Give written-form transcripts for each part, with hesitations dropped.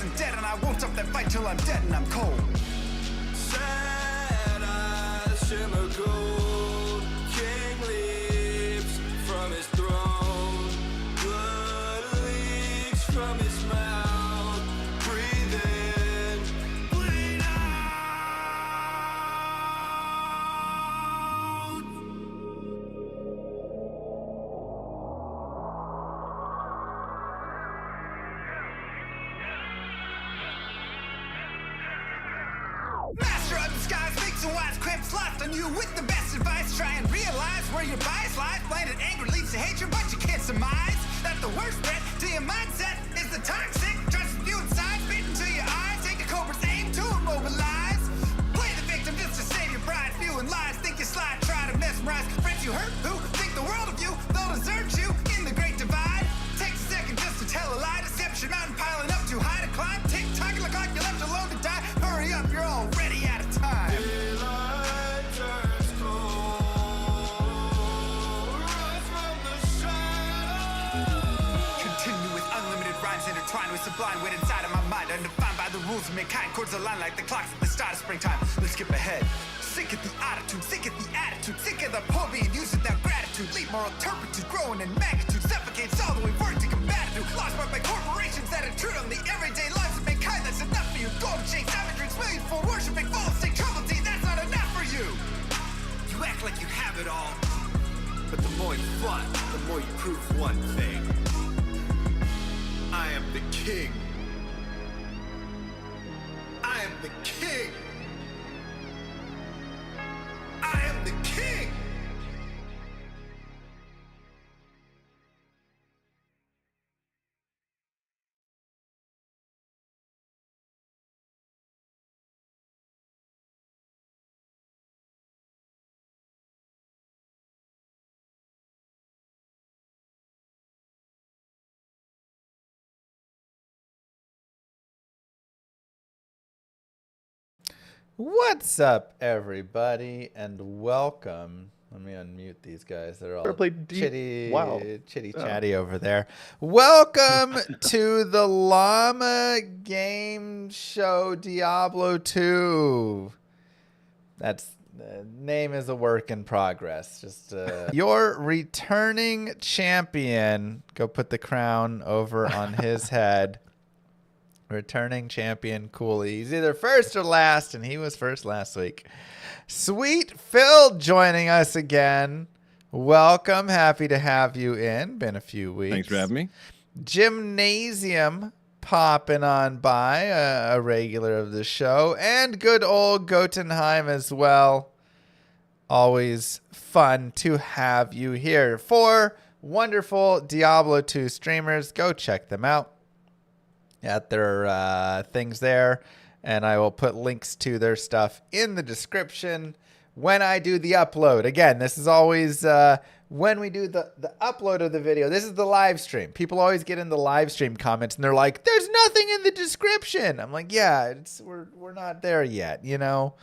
isn't dead, and I won't stop that fight till I'm dead and I'm cold. Sad eyes shimmer gold. King leaps from his throne. Blood leaks from his mouth. Breathe in, bleed out. Master of disguise makes a wise crimp lost on you with the best advice. Try and realize where your bias lies. Blinded anger leads to hatred, but you can't surmise that the worst threat to your mindset is the toxic trust you inside, spit into your eyes. Take a cobra's aim to immobilize. Play the victim just to save your pride. Spewing lies, think you slide, try to mesmerize friends you hurt who think the world of you. They'll desert you in the great divide. Takes a second just to tell a lie. Deception mountain piling up too high to climb. Tick tocking like you're left alone to die. Hurry up, you're already out of time. Daylight turns cold. Rise from the shadows. Continue with unlimited rhymes intertwined with sublime wit inside of my mind, undefined by the rules of mankind. Chords align like the clocks at the start of springtime. Let's skip ahead. Sick of the attitude, sick of the attitude, sick of the poor being used without gratitude. Leave moral turpitude, growing in magnitude, suffocates all the way work to combat it. Lost by corporations that intrude on the everyday lives of mankind. That's enough for you. Golden shakes, savageries, millions for worshiping, false state trouble tea. That's not enough for you. You act like you have it all, but the more you fought, the more you prove one thing. I am the king. I am the king. I am the king. What's up, everybody, and welcome. Let me unmute these guys. They're all chitty chatty over there. Welcome to the Llama game show Diablo 2. That's the name is a work in progress. Just your returning champion. Go put the crown over on his head. Returning champion Cooley. He's either first or last, and he was first last week. Sweet Phil joining us again. Welcome. Happy to have you in. Been a few weeks. Thanks for having me. Gymnasium popping on by, a regular of the show. And good old Gotenheim as well. Always fun to have you here. 4 wonderful Diablo 2 streamers. Go check them out at their things there, and I will put links to their stuff in the description when I do the upload. Again, this is always when we do the upload of the video. This is the live stream. People always get in the live stream comments and they're like, there's nothing in the description. I'm like, yeah, we're not there yet, you know,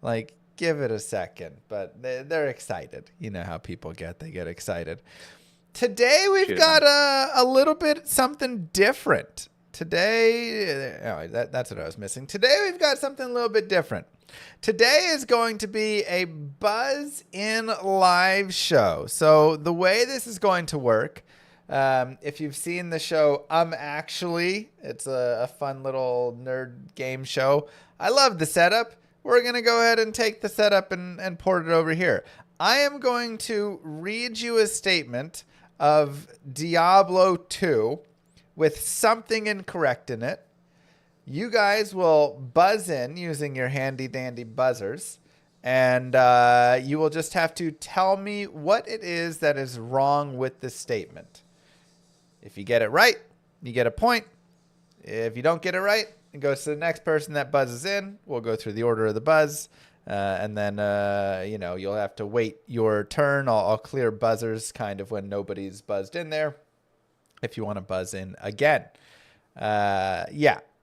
like give it a second. But they're excited. You know how people get, they get excited. Today we've got a little bit something different. Today, that's what I was missing. Today, we've got something a little bit different. Today is going to be a Buzz In live show. So the way this is going to work, if you've seen the show Actually, it's a fun little nerd game show. I love the setup. We're going to go ahead and take the setup and port it over here. I am going to read you a statement of Diablo 2 with something incorrect in it. You guys will buzz in using your handy dandy buzzers, and you will just have to tell me what it is that is wrong with the statement. If you get it right, you get a point. If you don't get it right, it goes to the next person that buzzes in. We'll go through the order of the buzz, and then you'll have to wait your turn. I'll clear buzzers kind of when nobody's buzzed in there, if you want to buzz in again.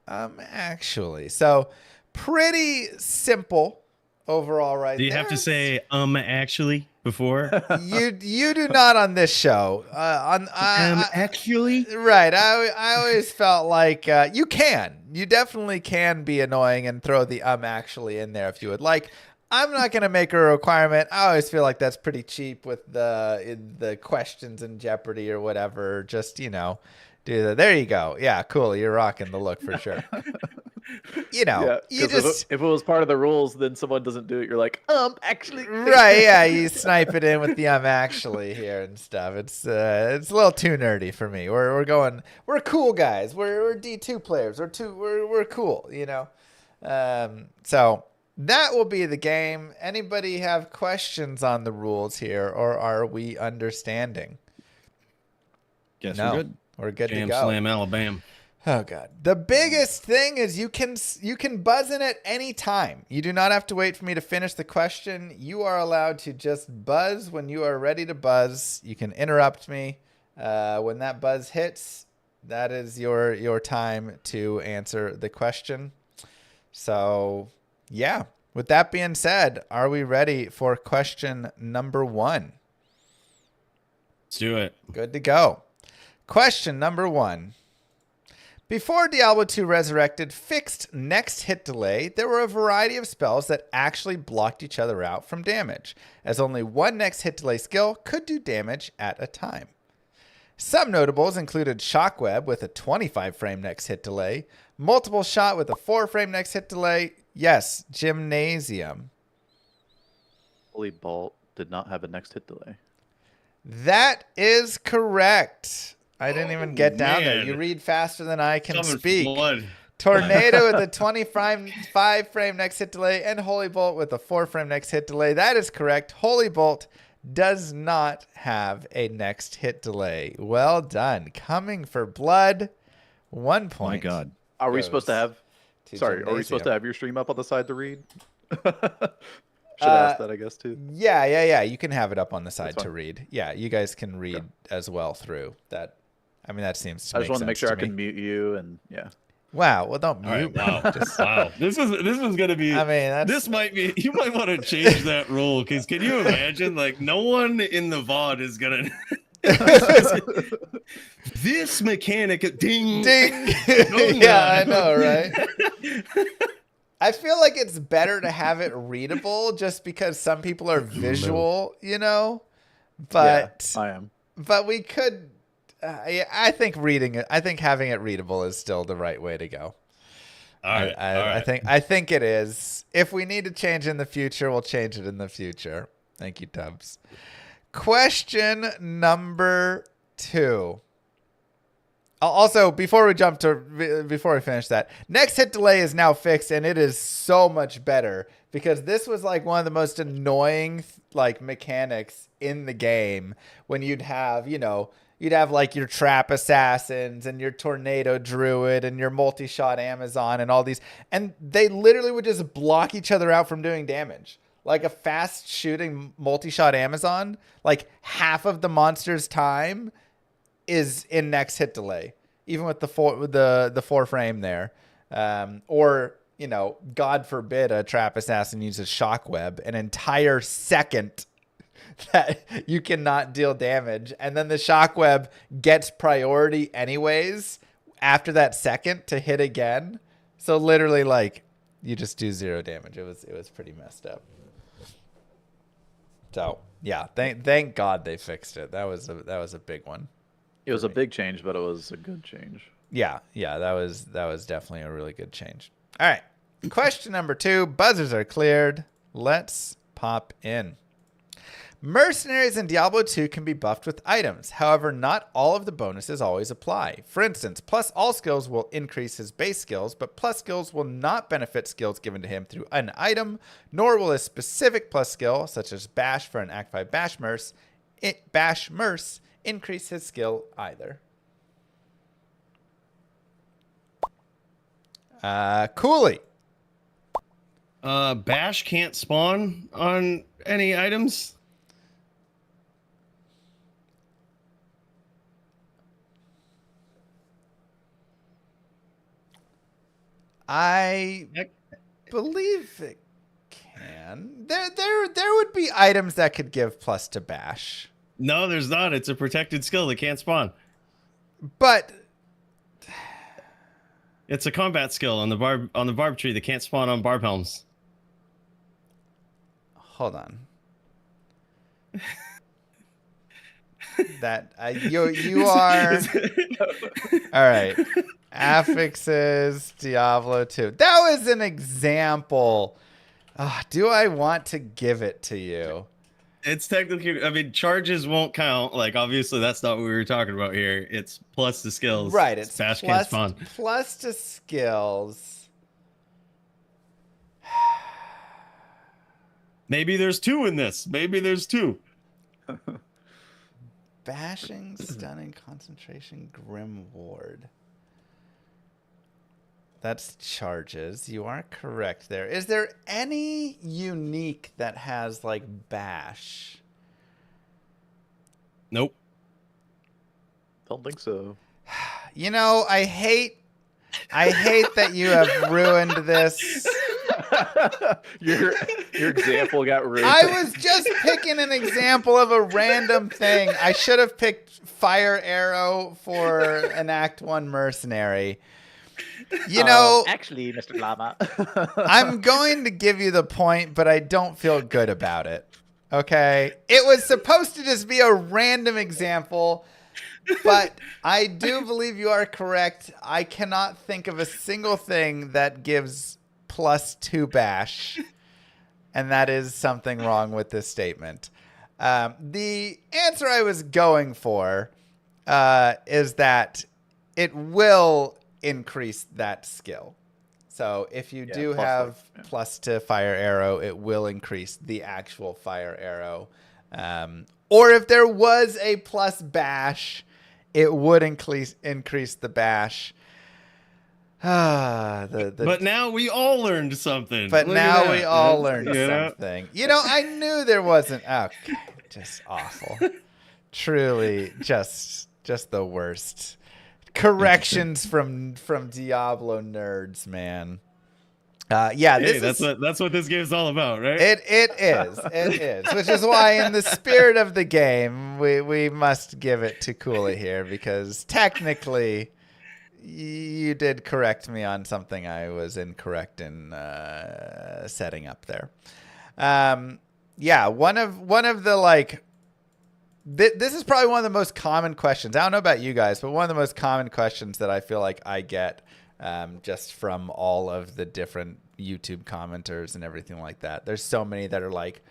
Actually. So pretty simple overall right there. Do you have to say actually before? You do not on this show. Actually? Right. I always felt like you can. you definitely can be annoying and throw the actually in there if you would like. I'm not going to make a requirement. I always feel like that's pretty cheap with the questions in Jeopardy or whatever. Just, do that. There you go. Yeah, cool. You're rocking the look for sure. Yeah, you 'cause just... if it was part of the rules, then someone doesn't do it. You're like, actually. Right, yeah, you snipe it in with the actually here and stuff. It's a little too nerdy for me. We're cool guys. We're D2 players. We're cool, So that will be the game. Anybody have questions on the rules here, or are we understanding? Guess No, we're good. We're good Jam to go. Slam Alabama. Oh god. The biggest thing is you can buzz in at any time. You do not have to wait for me to finish the question. You are allowed to just buzz when you are ready to buzz. You can interrupt me when that buzz hits. That is your time to answer the question. So, yeah. With that being said, are we ready for question number 1? Let's do it. Good to go. Question number 1. Before Diablo 2 Resurrected fixed next hit delay, there were a variety of spells that actually blocked each other out from damage, as only one next hit delay skill could do damage at a time. Some notables included Shockweb with a 25 frame next hit delay, Multiple Shot with a 4 frame next hit delay, yes, Gymnasium. Holy Bolt did not have a next hit delay. That is correct. I didn't even get down there. man. You read faster than I can Coming for speak. blood. Tornado with a 25 frame next hit delay and Holy Bolt with a 4 frame next hit delay. That is correct. Holy Bolt does not have a next hit delay. Well done. Coming for blood. 1 point. My God. Are we goes supposed to have? to Sorry, are we supposed to Gymnasium. have your stream up on the side to read? Should ask that, I guess, too. Yeah. You can have it up on the side That's to fine. read. Yeah, you guys can read as well through that. I mean, that seems to I just want to make sense sure I me. can mute you, and yeah. Wow. Well, don't All right. mute. Wow. Wow. This was gonna be. I mean, that's... This might be. You might want to change that rule because can you imagine? Like, no one in the VOD is gonna. This mechanic, ding, Ding. No, Yeah, I no. know, right? I feel like it's better to have it readable just because some people are visual, But Yeah, I am. but we could. I think reading it. I think having it readable is still the right way to go. All right. all right. I think it is. If we need to change in the future, we'll change it in the future. Thank you, Tubbs. Question number 2. Also, before we finish that, next hit delay is now fixed, and it is so much better because this was like one of the most annoying mechanics in the game when you'd have like your trap assassins and your tornado druid and your multi-shot Amazon and all these, and they literally would just block each other out from doing damage. Like a fast shooting multi-shot Amazon, like half of the monster's time is in next hit delay, even with the 4 frame there. Or, God forbid a trap assassin uses Shockweb, an entire second that you cannot deal damage. And then the Shockweb gets priority anyways after that second to hit again. So literally you just do 0 damage. It was pretty messed up. So yeah, thank God they fixed it. That was a big one. It was a big change, but it was a good change. Yeah, that was definitely a really good change. All right, question number 2. Buzzers are cleared. Let's pop in. Mercenaries in Diablo 2 can be buffed with items. However, not all of the bonuses always apply. For instance, plus all skills will increase his base skills, but plus skills will not benefit skills given to him through an item, nor will a specific plus skill, such as Bash for an Act 5 Bash Merce, increase his skill either. Cooley. Bash can't spawn on any items. I believe it can. There would be items that could give plus to Bash. No, there's not. It's a protected skill that can't spawn. But It's a combat skill on the barb tree that can't spawn on barb helms. Hold on. That you are all right. Affixes Diablo 2. That was an example. Do I want to give it to you? It's technically, I mean, charges won't count. Like, obviously, that's not what we were talking about here. It's plus the skills. Right. It's Bash can't spawn. plus to skills. Maybe there's 2 in this. Maybe there's 2. Bashing, stunning, concentration, grim ward. That's charges. You are correct there. Is there any unique that has like bash? Nope. Don't think so. You know, I hate that you have ruined this. Your example got ruined. I was just picking an example of a random thing. I should have picked fire arrow for an Act 1 mercenary. You know, actually, Mr. Llama. I'm going to give you the point, but I don't feel good about it. Okay? It was supposed to just be a random example, but I do believe you are correct. I cannot think of a single thing that gives +2 bash, and that is something wrong with this statement. The answer I was going for is that it will increase that skill. So if you do have plus to fire arrow, it will increase the actual fire arrow. Or if there was a plus bash, it would increase the bash. But now we all learned something. But Look now at that. we all learned Yeah. something. You know, I knew there wasn't. Okay, just awful. Truly, just the worst. Corrections from Diablo nerds, man. Yeah, Hey, that's what this game's all about, right? It is, which is why, in the spirit of the game, we must give it to Kula here, because technically, you did correct me on something I was incorrect in setting up there. Yeah, one of the like. This is probably one of the most common questions. I don't know about you guys, but one of the most common questions that I feel like I get just from all of the different YouTube commenters and everything like that. There's so many that are like,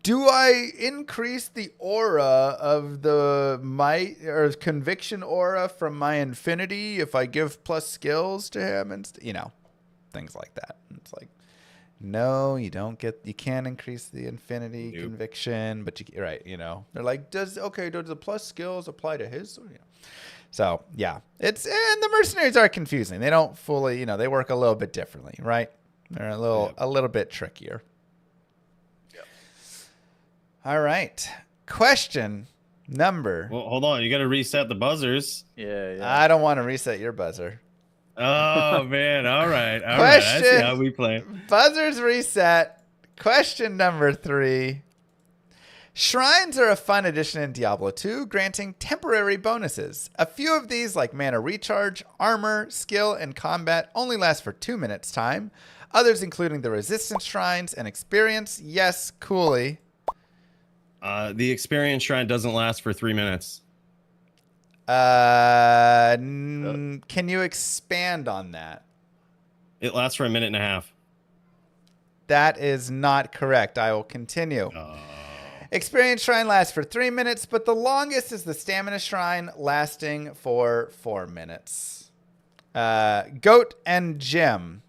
do I increase the aura of the might or conviction aura from my infinity if I give plus skills to him? And, things like that. And it's like, no, you can't increase the infinity conviction, but they're like, does the plus skills apply to his? So yeah, and the mercenaries are confusing. They don't fully, they work a little bit differently, right? They're a little bit trickier. Yep. All right. Question number. Well, hold on. You got to reset the buzzers. Yeah. I don't want to reset your buzzer. Oh man! All right. I see how we play. Buzzers reset. Question number 3. Shrines are a fun addition in Diablo 2, granting temporary bonuses. A few of these, like mana recharge, armor, skill, and combat, only last for 2 minutes time. Others, including the resistance shrines and experience. Yes, Cooley. The experience shrine doesn't last for 3 minutes. Can you expand on that? It lasts for 1.5 minutes. That is not correct. I will continue. Experience shrine lasts for 3 minutes, but the longest is the stamina shrine, lasting for 4 minutes. Goat and Jim.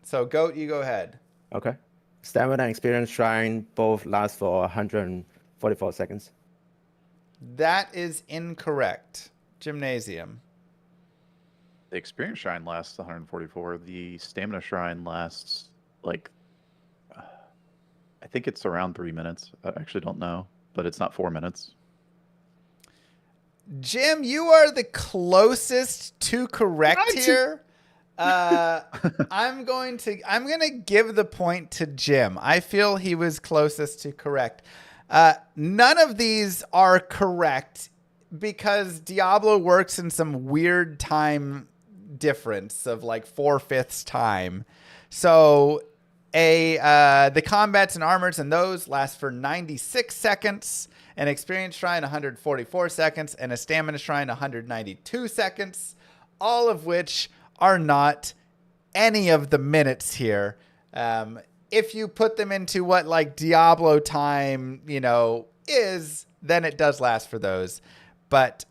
So Goat, you go ahead. Okay. Stamina and experience shrine both last for 144 seconds. That is incorrect. Gymnasium. The experience shrine lasts 144. The stamina shrine lasts I think it's around 3 minutes. I actually don't know, but it's not 4 minutes. Jim, you are the closest to correct here. I'm going to give the point to Jim. I feel he was closest to correct. None of these are correct because Diablo works in some weird time difference of like 4/5 time. So the combats and armors and those last for 96 seconds, an experience shrine 144 seconds, and a stamina shrine 192 seconds, all of which are not any of the minutes here. If you put them into what like Diablo time, is, then it does last for those. But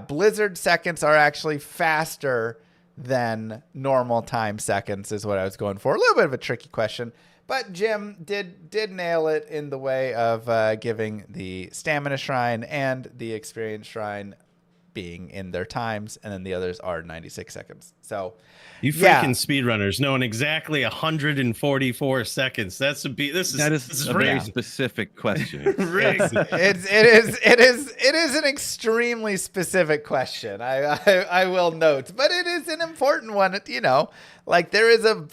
Blizzard seconds are actually faster than normal time seconds is what I was going for. A little bit of a tricky question, but Jim did nail it in the way of giving the stamina shrine and the experience shrine being in their times, and then the others are 96 seconds. So you freaking speedrunners knowing exactly 144 seconds. That is a very specific question. It is an extremely specific question. I will note, but it is an important one. Like there is a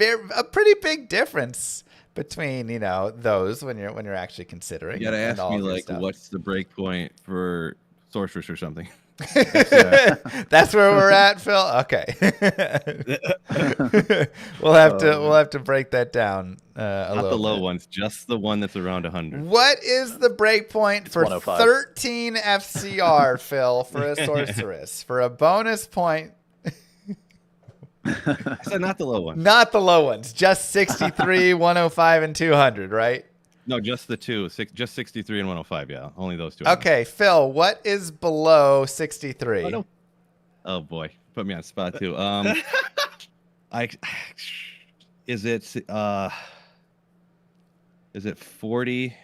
pretty big difference between those when you're actually considering. You gotta ask me like, what's the break point for sorceress or something? That's where we're at, Phil. Okay. we'll have to break that down a Not little the low bit. ones, just the one that's around 100. What is the break point for 105. 13 FCR, Phil, for a sorceress? For a bonus point. I said not the low ones. Not the low ones, just 63, 105, and 200, right? No, just the two. Just 63 and 105. Yeah, only those two. Okay, Phil, what is below 63? Oh, no. Oh boy, put me on spot too. Is it 48?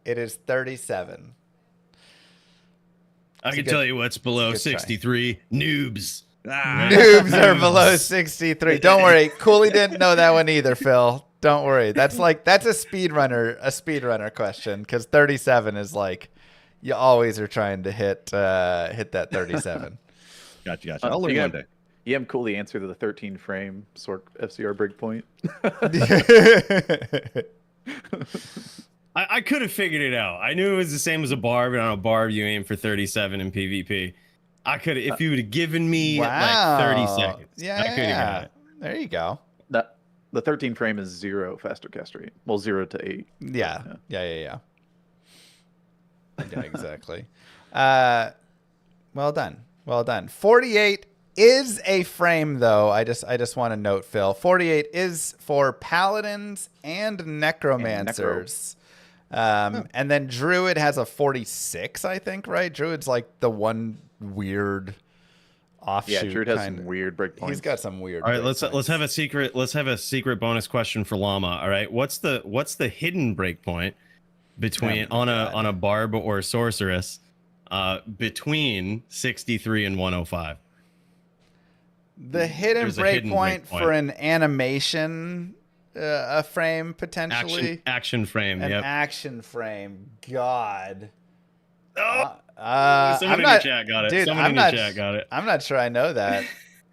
It is 37. I can tell you what's below 63. Noobs. Noobs are below 63. Don't worry. Cooley didn't know that one either, Phil. Don't worry. That's a speedrunner question, because 37 is like you always are trying to hit that 37. Gotcha. I'll learn one day. EM Cooley answered the 13 frame FCR breakpoint. I could have figured it out. I knew it was the same as a barb, and on a barb you aim for 37 in PvP. I could have, if you would have given me like 30 seconds. Yeah, I could have got it. There you go. The 13 frame is 0 faster cast rate. Well, 0 to 8. Yeah, exactly. Well done. 48 is a frame, though. I just want to note, Phil. 48 is for paladins and necromancers. And then Druid has a 46, I think, right? Druid's like the one weird offshoot. Yeah, Druid has some weird breakpoints. He's got some weird. All right, let's have a secret. Let's have a secret bonus question for Llama. All right, what's the hidden breakpoint between on a barb or a sorceress between 63 and 105? The hidden breakpoint for an animation, a frame potentially. Action frame. An Yep. action frame. God. Someone in your chat got it. Dude, Someone in your chat got it. I'm not sure I know that.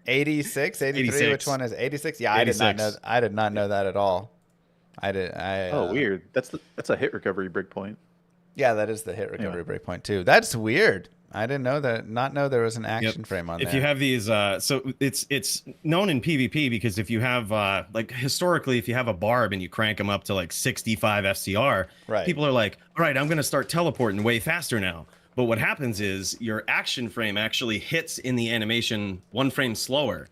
86, 83. 86. Which one is 86? Yeah, 86. I did not know that at all. Weird. That's a hit recovery breakpoint. Yeah, that is the hit recovery breakpoint too. That's weird. I didn't know that. Not know there was an action frame on there. If you have these, so it's known in PvP because if you have like historically, if you have a barb and you crank them up to like 65 FCR, right, people are like, all right, I'm going to start teleporting way faster now. But what happens is your action frame actually hits in the animation 1 frame slower.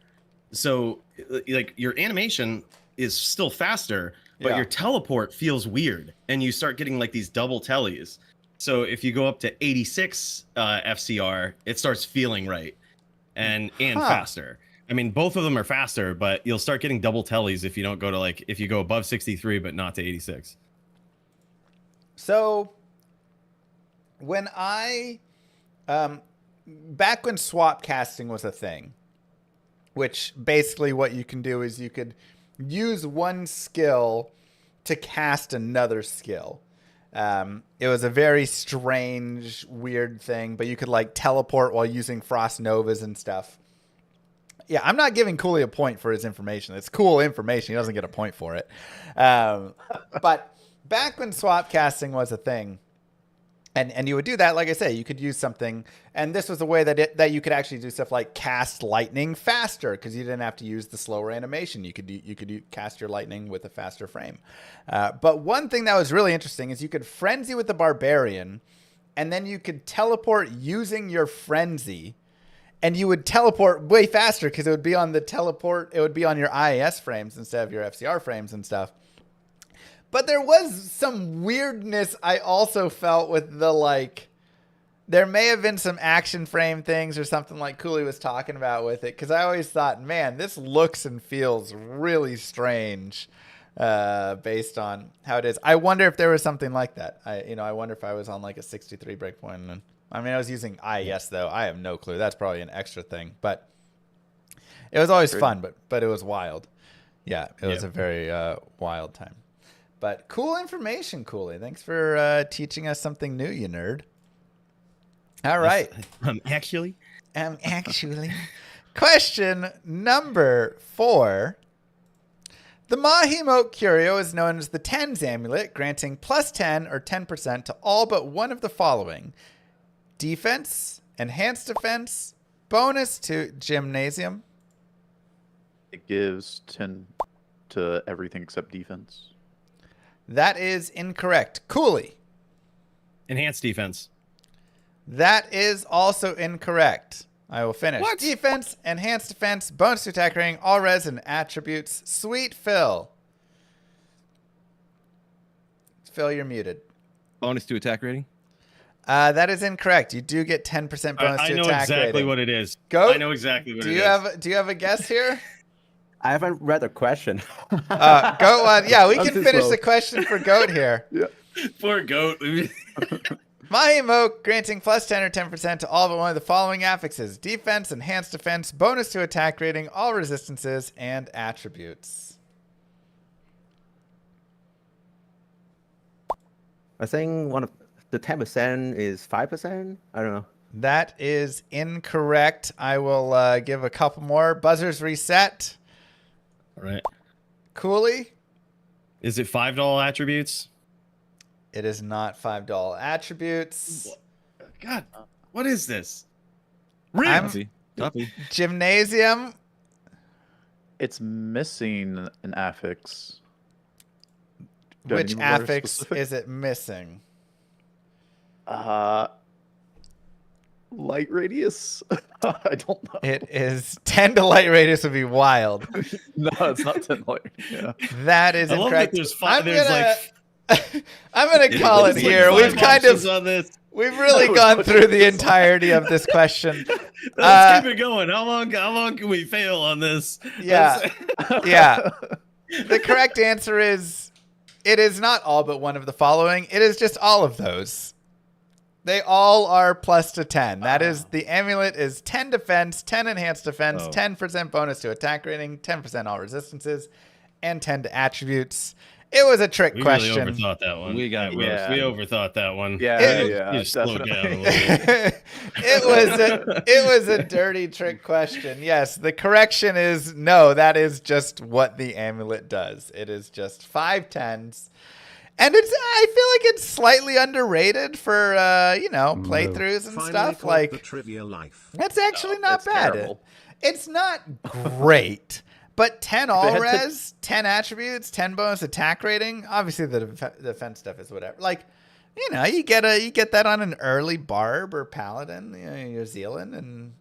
So like your animation is still faster, but your teleport feels weird, and you start getting like these double tellies. So if you go up to 86 FCR, it starts feeling right and faster. I mean, both of them are faster, but you'll start getting double tellies if you don't go to if you go above 63 but not to 86. So when back when swap casting was a thing, which basically what you can do is you could use one skill to cast another skill. It was a very strange, weird thing, but you could like teleport while using frost novas and stuff. Yeah, I'm not giving Cooley a point for his information. It's cool information. He doesn't get a point for it. But back when swap casting was a thing, And you would do that, like I say, you could use something, and this was a way that you could actually do stuff like cast lightning faster because you didn't have to use the slower animation. You could cast your lightning with a faster frame. But one thing that was really interesting is you could frenzy with the barbarian, and then you could teleport using your frenzy, and you would teleport way faster because it would be on the teleport. It would be on your IAS frames instead of your FCR frames and stuff. But there was some weirdness I also felt with the, like, there may have been some action frame things or something like Cooley was talking about with it. Because I always thought, man, this looks and feels really strange based on how it is. I wonder if there was something like that. I wonder if I was on like a 63 breakpoint. And I mean, I was using IES though. I have no clue. That's probably an extra thing. But it was always fun, but it was wild. Yeah, it was a very wild time. But cool information, Cooley. Thanks for teaching us something new, you nerd. All right. Actually. Question number 4. The Mahimote Curio is known as the Tens Amulet, granting plus 10 or 10% to all but one of the following. Defense, enhanced defense, bonus to gymnasium. It gives 10 to everything except defense. That is incorrect. Cooley. Enhanced defense. That is also incorrect. I will finish. What? Defense, enhanced defense, bonus to attack rating, all res and attributes. Sweet Phil. Phil, you're muted. Bonus to attack rating. That is incorrect. You do get 10% bonus to attack rating. I know exactly what it is. Goat? I know exactly what do it you is. Do you have a guess here? I haven't read the question. Goat one. Yeah, we I'm can too finish slow. the question for Goat here. Poor goat. Mahimote granting plus 10 or 10% to all but one of the following affixes. Defense, enhanced defense, bonus to attack rating, all resistances, and attributes. I think one of the 10% is 5%. I don't know. That is incorrect. I will give a couple more. Buzzers reset. All right. Cooley. Is it $5 attributes? It is not $5 attributes. God, what is this? Copy. Gymnasium. It's missing an affix. Do I Which need more affix specific? is it missing? Light radius? I don't know. It is 10 to light radius would be wild. No, it's not 10 light. Yeah. That is I love that incorrect. there's five. There's I'm gonna call it like here. five We've kind options of on this. we've really gone through the entirety of this question. Let's keep it going. How long can we fail on this? Yeah. Yeah. The correct answer is it is not all but one of the following. It is just all of those. They all are plus to 10. That is, the amulet is 10 defense, 10 enhanced defense, 10% bonus to attack rating, 10% all resistances, and 10 to attributes. It was a trick We question. really overthought that one. We got we overthought that one. Yeah, You just slowed down a definitely. little bit. It was a dirty trick question. Yes, the correction is no, that is just what the amulet does. It is just 5 tens. And I feel like it's slightly underrated for playthroughs and stuff. Like the trivia life. that's actually not That's bad. terrible. It's not great. But 10 all had to- res, 10 attributes, 10 bonus attack rating. Obviously the defense stuff is whatever. Like, you get that on an early barb or paladin, you're Zealand, and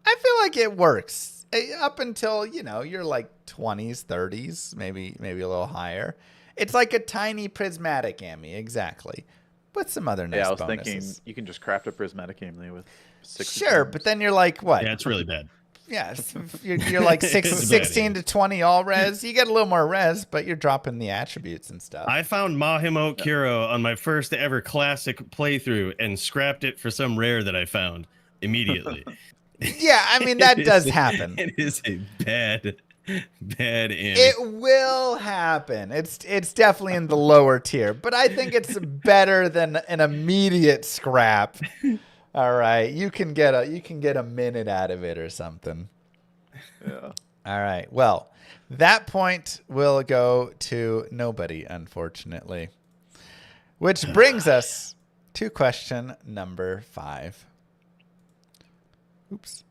I feel like it works up until, you're like 20s, 30s, maybe a little higher. It's like a tiny prismatic Ammy, exactly. With some other nice Yeah, I was bonuses. thinking you can just craft a prismatic amulet with 6. Sure, but then you're like, what? Yeah, it's really bad. Yeah, you're like It's a bad 16 to 20 all res. You get a little more res, but you're dropping the attributes and stuff. I found Mahimote Kuro on my first ever classic playthrough and scrapped it for some rare that I found immediately. Yeah, I mean, that does happen. It is a bad Ammy. It will happen. It's definitely in the lower tier, but I think it's better than an immediate scrap. All right, you can get a minute out of it or something. Yeah. All right. Well, that point will go to nobody, unfortunately. Which brings us to question number 5. Oops.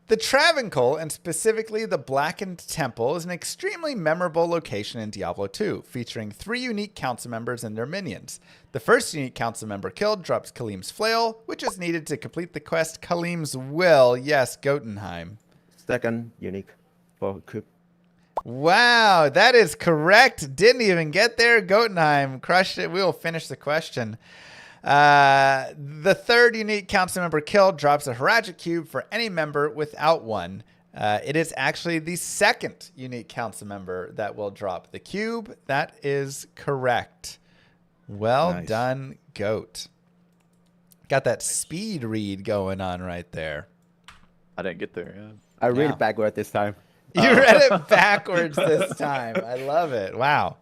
The Travancore, and specifically the Blackened Temple, is an extremely memorable location in Diablo 2, featuring 3 unique council members and their minions. The first unique council member killed drops Kalim's Flail, which is needed to complete the quest Kalim's Will. Yes, Gotenheim. Second unique for Coop. Wow, that is correct. Didn't even get there. Gotenheim crushed it. We will finish the question. The third unique council member killed drops a Haragic Cube for any member without one. It is actually the second unique council member that will drop the cube. That is correct. Well done, Goat. Got that speed read going on right there. I didn't get there. Yeah. I read it backward this time. You read it backwards this time. I love it. Wow.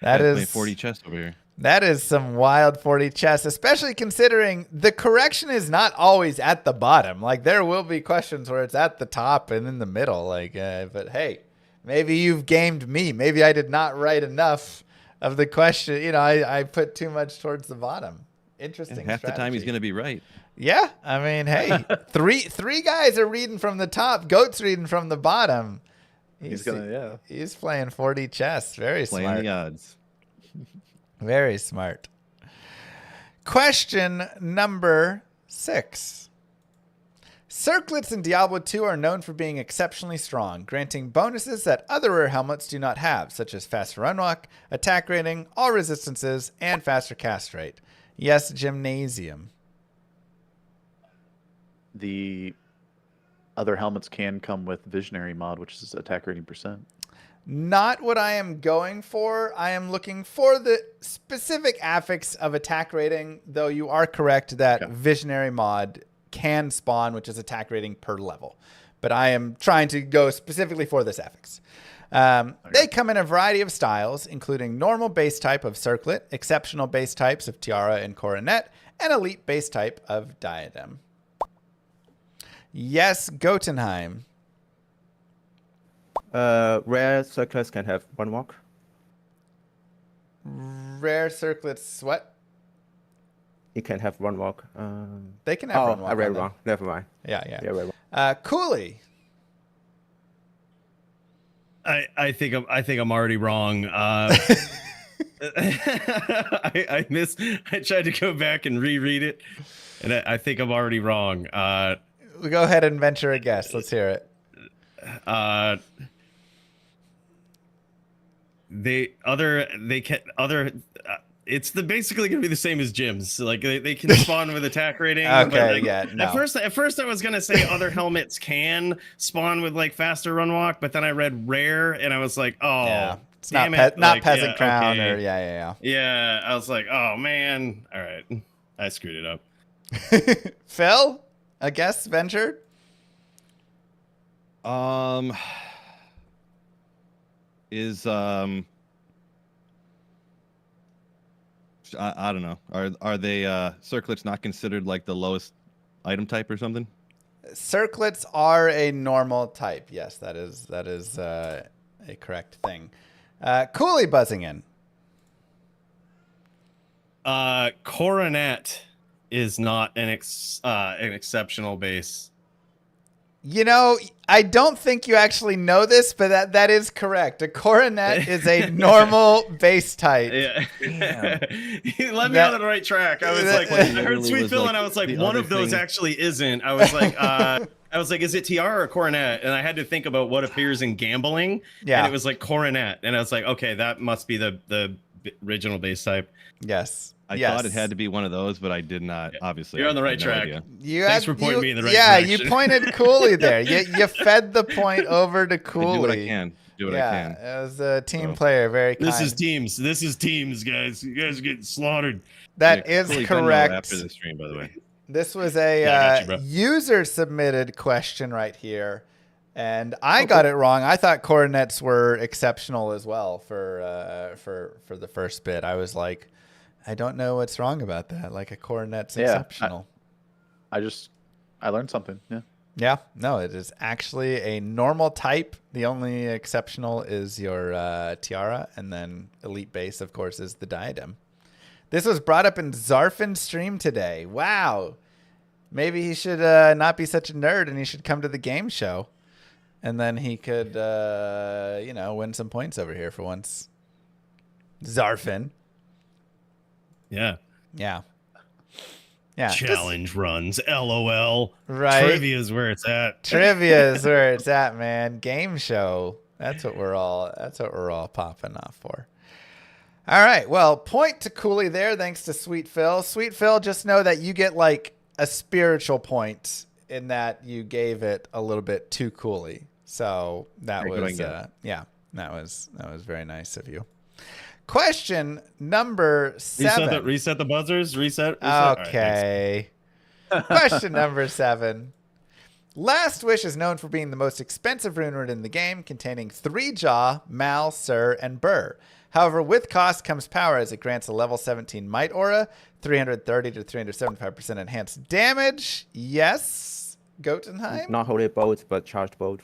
That is 40 chess over here. That is some wild 40 chess, especially considering the correction is not always at the bottom. Like, there will be questions where it's at the top and in the middle. Like, but hey, maybe you've gamed me. Maybe I did not write enough of the question. You know, I put too much towards the bottom. Interesting. Half the time he's going to be right. Yeah, I mean, hey, three guys are reading from the top. Goat's reading from the bottom. He's playing 40 chess. Very smart. Playing the odds. Very smart. Question number 6. Circlets in Diablo 2 are known for being exceptionally strong, granting bonuses that other rare helmets do not have, such as faster run walk, attack rating, all resistances, and faster cast rate. Yes, Gymnasium. The other helmets can come with Visionary mod, which is attack rating %. Not what I am going for. I am looking for the specific affix of attack rating, though you are correct that Visionary mod can spawn, which is attack rating per level. But I am trying to go specifically for this affix. They come in a variety of styles, including normal base type of circlet, exceptional base types of tiara and coronet, and elite base type of diadem. Yes, Gotenheim. Rare circlets can have one walk. Rare circlets, what? It can have one walk. They can have one walk. I read wrong. Never mind. Yeah. Cooley. I think I'm already wrong. I tried to go back and reread it, and I think I'm already wrong. We go ahead and venture a guess. Let's hear it. It's basically gonna be the same as Jim's. Like they can spawn with attack rating. Okay, no. At first I was gonna say other helmets can spawn with like faster run walk, but then I read rare and I was like, oh, yeah. It's not peasant crown or yeah. Yeah, I was like, oh man, all right, I screwed it up. Phil, a guess ventured. I don't know. Are they circlets not considered like the lowest item type or something? Circlets are a normal type. Yes, that is a correct thing. Cooley buzzing in. Coronet is not an exceptional base. You know, I don't think you actually know this, but that is correct. A coronet is a normal base type. Yeah. You let me on the right track. I was like, I heard Sweet Phil, and I was like, one of those actually isn't. I was like, is it tiara or coronet? And I had to think about what appears in gambling. Yeah. And it was like coronet. And I was like, okay, that must be the original base type. Yes. I thought it had to be one of those, but I did not. Obviously, you're on the right track. Thanks for pointing me in the right direction. Yeah, you pointed Cooley there. You fed the point over to Cooley. I do what I can. Do what I can. It was a team player. Very kind. This is teams, guys. You guys are getting slaughtered. That is correct. After the stream, by the way. This was a user submitted question right here, and I got it wrong. I thought coronets were exceptional as well for the first bit. I was like, I don't know what's wrong about that. Like a coronet's exceptional. I learned something. Yeah. Yeah. No, it is actually a normal type. The only exceptional is your tiara, and then elite base, of course, is the diadem. This was brought up in Zarfin's stream today. Wow. Maybe he should not be such a nerd and he should come to the game show. And then he could, win some points over here for once. Zarfin. Yeah. Yeah. Yeah. Challenge runs. LOL. Right. Trivia is where it's at. Trivia is where it's at, man. Game show. That's what we're all popping off for. All right. Well, point to Cooley there. Thanks to Sweet Phil. Sweet Phil, just know that you get like a spiritual point in that you gave it a little bit too Cooley. So that was, that was very nice of you. Question number 7. Reset the buzzers. Reset. Okay. Question number 7. Last Wish is known for being the most expensive rune word in the game, containing 3 Jaw, Mal, Sir, and Burr. However, with cost comes power, as it grants a level 17 Might Aura, 330 to 375% enhanced damage. Yes, Gotenheim? Not Holy Bolt, but Charged Bolt.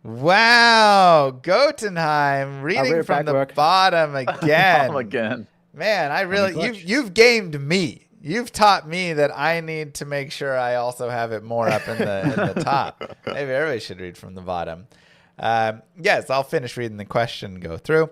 Wow, Gotenheim reading from the bottom again. Again. Man, you've gamed me. You've taught me that I need to make sure I also have it more up in the top. Maybe everybody should read from the bottom. Yes, I'll finish reading the question and go through.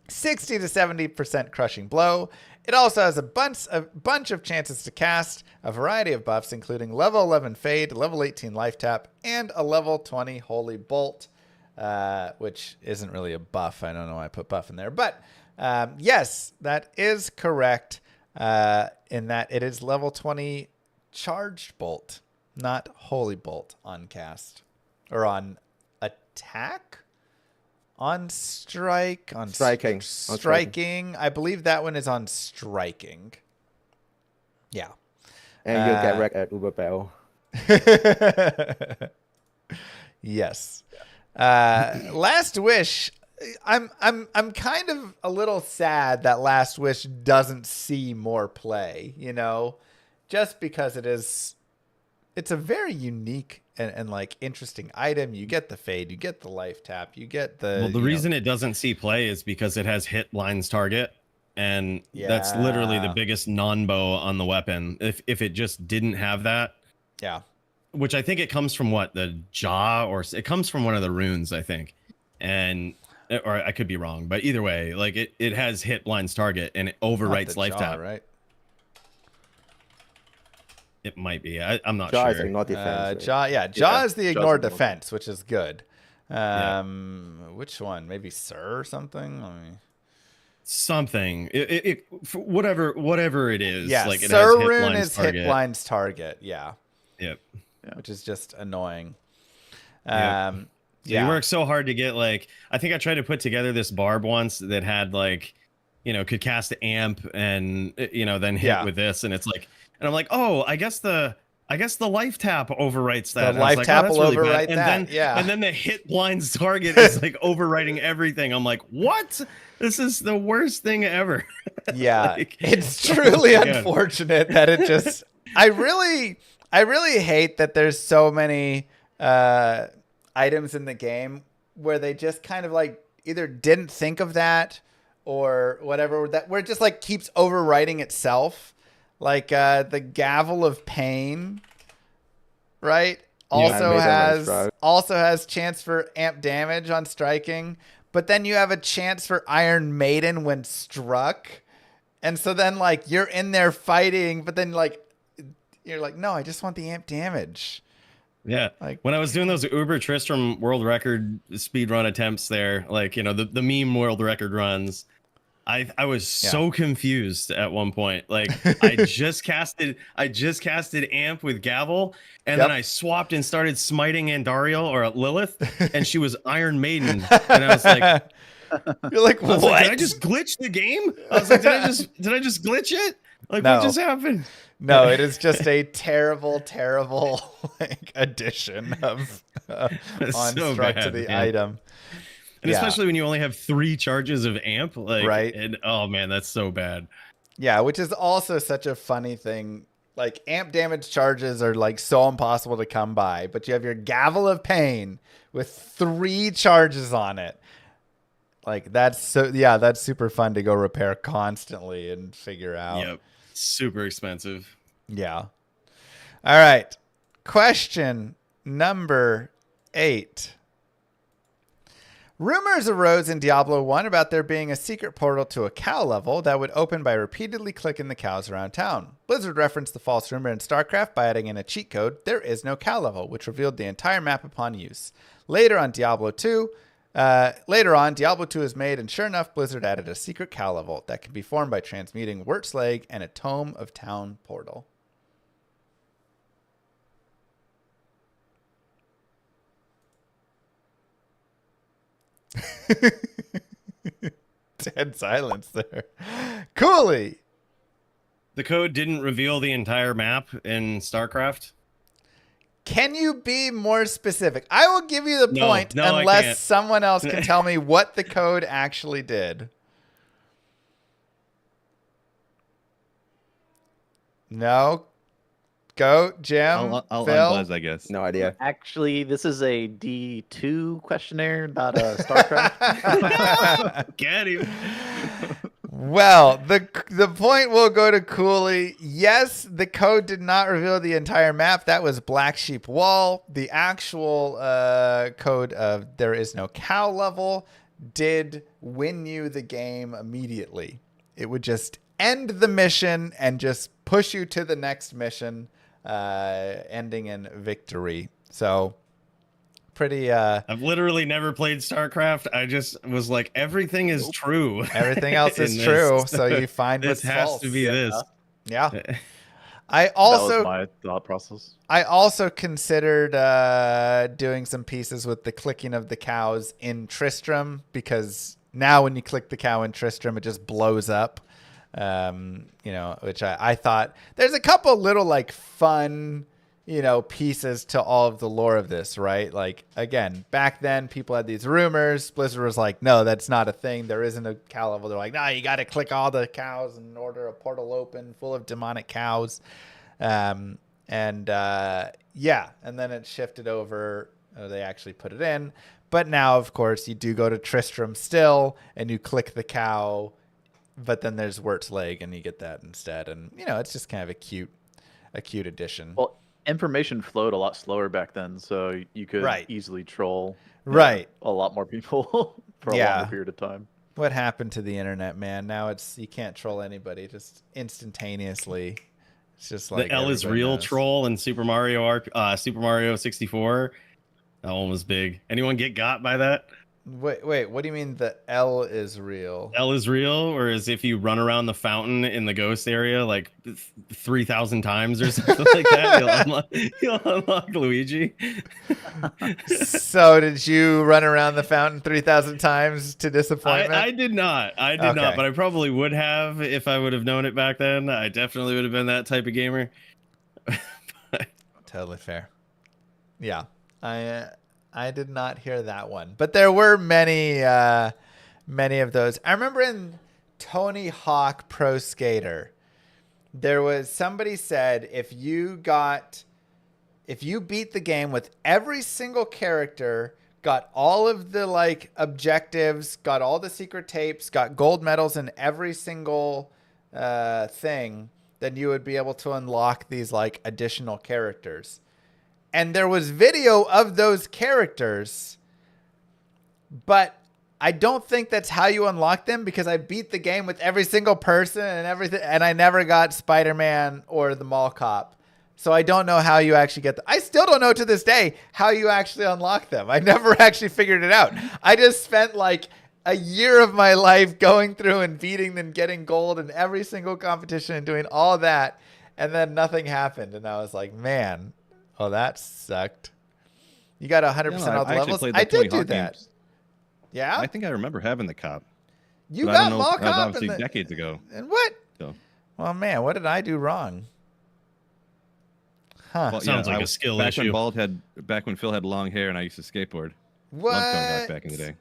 60 to 70% crushing blow. It also has a bunch of chances to cast a variety of buffs, including level 11 Fade, level 18 Life Tap, and a level 20 Holy Bolt, which isn't really a buff. I don't know why I put buff in there. But yes, that is correct in that it is level 20 Charged Bolt, not Holy Bolt on cast. Or on attack? On strike, on striking. Striking. I believe that one is on striking. Yeah. And you'll get wrecked at Uber Bell. Yes. Last Wish. I'm kind of a little sad that Last Wish doesn't see more play, just because it's a very unique and like interesting item. You get the Fade, you get the Life Tap, you get the... Well, the reason it doesn't see play is because it has hit blinds target, and that's literally the biggest non-bow on the weapon. If it just didn't have that... Yeah. Which I think it comes from the Jaw, or it comes from one of the runes, I think. Or I could be wrong, but either way, like it has hit blinds target and it overwrites Life Tap. Right? It might be. I'm not Jaw sure. is ignore defense. Jaw is the ignore Jaw's defense, which is good. Which one? Maybe Sir or something? Something. Whatever it is. Yeah, like it Sir has rune is hit blinds target. Yeah. Yep. Which is just annoying. So you work so hard to get I think I tried to put together this barb once that had could cast amp and then hit with this, and it's and I'm like, oh, I guess the Life Tap overwrites that. The Life Tap will overwrite that. And then the hit blinds target is overwriting everything. I'm like, what? This is the worst thing ever. Yeah, it's truly unfortunate that it just. I really hate that there's so many items in the game where they just kind of either didn't think of that or whatever, where it just keeps overwriting itself. The Gavel of Pain, right? Also has chance for amp damage on striking, but then you have a chance for Iron Maiden when struck. And so then you're in there fighting, but then you're like, no, I just want the amp damage. Yeah. When I was doing those Uber Tristram world record speed run attempts there, the meme world record runs, I was so confused at one point. I just casted amp with Gavel, and then I swapped and started smiting Andariel or Lilith, and she was Iron Maiden, and I was like, you're like, what? Did I just glitch the game? I was like, did I just glitch it? No. What just happened? No, it is just a terrible addition of on-struck to the item. And especially when you only have 3 charges of amp, right? And oh man, that's so bad. Yeah, which is also such a funny thing. Amp damage charges are so impossible to come by, but you have your Gavel of Pain with 3 charges on it. Like that's that's super fun to go repair constantly and figure out. Yep. Super expensive. Yeah. All right. Question number 8. Rumors arose in Diablo 1 about there being a secret portal to a cow level that would open by repeatedly clicking the cows around town. Blizzard referenced the false rumor in StarCraft by adding in a cheat code, "There is no cow level," which revealed the entire map upon use. Later on, Diablo 2 is made, and sure enough, Blizzard added a secret cow level that can be formed by transmuting Wirt's Leg and a Tome of Town portal. Dead silence there. Cooley. The code didn't reveal the entire map in StarCraft. Can you be more specific? I will give you the No, point no, I unless can't. someone else can tell me what the code actually did. No. Go, Jim. I'll Phil. unbuzz, I guess. No idea. Actually, this is a D2 questionnaire, not a StarCraft. Get him. Well, the point will go to Cooley. Yes, the code did not reveal the entire map. That was Black Sheep Wall. The actual code of "There is no cow level" did win you the game immediately. It would just end the mission and just push you to the next mission, ending in victory. So pretty I've literally never played StarCraft. I just was like, everything is true. everything else is in this. true, so you find This what's has false. to be this. Yeah. That was my thought process. I also considered doing some pieces with the clicking of the cows in Tristram, because now when you click the cow in Tristram, it just blows up. Which I thought there's a couple little like fun, pieces to all of the lore of this, right? Like, again, back then people had these rumors. Blizzard was like, no, that's not a thing. There isn't a cow level. They're like, no, you got to click all the cows and order a portal open full of demonic cows. And then it shifted over. They actually put it in. But now, of course, you do go to Tristram still and you click the cow, but then there's Wirt's Leg and you get that instead. And, it's just kind of a cute addition. Well, information flowed a lot slower back then, so you could easily troll a lot more people for a longer period of time. What happened to the internet, man? Now you can't troll anybody just instantaneously. It's just like the L is real knows. troll in Super Mario 64. That one was big. Anyone get got by that? Wait, what do you mean the L is real? L is real, or as if you run around the fountain in the ghost area like 3,000 times or something like that, you'll unlock Luigi. So did you run around the fountain 3,000 times to disappointment? I did not. Not, but I probably would have if I would have known it back then. I definitely would have been that type of gamer. Totally fair. Yeah, I did not hear that one, but there were many of those. I remember in Tony Hawk Pro Skater, there was somebody said if you beat the game with every single character, got all of the like objectives, got all the secret tapes, got gold medals in every single thing, then you would be able to unlock these like additional characters. And there was video of those characters, but I don't think that's how you unlock them, because I beat the game with every single person and everything, and I never got Spider-Man or the Mall Cop. So I don't know how you actually get them. I still don't know to this day how you actually unlock them. I never actually figured it out. I just spent like a year of my life going through and beating and getting gold in every single competition and doing all that, and then nothing happened. And I was like, man, oh, that sucked. You got 100% all the levels? I did do that. Games. Yeah? I think I remember having the cop. You but got I don't know, Mall that was Cop obviously decades ago. And what? So. Well, man, what did I do wrong? Huh. Well, Sounds like a skill back issue. Back when Phil had long hair and I used to skateboard. What? Loved Tony Hawk back in the day.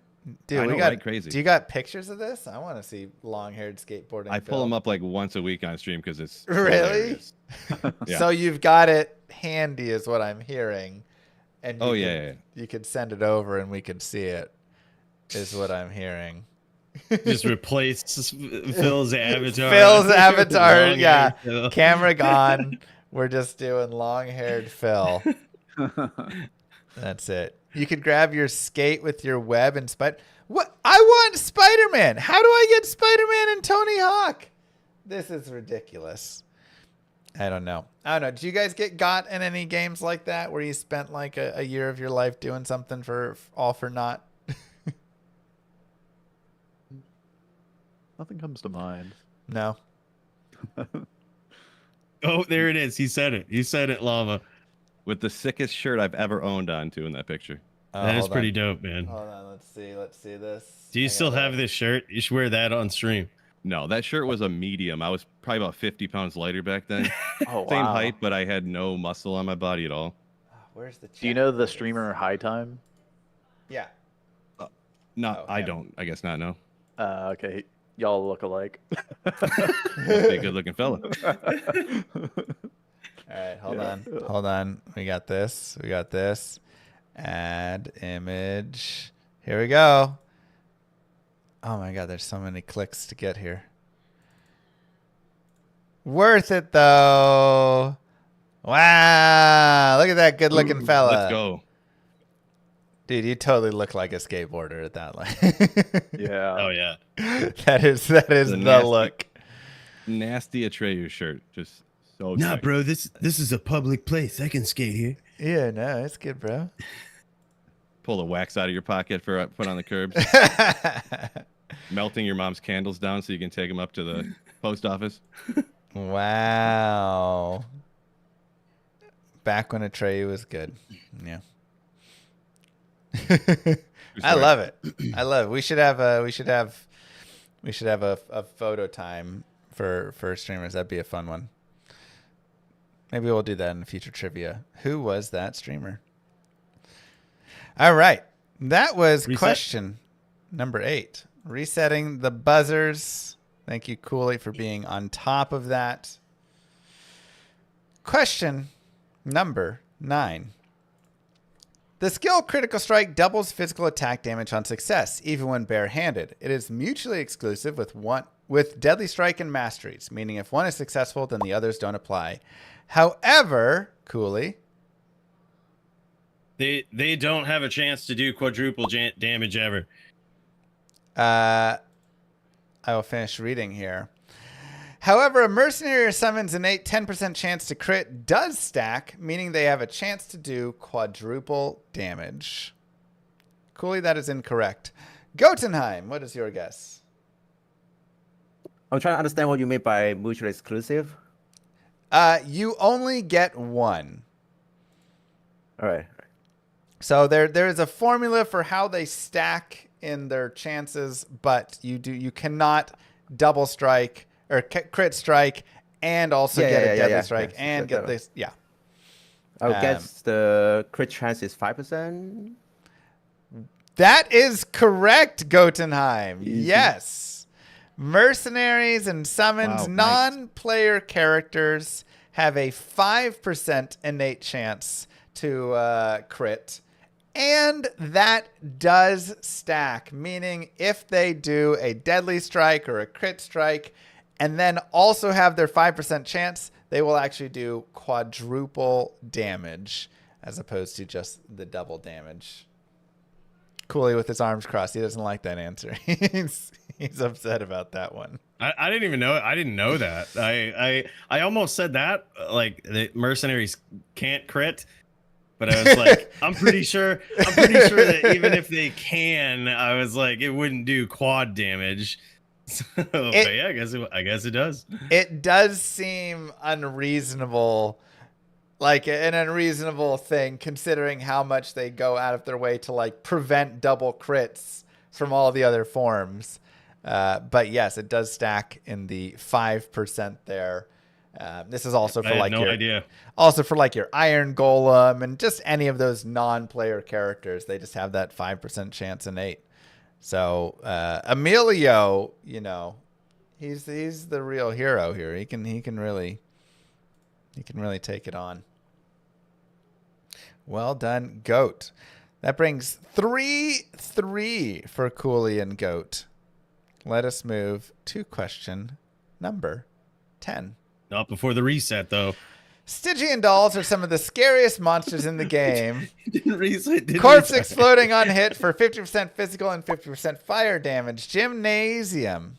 Dude, I we know, got right? Crazy. Do you got pictures of this? I want to see long-haired skateboarding. I pull them up like once a week on stream because it's Really? hilarious. Yeah. So you've got it handy, is what I'm hearing. And Oh, yeah. you could send it over and we could see it. is what I'm hearing. Just replace Phil's avatar. Phil's avatar, Long-haired yeah. Phil. Camera gone. We're just doing long-haired Phil. That's it. You could grab your skate with your web and What? I want Spider-Man. How do I get Spider-Man and Tony Hawk? This is ridiculous. I don't know. Did you guys get got in any games like that where you spent like a year of your life doing something for all for naught? Nothing comes to mind. No. Oh, there it is. He said it. He said it, Llama. With the sickest shirt I've ever owned on to in that picture. That is pretty dope, man. Hold on. Let's see this. Do you still have this shirt? You should wear that on stream. No, that shirt was a medium. I was probably about 50 pounds lighter back then. Oh, Same wow. height, but I had no muscle on my body at all. Where's the Do you know the streamer High Time? Yeah. No, Oh, I him. don't. I guess not, no. Okay. Y'all look alike. Must be a good looking fella. All right, hold on. We got this. Add image. Here we go. Oh my God, there's so many clicks to get here. Worth it though. Wow, look at that good looking fella. Let's go. Dude, you totally look like a skateboarder at that line. Yeah. Oh yeah. that is the nasty- look. Nasty Atreyu shirt. Just so Nah, tight. bro. This is a public place. I can skate here. Yeah, no, it's good, bro. Pull the wax out of your pocket for put on the curbs. Melting your mom's candles down so you can take them up to the post office. Wow. Back when Atreyu was good. Yeah. I love it. I love it. We should have a photo time for streamers. That'd be a fun one. Maybe we'll do that in future trivia. Who was that streamer? All right. That was question number 8. Resetting the buzzers. Thank you, Cooley, for being on top of that. Question number 9. The skill Critical Strike doubles physical attack damage on success, even when barehanded. It is mutually exclusive with Deadly Strike and Masteries, meaning if one is successful, then the others don't apply. However, Cooley, they don't have a chance to do quadruple damage ever. I will finish reading here. However, a mercenary summons innate 10% chance to crit does stack, meaning they have a chance to do quadruple damage. Cooley, that is incorrect. Gotenheim, what is your guess? I'm trying to understand what you mean by mutually exclusive. You only get one. All right. So there is a formula for how they stack in their chances, but you cannot double strike or crit strike and also get a deadly strike and get this. Yeah. I guess the crit chance is 5%. That is correct, Gotenheim. Easy. Yes. Mercenaries and summons, non-player characters have a 5% innate chance to crit. And that does stack, meaning if they do a deadly strike or a crit strike and then also have their 5% chance, they will actually do quadruple damage as opposed to just the double damage. Cooley with his arms crossed. He doesn't like that answer. He's upset about that one. I didn't even know. I didn't know that. I almost said that, like the mercenaries can't crit, but I was like, I'm pretty sure that even if they can, I was like, it wouldn't do quad damage. So, but yeah, I guess it does. It does seem unreasonable, like an unreasonable thing, considering how much they go out of their way to like prevent double crits from all the other forms. But yes, it does stack in the 5% there. This is also for also for like your Iron Golem and just any of those non-player characters. They just have that 5% chance innate. So Emilio, you know, he's the real hero here. He can really take it on. Well done, Goat. That brings 3-3 for Cooley and Goat. Let us move to question number 10. Not before the reset, though. Stygian dolls are some of the scariest monsters in the game. Didn't reset. Corpse exploding on hit for 50% physical and 50% fire damage. Gymnasium.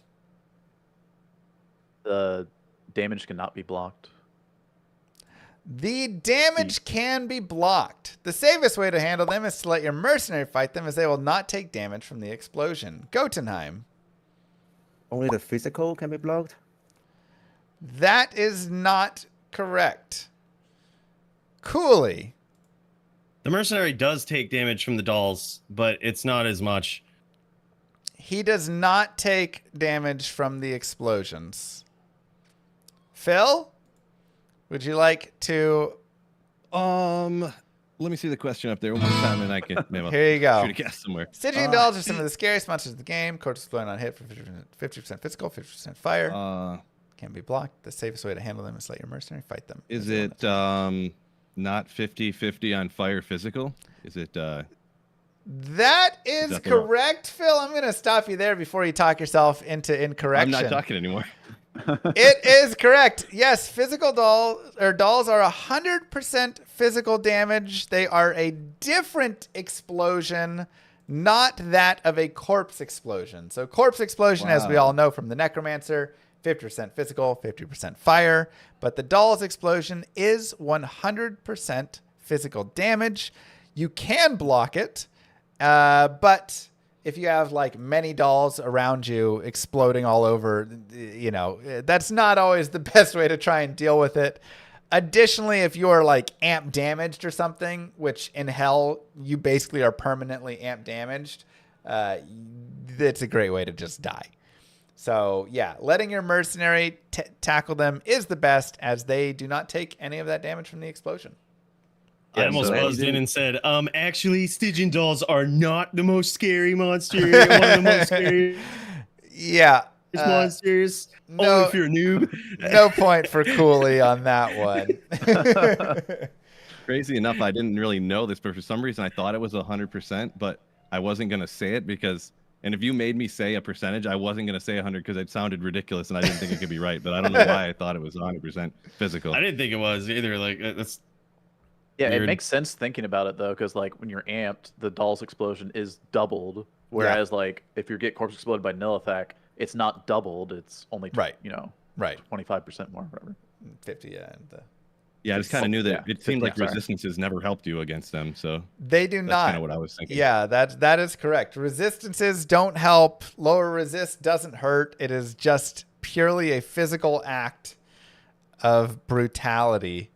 The damage cannot be blocked. The damage can be blocked. The safest way to handle them is to let your mercenary fight them, as they will not take damage from the explosion. Gotenheim. Only the physical can be blocked? That is not correct. Cooley. The mercenary does take damage from the dolls, but it's not as much. He does not take damage from the explosions. Phil? Would you like to? Let me see the question up there one more time, and I can maybe Here you go. shoot a guess somewhere. Stygian dolls are some of the scariest monsters in the game. Corpse exploding on hit for 50% physical, 50% fire. Can be blocked. The safest way to handle them is let your mercenary fight them. Is it not 50-50 on fire physical? Is it? That is correct, Phil. I'm going to stop you there before you talk yourself into incorrection. I'm not talking anymore. It is correct. Yes, physical dolls are 100% physical damage. They are a different explosion, not that of a corpse explosion. So corpse explosion, as we all know from the Necromancer, 50% physical, 50% fire. But the doll's explosion is 100% physical damage. You can block it, but if you have like many dolls around you exploding all over, you know, that's not always the best way to try and deal with it. Additionally, if you're like amp damaged or something, which in hell you basically are permanently amp damaged, it's a great way to just die. So yeah, letting your mercenary tackle them is the best, as they do not take any of that damage from the explosion. I almost buzzed in and said, actually, Stygian dolls are not the most scary monster. One of the most scary monsters. No, only if you're a noob. No point for Cooley on that one. Crazy enough, I didn't really know this, but for some reason I thought it was 100%, but I wasn't going to say it because, and if you made me say a percentage, I wasn't going to say 100 because it sounded ridiculous and I didn't think it could be right, but I don't know why I thought it was 100% physical. I didn't think it was either. Like, that's... Yeah, weird. It makes sense thinking about it though, because like when you're amped, the doll's explosion is doubled, whereas like if you get corpse exploded by Nilithak, it's not doubled; it's only 25% more, whatever. 50, yeah. I just kind of knew that it seemed like resistances never helped you against them, so they do not. That's kind of what I was thinking. Yeah, that is correct. Resistances don't help. Lower resist doesn't hurt. It is just purely a physical act of brutality.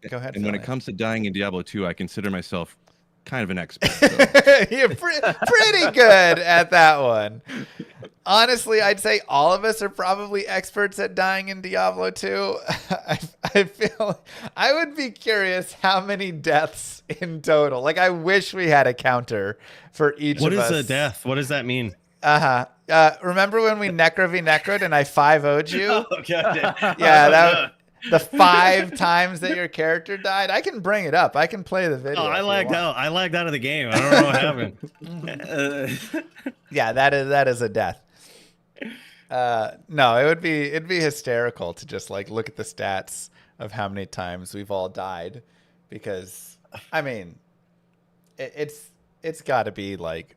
Go ahead. And when it comes to dying in Diablo 2, I consider myself kind of an expert. So. You're pretty good at that one. Honestly, I'd say all of us are probably experts at dying in Diablo 2. I feel I would be curious how many deaths in total. Like, I wish we had a counter for each of us. What is a death? What does that mean? Remember when we Necro v Necroed and I 5-0'd you? Oh, God. Yeah, the 5 times that your character died. I can bring it up. I can play the video. Oh, I lagged out of the game. I don't know what happened. Yeah, that is a death. No, it'd be hysterical to just like look at the stats of how many times we've all died, because I mean, it's got to be like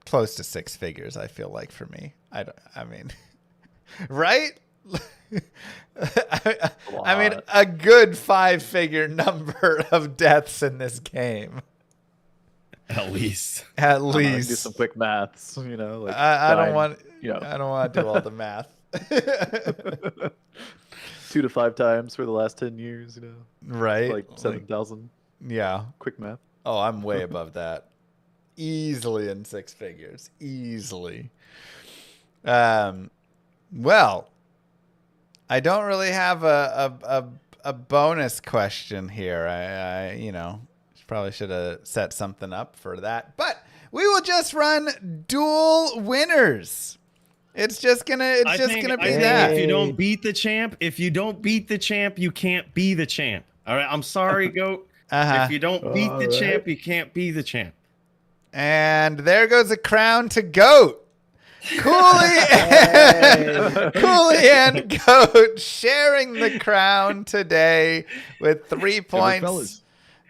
close to 6 figures. I feel like for me, I mean, right? I mean, a good 5-figure number of deaths in this game. At least. At Do least. some quick maths, you know. Like I don't want. I don't want to do all the math. 2 to 5 times for the last 10 years, you know. Right. Like 7,000. Yeah. Quick math. Oh, I'm way above that. Easily in 6 figures. Easily. Well, I don't really have a bonus question here. I probably should have set something up for that. But we will just run dual winners. It's just gonna be that. If you don't beat the champ, you can't be the champ. All right, I'm sorry, Goat. Uh-huh. If you don't beat the champ, you can't be the champ. And there goes a crown to Goat. Cooley and Goat sharing the crown today with 3 points. fellas.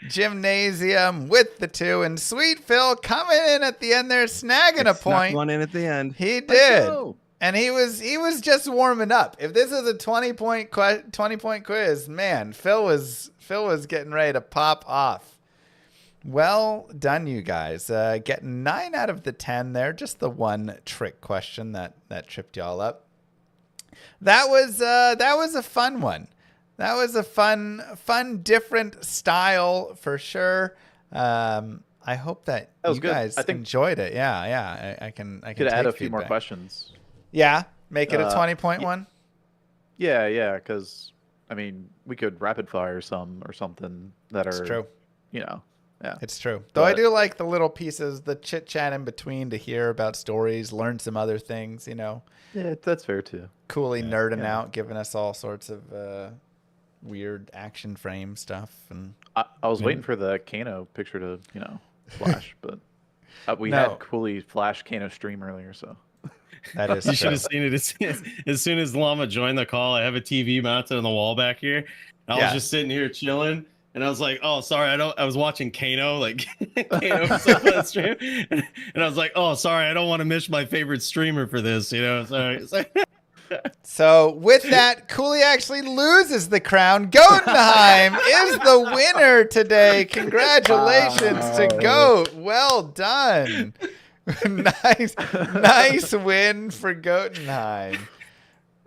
Gymnasium with the 2, and Sweet Phil coming in at the end there, snagging a Snuck point. one in at the end. He Let's did, go. and he was just warming up. If this is a 20-point quiz, man, Phil was getting ready to pop off. Well done, you guys. Getting 9 out of the 10 there. Just the one trick question that tripped y'all up. That was a fun one. That was a fun, different style for sure. I hope that was you good. guys I think- enjoyed it. Yeah. I can Could add take a few more feedback. questions. Yeah, make it a 20-point one. Yeah, because I mean, we could rapid fire some or something that are It's true. You know, yeah. It's true. Though I But- do like the little pieces, the chit chat in between to hear about stories, learn some other things. Yeah, that's fair too. Coolly nerding yeah. out, giving us all sorts of weird action frame stuff. And I was waiting for the Kano picture to flash, but we No. had Cooley flash Kano stream earlier, so. that is You true. should have seen it as soon as Llama joined the call. I have a TV mounted on the wall back here. I was just sitting here chilling, and I was like, "Oh, sorry, I was watching Kano, like Kano was up on the stream, and I was like, "Oh, sorry, I don't want to miss my favorite streamer for this." Sorry. So with that, Cooley actually loses the crown. Goatenheim is the winner today. Congratulations to Goat. Well done. nice win for Goatenheim.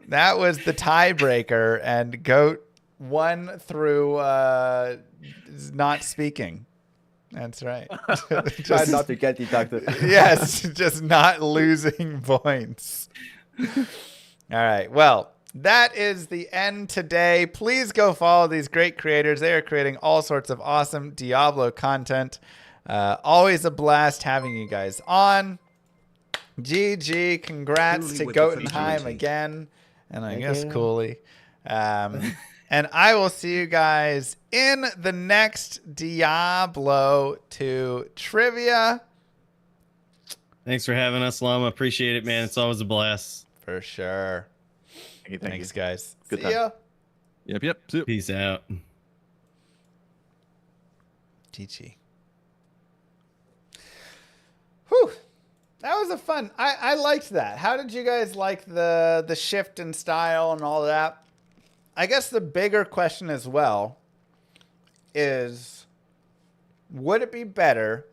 That was the tiebreaker, and Goat won through not speaking. That's right. Try not to get deducted. Yes, just not losing points. All right. Well, that is the end today. Please go follow these great creators. They are creating all sorts of awesome Diablo content. Always a blast having you guys on. GG. Congrats to Goatenheim again. And I guess Cooley. And I will see you guys in the next Diablo 2 trivia. Thanks for having us, Llama. Appreciate it, man. It's always a blast. For sure. Thank Thanks, you. guys. Good See time. ya. Yep. See ya. Peace out. GG. Whew. That was a fun. I liked that. How did you guys like the shift in style and all that? I guess the bigger question as well is, would it be better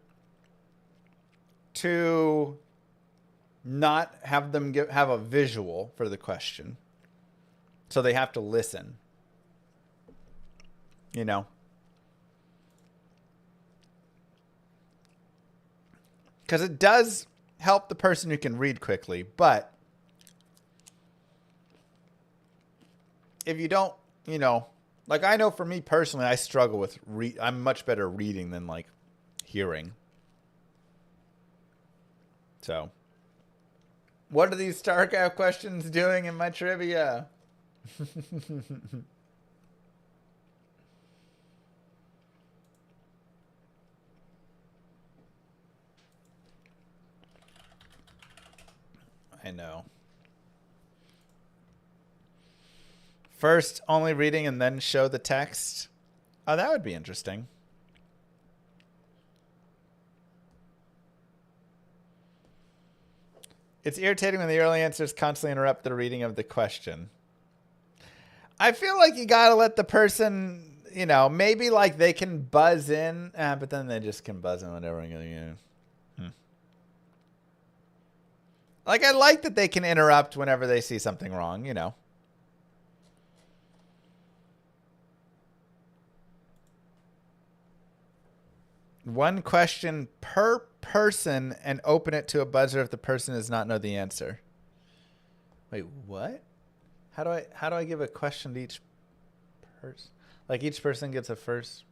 to not have them have a visual for the question, so they have to listen? Because it does help the person who can read quickly, but if you don't, like I know for me personally, I struggle with I'm much better reading than like hearing. So, what are these StarCraft questions doing in my trivia? I know. First, only reading and then show the text. Oh, that would be interesting. It's irritating when the early answers constantly interrupt the reading of the question. I feel like you gotta let the person, maybe like they can buzz in, but then they just can buzz in whenever. Like I like that they can interrupt whenever they see something wrong, One question per person and open it to a buzzer if the person does not know the answer. Wait, what? How do I give a question to each person? Like each person gets a first.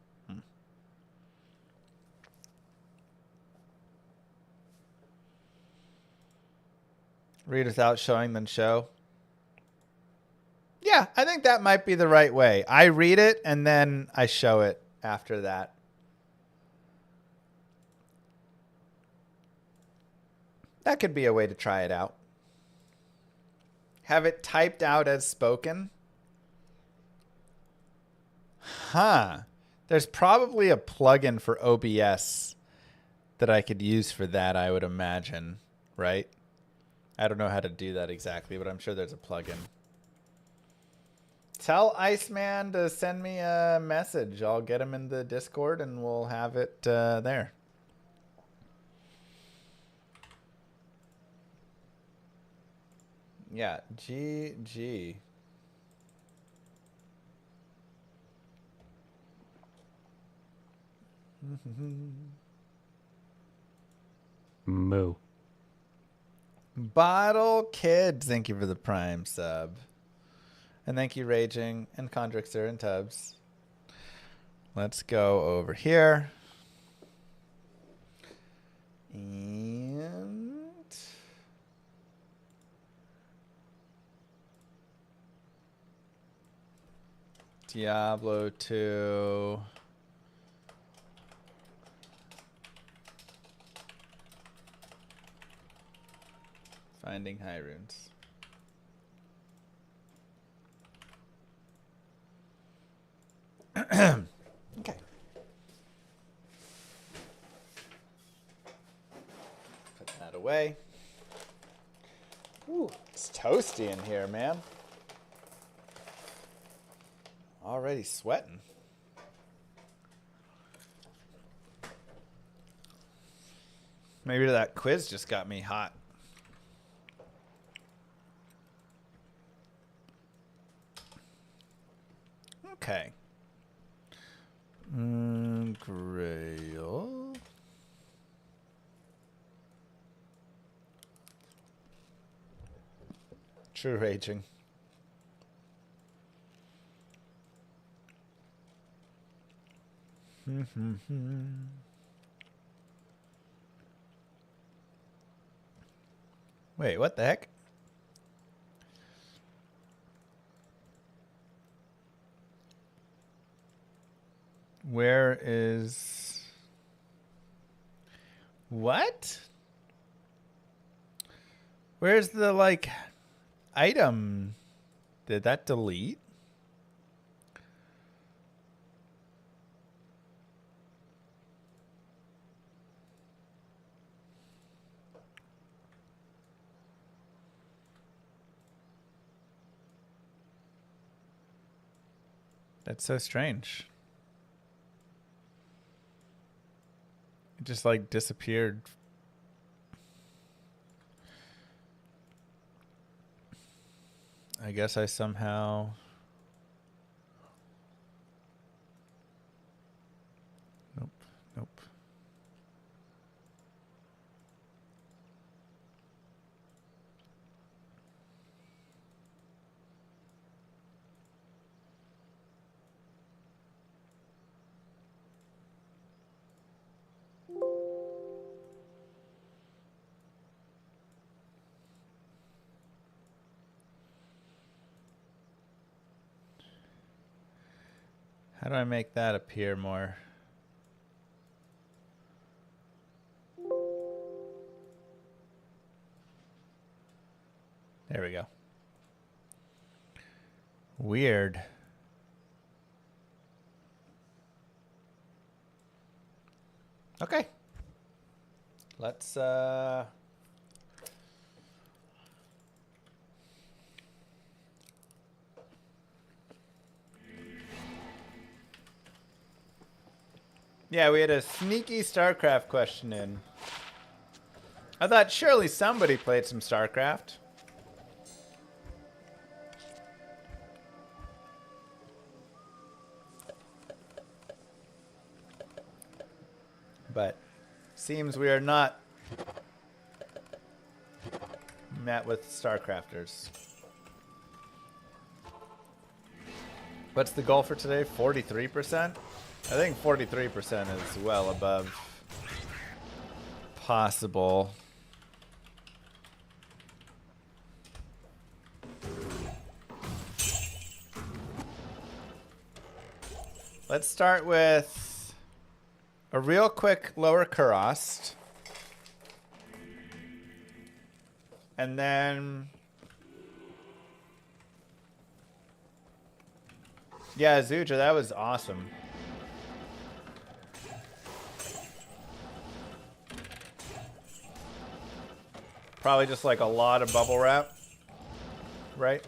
Read without showing, then show. Yeah, I think that might be the right way. I read it and then I show it after that. That could be a way to try it out. Have it typed out as spoken. Huh. There's probably a plugin for OBS that I could use for that, I would imagine, right? I don't know how to do that exactly, but I'm sure there's a plugin. Tell Iceman to send me a message. I'll get him in the Discord and we'll have it there. Yeah, GG. Moo. Bottle Kid, thank you for the Prime sub. And thank you, Raging, and Condrixer, and Tubbs. Let's go over here. And... Diablo 2. Finding high runes. Okay. Put that away. Ooh, it's toasty in here, man. Already sweating. Maybe that quiz just got me hot. Okay. Grail. True raging. Wait, what the heck? Where is... What? Where's the, like, item? Did that delete? That's so strange. It just like disappeared. I guess I somehow... Nope, nope. How do I make that appear more? There we go. Weird. Okay. Let's yeah, we had a sneaky StarCraft question in. I thought surely somebody played some StarCraft. But seems we are not met with StarCrafters. What's the goal for today? 43%? I think 43% is well above possible. Let's start with a real quick lower Kurast. And then... Yeah, Zuja, that was awesome. Probably just like a lot of bubble wrap, right?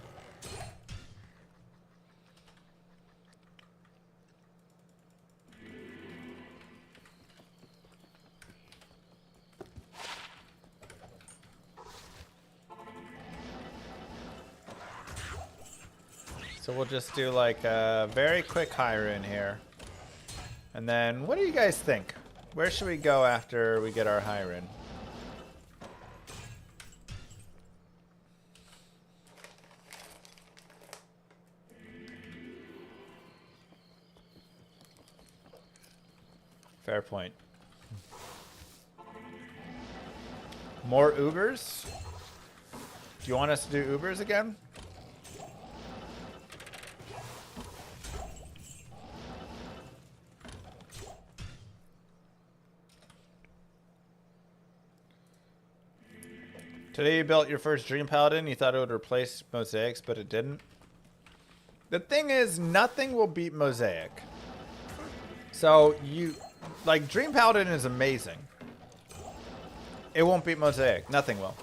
So we'll just do like a very quick high rune here. And then what do you guys think? Where should we go after we get our high rune? Fair point. More Ubers? Do you want us to do Ubers again? Today you built your first Dream Paladin. You thought it would replace Mosaics, but it didn't. The thing is, nothing will beat Mosaic. So you... Like, Dream Paladin is amazing. It won't beat Mosaic. Nothing will.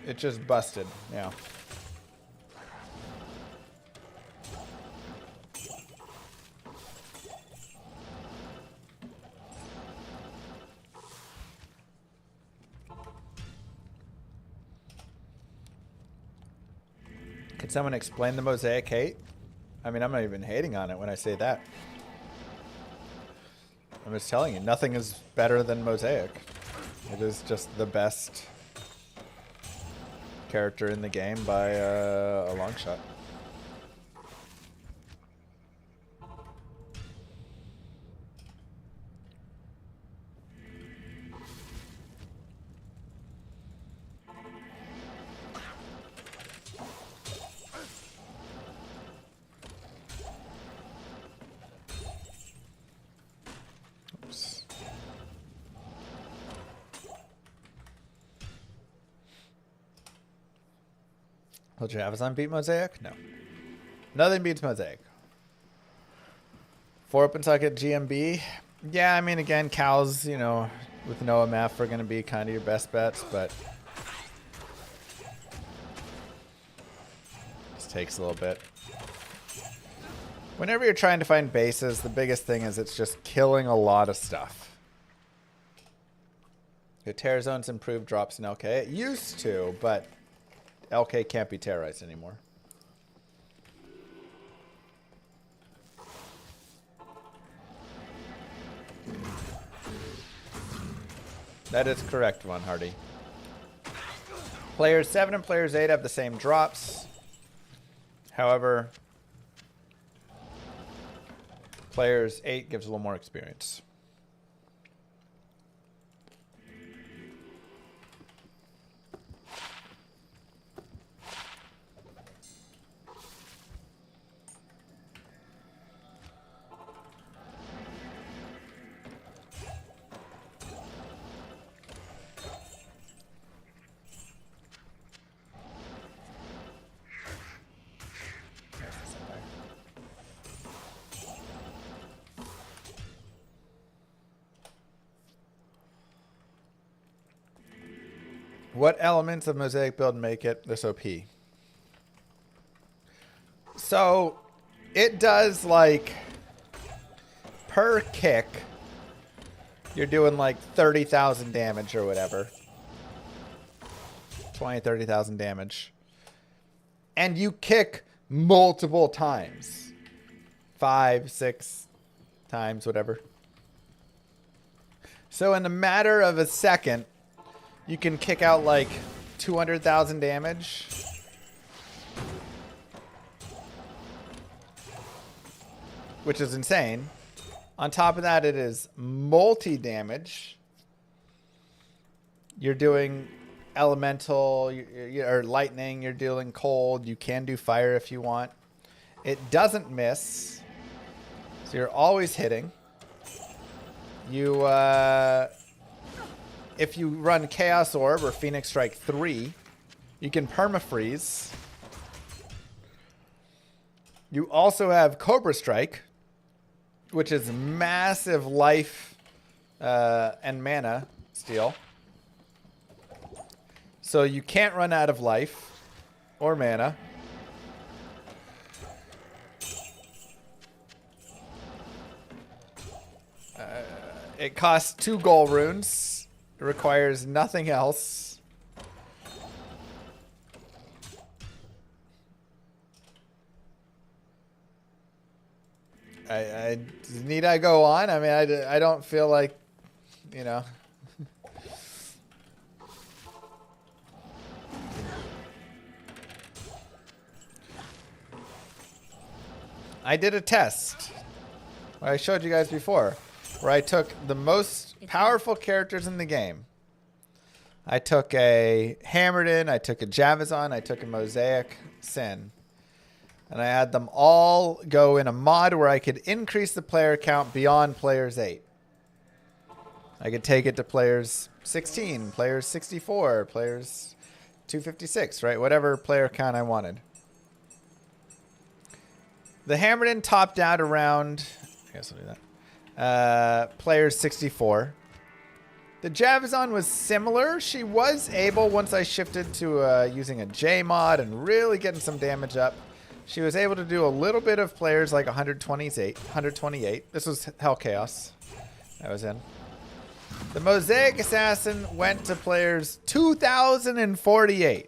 It just busted, yeah. Could someone explain the Mosaic hate? I mean, I'm not even hating on it when I say that. I'm just telling you, nothing is better than Mosaic. It is just the best character in the game by a long shot. Oops. Will Javazon beat Mosaic? No. Nothing beats Mosaic. 4 open socket GMB. Yeah, I mean, again, cows, you know, with no MF are going to be kind of your best bets, but this takes a little bit. Whenever you're trying to find bases, the biggest thing is it's just killing a lot of stuff. The Terror Zone's improved drops in LK. It used to, but LK can't be terrorized anymore. That is correct, Von Hardy. Players 7 and players 8 have the same drops. However, players 8 gives a little more experience. What elements of Mosaic build make it this OP? So, it does like, per kick, you're doing like 30,000 damage or whatever. 20, 30,000 damage. And you kick multiple times. 5, 6 times, whatever. So in the matter of a second, you can kick out like 200,000 damage. Which is insane. On top of that, it is multi-damage. You're doing elemental or lightning. You're dealing cold. You can do fire if you want. It doesn't miss. So you're always hitting. You, if you run Chaos Orb or Phoenix Strike 3, you can perma-freeze. You also have Cobra Strike, which is massive life and mana steal. So you can't run out of life or mana. It costs 2 gold runes. It requires nothing else. Need I go on? I mean, I don't feel like, you know. I did a test. I showed you guys before, where I took the most powerful characters in the game. I took a Hammerden, I took a Javazon, I took a Mosaic Sin. And I had them all go in a mod where I could increase the player count beyond players 8. I could take it to players 16, players 64, players 256, right? Whatever player count I wanted. The Hammerden topped out around, I guess I'll do that, players 64. The Javazon was similar. She was able, once I shifted to using a J mod and really getting some damage up, she was able to do a little bit of players like 128. This was Hell Chaos I was in. The Mosaic Assassin went to players 2,048.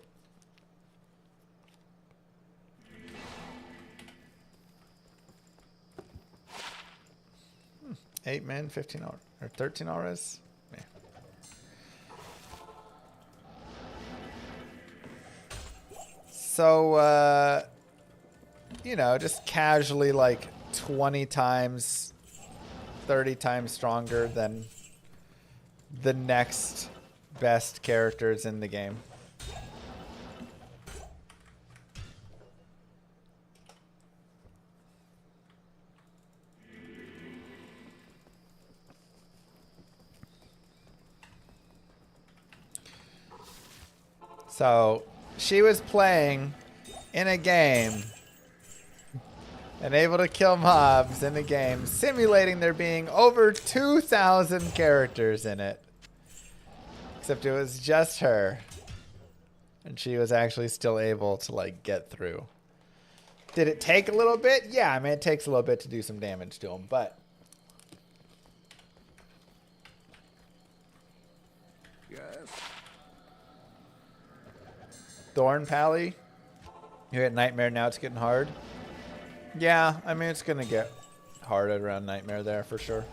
8 men, 15 or 13 auras. Yeah. So, you know, just casually like 20 times, 30 times stronger than the next best characters in the game. So she was playing in a game and able to kill mobs in a game, simulating there being over 2,000 characters in it. Except it was just her. And she was actually still able to, like, get through. Did it take a little bit? Yeah, I mean, it takes a little bit to do some damage to him, but... Yes. Thorn Pally? You're at Nightmare now, it's getting hard. Yeah, I mean, it's going to get hard around Nightmare there for sure.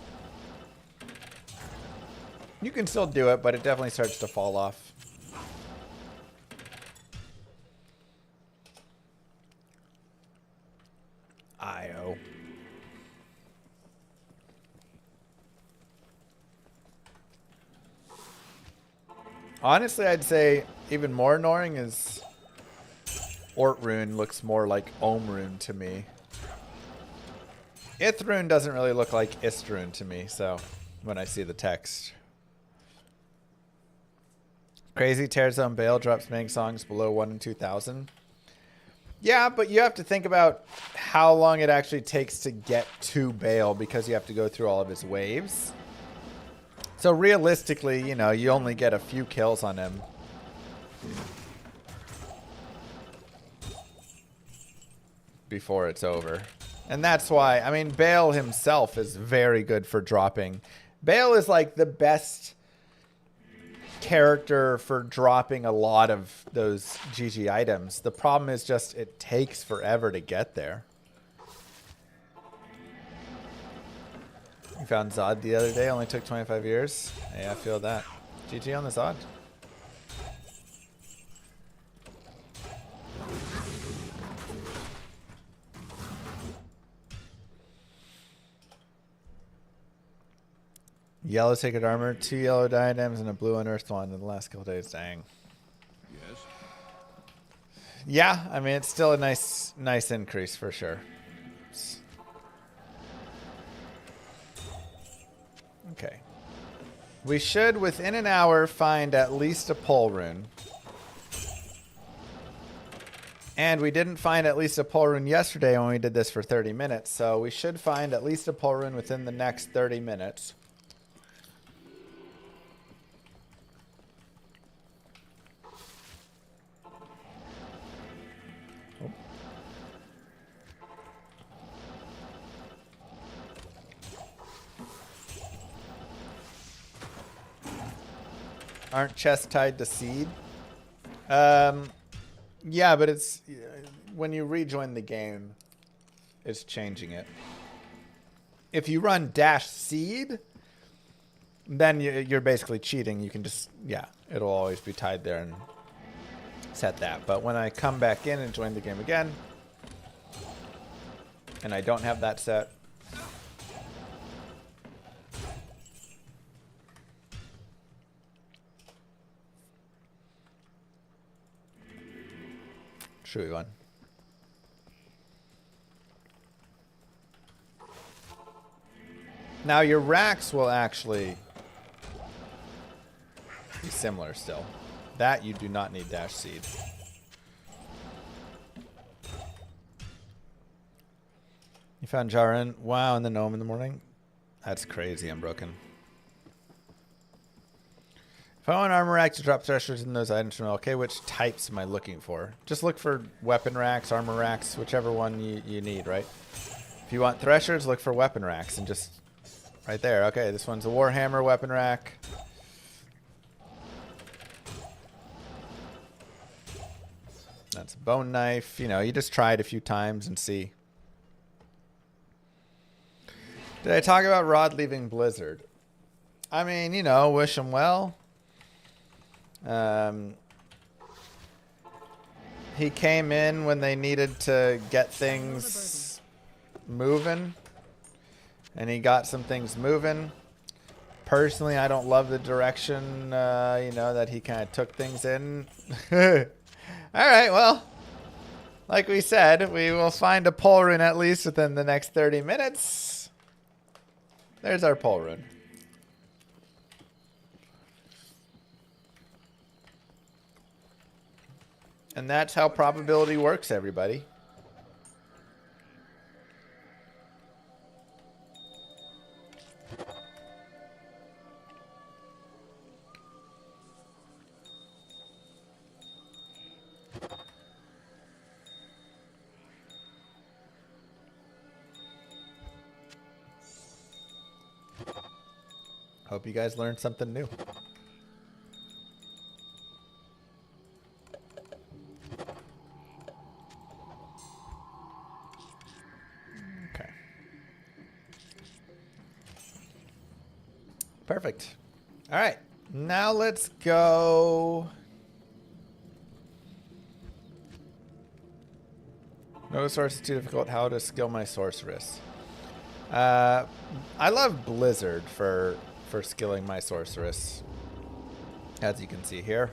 You can still do it, but it definitely starts to fall off. IO. Honestly, I'd say even more annoying is Ort Rune looks more like Ohm Rune to me. Ith Rune doesn't really look like Ist Rune to me, so when I see the text. Crazy Tearzone Bale drops Mang songs below 1 in 2,000. Yeah, but you have to think about how long it actually takes to get to Bale because you have to go through all of his waves. So realistically, you know, you only get a few kills on him. Before it's over. And that's why, I mean, Bale himself is very good for dropping. Bale is like the best character for dropping a lot of those GG items. The problem is just it takes forever to get there. You found Zod the other day, only took 25 years. Yeah, I feel that. GG on the Zod. Yellow sacred armor, 2 yellow diadems, and a blue unearthed one in the last couple days. Dang. Yes. Yeah, I mean it's still a nice increase for sure. Okay. We should within an hour find at least a pole rune. And we didn't find at least a pole rune yesterday when we did this for 30 minutes, so we should find at least a pole rune within the next 30 minutes. Aren't chests tied to seed? Yeah, but it's when you rejoin the game, it's changing it. If you run dash seed, then you're basically cheating. You can just, yeah, it'll always be tied there and set that. But when I come back in and join the game again, and I don't have that set, Chewy one. Now your racks will actually be similar still. That you do not need dash seed. You found Jaren. Wow, and the gnome in the morning. That's crazy. I'm broken. If I want armor rack to drop threshers in those items from okay, which types am I looking for? Just look for weapon racks, armor racks, whichever one you need, right? If you want threshers, look for weapon racks and just right there. Okay, this one's a Warhammer weapon rack. That's a bone knife. You know, you just try it a few times and see. Did I talk about Rod leaving Blizzard? I mean, you know, wish him well. He came in when they needed to get things moving, and he got some things moving. Personally, I don't love the direction, you know, that he kind of took things in. All right, well, like we said, we will find a pole rune at least within the next 30 minutes. There's our pole rune. And that's how probability works, everybody. Hope you guys learned something new. Okay. Perfect. All right. Now let's go. No source is too difficult. How to skill my sorceress. I love Blizzard for skilling my sorceress, as you can see here.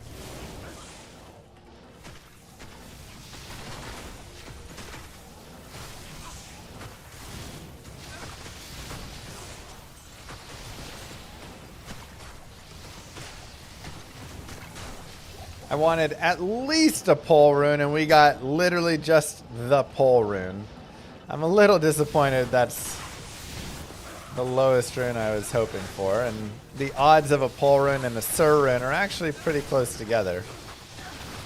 I wanted at least a pole rune, and we got literally just the pole rune. I'm a little disappointed that's the lowest rune I was hoping for, and the odds of a pole rune and a Sur rune are actually pretty close together,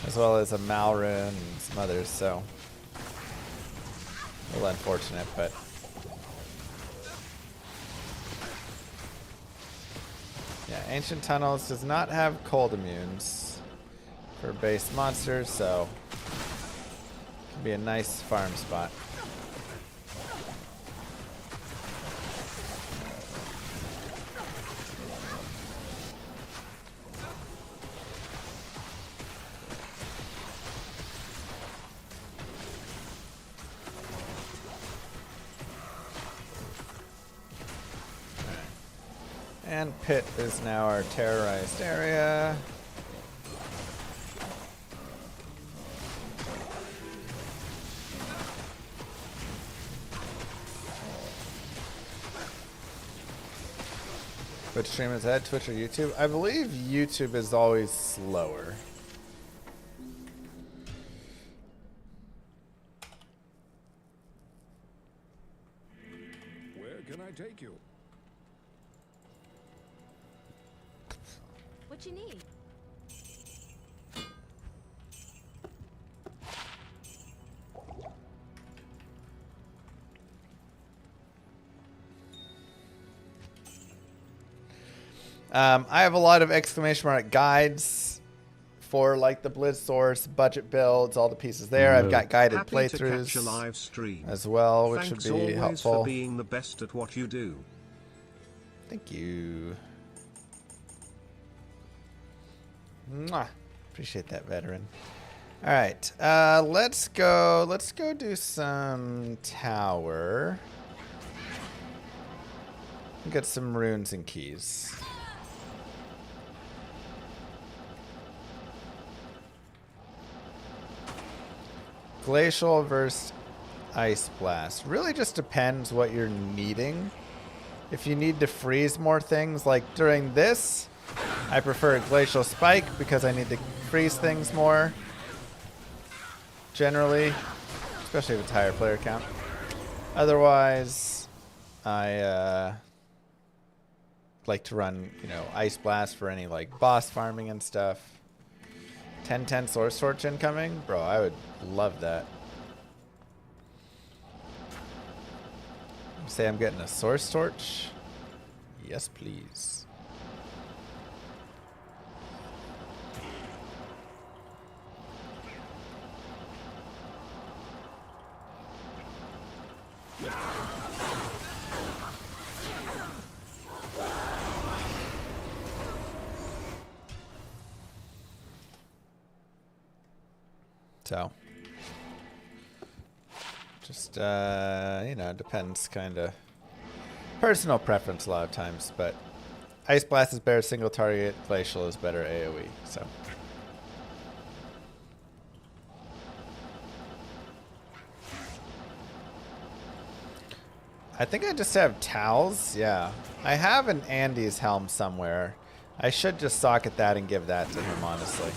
as well as a Mal rune and some others, so a little unfortunate, but yeah, Ancient Tunnels does not have cold immunes for base monsters, so it can be a nice farm spot. And Pit is now our terrorized area. Which stream is that? Twitch or YouTube? I believe YouTube is always slower. Where can I take you? What you need? I have a lot of exclamation mark guides for like the Blitz source, budget builds, all the pieces there. I've got guided Happy playthroughs to catch a live stream. as well, which Thanks would be always helpful. for being the best at what you do. Thank you. Mwah. Appreciate that, veteran. All right, let's go do some tower. Get some runes and keys. Glacial versus Ice Blast. Really just depends what you're needing. If you need to freeze more things, like during this, I prefer a Glacial Spike because I need to freeze things more. Generally, especially with higher player count. Otherwise, I like to run, you know, Ice Blast for any like boss farming and stuff. 10/10 Source Torch incoming? Bro, I would love that. Say I'm getting a Source Torch? Yes, please. So, just, you know, it depends, kind of. Personal preference a lot of times, but Ice Blast is better single target, Glacial is better AoE, so. I think I just have towels, yeah. I have an Andy's helm somewhere. I should just socket that and give that to him, honestly.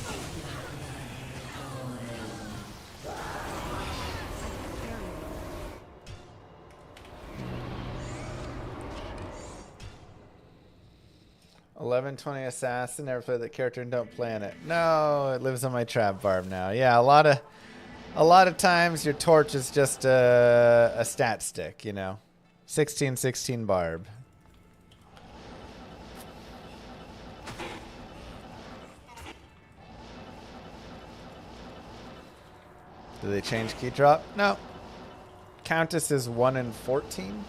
$11.20 assassin. Never played that character and don't plan it. No, it lives on my trap barb now. Yeah, a lot of times your torch is just a stat stick, you know. 16/16 barb. Do they change key drop? No. Countess is 1 in 14,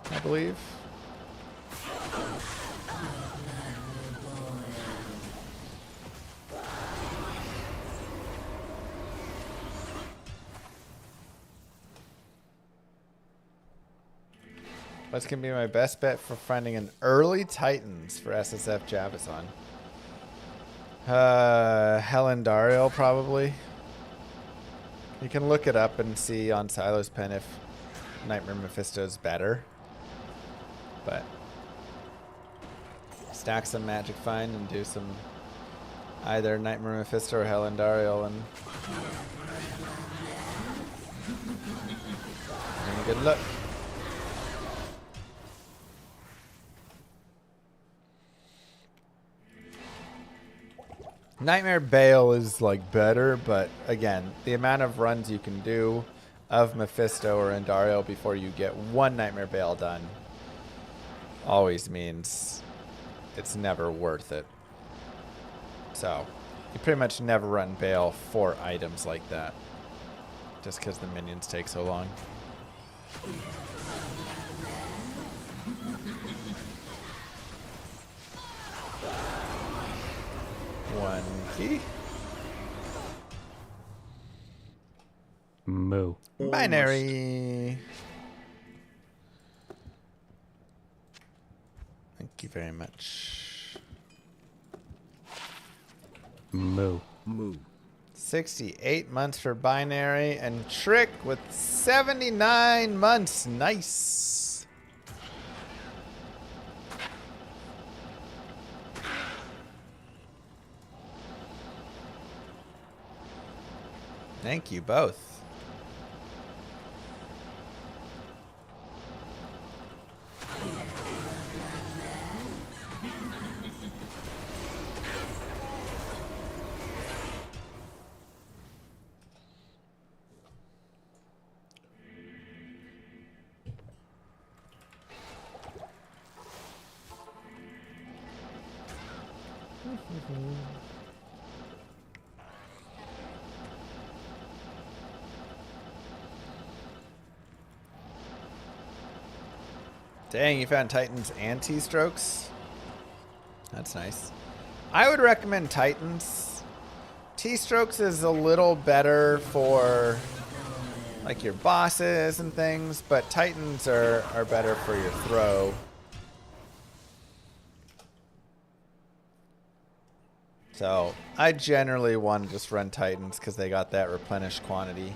I believe. What's going to be my best bet for finding an early Titans for SSF Javazon? Helen Dario, probably. You can look it up and see on Silo's Pen if Nightmare Mephisto is better. But stack some Magic Find and do some either Nightmare Mephisto or Helen Dario and good luck. Nightmare Bale is like better, but again, the amount of runs you can do of Mephisto or Endario before you get one Nightmare Bale done always means it's never worth it. So you pretty much never run Bale for items like that just because the minions take so long. One key. Moo. Binary. Thank you very much. Moo. Moo. 68 months for binary and trick with 79 months. Nice. Thank you both. Dang, you found Titans and T-strokes? That's nice. I would recommend Titans. T-strokes is a little better for like your bosses and things, but Titans are better for your throw. So I generally want to just run Titans because they got that replenished quantity,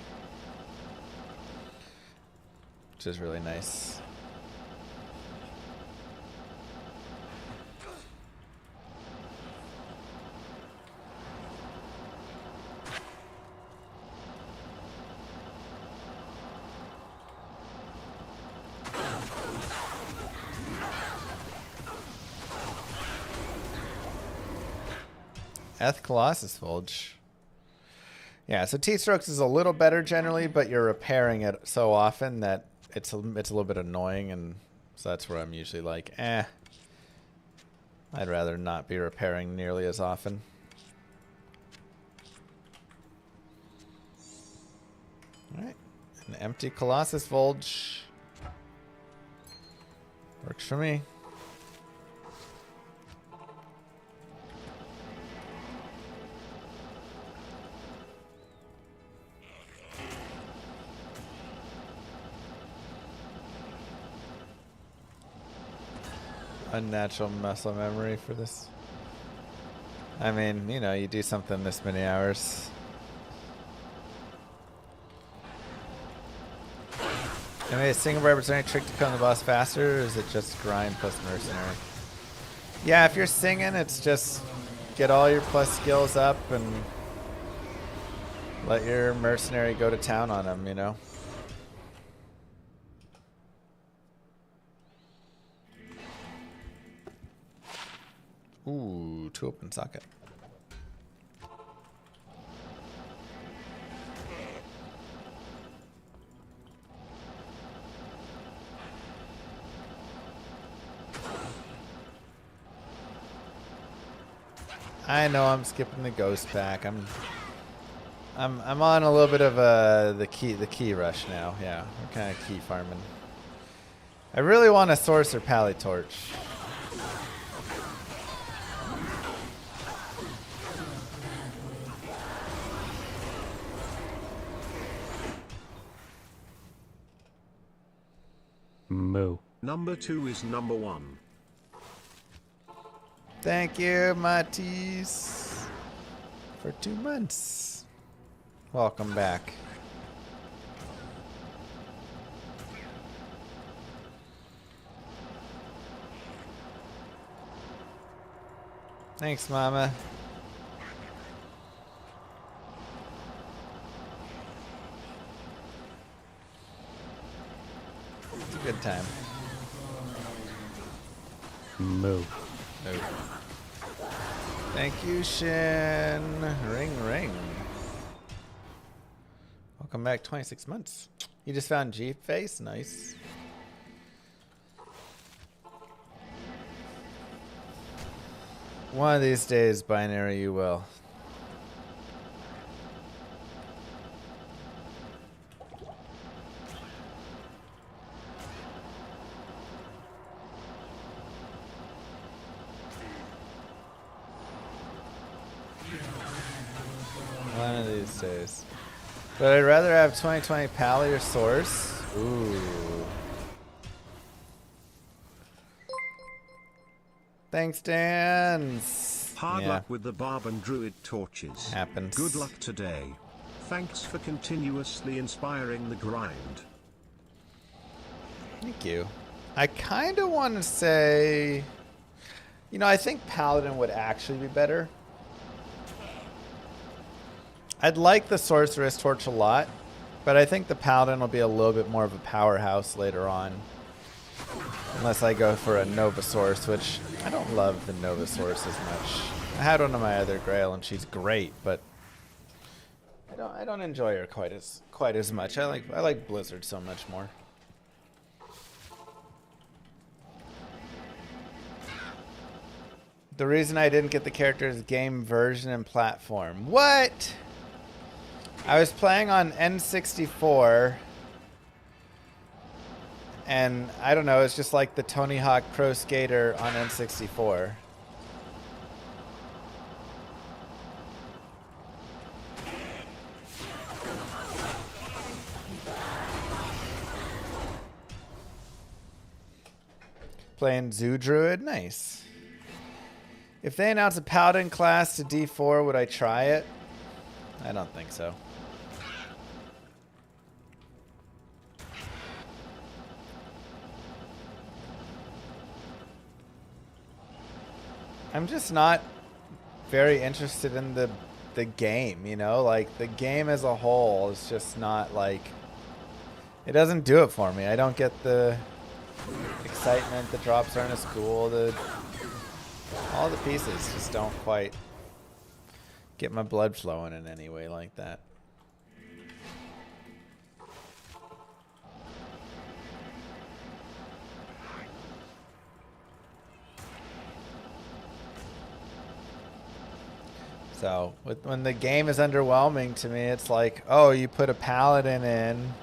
which is really nice. Colossus Fulge. Yeah, so T-strokes is a little better generally, but you're repairing it so often that it's a little bit annoying, and so that's where I'm usually like, I'd rather not be repairing nearly as often. Alright, an empty Colossus Fulge. Works for me. Unnatural muscle memory for this. I mean, you know, you do something this many hours. Am I a single representative trick to become the boss faster, or is it just grind plus mercenary? Yeah, if you're singing, it's just get all your plus skills up and let your mercenary go to town on them, you know? Ooh, 2 open socket. I know I'm skipping the ghost pack. I'm on a little bit of the key rush now. Yeah, we're kind of key farming. I really want a sorcerer pally torch. Moo. Number 2 is number 1. Thank you, Matisse, for 2 months. Welcome back. Thanks, Mama. It's a good time. Moo. Move. Thank you, Shin. Ring, ring. Welcome back, 26 months. You just found G-Face? Nice. One of these days, Binary, you will. One of these days. But I'd rather have 2020 Pally or Source. Ooh. Thanks, Dans. Hard Yeah, luck with the barb and druid torches. happens. Good luck today. Thanks for continuously inspiring the grind. Thank you. I kind of want to say, you know, I think Paladin would actually be better. I'd like the Sorceress Torch a lot, but I think the Paladin will be a little bit more of a powerhouse later on. Unless I go for a Nova Source, which I don't love the Nova Source as much. I had one of my other Grail and she's great, but I don't enjoy her quite as much. I like Blizzard so much more. The reason I didn't get the character is game version and platform. What? I was playing on N64, and I don't know, it's just like the Tony Hawk Pro Skater on N64. Playing Zoo Druid, nice. If they announce a Paladin class to D4, would I try it? I don't think so. I'm just not very interested in the game, you know? Like, the game as a whole is just not, like... It doesn't do it for me. I don't get the excitement. The drops aren't as cool. All the pieces just don't quite get my blood flowing in any way like that. So, when the game is underwhelming to me, it's like, oh, you put a Paladin in,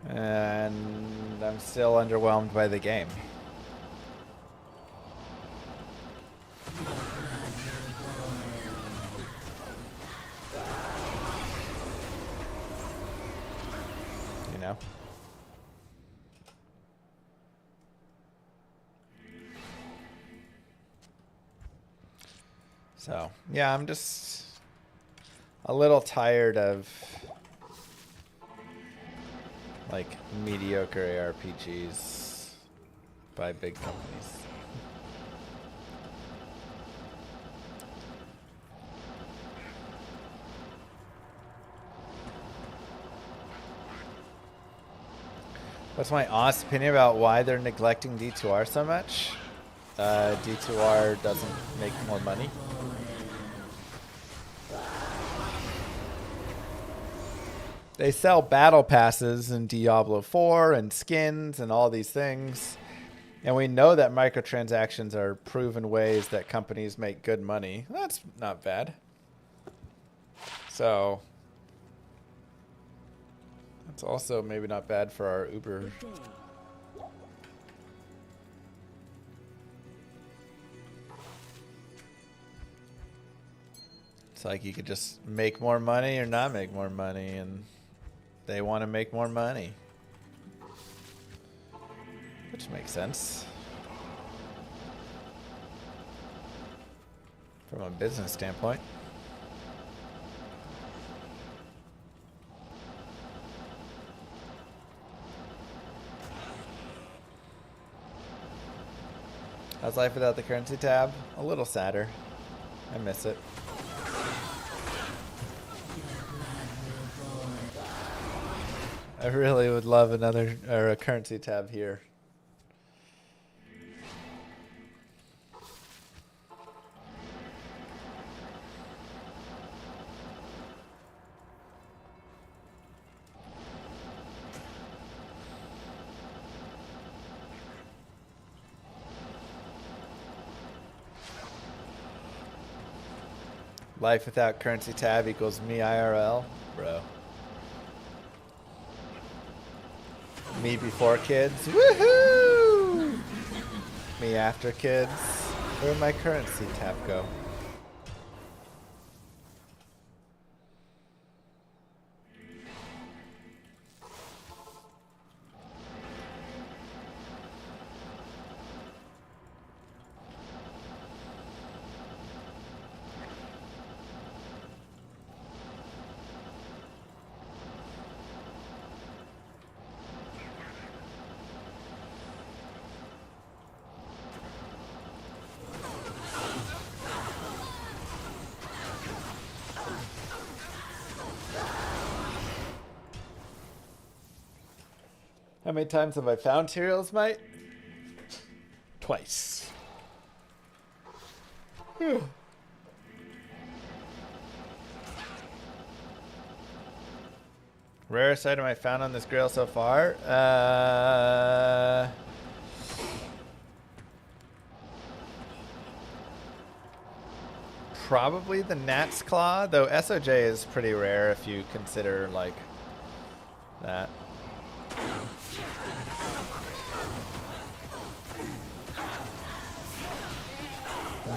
and I'm still underwhelmed by the game. You know? So, yeah, I'm just a little tired of like mediocre ARPGs by big companies. What's my honest opinion about why they're neglecting D2R so much? D2R doesn't make more money. They sell battle passes in Diablo 4 and skins and all these things. And we know that microtransactions are proven ways that companies make good money. That's not bad. So, that's also maybe not bad for our Uber. It's like you could just make more money or not make more money, and they want to make more money. Which makes sense. From a business standpoint. How's life without the currency tab? A little sadder. I miss it. I really would love a currency tab here. Life without currency tab equals me IRL, bro. Me before kids, woohoo! Me after kids, where'd my currency tab go? How many times have I found cereals, mate? Twice. Whew. Rarest item I found on this grail so far? Probably the gnat's claw, though SOJ is pretty rare if you consider like that.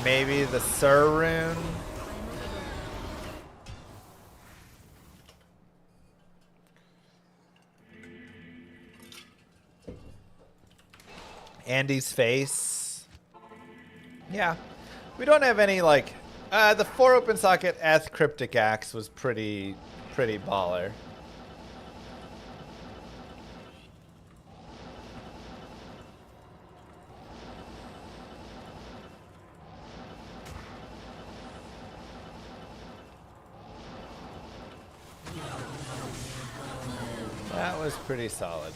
Maybe the Sur rune. Andy's face. Yeah. We don't have any like the 4 open socket Eth Cryptic Axe was pretty baller. That was pretty solid.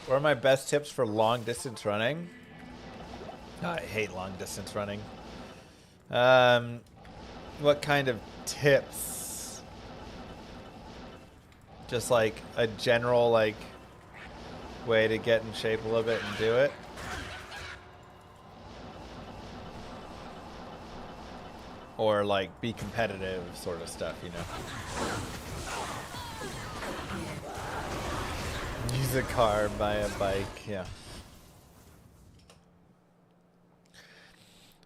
What are my best tips for long distance running? Oh, I hate long distance running. What kind of tips? Just like a general like way to get in shape a little bit and do it. Or like be competitive sort of stuff, you know. Use a car, buy a bike, yeah.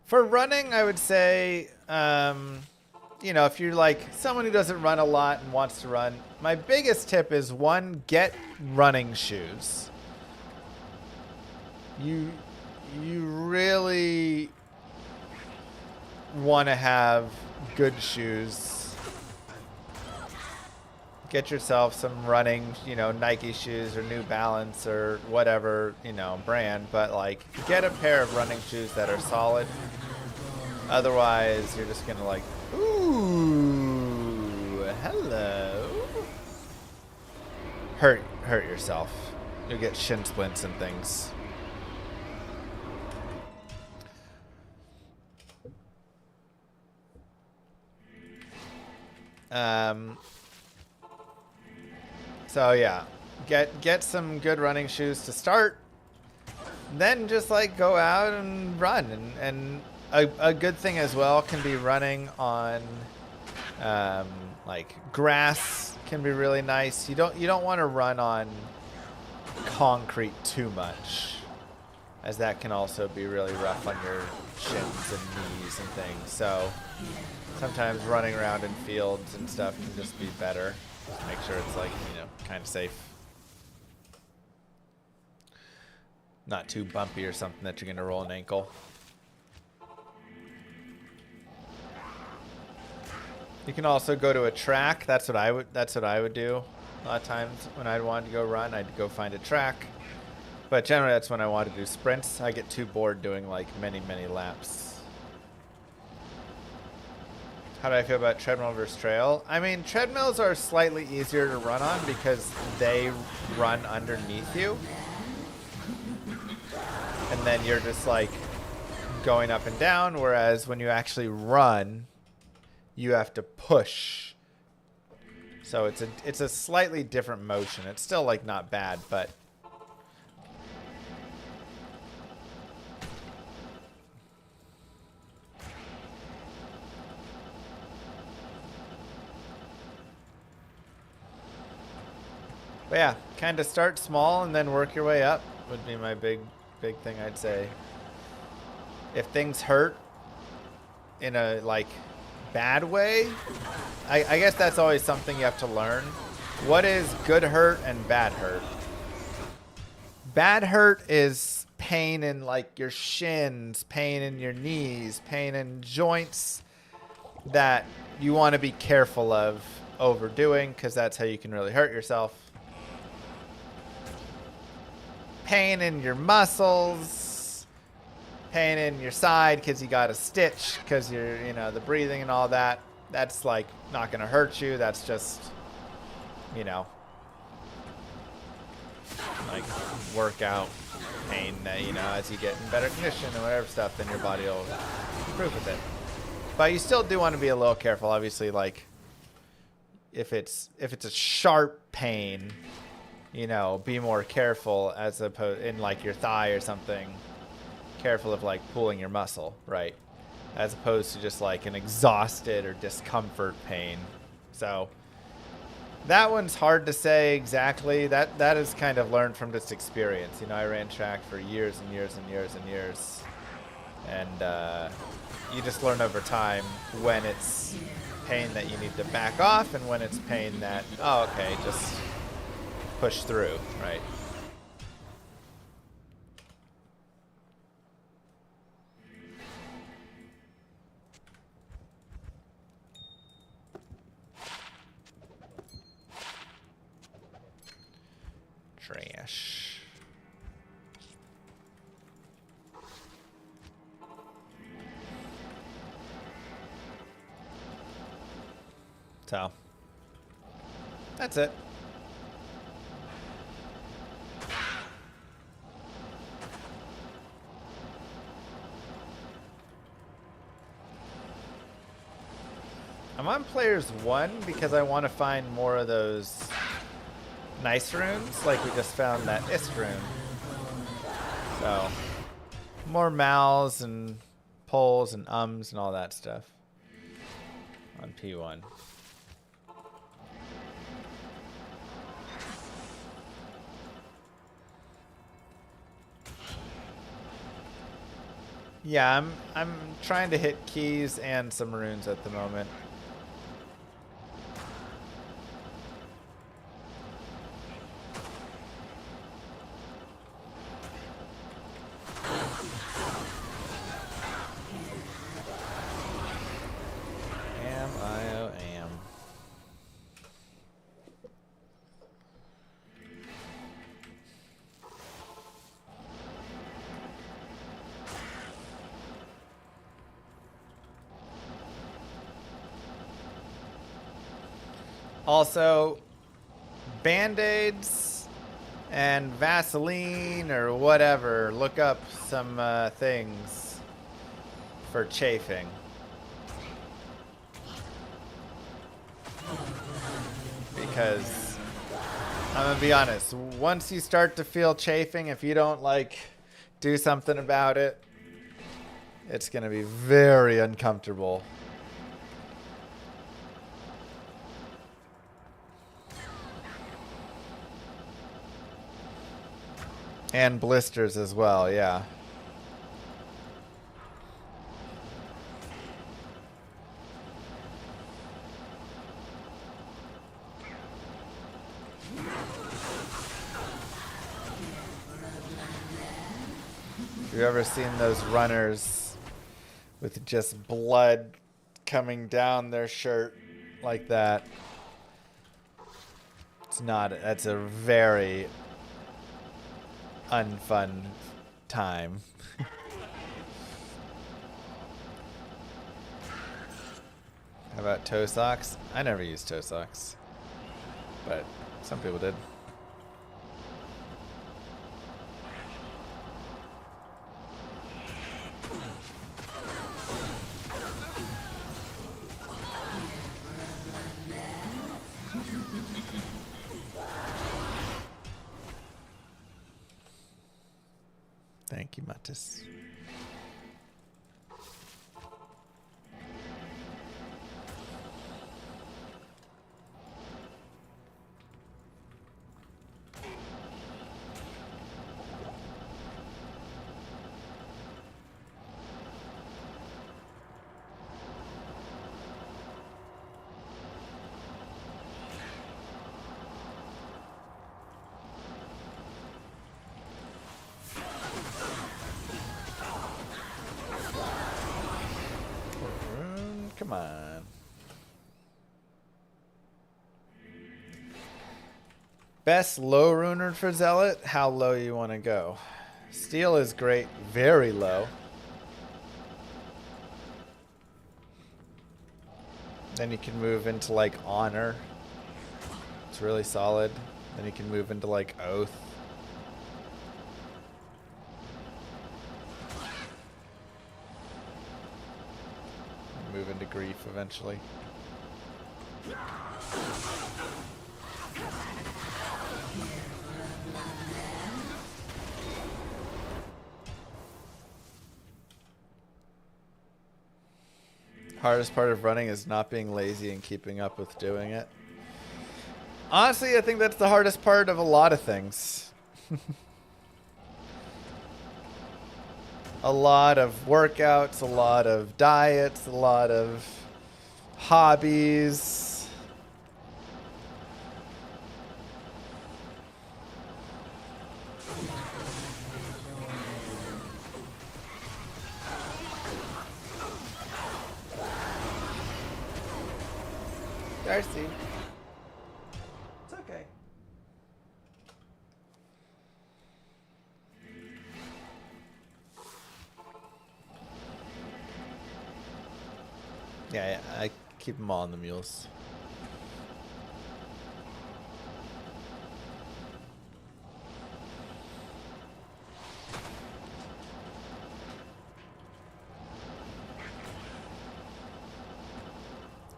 For running, I would say, you know, if you're like someone who doesn't run a lot and wants to run, my biggest tip is one, get running shoes. You really want to have good shoes. Get yourself some running, you know, Nike shoes or New Balance or whatever, you know, brand, but like get a pair of running shoes that are solid. Otherwise, you're just gonna like, ooh, hello. Hurt yourself. You'll get shin splints and things. So yeah, get some good running shoes to start. Then just like go out and run, and a good thing as well can be running on like grass can be really nice. You don't want to run on concrete too much, as that can also be really rough on your shins and knees and things. So sometimes running around in fields and stuff can just be better. Make sure it's like, you know, kind of safe. Not too bumpy or something that you're going to roll an ankle. You can also go to a track. That's what I would do. A lot of times when I'd want to go run, I'd go find a track. But generally that's when I want to do sprints. I get too bored doing like many laps. How do I feel about treadmill versus trail? I mean, treadmills are slightly easier to run on because they run underneath you. And then you're just like going up and down, whereas when you actually run, you have to push. So it's a slightly different motion. It's still like not bad, but yeah, kind of start small and then work your way up would be my big thing, I'd say. If things hurt in a like bad way, I guess that's always something you have to learn. What is good hurt and bad hurt? Bad hurt is pain in like your shins, pain in your knees, pain in joints that you want to be careful of overdoing, because that's how you can really hurt yourself. Pain in your muscles, pain in your side because you got a stitch because you're, the breathing and all that, that's like not going to hurt you. That's just, like workout pain that, as you get in better condition and whatever stuff, then your body will improve with it. But you still do want to be a little careful, obviously, like if it's a sharp pain, be more careful as opposed in like your thigh or something. Careful of like pulling your muscle, right? As opposed to just like an exhausted or discomfort pain. So that one's hard to say exactly. That is kind of learned from just experience. I ran track for years and years and years and years. And you just learn over time when it's pain that you need to back off and when it's pain that, oh, okay, just push through, right? Trash. So, that's it. I'm on players 1 because I want to find more of those nice runes, like we just found that ist rune. So, more mouths and pulls and ums and all that stuff on P1. Yeah, I'm trying to hit keys and some runes at the moment. Also, Band-Aids and Vaseline or whatever, look up some things for chafing. Because, I'm going to be honest, once you start to feel chafing, if you don't, do something about it, it's going to be very uncomfortable. And blisters as well, yeah. Have you ever seen those runners with just blood coming down their shirt like that? That's a very unfun time. How about toe socks? I never used toe socks, but some people did. Thank you, Mattis. Come on. Best low runer for Zealot? How low you want to go? Steel is great, very low. Then you can move into like honor. It's really solid. Then you can move into like oath. Move into grief eventually. Hardest part of running is not being lazy and keeping up with doing it. Honestly, I think that's the hardest part of a lot of things. A lot of workouts, a lot of diets, a lot of hobbies. Darcy. It's okay. Yeah, I keep them all on the mules.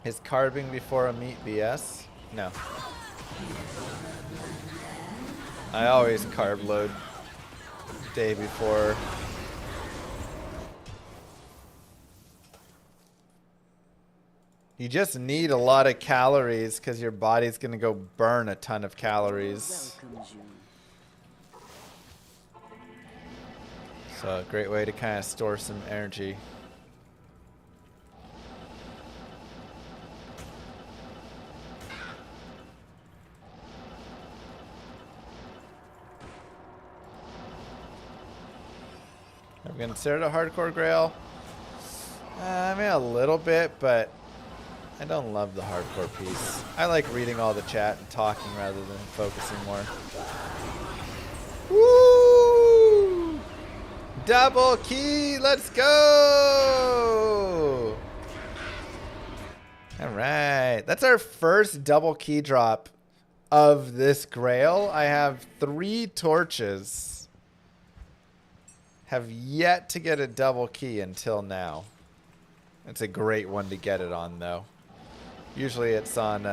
Is carbing before a meet BS? No. I always carb load day before. You just need a lot of calories because your body's going to go burn a ton of calories. So a great way to kind of store some energy. Have you considered a hardcore grail? I mean, a little bit, but I don't love the hardcore piece. I like reading all the chat and talking rather than focusing more. Woo! Double key, let's go! All right, that's our first double key drop of this grail. I have 3 torches. Have yet to get a double key until now. It's a great one to get it on, though. Usually it's on,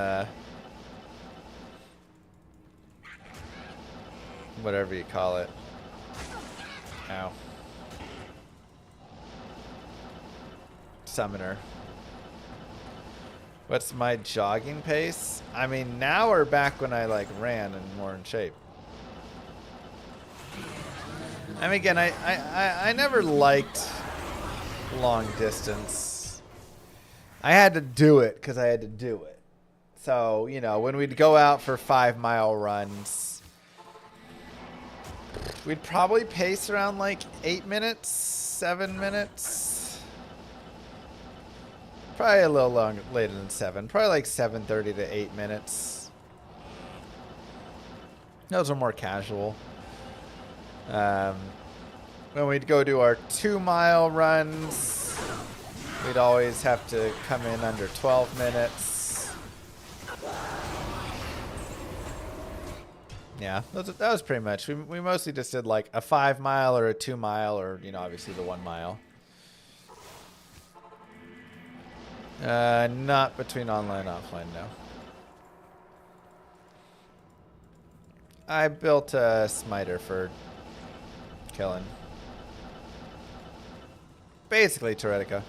whatever you call it. Ow. Summoner. What's my jogging pace? I mean, now or back when I, like, ran and more in shape? I mean, again, I never liked long distance. I had to do it because I had to do it. So, you know, when we'd go out for 5-mile runs, we'd probably pace around like 8 minutes, 7 minutes. Probably a little later than 7. Probably like 7:30 to 8 minutes. Those are more casual. When we'd go do our 2-mile runs, we'd always have to come in under 12 minutes. Yeah, that was pretty much. We mostly just did like a 5-mile or a 2-mile or, you know, obviously the 1 mile. Not between online and offline, no. I built a smiter for killing. Basically Teretica.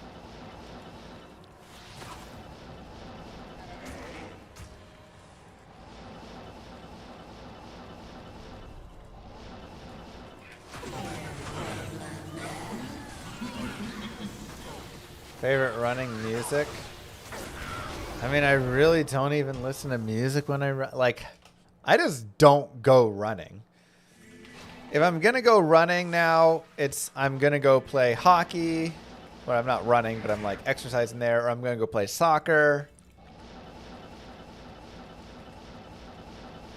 Favorite running music? I mean, I really don't even listen to music when I run. Like, I just don't go running. If I'm going to go running now, I'm going to go play hockey. Well, I'm not running, but I'm like exercising there. Or I'm going to go play soccer.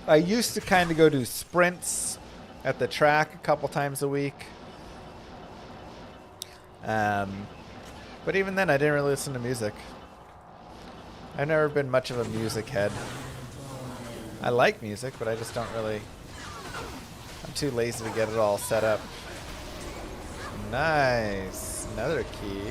I used to kind of go do sprints at the track a couple times a week. But even then, I didn't really listen to music. I've never been much of a music head. I like music, but I just don't really... I'm too lazy to get it all set up. Nice. Another key.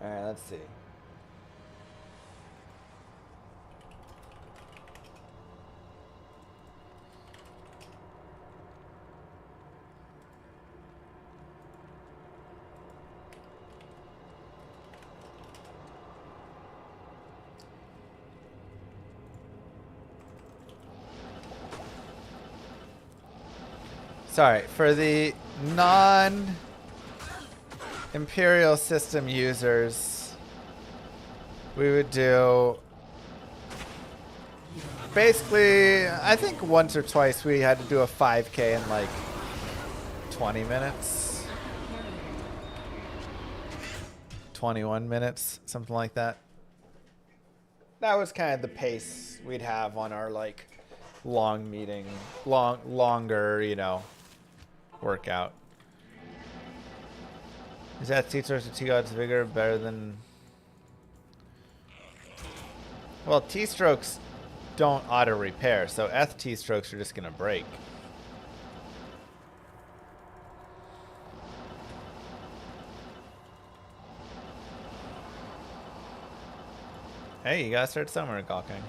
Alright, let's see. Sorry, for the non-Imperial system users, we would do basically, I think once or twice we had to do a 5K in like 20 minutes. 21 minutes, something like that. That was kind of the pace we'd have on our like long meeting, longer, you know, workout. Is that T-strokes or T-gods bigger better than... Well, T-strokes don't auto-repair, so T-strokes are just going to break. Hey, you gotta start somewhere, gawking.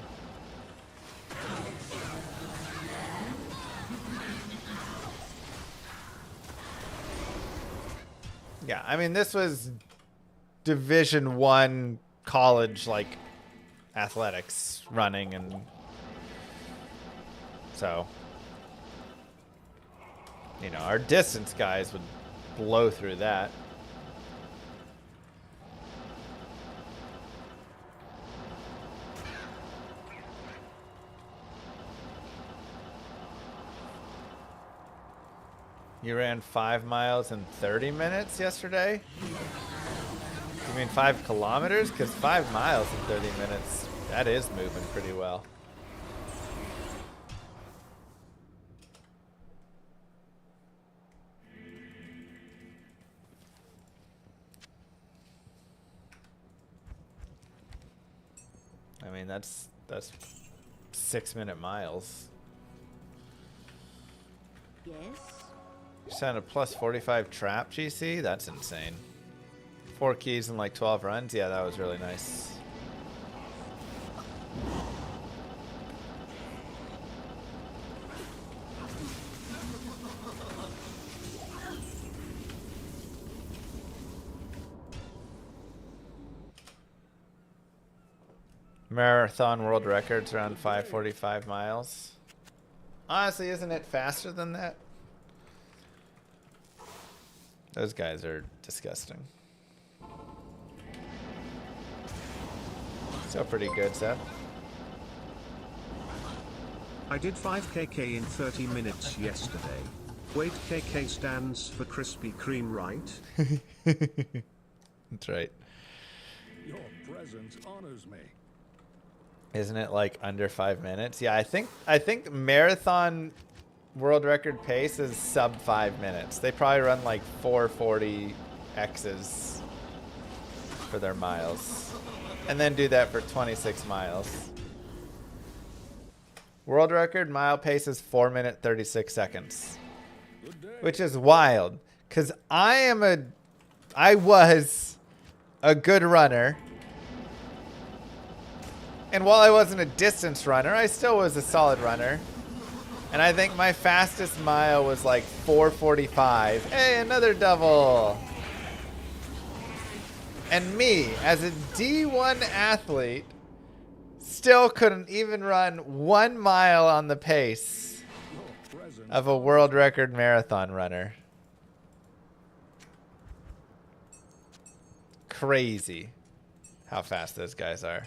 Yeah, I mean, this was Division 1 college, like, athletics running, and so, you know, our distance guys would blow through that. You ran 5 miles in 30 minutes yesterday? You mean 5 kilometers? Because 5 miles in 30 minutes, that is moving pretty well. I mean, that's 6-minute miles. Yes. You sent a plus 45 trap, GC? That's insane. 4 keys and like 12 runs? Yeah, that was really nice. Marathon world records around 5:45 miles. Honestly, isn't it faster than that? Those guys are disgusting. So pretty good, Seth. I did 5kk in 30 minutes yesterday. Wait, KK stands for Krispy Kreme, right? That's right. Your presence honors me. Isn't it like under 5 minutes? Yeah, I think marathon world record pace is sub 5 minutes. They probably run like 440 X's for their miles. And then do that for 26 miles. World record mile pace is 4 minutes 36 seconds. Which is wild. Cause I was a good runner. And while I wasn't a distance runner, I still was a solid runner. And I think my fastest mile was like 4:45. Hey, another double. And me, as a D1 athlete, still couldn't even run 1 mile on the pace of a world record marathon runner. Crazy how fast those guys are.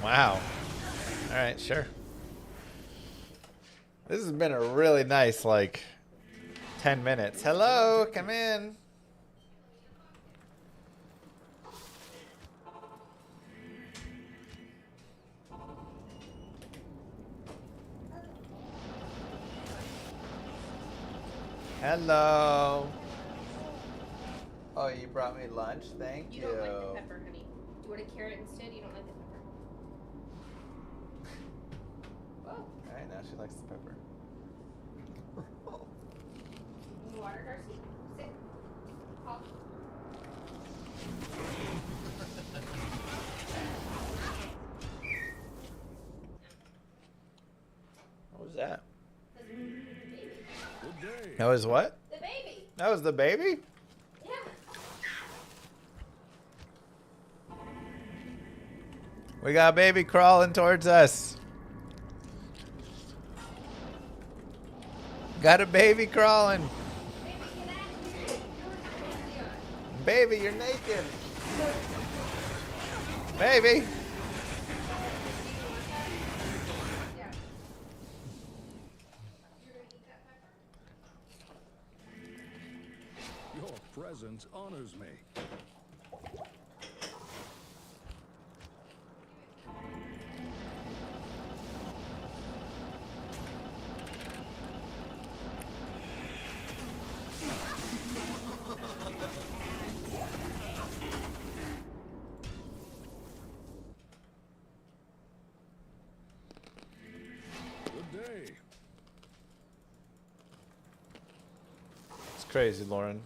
Wow. All right, sure. This has been a really nice, like, 10 minutes. Hello, come in. Hello. Oh, you brought me lunch? Thank you. You don't like the pepper, honey. Do you want a carrot instead? You don't like the pepper. Whoa. All right, now she likes the pepper. Any water, Darcy? Sit. Hop. What was that? Good day. That was what? The baby. That was the baby? Yeah. We got a baby crawling towards us. Got a baby crawling. Baby, you're naked. Baby. Your presence honors me. Good day. It's crazy, Lauren.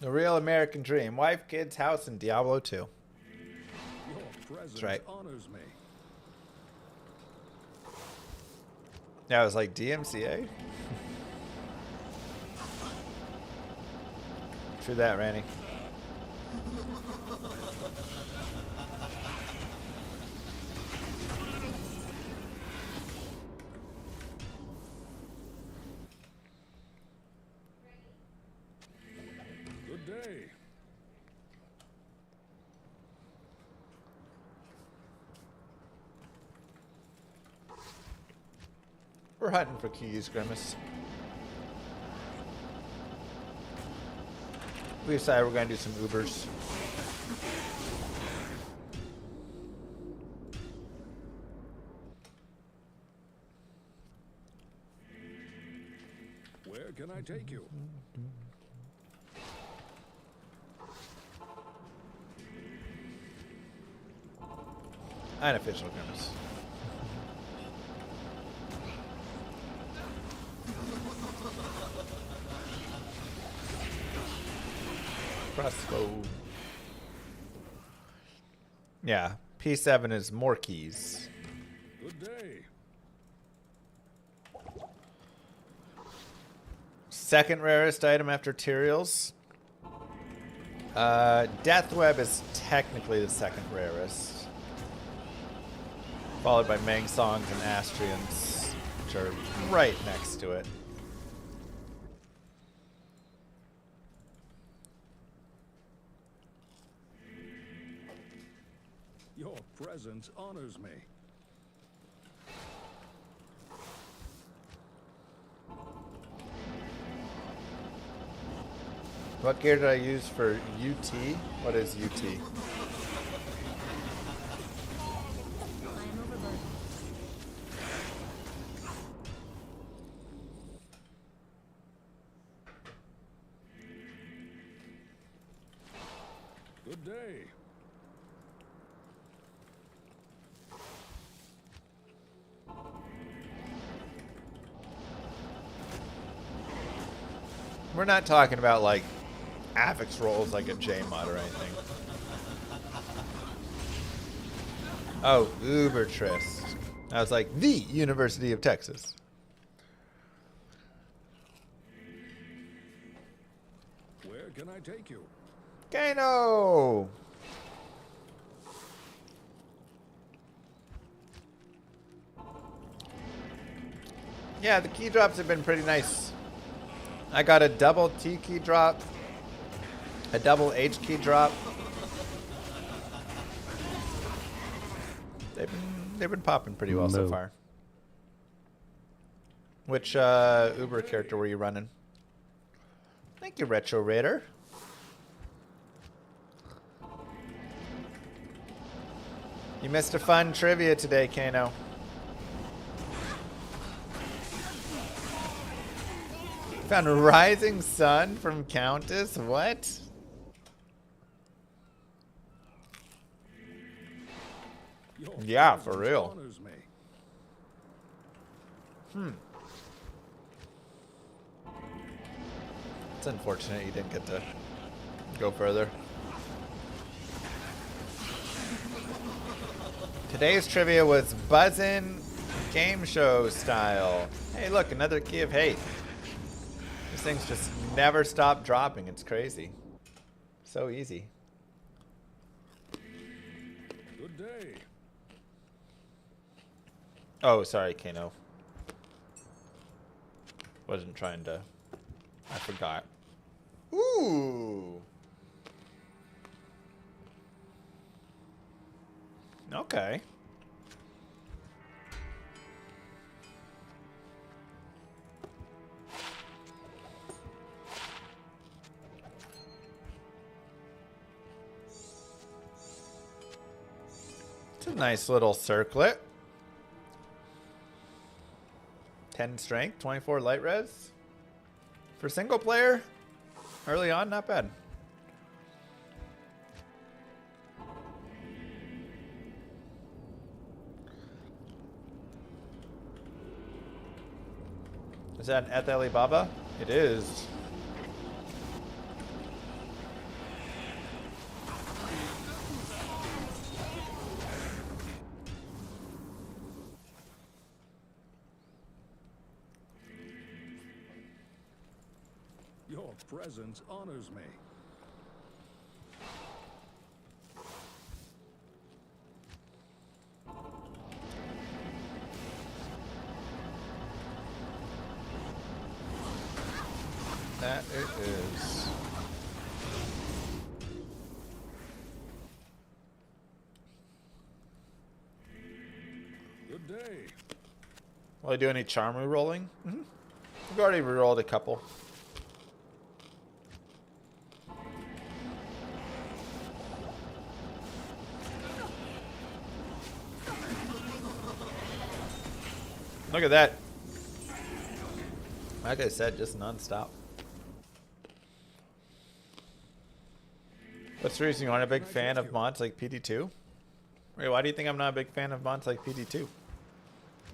The real American dream. Wife, kids, house, and Diablo 2. Your presence right. honors me. Yeah, I was like, DMCA? True that, Randy. Good day. We're hunting for keys, Grimace. We decided we're going to do some Ubers. Where can I take you? Unofficial Grimace. Crossbow. Yeah, P7 is more keys. Good day. Second rarest item after Tyraels. Deathweb is technically the second rarest. Followed by Mangsongs and Astrians, which are right next to it. Your presence honors me. What gear did I use for UT? What is UT? Good day. We're not talking about like affix rolls like a JMod or anything. Oh, Uber Trist. I was like, the University of Texas. Where can I take you? Kano! Yeah, the key drops have been pretty nice. I got a double T key drop, a double H key drop. They've been popping pretty well so far. Which Uber character were you running? Thank you, Retro Raider. You missed a fun trivia today, Kano. Found Rising Sun from Countess? What? Yeah, for real. It's unfortunate you didn't get to go further. Today's trivia was buzzin' game show style. Hey, look, another key of hate. These things just never stop dropping. It's crazy. So easy. Good day. Oh, sorry, Kano. Wasn't trying to. I forgot. Ooh. Okay. It's a nice little circlet. 10 strength, 24 light res. For single player, early on, not bad. Is that at the Alibaba? It is. Your presence honors me. That it is. Good day. Will I do any charm re-rolling? We've already re-rolled a couple. Look at that. Like I said, just non-stop. What's the reason you aren't a big fan of mods like PD2? Wait, why do you think I'm not a big fan of mods like PD2?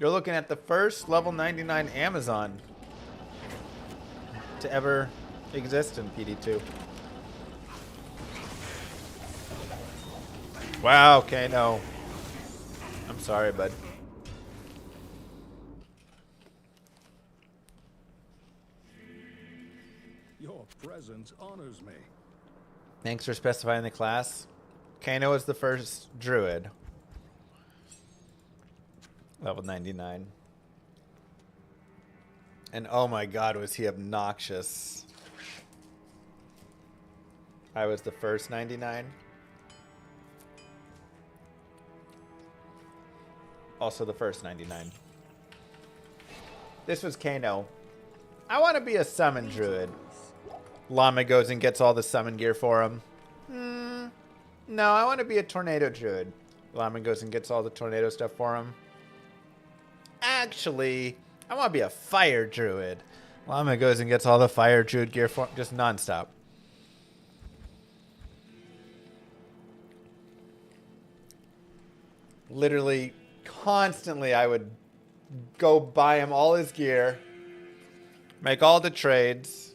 You're looking at the first level 99 Amazon to ever exist in PD2. Wow, okay, no. I'm sorry, bud. Your presence honors me. Thanks for specifying the class. Kano is the first druid. Level 99. And oh my god, was he obnoxious. I was the first 99. Also the first 99. This was Kano. I want to be a summon druid. Llama goes and gets all the summon gear for him. No, I want to be a tornado druid. Llama goes and gets all the tornado stuff for him. Actually, I want to be a fire druid. Llama goes and gets all the fire druid gear for him. Just nonstop. Literally, constantly, I would go buy him all his gear, make all the trades.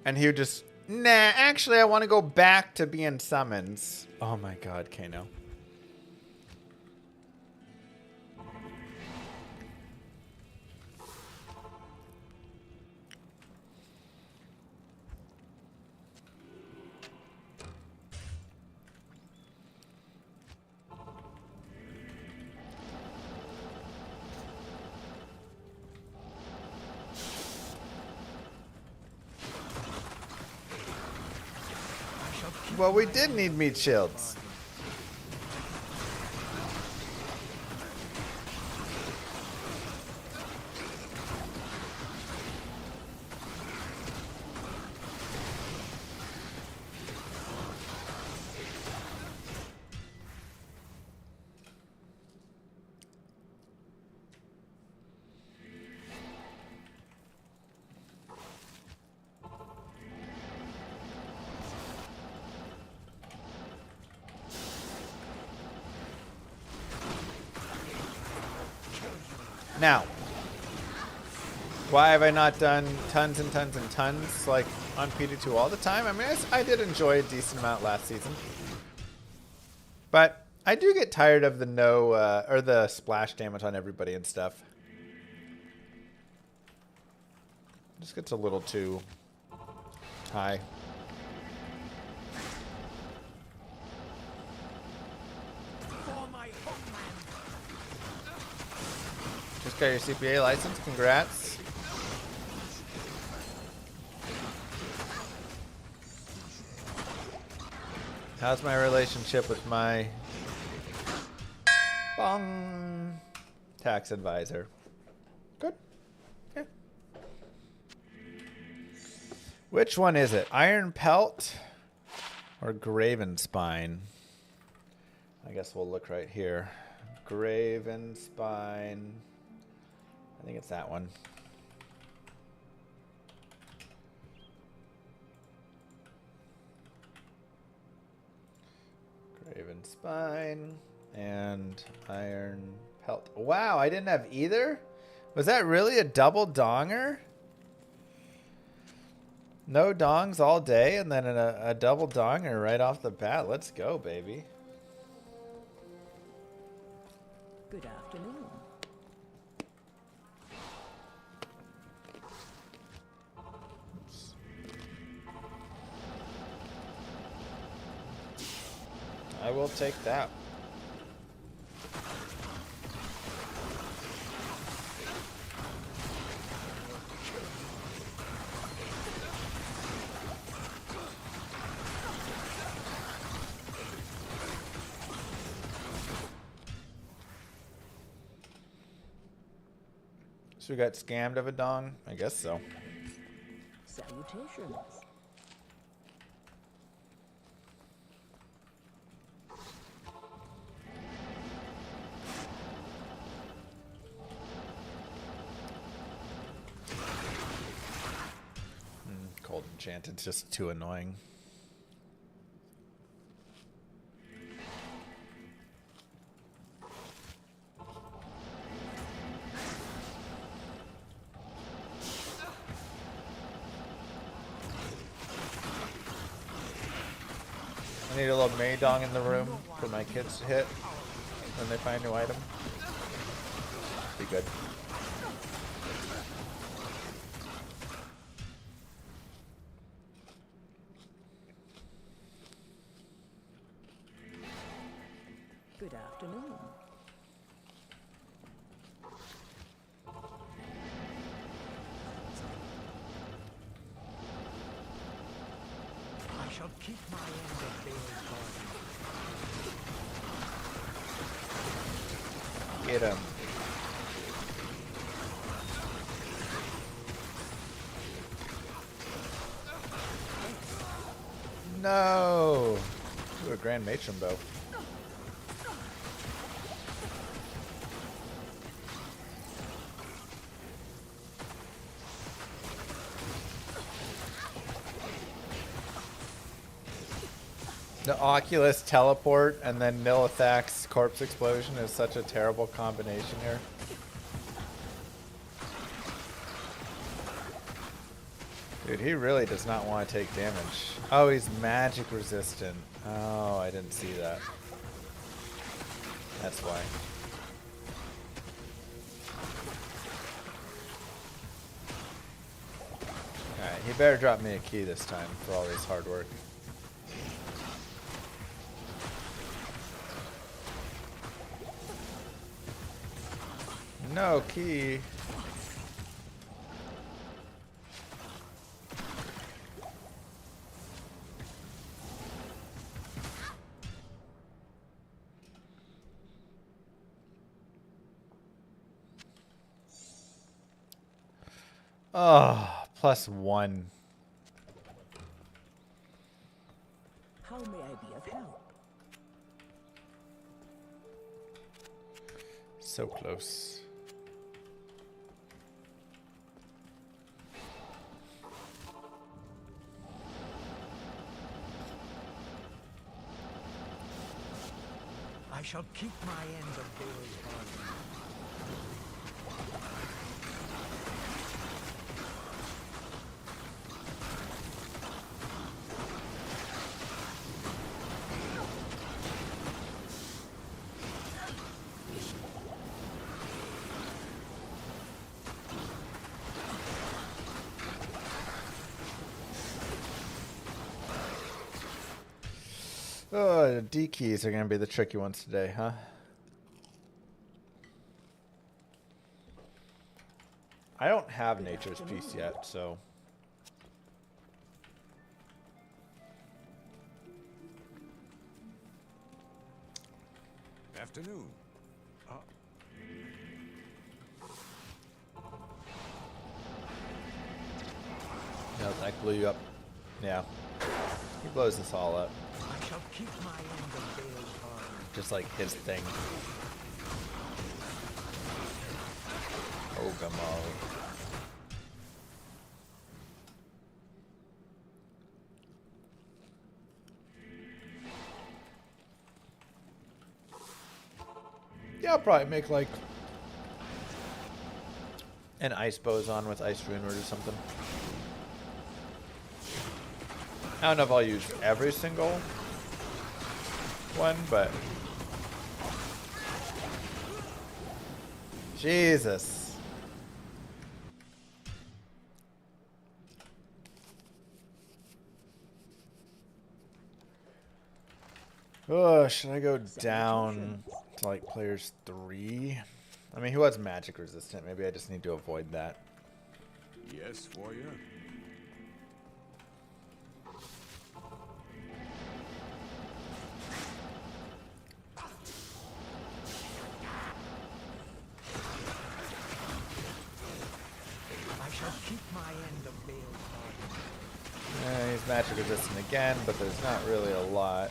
And he would just, nah, actually, I want to go back to being summons. Oh my god, Kano. Well, we did need meat shields. Now, why have I not done tons and tons and tons like on PD2 all the time? I mean, I did enjoy a decent amount last season, but I do get tired of the or the splash damage on everybody and stuff. Just gets a little too high. Just got your CPA license. Congrats. How's my relationship with my tax advisor? Good. Yeah. Which one is it? Iron Pelt or Graven Spine? I guess we'll look right here. Graven Spine. I think it's that one. Graven Spine and Iron Pelt. Wow, I didn't have either? Was that really a double donger? No dongs all day and then a double donger right off the bat. Let's go, baby. Good afternoon. I will take that. So we got scammed of a dong? I guess so. Salutations. Cold Enchanted's just too annoying. I need a little Maydong in the room for my kids to hit when they find a new item. Be good. Good afternoon. I shall keep my end of Bale's garden. Get him. No! Ooh, a Grand Matron bow. The Oculus teleport and then Nilithak's corpse explosion is such a terrible combination here. Dude, he really does not want to take damage. Oh, he's magic resistant. Oh, I didn't see that. That's why. Alright, he better drop me a key this time for all his hard work. No key. Oh, +1. How may I be of help? So close. I shall keep my end of Bale's bargain. Oh, the D keys are going to be the tricky ones today, huh? I don't have Nature's Peace yet, so... Afternoon. No, that blew you up. Yeah. He blows us all up. I shall keep my end of Bale's bargain. Just like his thing. Oh, Gamal. Yeah, I'll probably make like an ice boson with ice rune or something. I don't know if I'll use every single one, but Jesus. Oh, should I go down to like players 3? I mean, who has magic resistant? Maybe I just need to avoid that. Yes, for you. I shall keep my end of Bale's bargain. He's magic resistant again, but there's not really a lot.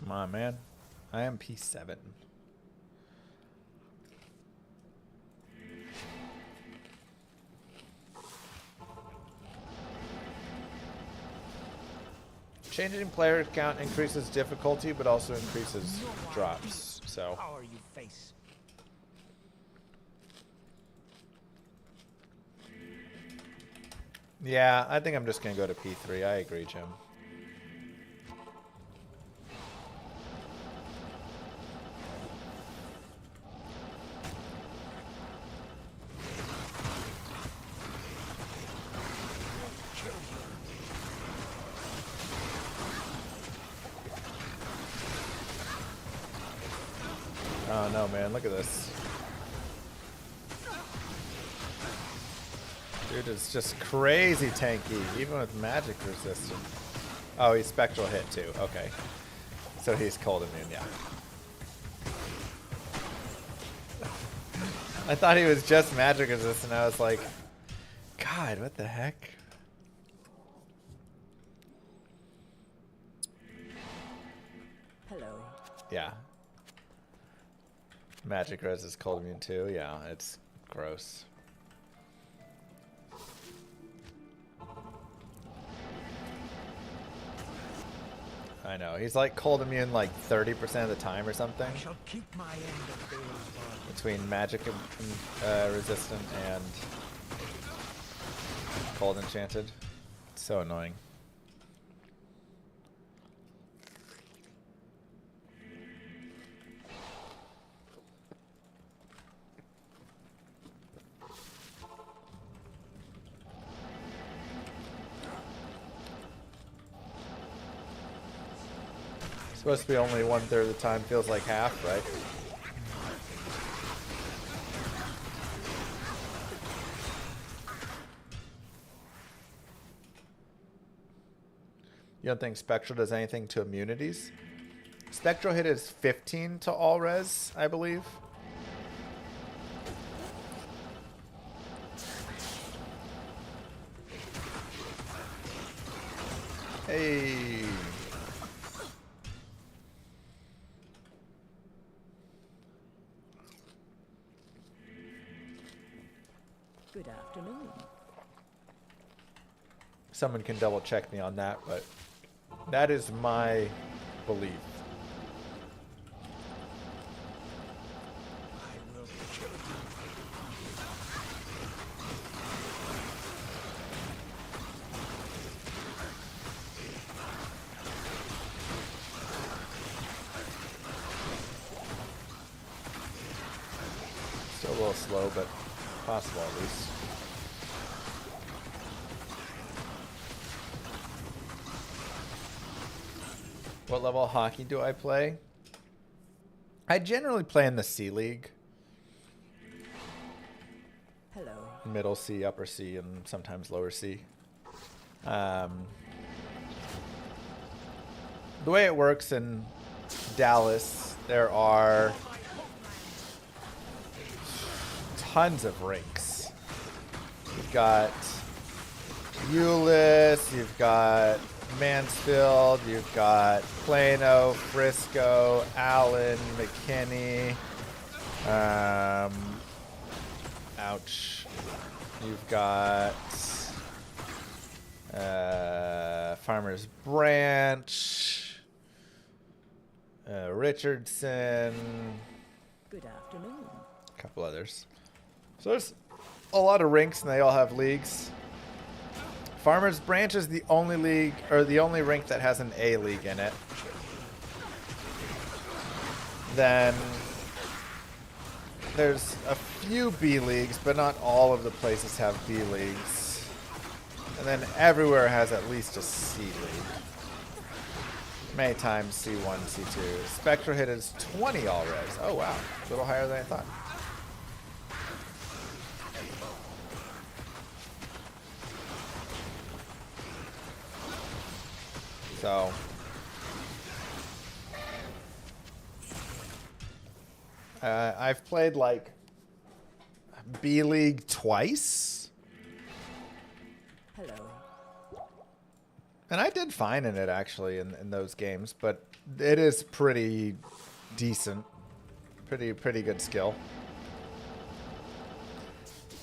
Come on, man. I am P7. Changing player count increases difficulty, but also increases drops. So. Power you face. Yeah, I think I'm just gonna go to P3. I agree, Jim. Oh no, man, look at this. Dude is just crazy tanky, even with magic resistance. Oh, he's spectral hit too. Okay. So he's cold immune, yeah. I thought he was just magic resistant. I was like, God, what the heck? Hello. Yeah. Magic res is cold immune too. Yeah, it's gross. I know. He's like cold immune like 30% of the time or something. I shall keep my end of Bale's bargain. Between magic resistant and cold enchanted. It's so annoying. Supposed to be only 1/3 of the time, feels like half, right? You don't think Spectral does anything to immunities? Spectral hit is 15 to all res, I believe. Hey. Good afternoon. Someone can double check me on that, but that is my belief. Still a little slow, but possible at least. What level of hockey do I play? I generally play in the C League. Hello. Middle C, upper C, and sometimes lower C. The way it works in Dallas, there are tons of rinks. You've got Euless, you've got Mansfield, you've got Plano, Frisco, Allen, McKinney. Ouch. You've got Farmers Branch, Richardson. Good afternoon. A couple others. So there's a lot of rinks, and they all have leagues. Farmers Branch is the only league, or the only rink that has an A league in it. Then there's a few B leagues, but not all of the places have B leagues. And then everywhere has at least a C league. Many times C1, C2. Spectral hit is 20 all res. Oh wow, a little higher than I thought. So I've played like B League twice. Hello. And I did fine in it actually in those games, but it is pretty decent. Pretty good skill.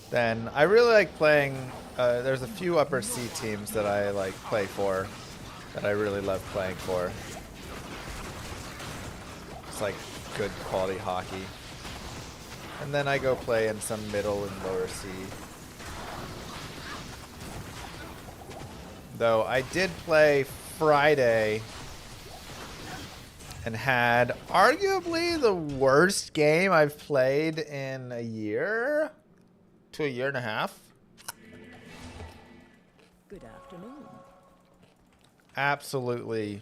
Then I really like playing there's a few upper C teams that I like play for. That I really love playing for. It's like good quality hockey. And then I go play in some middle and lower C. Though I did play Friday and had arguably the worst game I've played in a year to a year and a half. Good afternoon. Absolutely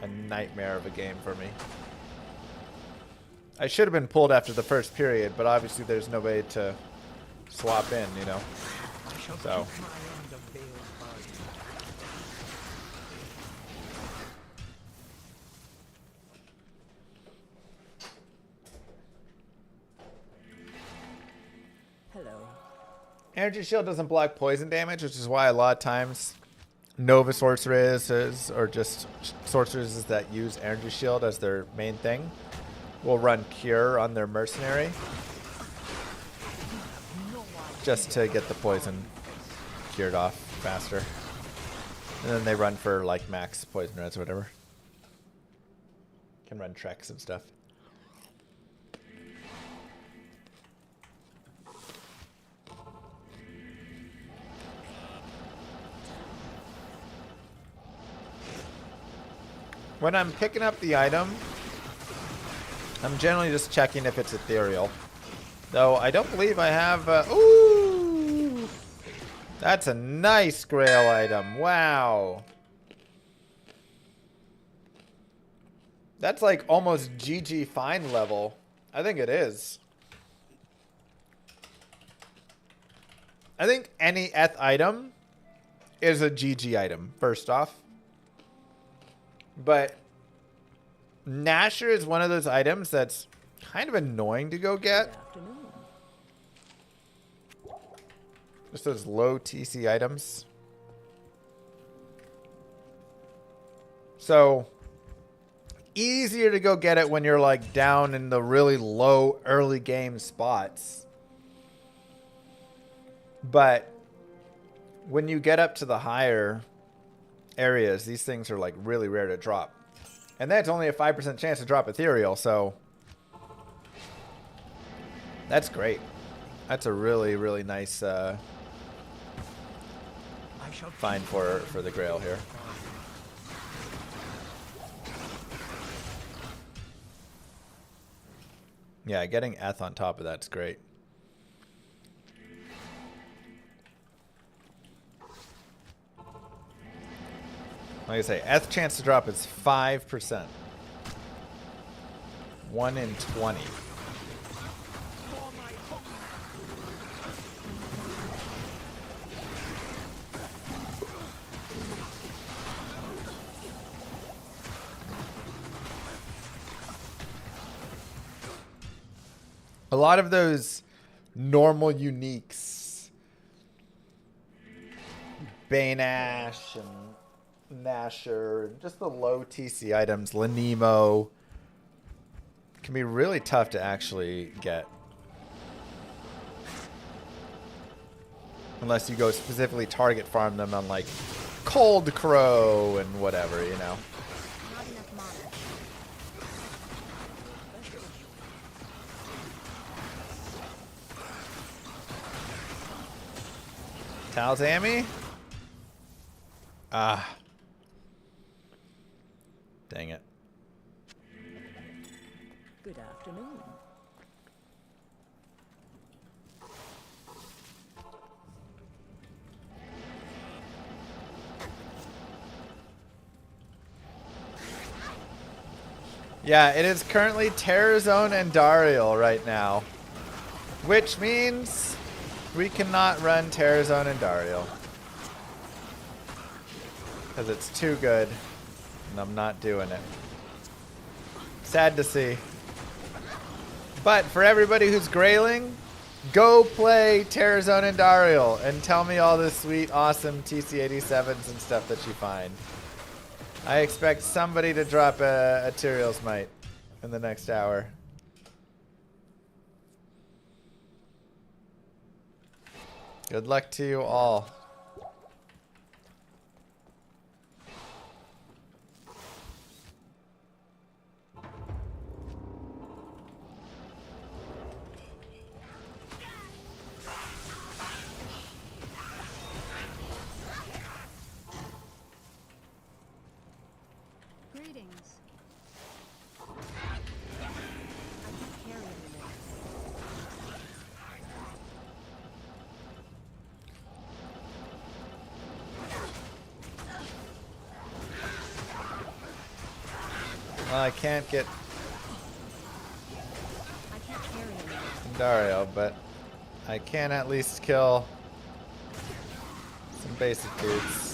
a nightmare of a game for me. I should have been pulled after the first period, but obviously there's no way to swap in, you know. So. Hello. Energy Shield doesn't block poison damage, which is why a lot of times Nova Sorceresses or just sorceresses that use Energy Shield as their main thing will run Cure on their Mercenary just to get the poison cured off faster. And then they run for like max poison reds or whatever. Can run Treks and stuff. When I'm picking up the item, I'm generally just checking if it's ethereal. Though I don't believe I have... ooh! That's a nice grail item. Wow. That's like almost GG fine level. I think it is. I think any eth item is a GG item, first off. But Nasher is one of those items that's kind of annoying to go get. Just those low TC items. So easier to go get it when you're like down in the really low early game spots. But when you get up to the higher areas, these things are like really rare to drop. And that's only a 5% chance to drop ethereal, so that's great. That's a really, really nice find for the grail here. Yeah, getting eth on top of that's great. Like I say, eth chance to drop is 5%. 1 in 20. A lot of those normal uniques, Baneash and Nasher, just the low TC items, Lanemo, can be really tough to actually get. Unless you go specifically target farm them on like Cold Crow and whatever, you know. Talzami? Ah. Dang it. Good afternoon. Yeah, it is currently Terror Zone and Dariel right now. Which means we cannot run Terror Zone and Dariel. Because it's too good. And I'm not doing it. Sad to see. But for everybody who's grailing, go play Terror Zone and Dariel and tell me all the sweet, awesome TC87s and stuff that you find. I expect somebody to drop a Tyrael Smite in the next hour. Good luck to you all. Well, I can't get Dario, but I can at least kill some basic dudes.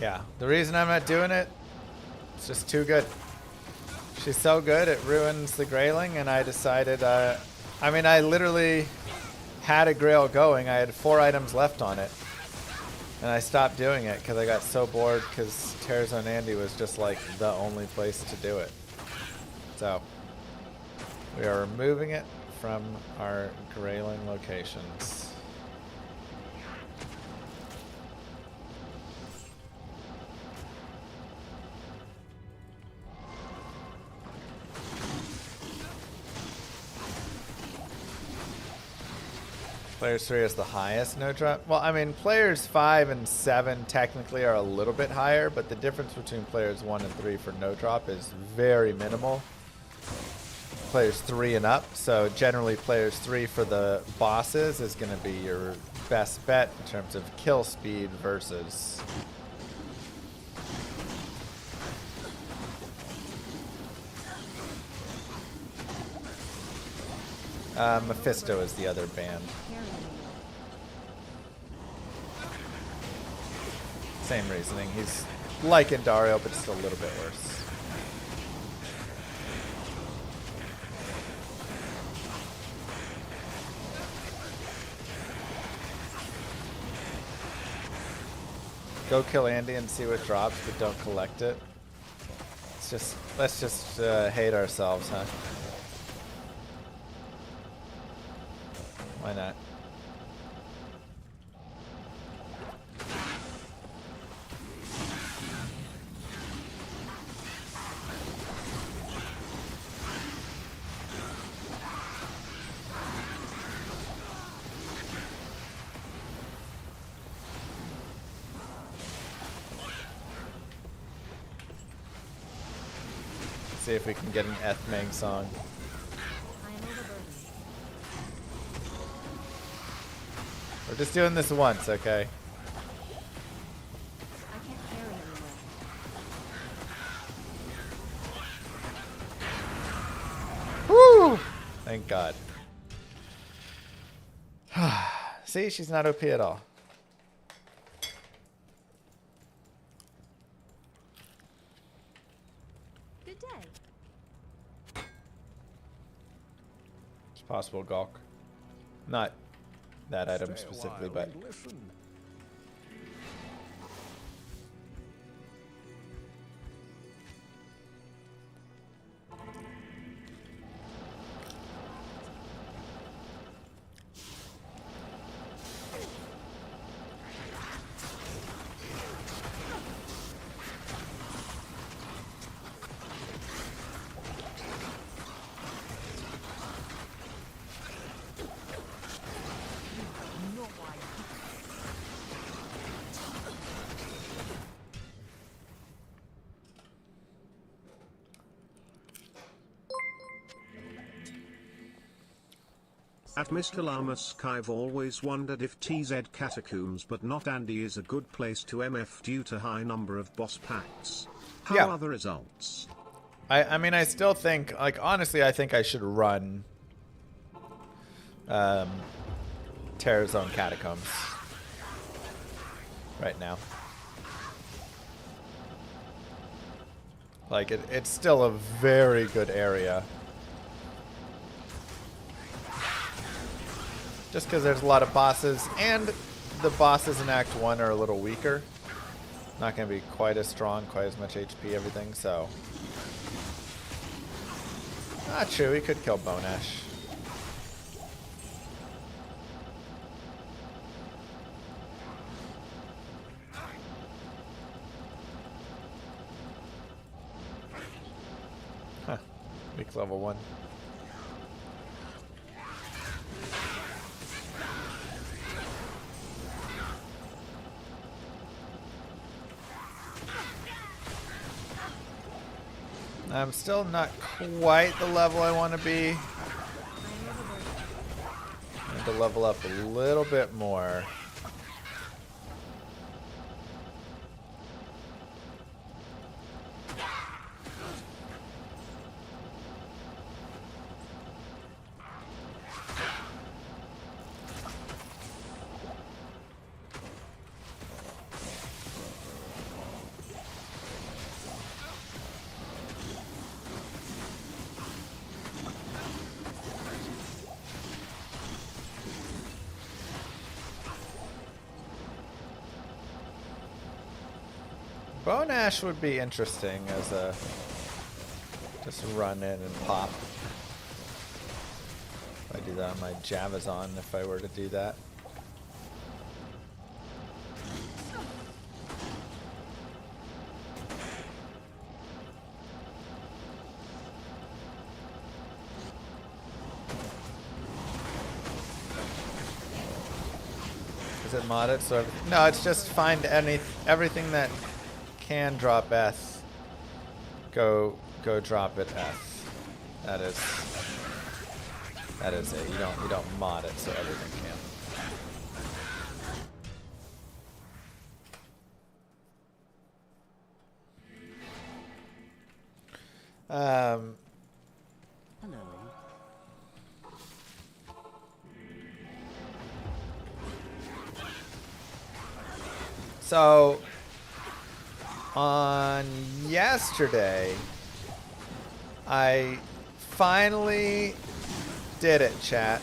Yeah, the reason I'm not doing it, it's just too good. She's so good, it ruins the grailing, and I decided, I mean, I literally had a grail going. I had 4 items left on it, and I stopped doing it because I got so bored because Terror Zone Andy was just like the only place to do it. So, we are removing it from our grailing locations. Players 3 is the highest no drop. Well, I mean, players 5 and 7 technically are a little bit higher, but the difference between players 1 and 3 for no drop is very minimal. Players 3 and up, so generally players 3 for the bosses is going to be your best bet in terms of kill speed versus Mephisto is the other band. Same reasoning. He's like Indario, but just a little bit worse. Go kill Andy and see what drops, but don't collect it. Let's just hate ourselves, huh? Why not? See if we can get an Ethmang song. We're just doing this once, okay? Woo! Thank God. See, she's not OP at all. Good day. It's possible, Gawk. Not that item specifically, but At Mr. Lamus, I've always wondered if TZ Catacombs but not Andy is a good place to MF due to high number of boss packs. How are the results? I mean, I still think, like, honestly, I think I should run Terror Zone Catacombs right now. Like, it's still a very good area. Just because there's a lot of bosses, and the bosses in Act 1 are a little weaker. Not going to be quite as strong, quite as much HP, everything, so. Not true, we could kill Bonash. Huh, weak level 1. I'm still not quite the level I want to be. I need to level up a little bit more. Bonash would be interesting as a just run in and pop. I my Java's on if I were to do that. Is it modded? So no, it's just find everything that can drop S. Go drop it S. That is it. You don't mod it so everything can. Hello. So on yesterday, I finally did it, chat.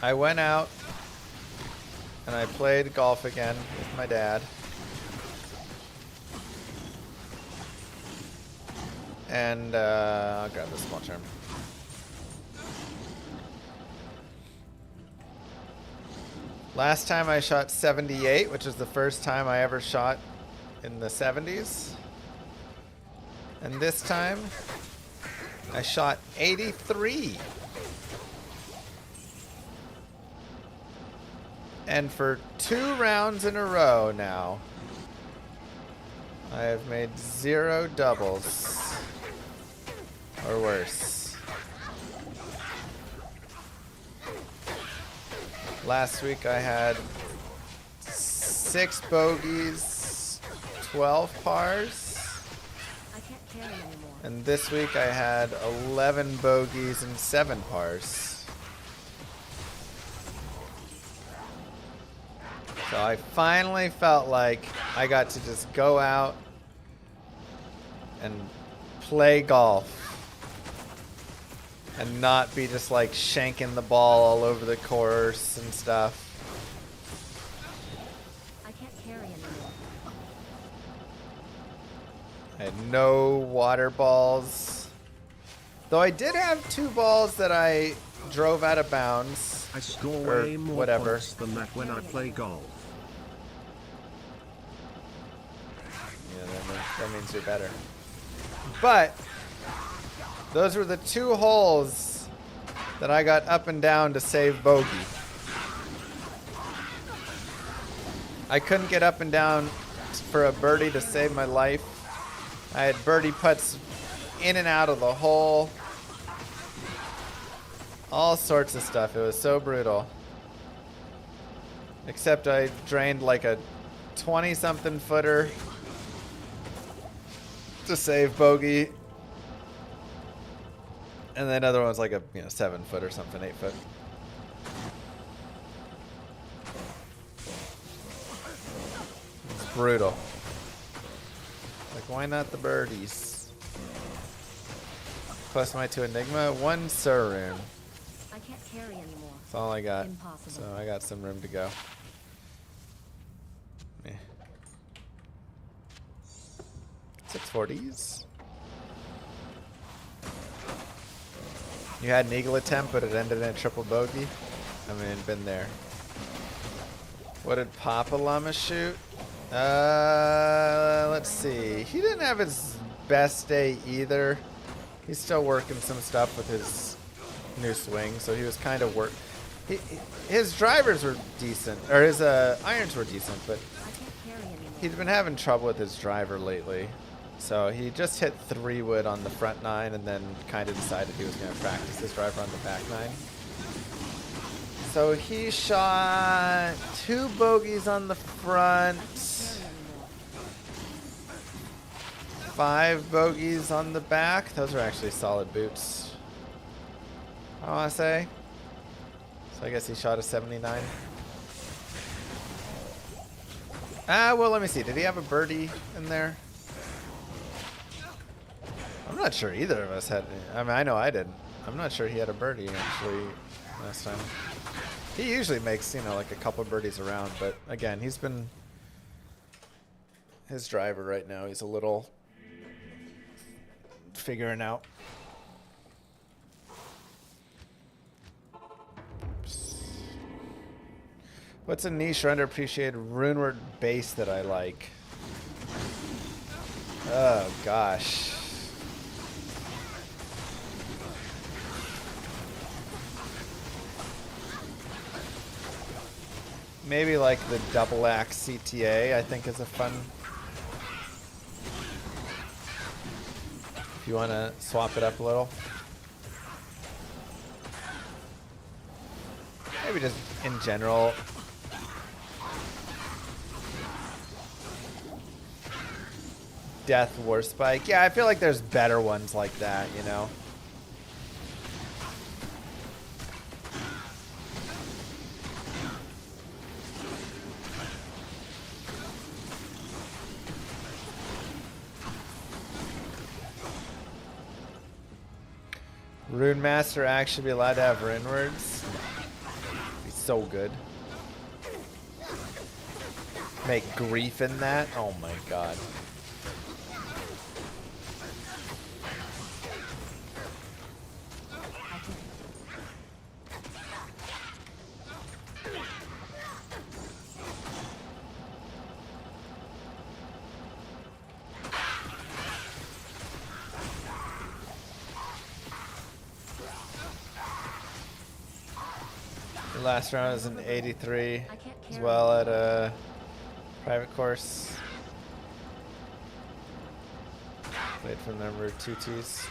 I went out and I played golf again with my dad. And I'll grab this small term. Last time I shot 78, which is the first time I ever shot in the 70s. And this time I shot 83. And for 2 rounds in a row now, I have made 0 doubles or worse. Last week I had 6 bogeys, 12 pars. I can't carry anymore. And this week I had 11 bogeys and 7 pars. So I finally felt like I got to just go out and play golf. And not be just like shanking the ball all over the course and stuff. I can't carry anymore. I had no water balls. Though I did have 2 balls that I drove out of bounds. I score or way more whatever. points than that when I play golf. Yeah, that means you're better. But those were the 2 holes that I got up and down to save bogey. I couldn't get up and down for a birdie to save my life. I had birdie putts in and out of the hole. All sorts of stuff. It was so brutal. Except I drained like a 20-something footer to save bogey. And then another one was like a 7 foot or something, 8 foot. It's brutal. Like, why not the birdies? Plus my 2 Enigma, 1 Surroon. I can't carry anymore. That's all I got. Impossible. So I got some room to go. Yeah. 640s. You had an eagle attempt, but it ended in a triple bogey. I mean, been there. What did Papa Llama shoot? Let's see. He didn't have his best day either. He's still working some stuff with his new swing, so he was kind of his drivers were decent, or his irons were decent, but I can't carry anymore. he's been having trouble with his driver lately. So he just hit 3 wood on the front 9 and then kind of decided he was going to practice his driver on the back 9. So he shot 2 bogeys on the front, 5 bogeys on the back. Those are actually solid boots, I want to say. So I guess he shot a 79. Well, let me see. Did he have a birdie in there? I'm not sure either of us had. I mean, I know I didn't. I'm not sure he had a birdie actually last time. He usually makes, like a couple birdies around, but again, he's been his driver right now. He's a little figuring out. What's a niche or underappreciated runeward base that I like? Oh gosh. Maybe like the double axe CTA I think is a fun. If you want to swap it up a little. Maybe just in general. Death War Spike. Yeah, I feel like there's better ones like that, you know? Rune Master actually be allowed to have rune words. Be so good. Make grief in that. Oh my god. Last round is an 83 as well at a private course. Played for the number 2 T's.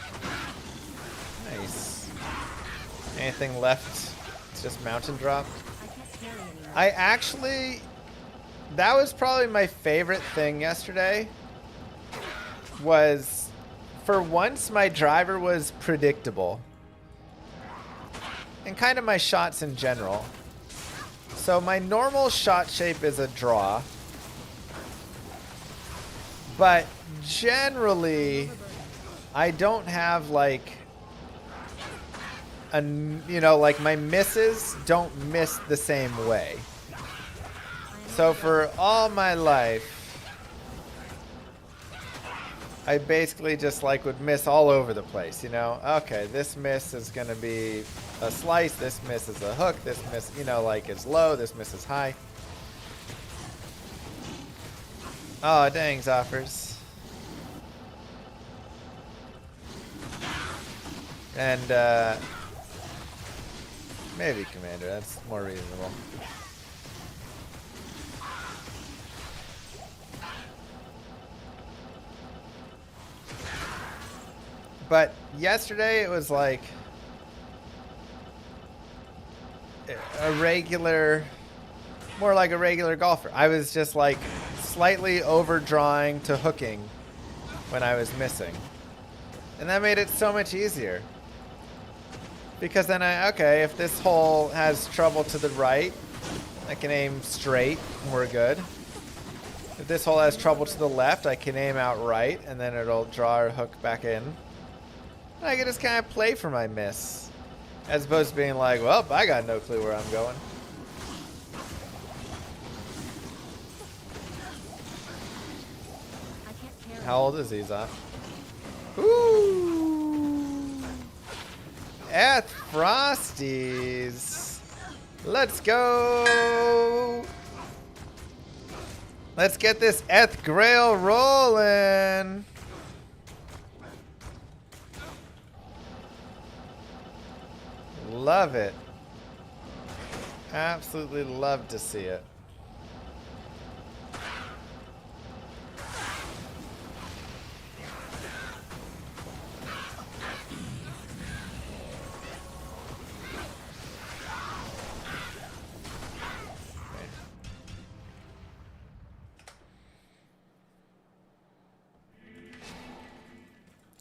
Nice. Anything left? It's just mountain drop. I actually, that was probably my favorite thing yesterday. Was for once my driver was predictable. And kind of my shots in general. So my normal shot shape is a draw. But generally, I don't have like, you know, like my misses don't miss the same way. So for all my life, I basically just like would miss all over the place, you know? Okay, this miss is gonna be a slice, this miss is a hook, this miss, you know, like is low, this miss is high. Oh, dang, Zoffers. And, maybe Commander, that's more reasonable. But yesterday it was like a regular, more like a regular golfer. I was just like slightly overdrawing to hooking when I was missing. And that made it so much easier. Because then okay, if this hole has trouble to the right, I can aim straight and we're good. If this hole has trouble to the left, I can aim out right and then it'll draw or hook back in. I can just kind of play for my miss. As opposed to being like, well, I got no clue where I'm going. How old is he, Zop? Ooh! At Frosties. Let's go! Let's get this Eth Grail rolling! Love it. Absolutely love to see it.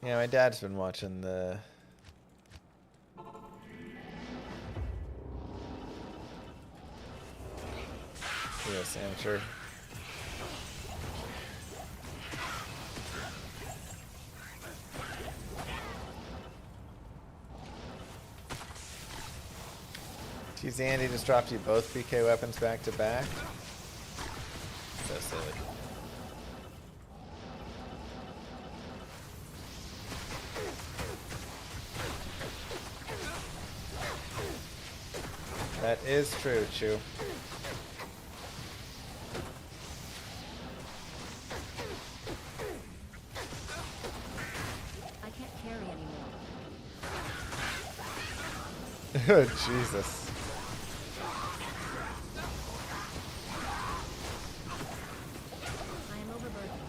Yeah, my dad's been watching the US Amateur. Geez, Andy just dropped you both PK weapons back to back. So silly. That is true, Chew. I can't carry anymore. Oh, Jesus. I am overburdened.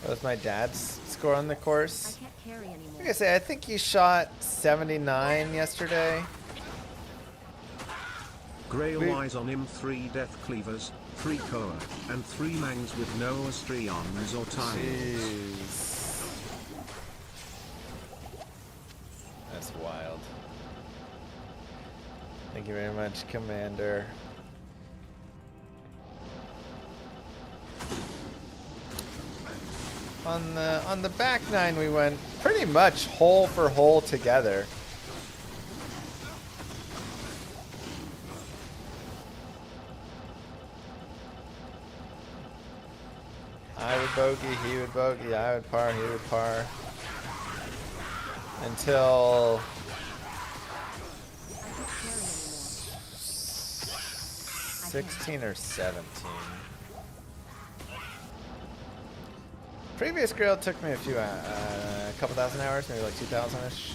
That was my dad's score on the I course. can't carry anymore. Like I say, I think he shot 79 yesterday. Grail lies on him 3 Death Cleavers, 3 Koa, and 3 Mangs with no Astrions or tiles. Jeez. That's wild. Thank you very much, Commander. On the back 9 we went pretty much hole for hole together. I would bogey, he would bogey, I would par, he would par. Until I can't carry anymore. 16 or 17. Previous grail took me a couple thousand hours, maybe like 2,000-ish.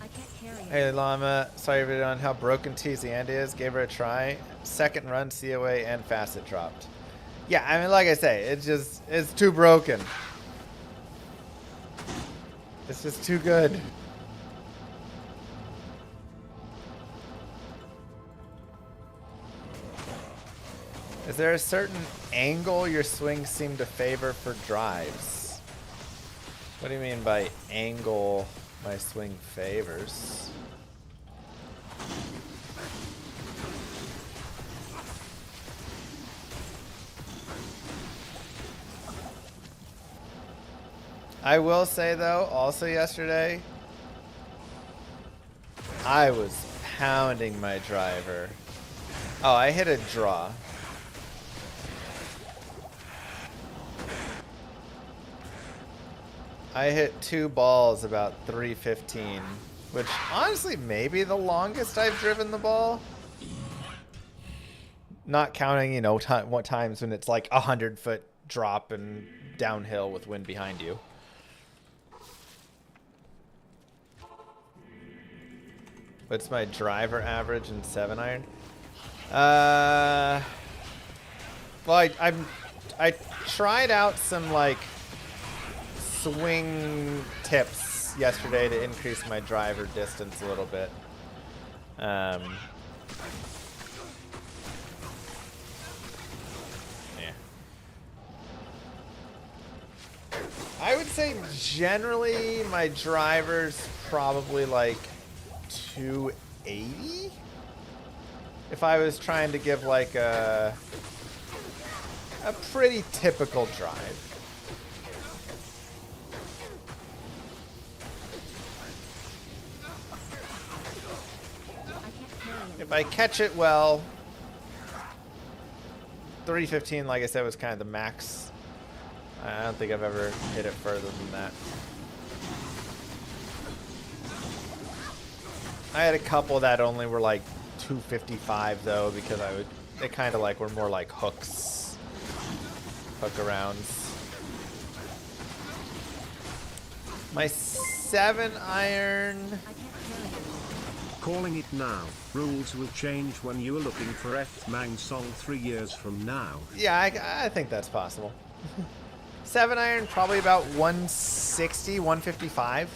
I can't carry Hey anymore. Llama, sorry video on how broken TZ and is. Gave her a try. Second run, COA, and facet dropped. Yeah, I mean, like I say, it's too broken. It's just too good. Is there a certain angle your swings seem to favor for drives? What do you mean by angle my swing favors? I will say though, also yesterday, I was pounding my driver. Oh, I hit a draw. I hit 2 balls about 315, which honestly may be the longest I've driven the ball. Not counting, you know, what times when it's like 100-foot drop and downhill with wind behind you. What's my driver average in 7-iron? Well, I tried out some like swing tips yesterday to increase my driver distance a little bit. Yeah. I would say generally my driver's probably like 280. If I was trying to give like a pretty typical drive. If I catch it well, 315, like I said, was kind of the max. I don't think I've ever hit it further than that. I had a couple that only were like 255 though, because they kind of like were more like hook arounds. My 7-iron. Calling it now. Rules will change when you are looking for F-Mang song 3 years from now. Yeah, I think that's possible. 7-iron, probably about 160, 155.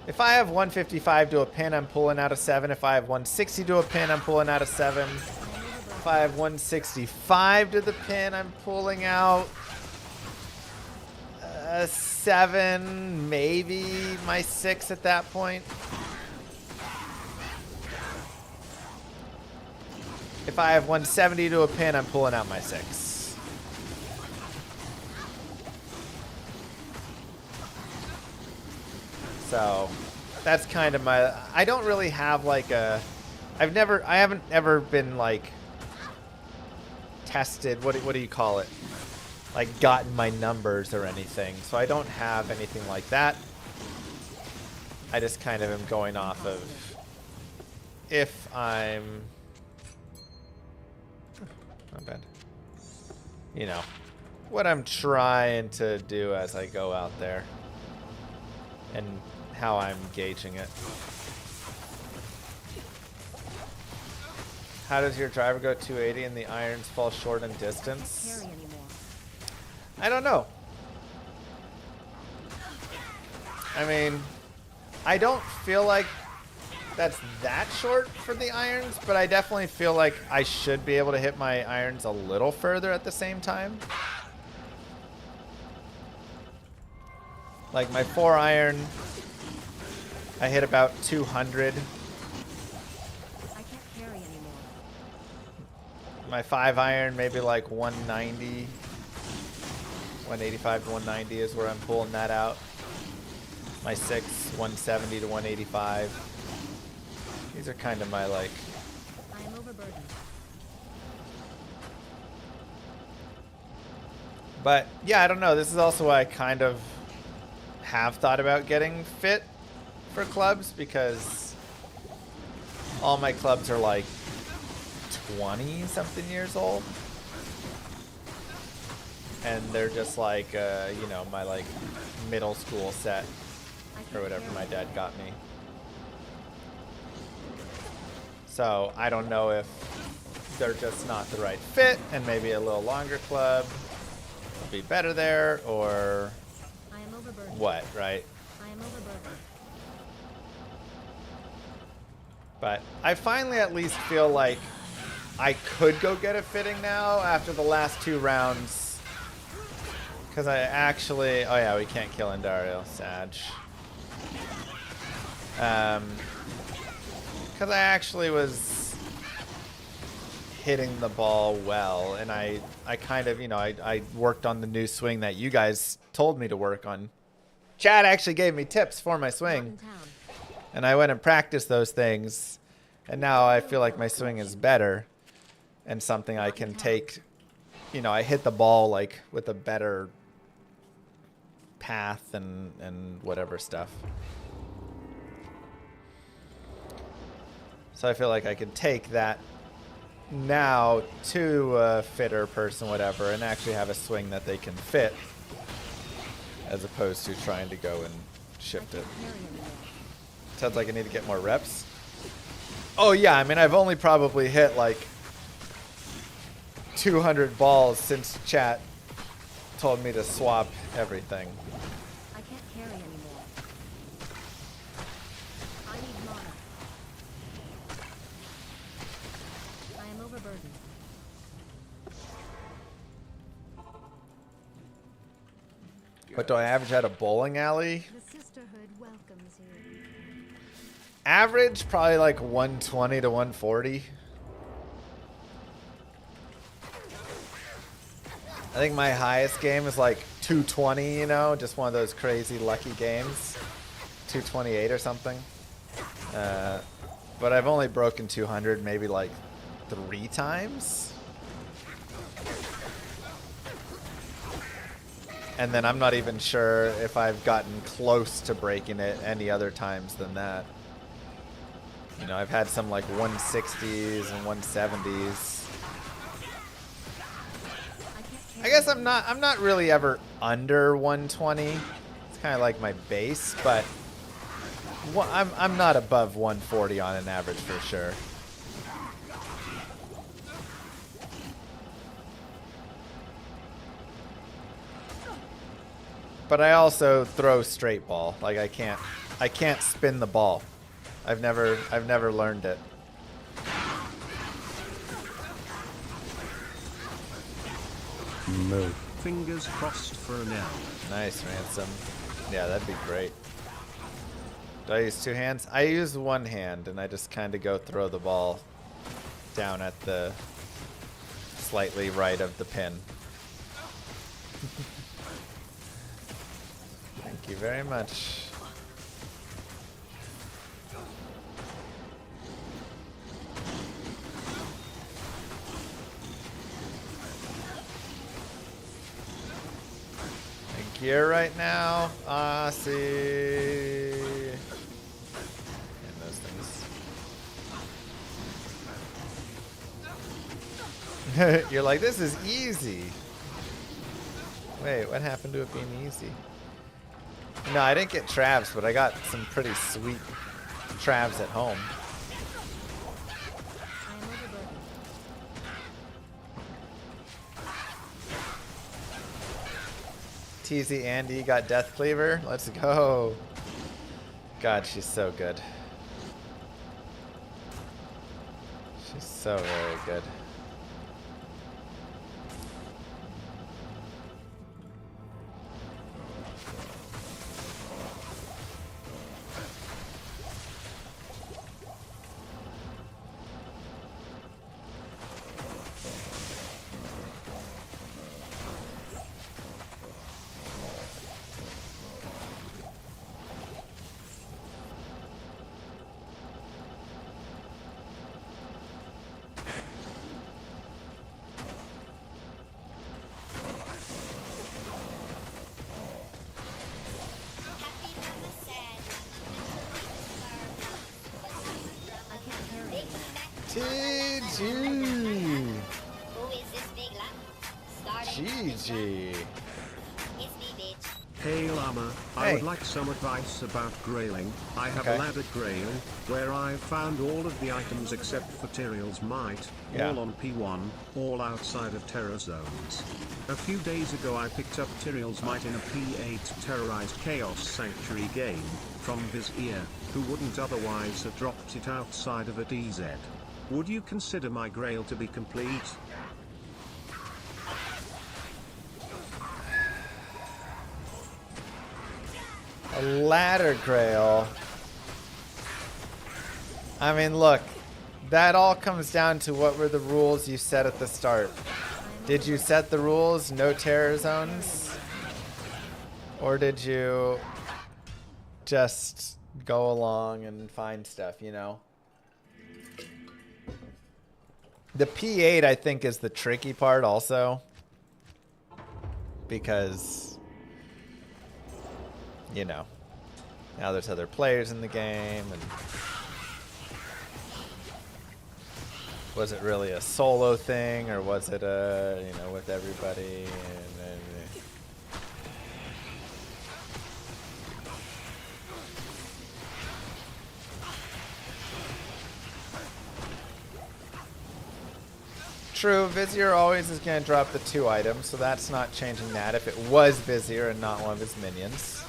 If I have 155 to a pin, I'm pulling out a 7. If I have 160 to a pin, I'm pulling out a 7. If I have 165 to the pin, I'm pulling out a 7, maybe my 6 at that point. If I have 170 to a pin, I'm pulling out my 6. So that's kind of my, I don't really have like a, I haven't ever been like tested, what do you call it? Like gotten my numbers or anything. So I don't have anything like that. I just kind of am going off of if I'm, not bad, you know, what I'm trying to do as I go out there and how I'm gauging it. How does your driver go 280 and the irons fall short in distance? I don't know. I mean, I don't feel like that's that short for the irons, but I definitely feel like I should be able to hit my irons a little further at the same time. Like my 4 iron, I hit about 200. I can't carry anymore. My 5 iron, maybe like 190. 185 to 190 is where I'm pulling that out. My 6, 170 to 185. These are kind of my like. I am overburdened. But yeah, I don't know. This is also why I kind of have thought about getting fit for clubs, because all my clubs are like 20 something years old. And they're just like, you know, my like middle school set or whatever my dad got me. So I don't know if they're just not the right fit and maybe a little longer club will be better there, or I am overburdened. what, right? I am overburdened. But I finally at least feel like I could go get a fitting now after the last 2 rounds. Because I actually... Oh yeah, we can't kill Indario. Sag. Because I actually was hitting the ball well. And I kind of, you know, I worked on the new swing that you guys told me to work on. Chad actually gave me tips for my swing. And I went and practiced those things. And now I feel like my swing is better. And something I can take... You know, I hit the ball like with a better path and whatever stuff. So I feel like I can take that now to a fitter person, whatever, and actually have a swing that they can fit, as opposed to trying to go and shift it. Sounds like I need to get more reps. Oh yeah, I mean, I've only probably hit like 200 balls since chat told me to swap everything. I can't carry anymore. I need mana. I am overburdened. What do I average at a bowling alley? The sisterhood welcomes you. Average, probably like 120 to 140. I think my highest game is like 220, you know, just one of those crazy lucky games. 228 or something. But I've only broken 200 maybe like 3 times. And then I'm not even sure if I've gotten close to breaking it any other times than that. You know, I've had some like 160s and 170s. I guess I'm not really ever under 120. It's kind of like my base, but I'm not above 140 on an average for sure. But I also throw straight ball. Like I can't spin the ball. I've never learned it. Move. Fingers crossed for an L. Nice, Ransom. Yeah, that'd be great. Do I use 2 hands? I use 1 hand, and I just kind of go throw the ball down at the slightly right of the pin. Thank you very much. gear right now. See. And those things. You're like, this is easy. Wait, what happened to it being easy? No, I didn't get Travs, but I got some pretty sweet Travs at home. TZ Andy got Death Cleaver. Let's go. God, she's so good. She's so very good. GG. Hey Llama, I would like some advice about grailing. I have a ladder grail, where I've found all of the items except for Tyrael's Might, all on P1, all outside of terror zones. A few days ago I picked up Tyrael's Might in a P8 terrorized Chaos Sanctuary game, from Vizier, who wouldn't otherwise have dropped it outside of a DZ. Would you consider my grail to be complete? A ladder grail. I mean, look, that all comes down to what were the rules you set at the start. Did you set the rules, no terror zones? Or did you just go along and find stuff, you know? The P8, I think, is the tricky part also. Because, you know, now there's other players in the game, and was it really a solo thing, or was it a, you know, with everybody? And true, Vizier always is going to drop the 2 items, so that's not changing that if it was Vizier and not one of his minions.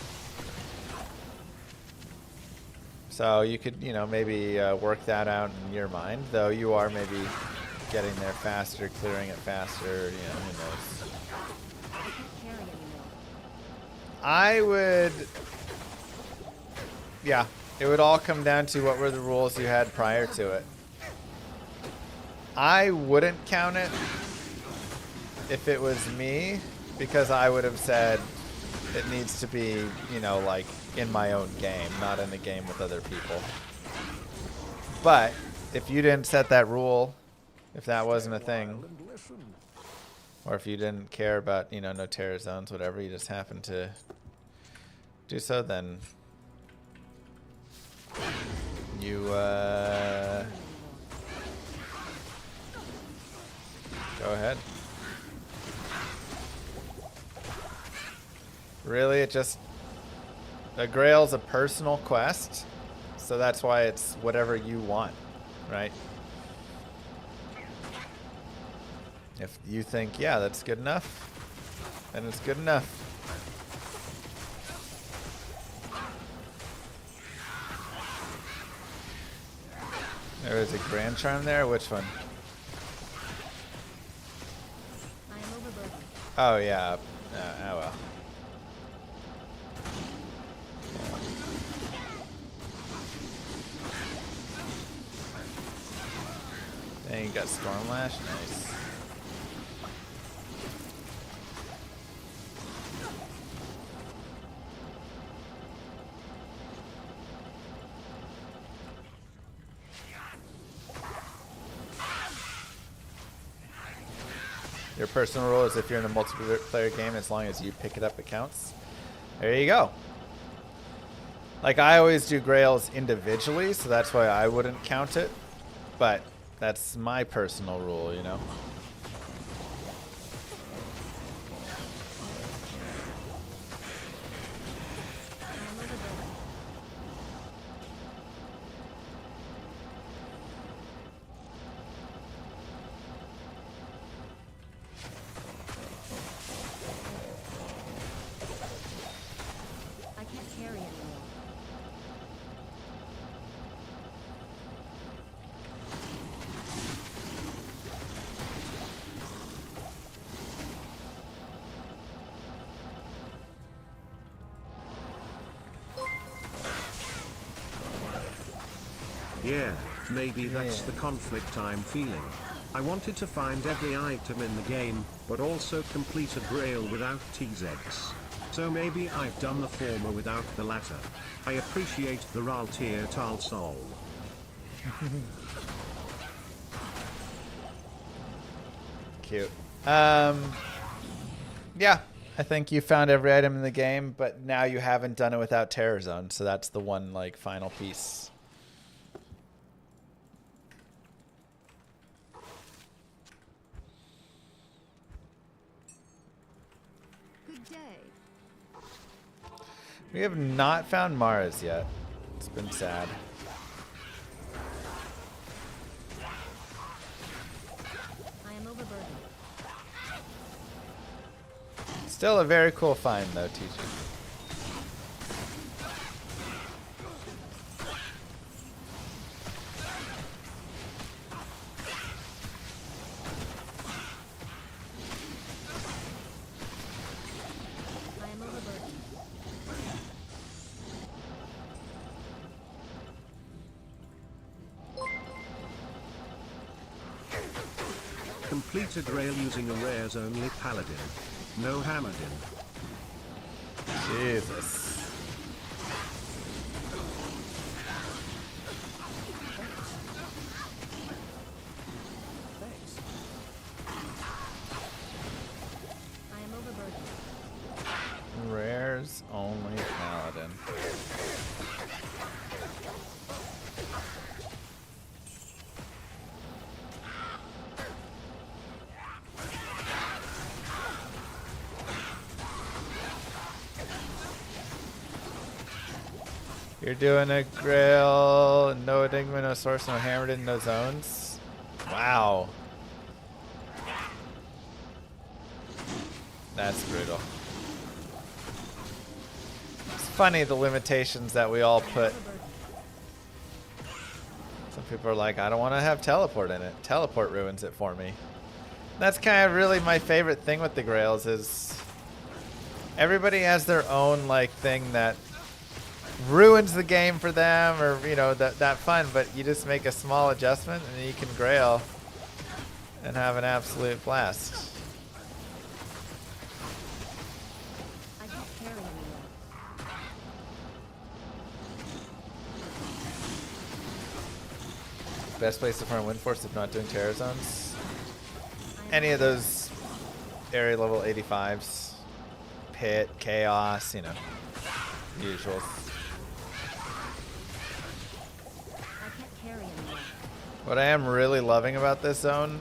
So you could, you know, maybe work that out in your mind, though you are maybe getting there faster, clearing it faster, you know, who knows. I would, yeah, it would all come down to what were the rules you had prior to it. I wouldn't count it if it was me, because I would have said it needs to be, you know, like in my own game, not in a game with other people. But if you didn't set that rule, if that wasn't a thing, or if you didn't care about, you know, no terror zones, whatever, you just happened to do so, then you, go ahead. Really, it just, a grail's a personal quest, so that's why it's whatever you want, right? If you think, yeah, that's good enough, then it's good enough. There is a Grand Charm there? Which one? Oh, yeah. Oh, well. Dang, you got Stormlash? Nice. Your personal rule is if you're in a multiplayer game, as long as you pick it up, it counts. There you go. Like, I always do grails individually, so that's why I wouldn't count it. But that's my personal rule, you know? Yeah, maybe that's the conflict I'm feeling. I wanted to find every item in the game, but also complete a grail without TZX. So maybe I've done the former without the latter. I appreciate the Raltier Tal Sol. Cute. Yeah, I think you found every item in the game, but now you haven't done it without Terror Zone, so that's the one, like, final piece. We have not found Mars yet. It's been sad. I am overburdened. Still a very cool find, though, TJ. Complete a grail using a rares only paladin. No hammered in. Jesus. I am overburdened. Rares only paladin. You're doing a grail, no enigma, no source, no hammered in, no zones. Wow. That's brutal. It's funny the limitations that we all put. Some people are like, I don't want to have teleport in it. Teleport ruins it for me. That's kind of really my favorite thing with the grails is everybody has their own like thing that ruins the game for them, or you know, that fun, but you just make a small adjustment and you can grail and have an absolute blast. I can't carry anymore. Best place to farm wind force if not doing terror zones. Any of those area level 85s, pit, chaos, you know, usuals. What I am really loving about this zone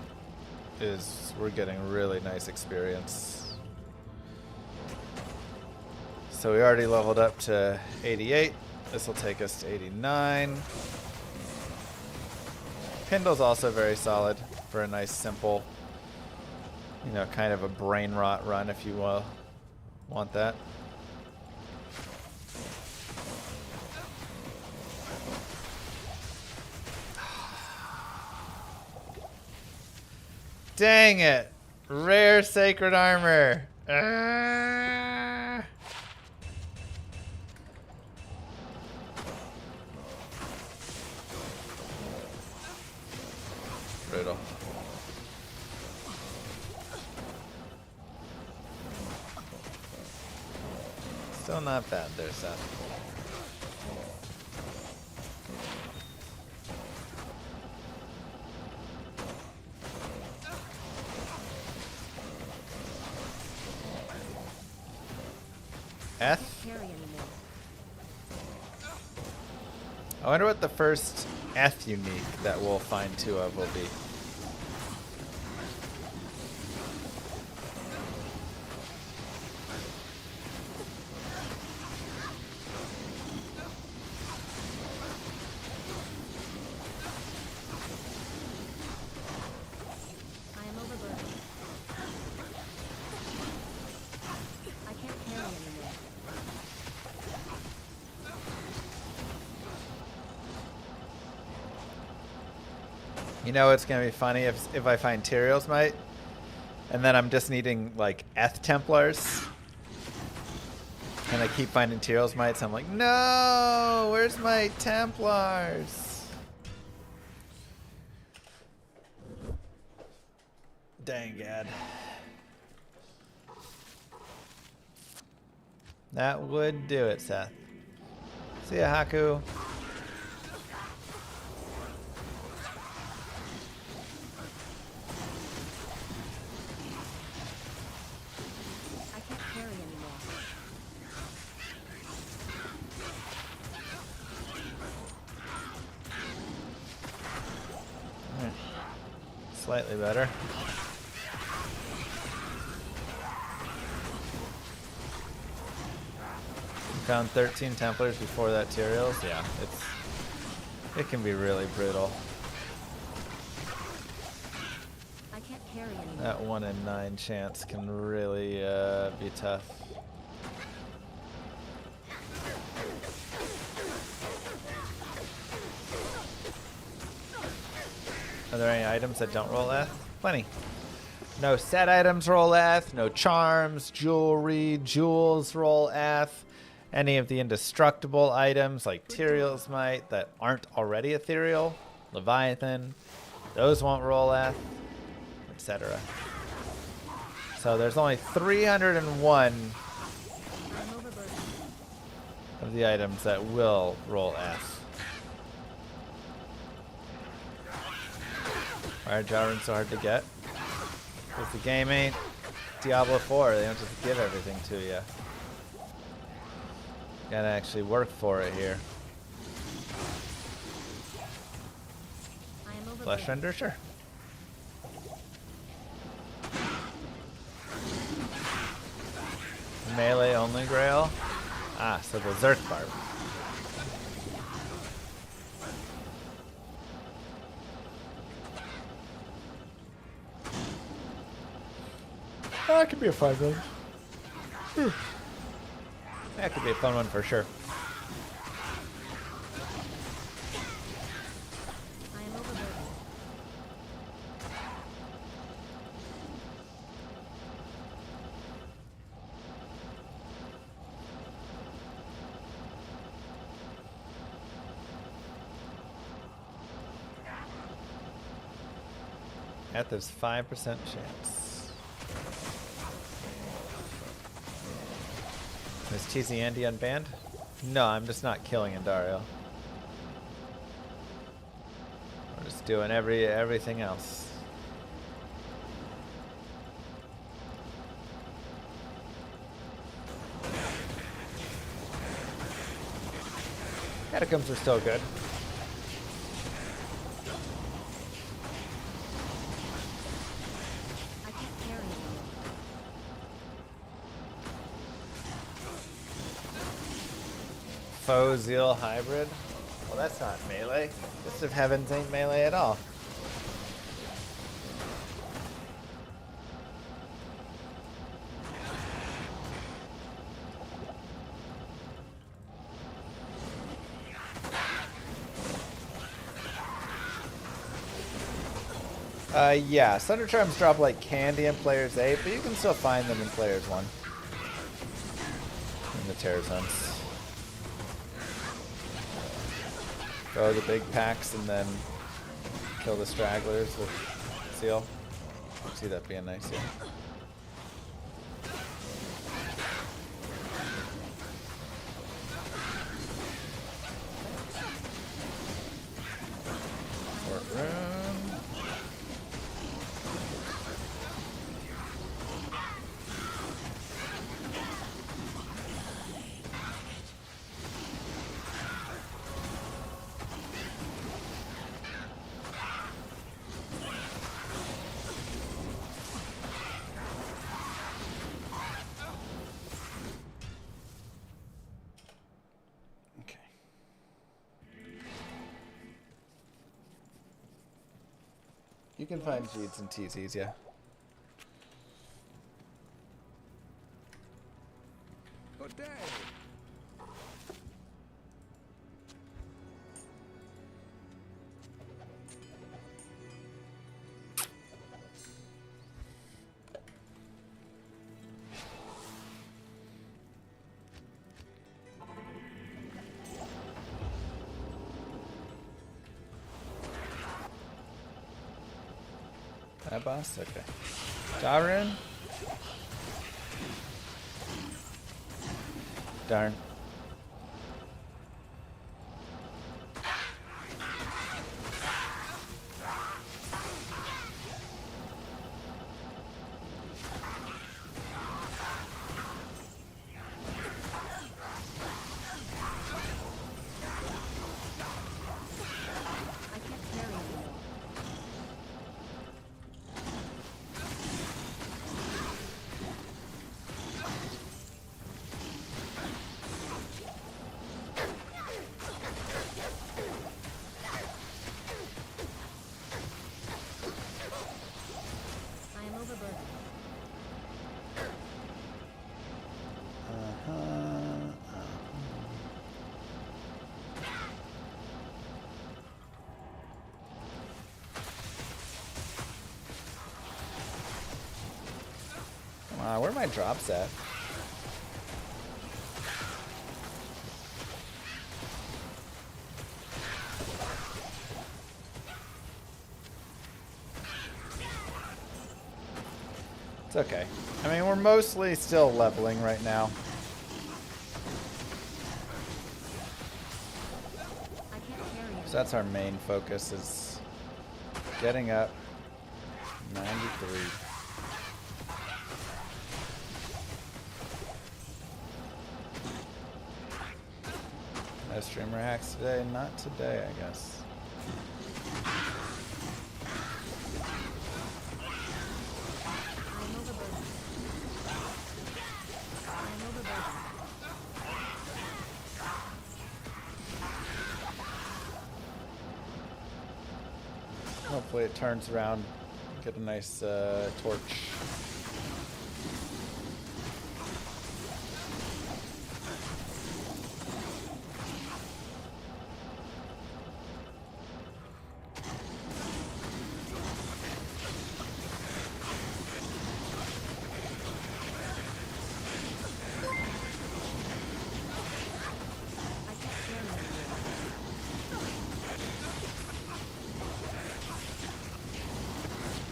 is we're getting really nice experience. So we already leveled up to 88. This will take us to 89. Pindle's also very solid for a nice simple, you know, kind of a brain rot run if you want that. Dang it! Rare sacred armor. Brutal. Still not bad there, Seth. Eth? Carry anymore. I wonder what the first Eth unique that we'll find 2 of will be. I am overburdened. I can't carry anymore. You know it's gonna be funny if I find Tyrael's Might, and then I'm just needing like Eth Templars, and I keep finding Tyrael's Might, so I'm like, no, where's my Templars? Dang gad. That would do it, Seth. See ya, Haku. I can't carry anymore. Alright. Slightly better. Found 13 Templars before that Tyrael's. Yeah, it can be really brutal. I can't carry anymore. That 1 in 9 chance can really be tough. Are there any items that don't roll Eth? Plenty. No set items roll Eth, no charms, jewelry, jewels roll Eth. Any of the indestructible items like Tyrael's Might that aren't already ethereal, Leviathan, those won't roll Eth, etc. So there's only 301 I'm overburdened. of the items that will roll Eth. Why are Jarans so hard to get? Because the game ain't Diablo 4. They don't just give everything to you. Gotta actually work for it here. I am overburdened. Flesh Render, sure. Melee only grail. Ah, so the Zerk Barb. That could be a fun one. That could be a fun one for sure. I am overburdened. At this 5% chance. Is Cheesy Andy unbanned? No, I'm just not killing Indario. We're just doing everything else. Catacombs are still good. I can't carry anymore. Foe Zeal Hybrid? Well, that's not melee. Fist of Heavens ain't melee at all. Yeah, Thunder Charms drop like candy in Players 8, but you can still find them in Players 1. In the Terror Zones. Go the big packs and then kill the stragglers with Seal. I see that being nice, yeah. Courtroom. can find G's and TZs, yeah. Good day. That boss? Okay. Darren? Darn. I can't carry anymore. I am overburdened. Come on, where are my drops at? It's okay. I mean, we're mostly still leveling right now. I can't carry anymore. So that's our main focus, is getting up. 93. No streamer hacks today? Not today, I guess. I am overburdened. I am overburdened. Hopefully it turns around. Get a nice torch.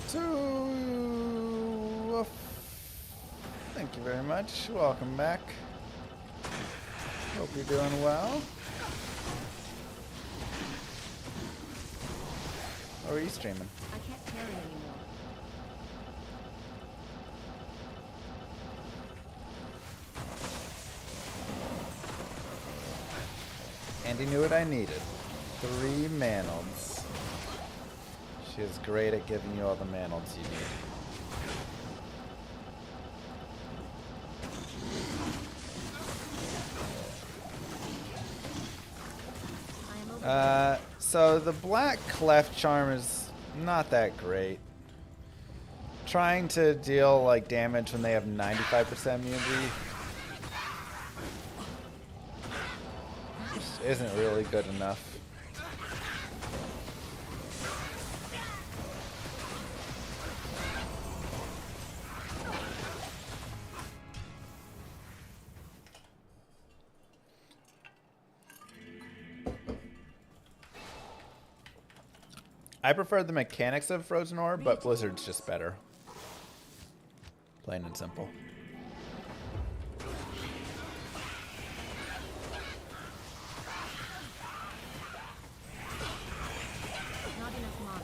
I can't carry anymore. Thank you very much. Welcome back. Hope you're doing well. Or are you streaming? I can't carry anymore. Andy knew what I needed. 3 manals. She is great at giving you all the manals you need. I am overburdened. So the black cleft charm is not that great. Trying to deal like damage when they have 95% immunity just isn't really good enough. I prefer the mechanics of Frozen Orb, but Blizzard's just better. Plain and simple. Not enough mana.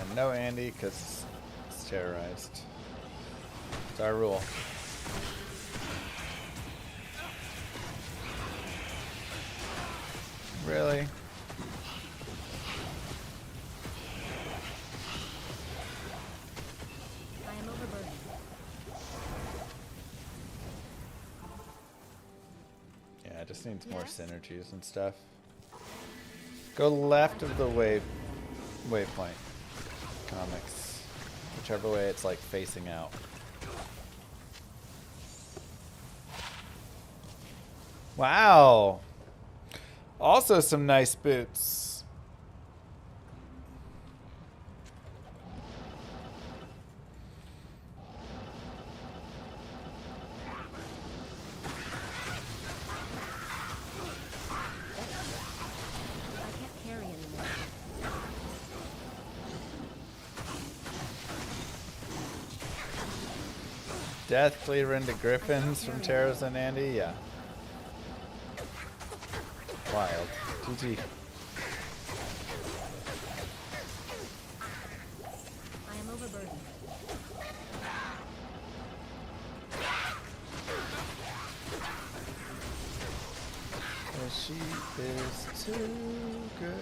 And no Andy, because it's terrorized. It's our rule. Really? I am overburdened. needs more synergies and stuff. Go left of the waypoint comics. Whichever way it's like facing out. Wow. Also some nice boots. Death cleaver into griffins from Taros and Andy, yeah. Wild. GG. I am overburdened. She is too good.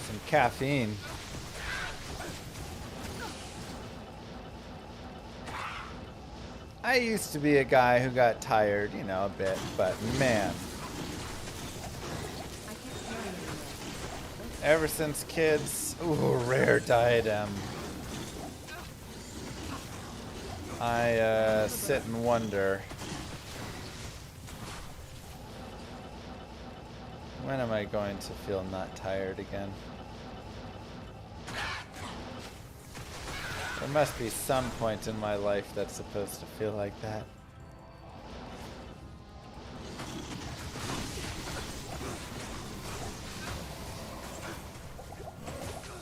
Some caffeine. I used to be a guy who got tired, you know, a bit, but man. Ever since kids, ooh, rare diadem. I sit and wonder. When am I going to feel not tired again? There must be some point in my life that's supposed to feel like that.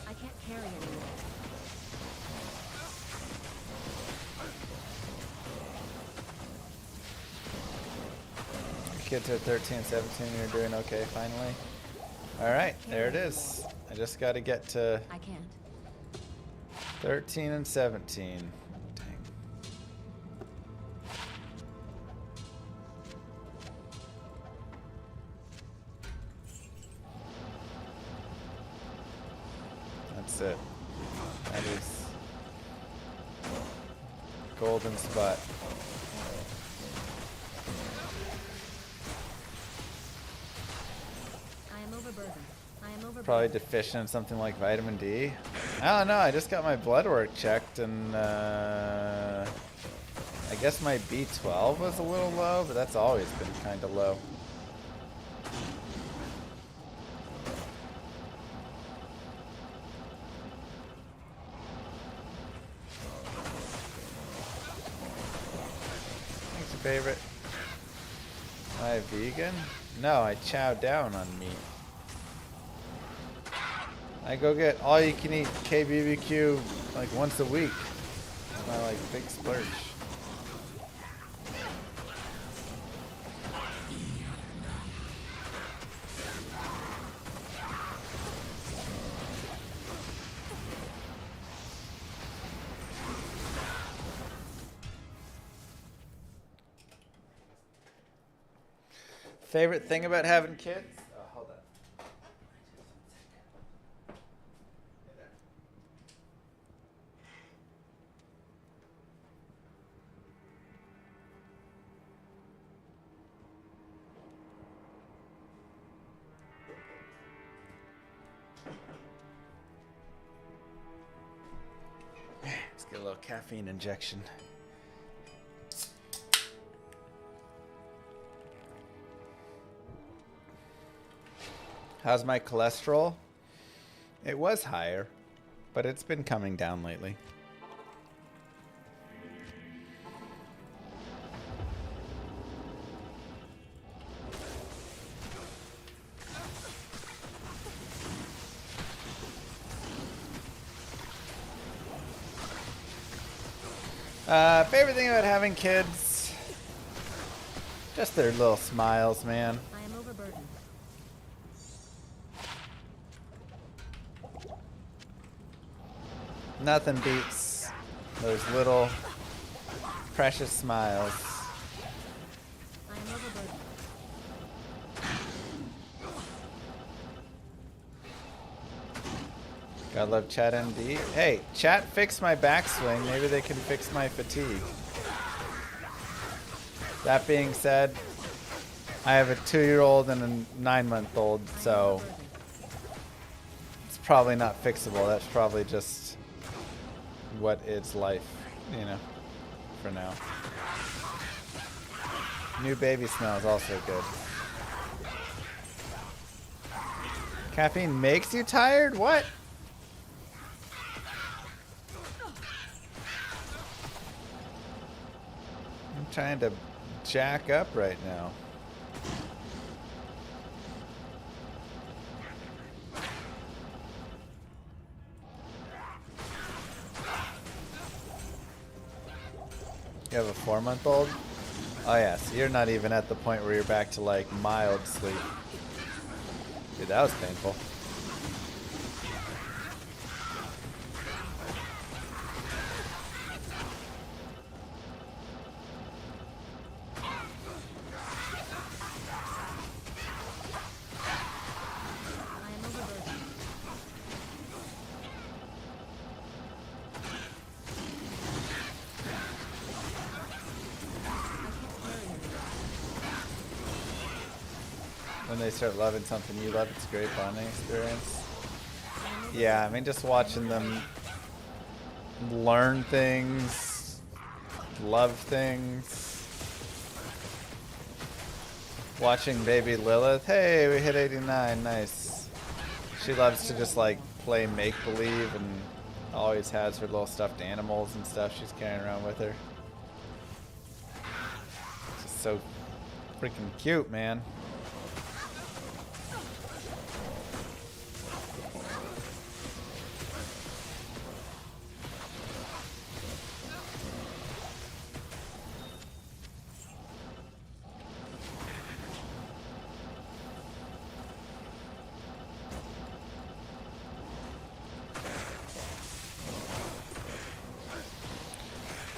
I can't carry anymore. Kids are 13, 17, you're doing okay finally. Alright, there it is. I just gotta get to I can't. 13 and 17. Dang. That's it. That is golden spot. I am overburdened. I am overburdened. Probably deficient in something like vitamin D. I don't know. I just got my blood work checked, and I guess my B12 was a little low, but that's always been kind of low. What's your favorite? Am I vegan? No, I chow down on meat. I go get all you can eat KBBQ like once a week. It's my like big splurge. Favorite thing about having kids? Oh, hold on. Let's get a little caffeine injection. How's my cholesterol? It was higher, but it's been coming down lately. Favorite thing about having kids? Just their little smiles, man. I am overburdened. Nothing beats those little precious smiles. I am overburdened. Gotta love chat MD. Hey, chat fixed my backswing. Maybe they can fix my fatigue. That being said, I have a 2-year-old and a 9-month-old, so it's probably not fixable. That's probably just what is life, you know, for now. New baby smell is also good. Caffeine makes you tired? What? I'm trying to jack up right now. You have a 4-month-old? Oh yeah, so you're not even at the point where you're back to like mild sleep. Dude, that was painful. When they start loving something you love, it's a great bonding experience. Yeah, I mean, just watching them learn things, love things. Watching baby Lilith, hey, we hit 89, nice. She loves to just like play make-believe and always has her little stuffed animals and stuff she's carrying around with her. Just so freaking cute, man.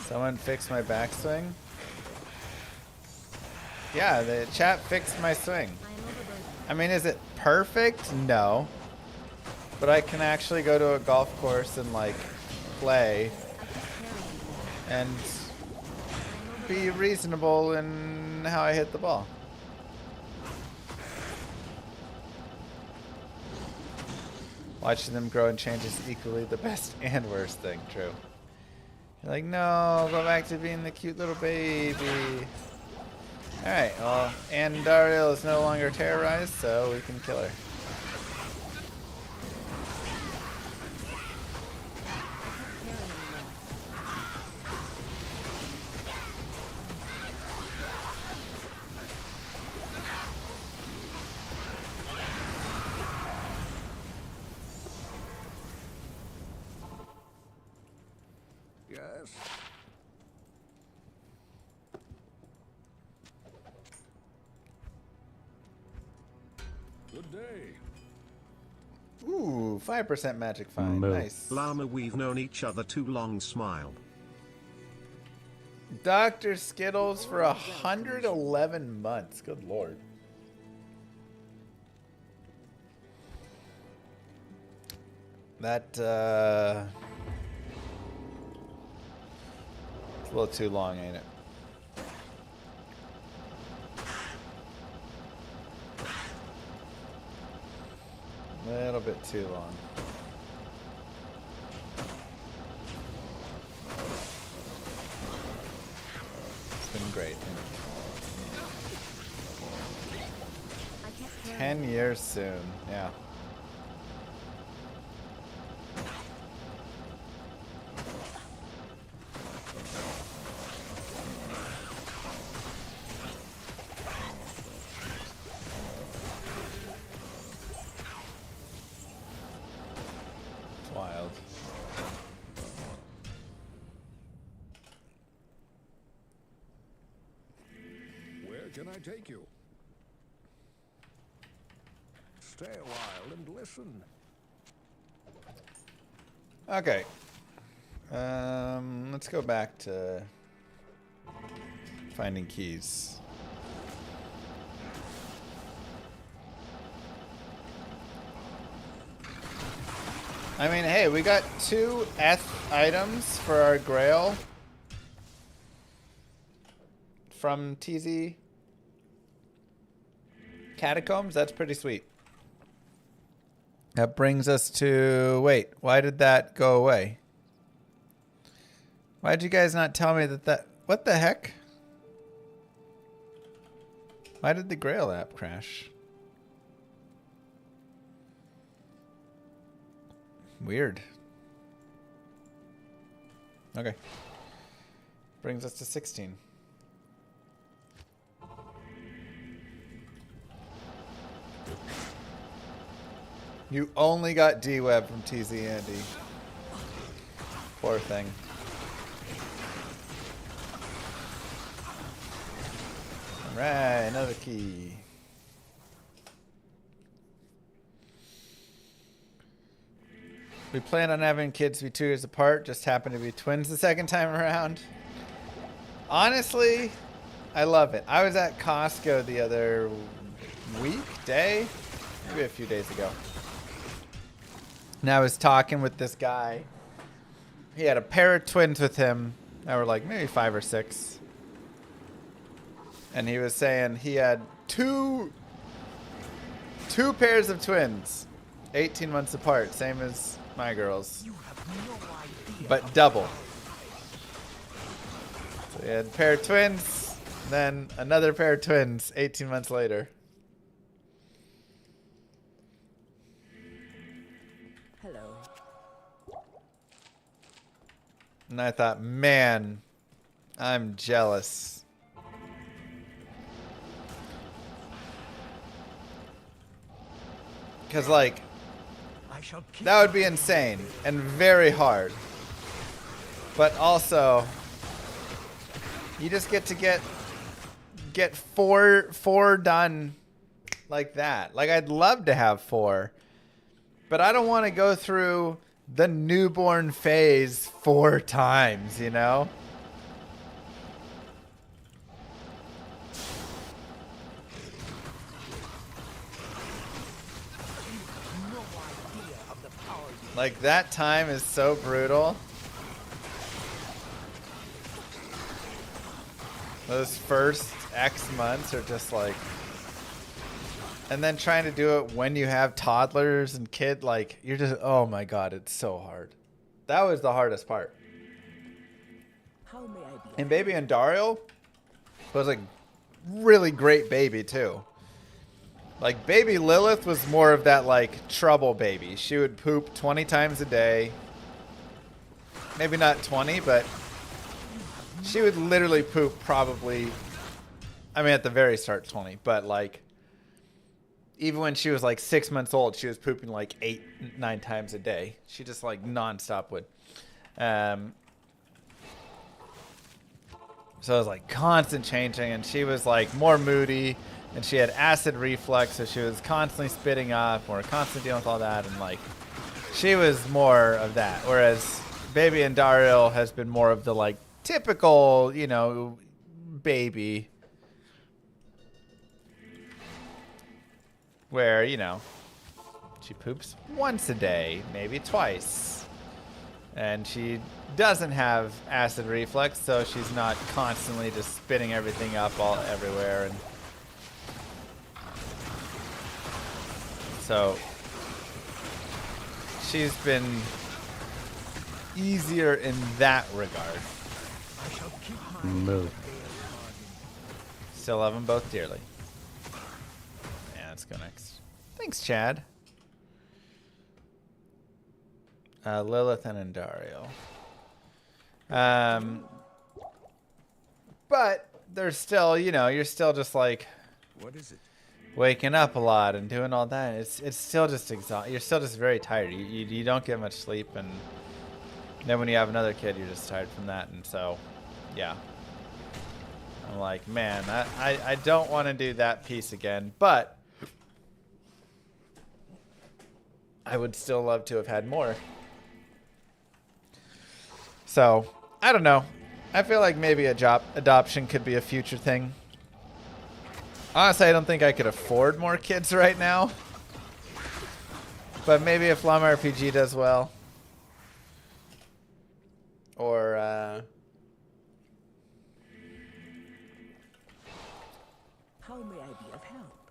Someone fixed my backswing? Yeah, the chat fixed my swing. I mean, is it perfect? No. But I can actually go to a golf course and like play and be reasonable in how I hit the ball. Watching them grow and change is equally the best and worst thing, true. You're like, no, go back to being the cute little baby. Alright, well, Andariel is no longer terrorized, so we can kill her. Yes. Good day. Ooh, 5% magic fine. Nice. Llama, we've known each other too long, smile. Dr. Skittles for 111 months. Good lord. That, it's a little too long, ain't it? A little bit too long. It's been great. 10 years soon, yeah. Wild. Where can I take you? Stay a while and listen. Okay. Let's go back to finding keys. I mean, hey, we got 2 items for our grail from TZ Catacombs. That's pretty sweet. That brings us to... Wait, why did that go away? Why did you guys not tell me that... What the heck? Why did the Grail app crash? Weird. Okay. Brings us to 16. You only got D-Web from TZ Andy. Poor thing. Alright, another key. We planned on having kids be 2 years apart, just happened to be twins the second time around. Honestly, I love it. I was at Costco the other day, maybe a few days ago. And I was talking with this guy. He had a pair of twins with him that were like maybe 5 or 6. And he was saying he had two pairs of twins, 18 months apart, same as my girls, but double. So he had a pair of twins, then another pair of twins 18 months later. Hello. And I thought, man, I'm jealous. Because, like, that would be insane and very hard. But also, you just get to get four done like that. Like, I'd love to have 4. But I don't want to go through the newborn phase 4 times, you know? Like, that time is so brutal. Those first X months are just like... And then trying to do it when you have toddlers and kid, like, you're just... Oh my god, it's so hard. That was the hardest part. And Baby Andariel was a really great baby, too. Like, baby Lilith was more of that, like, trouble baby. She would poop 20 times a day. Maybe not 20, but she would literally poop probably, I mean, at the very start 20, but, like, even when she was, like, 6 months old, she was pooping, like, 8, 9 times a day. She just, like, nonstop would. So it was, like, constant changing, and she was, like, more moody. And she had acid reflux, so she was constantly spitting up or constantly dealing with all that. And, like, she was more of that. Whereas Baby Andariel has been more of the, like, typical, you know, baby. Where, you know, she poops once a day, maybe twice. And she doesn't have acid reflux, so she's not constantly just spitting everything up all everywhere. And so she's been easier in that regard. Moo. Still love them both dearly. Yeah, let's go next. Thanks, Chad. Lilith and Andariel. But there's still, you know, you're still just like... What is it? Waking up a lot and doing all that, it's still just you're still just very tired. You don't get much sleep, and then when you have another kid, you're just tired from that. And so, yeah, I'm like, man, I don't want to do that piece again, but I would still love to have had more. So, I don't know. I feel like maybe adoption could be a future thing. Honestly, I don't think I could afford more kids right now. But maybe if Llama RPG does well. Or, How may I be of help?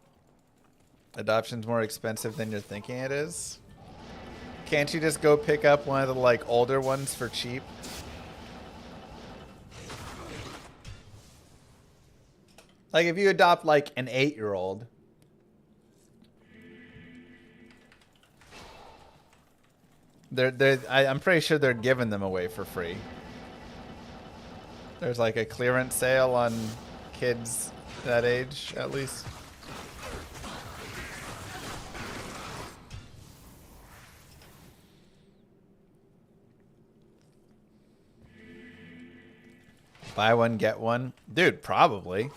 adoption's more expensive than you're thinking it is. Can't you just go pick up one of the, like, older ones for cheap? Like, if you adopt, like, an 8-year-old... I'm pretty sure they're giving them away for free. There's like a clearance sale on kids that age, at least. Buy one, get one. Dude, probably.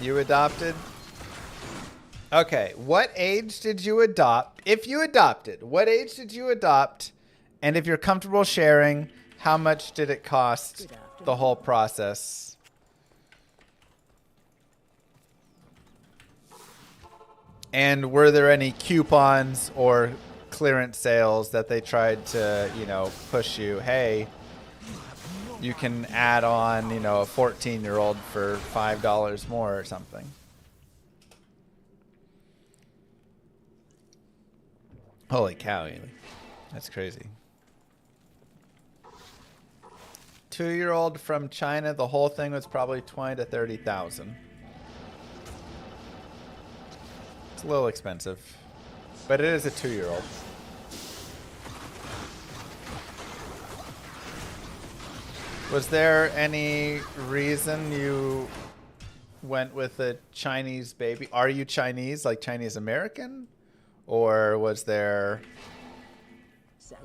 You adopted? Okay, what age did you adopt? If you adopted, what age did you adopt? And if you're comfortable sharing, how much did it cost the whole process? And were there any coupons or clearance sales that they tried to, you know, push you? Hey, you can add on, you know, a 14-year-old for $5 more or something. Holy cow, Ely. That's crazy. 2-year-old from China, the whole thing was probably 20 to 30,000. It's a little expensive, but it is a 2-year-old. Was there any reason you went with a Chinese baby? Are you Chinese, like Chinese American? Or was there...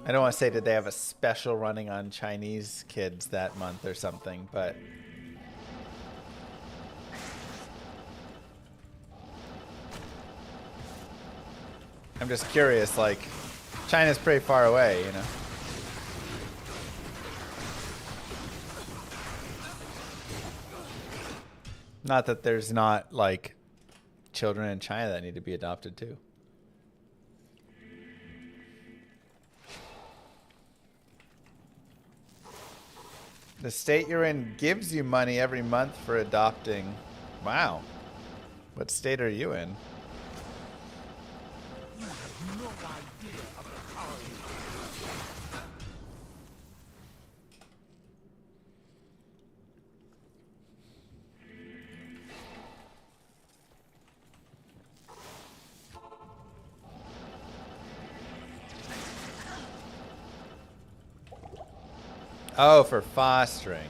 I don't want to say did they have a special running on Chinese kids that month or something, but... I'm just curious, like, China's pretty far away, you know? Not that there's not, like, children in China that need to be adopted, too. The state you're in gives you money every month for adopting. Wow. What state are you in? You have no idea of the power you have. Oh, for fostering.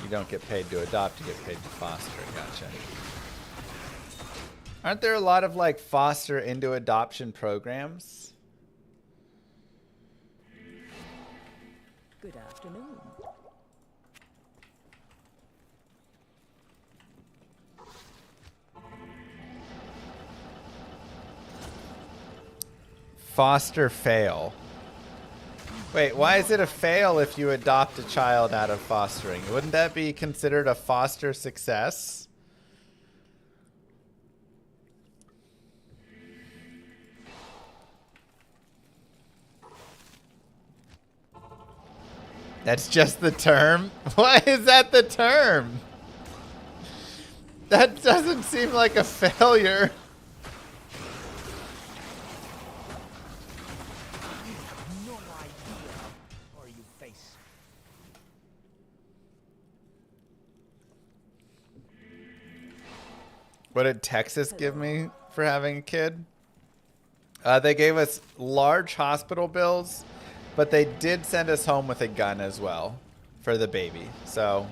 You don't get paid to adopt, you get paid to foster. Gotcha. Aren't there a lot of, like, foster into adoption programs? Good afternoon. Foster fail. Wait, why is it a fail if you adopt a child out of fostering? Wouldn't that be considered a foster success? That's just the term? Why is that the term? That doesn't seem like a failure. What did Texas give me for having a kid? They gave us large hospital bills, but they did send us home with a gun as well for the baby. So,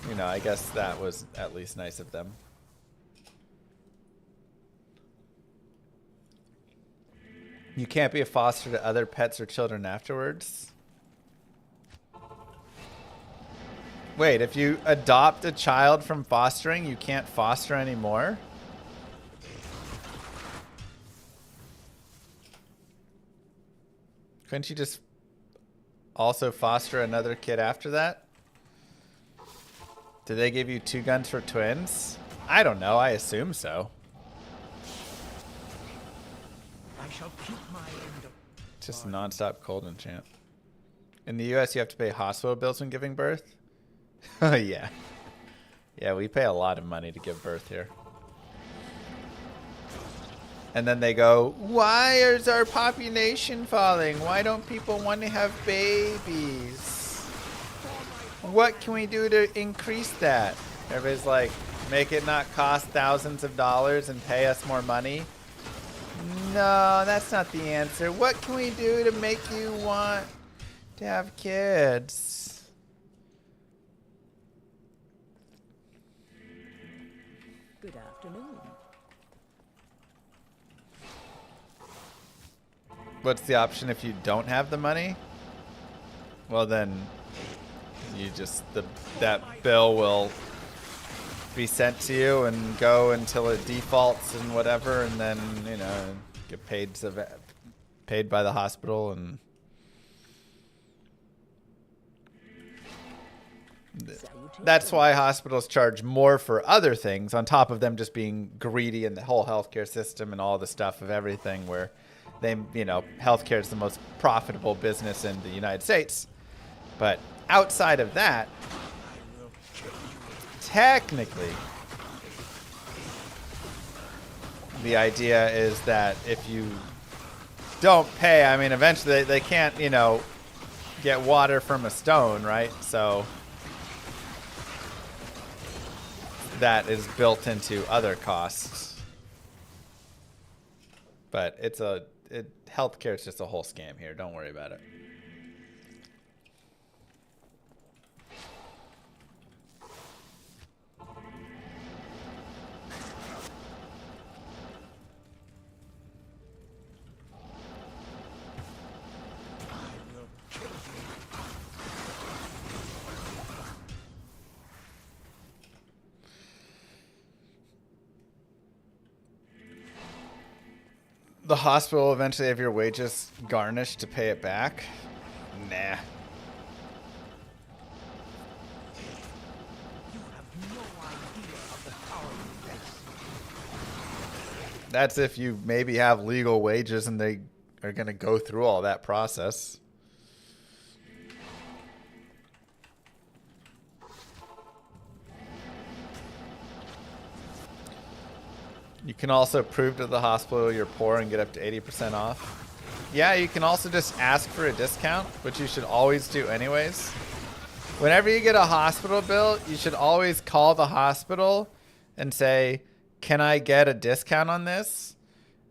you know, I guess that was at least nice of them. You can't be a foster to other pets or children afterwards. Wait, if you adopt a child from fostering, you can't foster anymore? Couldn't you just also foster another kid after that? Did they give you 2 guns for twins? I don't know. I assume so. I shall keep my end of Just non-stop cold enchant. In the U.S., you have to pay hospital bills when giving birth? Oh, yeah. Yeah, we pay a lot of money to give birth here. And then they go, why is our population falling? Why don't people want to have babies? What can we do to increase that? Everybody's like, make it not cost thousands of dollars and pay us more money. No, that's not the answer. What can we do to make you want to have kids? Good afternoon. What's the option if you don't have the money? Well, then you just that bill will be sent to you and go until it defaults and whatever, and then get paid by the hospital, and that's why hospitals charge more for other things on top of them just being greedy in the whole healthcare system and all the stuff of everything, where they, healthcare is the most profitable business in the United States. But outside of that, technically, the idea is that if you don't pay, I mean, eventually they can't, get water from a stone, right? So that is built into other costs. But healthcare is just a whole scam here. Don't worry about it. The hospital will eventually have your wages garnished to pay it back? Nah. You have no idea of the power you face. That's if you maybe have legal wages and they are going to go through all that process. You can also prove to the hospital you're poor and get up to 80% off. Yeah, you can also just ask for a discount, which you should always do anyways. Whenever you get a hospital bill, you should always call the hospital and say, can I get a discount on this?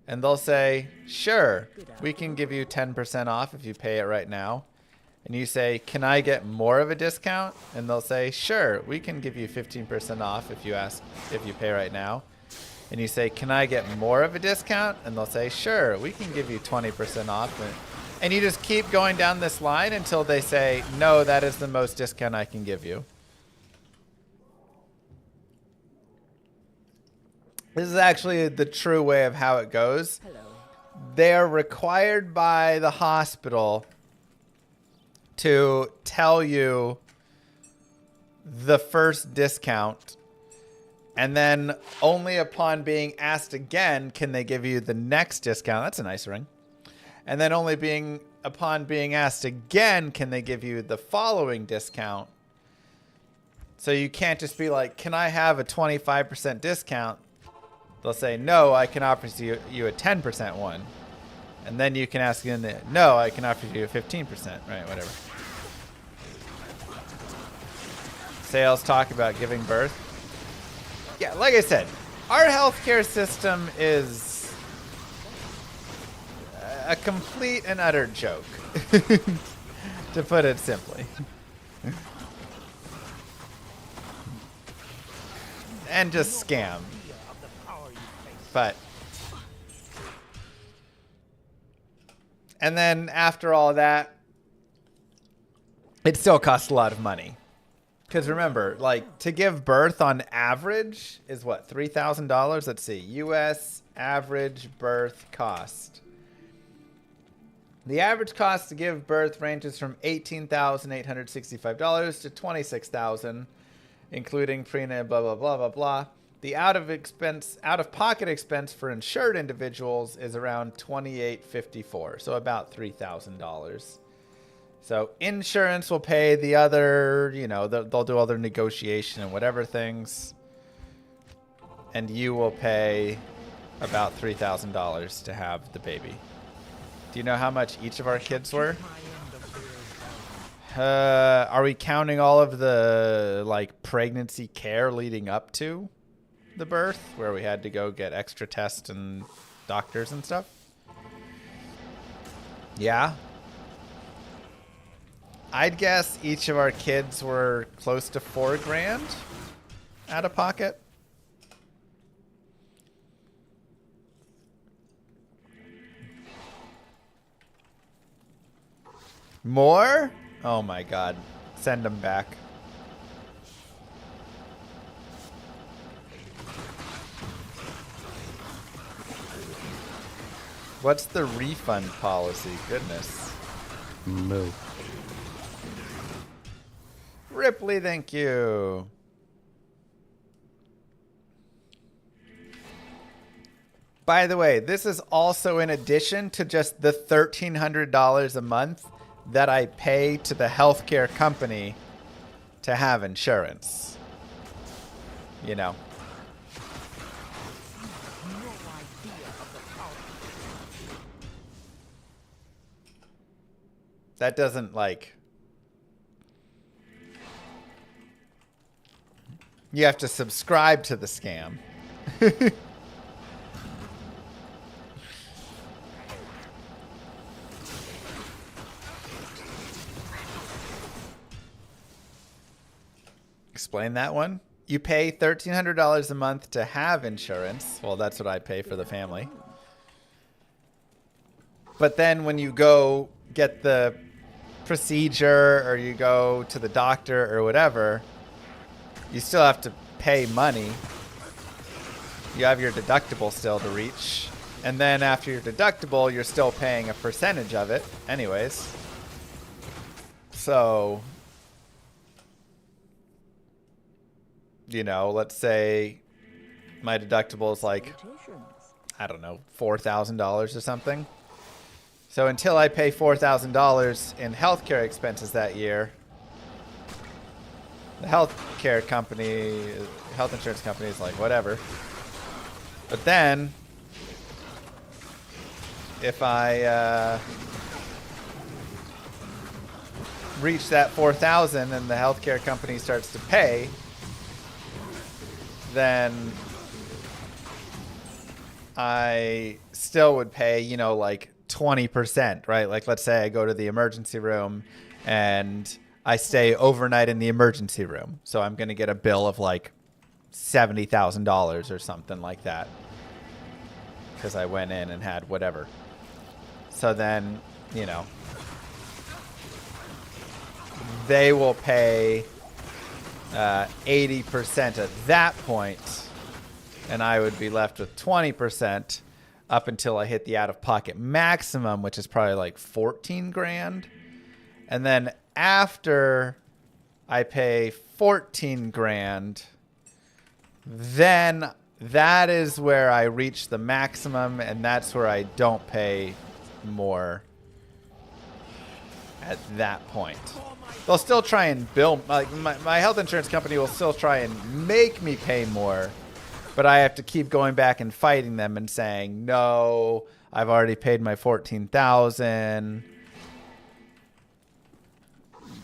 And they'll say, sure, we can give you 10% off if you pay it right now. And you say, can I get more of a discount? And they'll say, sure, we can give you 15% off if you pay right now. And you say, can I get more of a discount? And they'll say, sure, we can give you 20% off. And you just keep going down this line until they say, no, that is the most discount I can give you. This is actually the true way of how it goes. They are required by the hospital to tell you the first discount. And then only upon being asked again can they give you the next discount. That's a nice ring. And then only upon being asked again can they give you the following discount. So you can't just be like, can I have a 25% discount? They'll say, no, I can offer you a 10% one. And then you can ask again, no, I can offer you a 15%. Right, whatever. Sales talk about giving birth. Yeah, like I said, our healthcare system is a complete and utter joke, to put it simply. And just scam. But, and then after all that, it still costs a lot of money. Because remember, like, to give birth on average is what, $3,000? Let's see, U.S. average birth cost. The average cost to give birth ranges from $18,865 to $26,000, including prenatal, blah, blah, blah, blah, blah. The out-of-pocket expense for insured individuals is around $2,854, so about $3,000. So insurance will pay the other, you know, they'll do all their negotiation and whatever things. And you will pay about $3,000 to have the baby. Do you know how much each of our kids were? Are we counting all of the, like, pregnancy care leading up to the birth, where we had to go get extra tests and doctors and stuff? Yeah. I'd guess each of our kids were close to $4,000 out of pocket. More? Oh my God. Send them back. What's the refund policy? Goodness. Moo. Ripley, thank you. By the way, this is also in addition to just the $1,300 a month that I pay to the healthcare company to have insurance. You know. That doesn't, like... You have to subscribe to the scam. Explain that one. You pay $1,300 a month to have insurance. Well, that's what I pay for the family. But then when you go get the procedure or you go to the doctor or whatever, you still have to pay money. You have your deductible still to reach. And then after your deductible, you're still paying a percentage of it anyways. So, you know, let's say my deductible is like, I don't know, $4,000 or something. So until I pay $4,000 in healthcare expenses that year, the health insurance company is like, whatever. But then, if I reach that $4,000 and the healthcare company starts to pay, then I still would pay, you know, like 20%, right? Like, let's say I go to the emergency room and I stay overnight in the emergency room. So I'm going to get a bill of like $70,000 or something like that, because I went in and had whatever. So then, you know, they will pay 80% at that point, and I would be left with 20% up until I hit the out-of-pocket maximum, which is probably like $14,000. And then after I pay $14,000, then that is where I reach the maximum, and that's where I don't pay more at that point. They'll still try and bill, like my health insurance company will still try and make me pay more, but I have to keep going back and fighting them and saying, no, I've already paid my $14,000.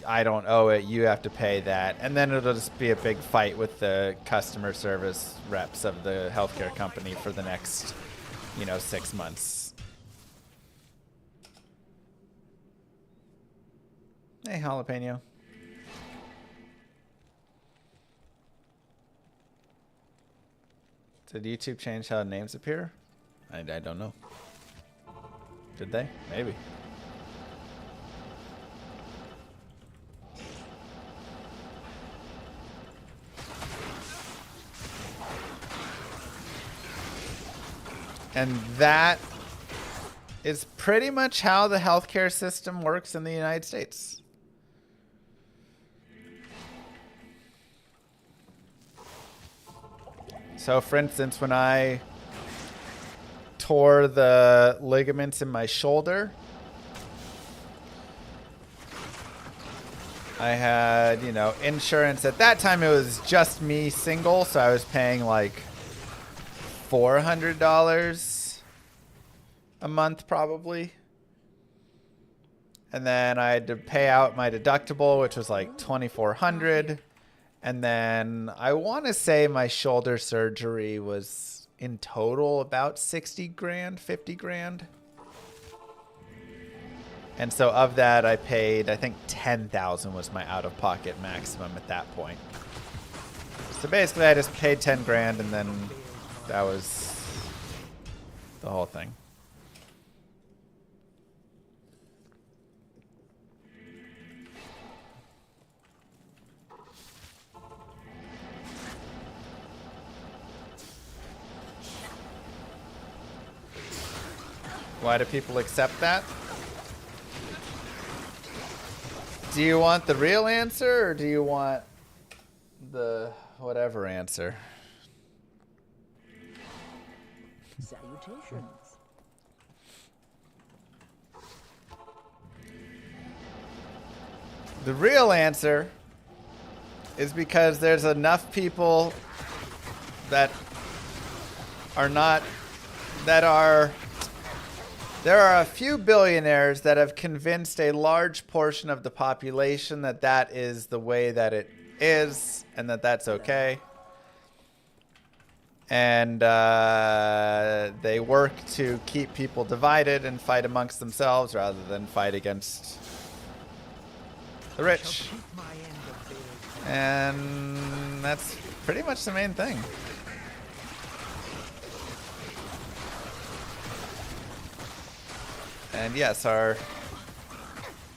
I don't owe it. You have to pay that. And then it'll just be a big fight with the customer service reps of the healthcare company for the next, 6 months. Hey, Jalapeno. Did YouTube change how names appear? I don't know. Did they? Maybe. And that is pretty much how the healthcare system works in the United States. So, for instance, when I tore the ligaments in my shoulder, I had, you know, insurance. At that time, it was just me single, so I was paying like $400 a month probably. And then I had to pay out my deductible, which was like $2,400. And then I want to say my shoulder surgery was in total about 60 grand, 50 grand. And so of that, I paid, I think 10,000 was my out-of-pocket maximum at that point. So basically, I just paid 10 grand, and then that was the whole thing. Why do people accept that? Do you want the real answer, or do you want the whatever answer? Salutations. The real answer is because there's enough people that are not, that are, there are a few billionaires that have convinced a large portion of the population that that is the way that it is and that that's okay. And they work to keep people divided and fight amongst themselves rather than fight against the rich. And that's pretty much the main thing. And yes, our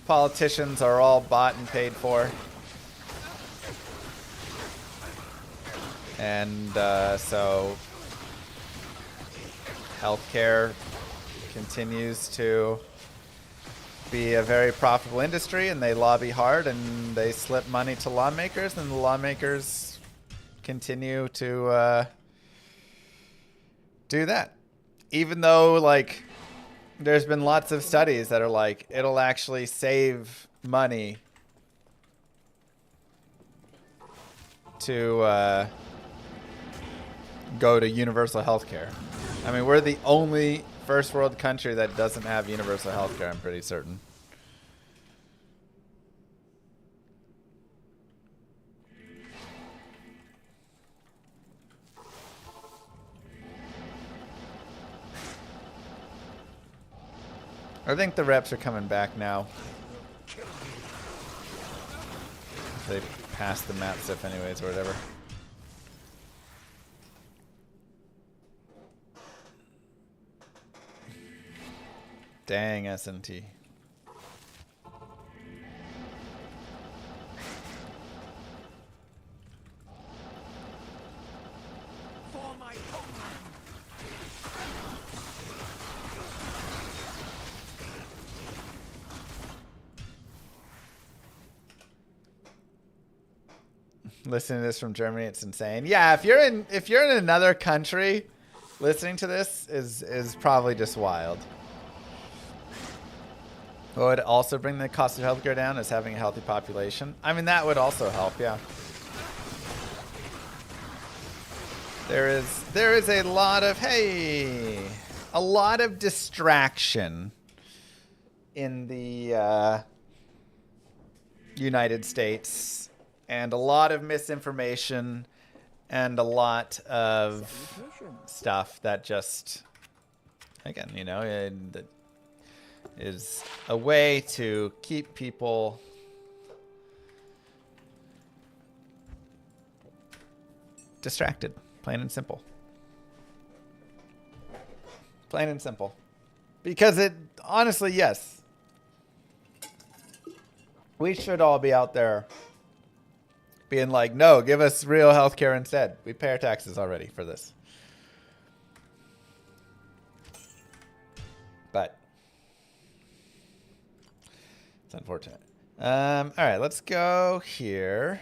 politicians are all bought and paid for. And so healthcare continues to be a very profitable industry, and they lobby hard and they slip money to lawmakers, and the lawmakers continue to do that. Even though, like, there's been lots of studies that are like, it'll actually save money to go to universal health care. I mean, we're the only first world country that doesn't have universal health care, I'm pretty certain. I think the reps are coming back now. They passed the map stuff anyways or whatever. Dang, S&T. For my homeland. Listening to this from Germany, it's insane. Yeah, if you're in another country, listening to this is probably just wild. Would also bring the cost of healthcare down is having a healthy population. I mean, that would also help, yeah. There is a lot of, hey, a lot of distraction in the United States, and a lot of misinformation and a lot of stuff that just, again, you know, that is a way to keep people distracted, plain and simple. Plain and simple. Because it, honestly, yes. We should all be out there being like, no, give us real healthcare instead. We pay our taxes already for this. But It's unfortunate. All right, let's go here.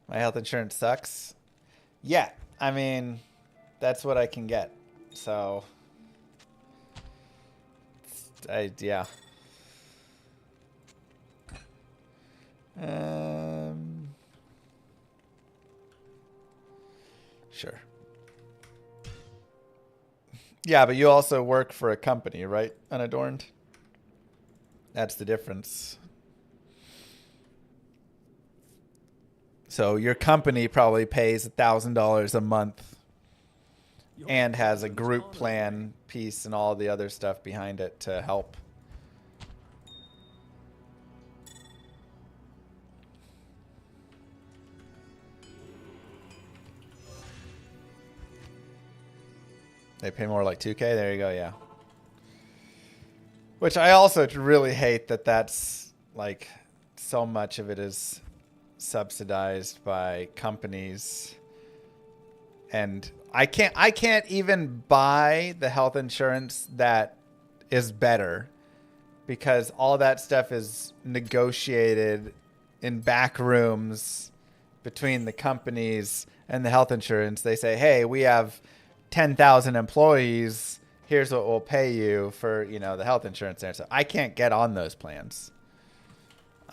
My health insurance sucks. Yeah, I mean, that's what I can get. So, yeah. Sure. Yeah, but you also work for a company, right? Unadorned. That's the difference. So your company probably pays $1,000 a month and has a group plan piece and all the other stuff behind it to help. They pay more like 2K. There you go. Yeah. Which I also really hate that that's like so much of it is subsidized by companies. And I can't even buy the health insurance that is better because all that stuff is negotiated in back rooms between the companies and the health insurance. They say, hey, we have 10,000 employees. Here's what we'll pay you for, you know, the health insurance there. So I can't get on those plans.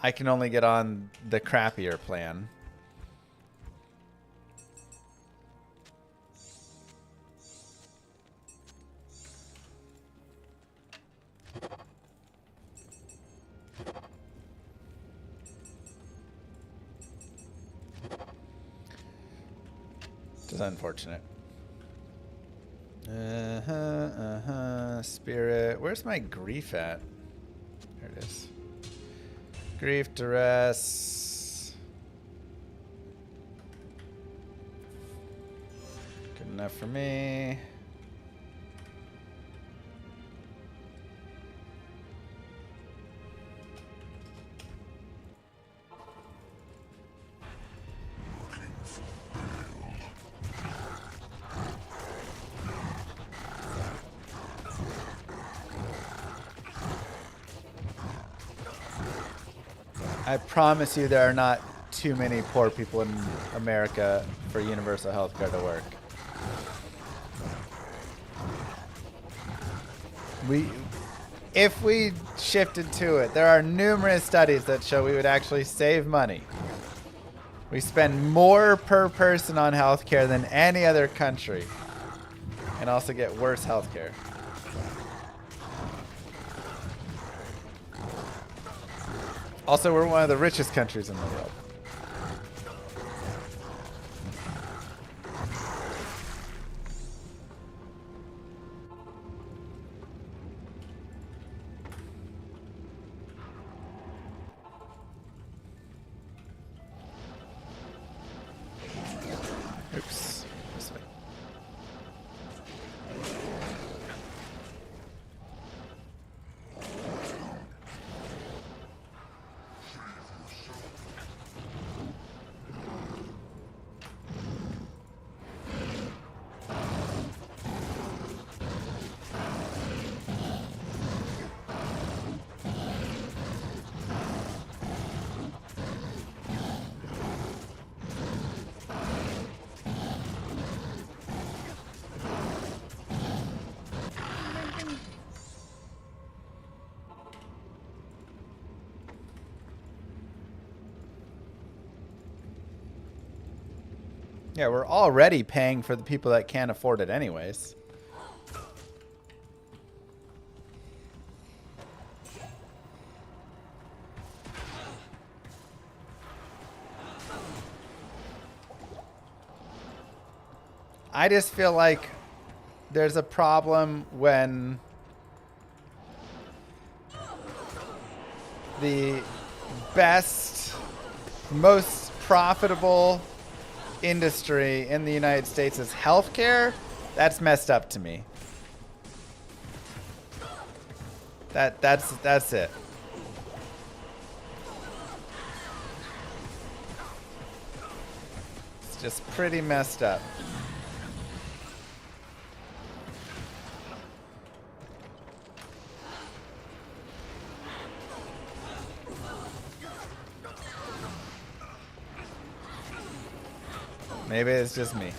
I can only get on the crappier plan. It's unfortunate. Spirit. Where's my grief at? There it is. Grief, duress. Good enough for me. I promise you there are not too many poor people in America for universal health care to work. If we shifted to it, there are numerous studies that show we would actually save money. We spend more per person on health care than any other country and also get worse health care. Also, we're one of the richest countries in the world. Oops. This way. Yeah, we're already paying for the people that can't afford it anyways. I just feel like there's a problem when the best, most profitable industry in the United States is healthcare. That's messed up to me. That's it. It's Just pretty messed up. Maybe it's just me.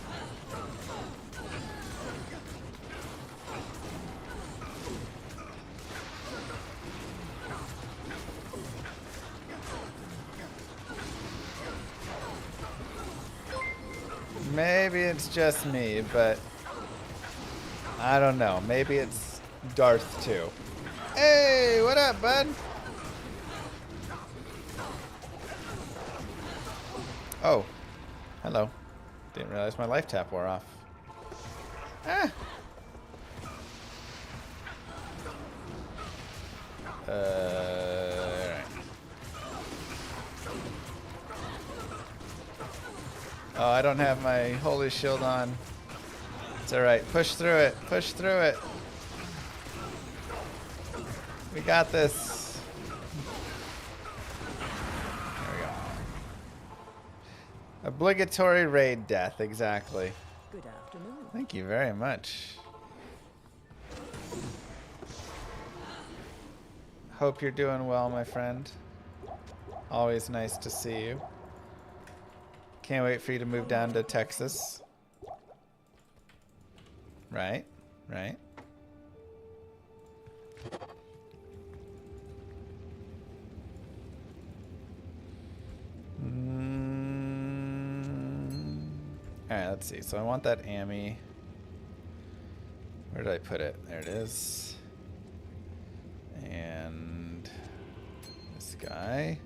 Maybe it's just me, but I don't know. Maybe it's Darth too. Hey, what up, bud? Oh, hello. Didn't realize my life tap wore off. Ah. Alright. Oh, I don't have my holy shield on. It's alright. Push through it. Push through it. We got this. There we go. Obligatory raid death, exactly. Good afternoon. Thank you very much. Hope you're doing well, my friend. Always nice to see you. Can't wait for you to move down to Texas. Right, right. Alright, let's see. So I want that Ami. Where did I put it? There it is. And this guy.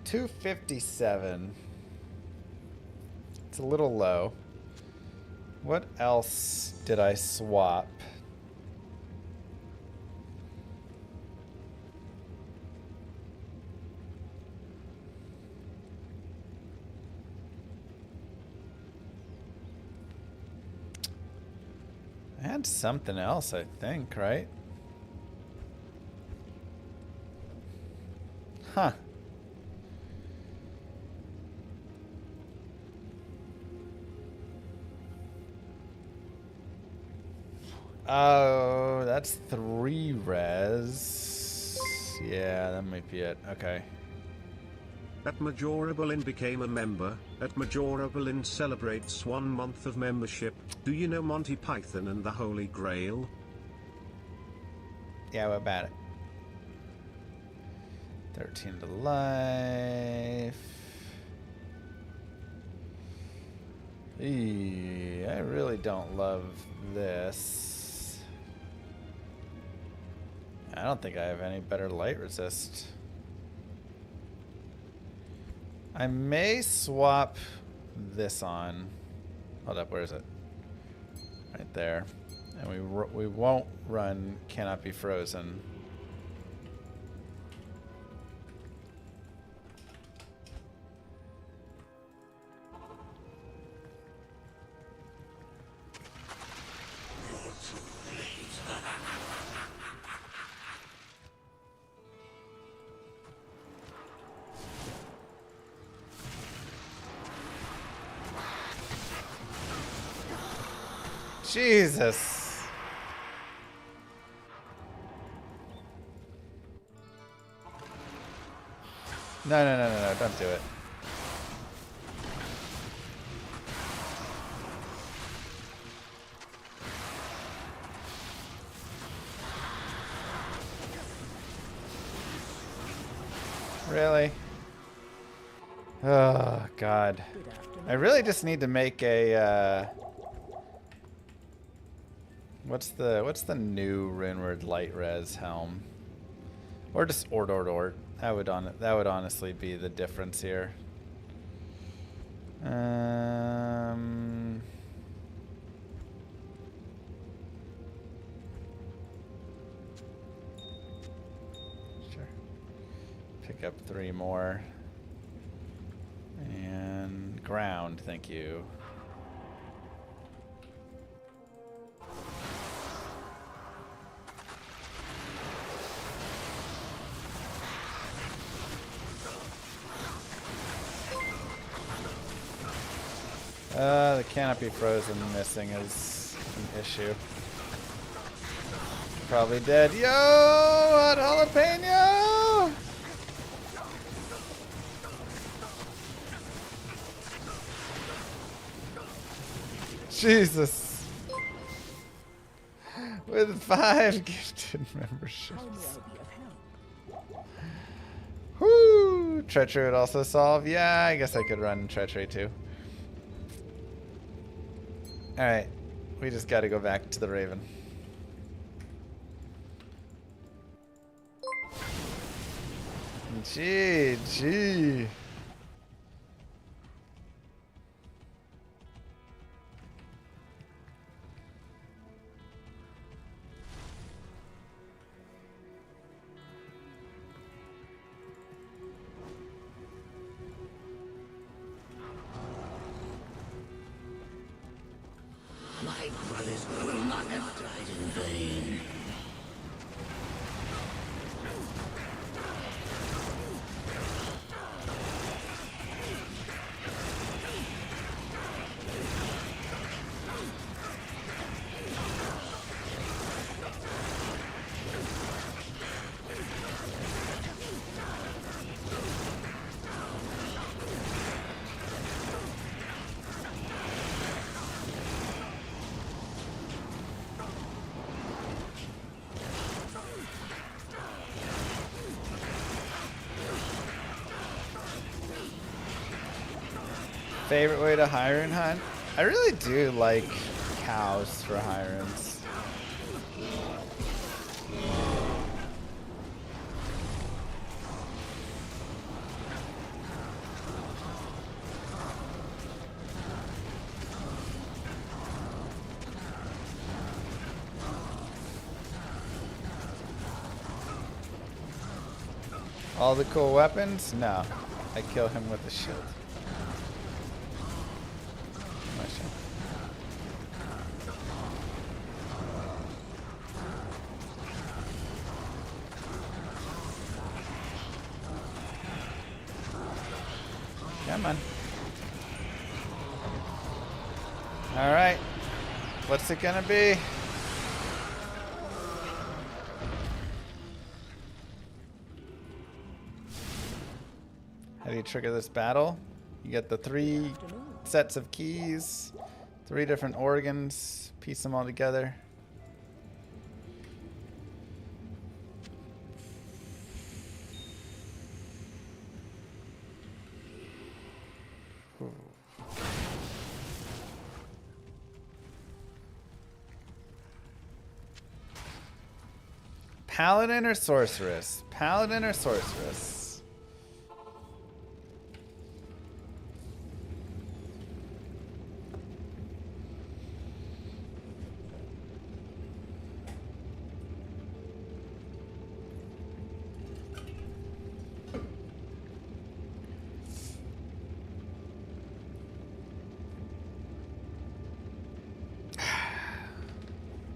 257. It's a little low. What else did I swap? I had something else, I think, right? Huh. Oh, that's 3 res. Yeah, that might be it. Okay. At Majorablin became a member. At Majorablin celebrates 1 month of membership. Do you know Monty Python and the Holy Grail? Yeah, what about it? 13 to life. Eee, I really don't love this. I don't think I have any better light resist. I may swap this on. Hold up, where is it? Right there. And we won't run Cannot Be Frozen. Jesus. No, no, no, no, no, don't do it. Really? Oh, God. I really just need to make a, What's the new Runeward light res helm? Or just Ort. That would honestly be the difference here. Sure. Pick up 3 more. And ground, thank you. The canopy frozen missing is an issue. Probably dead. Yo, hot jalapeno! Jesus. With 5 gifted memberships. Whoo! Treachery would also solve. Yeah, I guess I could run treachery too. Alright. We just gotta go back to the Raven. GG. My brothers will not have died in vain. Favorite way to Hyrule hunt? I really do like cows for Hyrunes. All the cool weapons? No. I kill him with a shield. Come on. Alright. What's it gonna be? How do you trigger this battle? You get the 3 sets of keys, 3 different organs, piece them all together. Paladin or sorceress? Paladin or sorceress?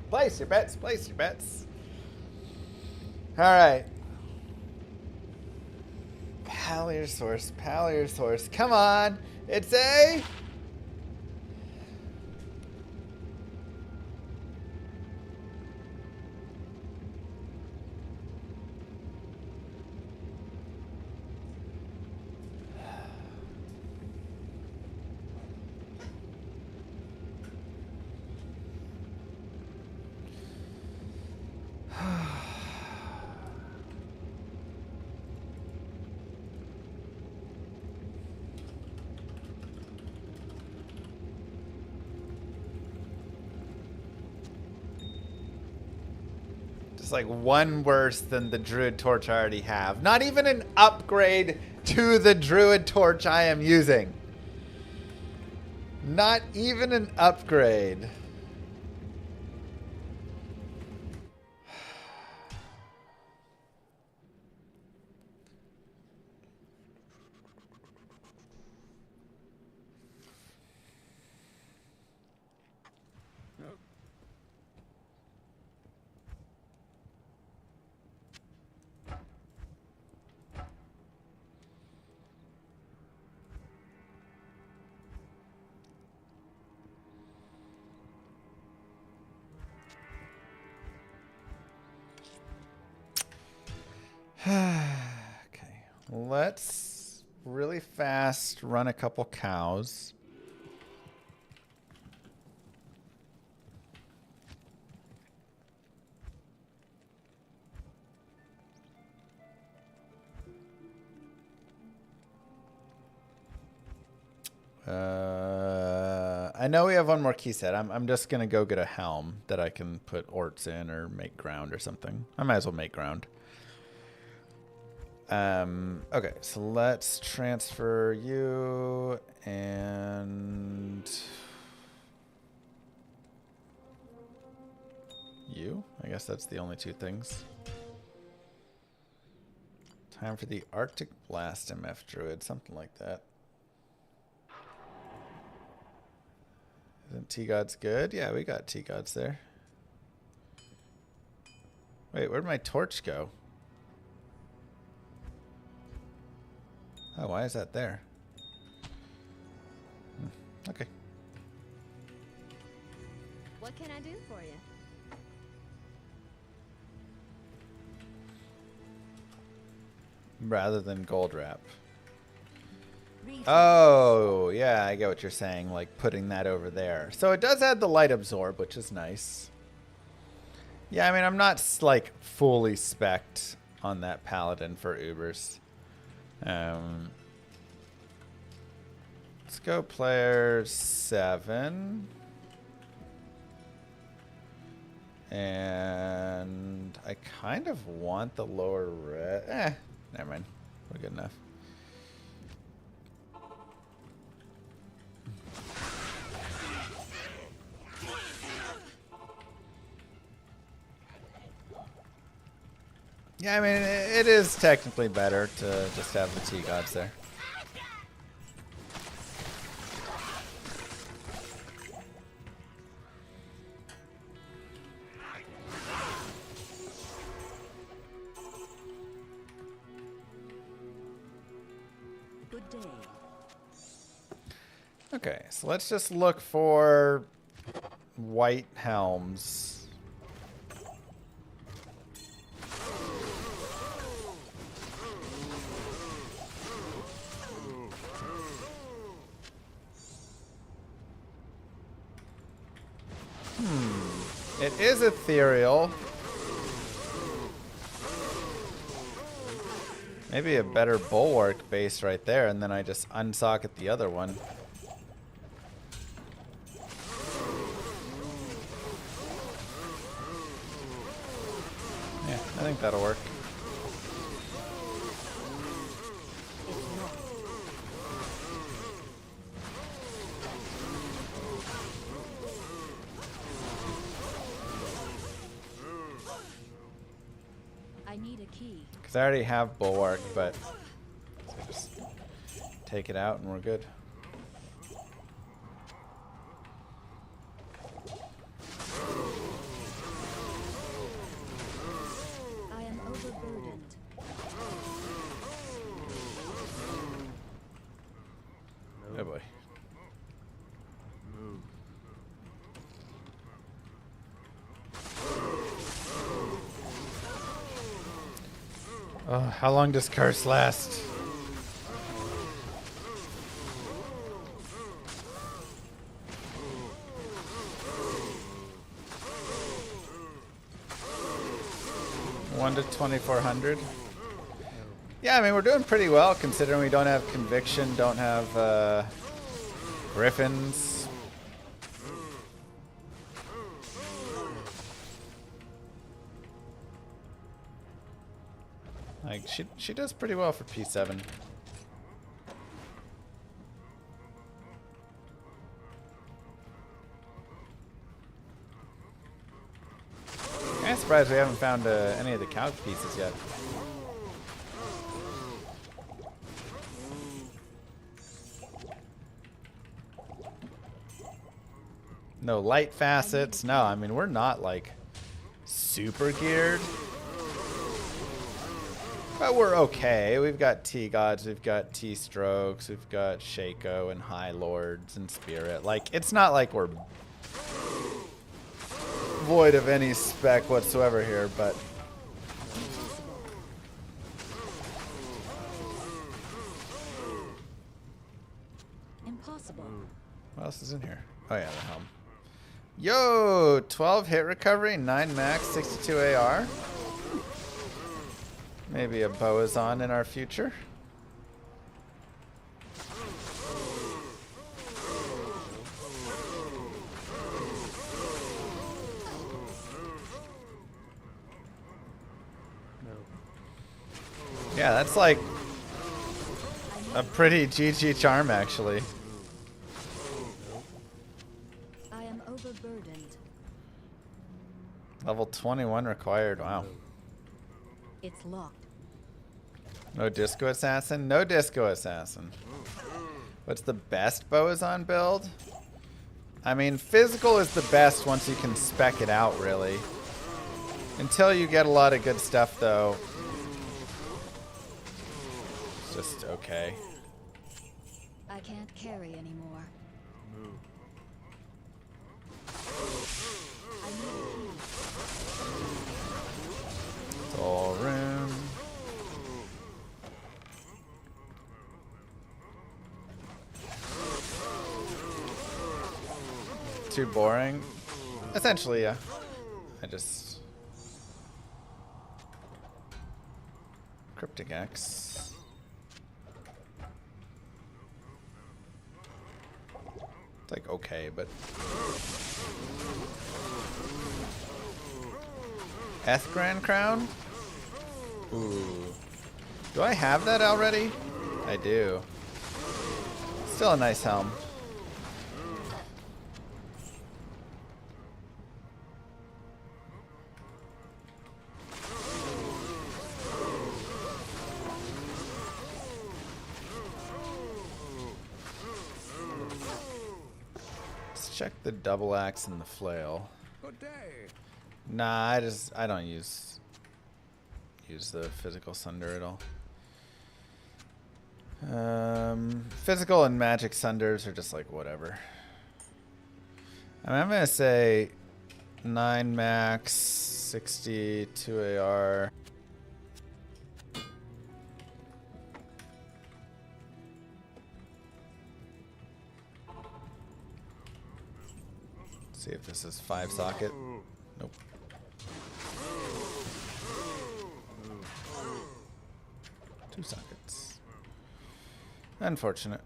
Place your bets, place your bets. All right. Pal source. Come on. It's a... It's like one worse than the Druid Torch I already have. Not even an upgrade to the Druid Torch I am using. Not even an upgrade. let's really fast run a couple cows. I know we have one more key set. I'm just gonna go get a helm that I can put orts in or make ground or something. I might as well make ground. Okay, so let's transfer you and you. I guess that's the only two things. Time for the Arctic Blast MF Druid, something like that. Isn't T-Gods good? Yeah, we got T-Gods there. Wait, where'd my torch go? Oh, why is that there? Okay. What can I do for you? Rather than gold wrap. Oh, yeah, I get what you're saying, like putting that over there. So it does add the light absorb, which is nice. Yeah, I mean, I'm not like fully spec'd on that paladin for Ubers. Let's go player 7. And I kind of want the lower red. Never mind. We're good enough. Yeah, I mean, it is technically better to just have the T-Gods there. Good day. Okay, so let's just look for white helms. It is ethereal. Maybe a better bulwark base right there, and then I just unsocket the other one. Yeah, I think that'll work. I need a key. Because I already have bulwark, but so just take it out and we're good. I am overburdened. Oh boy. Oh, how long does curse last? One to 2,400. Yeah, I mean, we're doing pretty well considering we don't have conviction, don't have griffins. Like, she does pretty well for P7. I'm surprised we haven't found any of the couch pieces yet. No light facets. No, I mean, we're not like super geared. But we're okay. We've got T-Gods, we've got T-Strokes, we've got Shaco and High Lords and Spirit. Like, it's not like we're void of any spec whatsoever here, but possible. What else is in here? Oh yeah, the helm. Yo, 12 hit recovery, 9 max, 62 AR. Maybe a Boazon in our future. Yeah, that's like a pretty GG charm, actually. I am overburdened. Level 21 required. Wow. It's locked. No Disco Assassin? No Disco Assassin. What's the best Boazon build? I mean, physical is the best once you can spec it out, really. Until you get a lot of good stuff, though. It's just okay. I can't carry anymore. I need a key. Soul Rune. Too boring? Essentially, yeah. I just... Cryptic X. It's like okay, but... Ethgran Crown? Ooh. Do I have that already? I do. Still a nice helm. Let's check the double axe and the flail. Good day. Nah, I don't use the physical sunder at all. Physical and magic sunders are just like whatever. I mean, I'm gonna say 9 max, 62 AR. See if this is 5 socket. Nope. Two sockets. Unfortunate.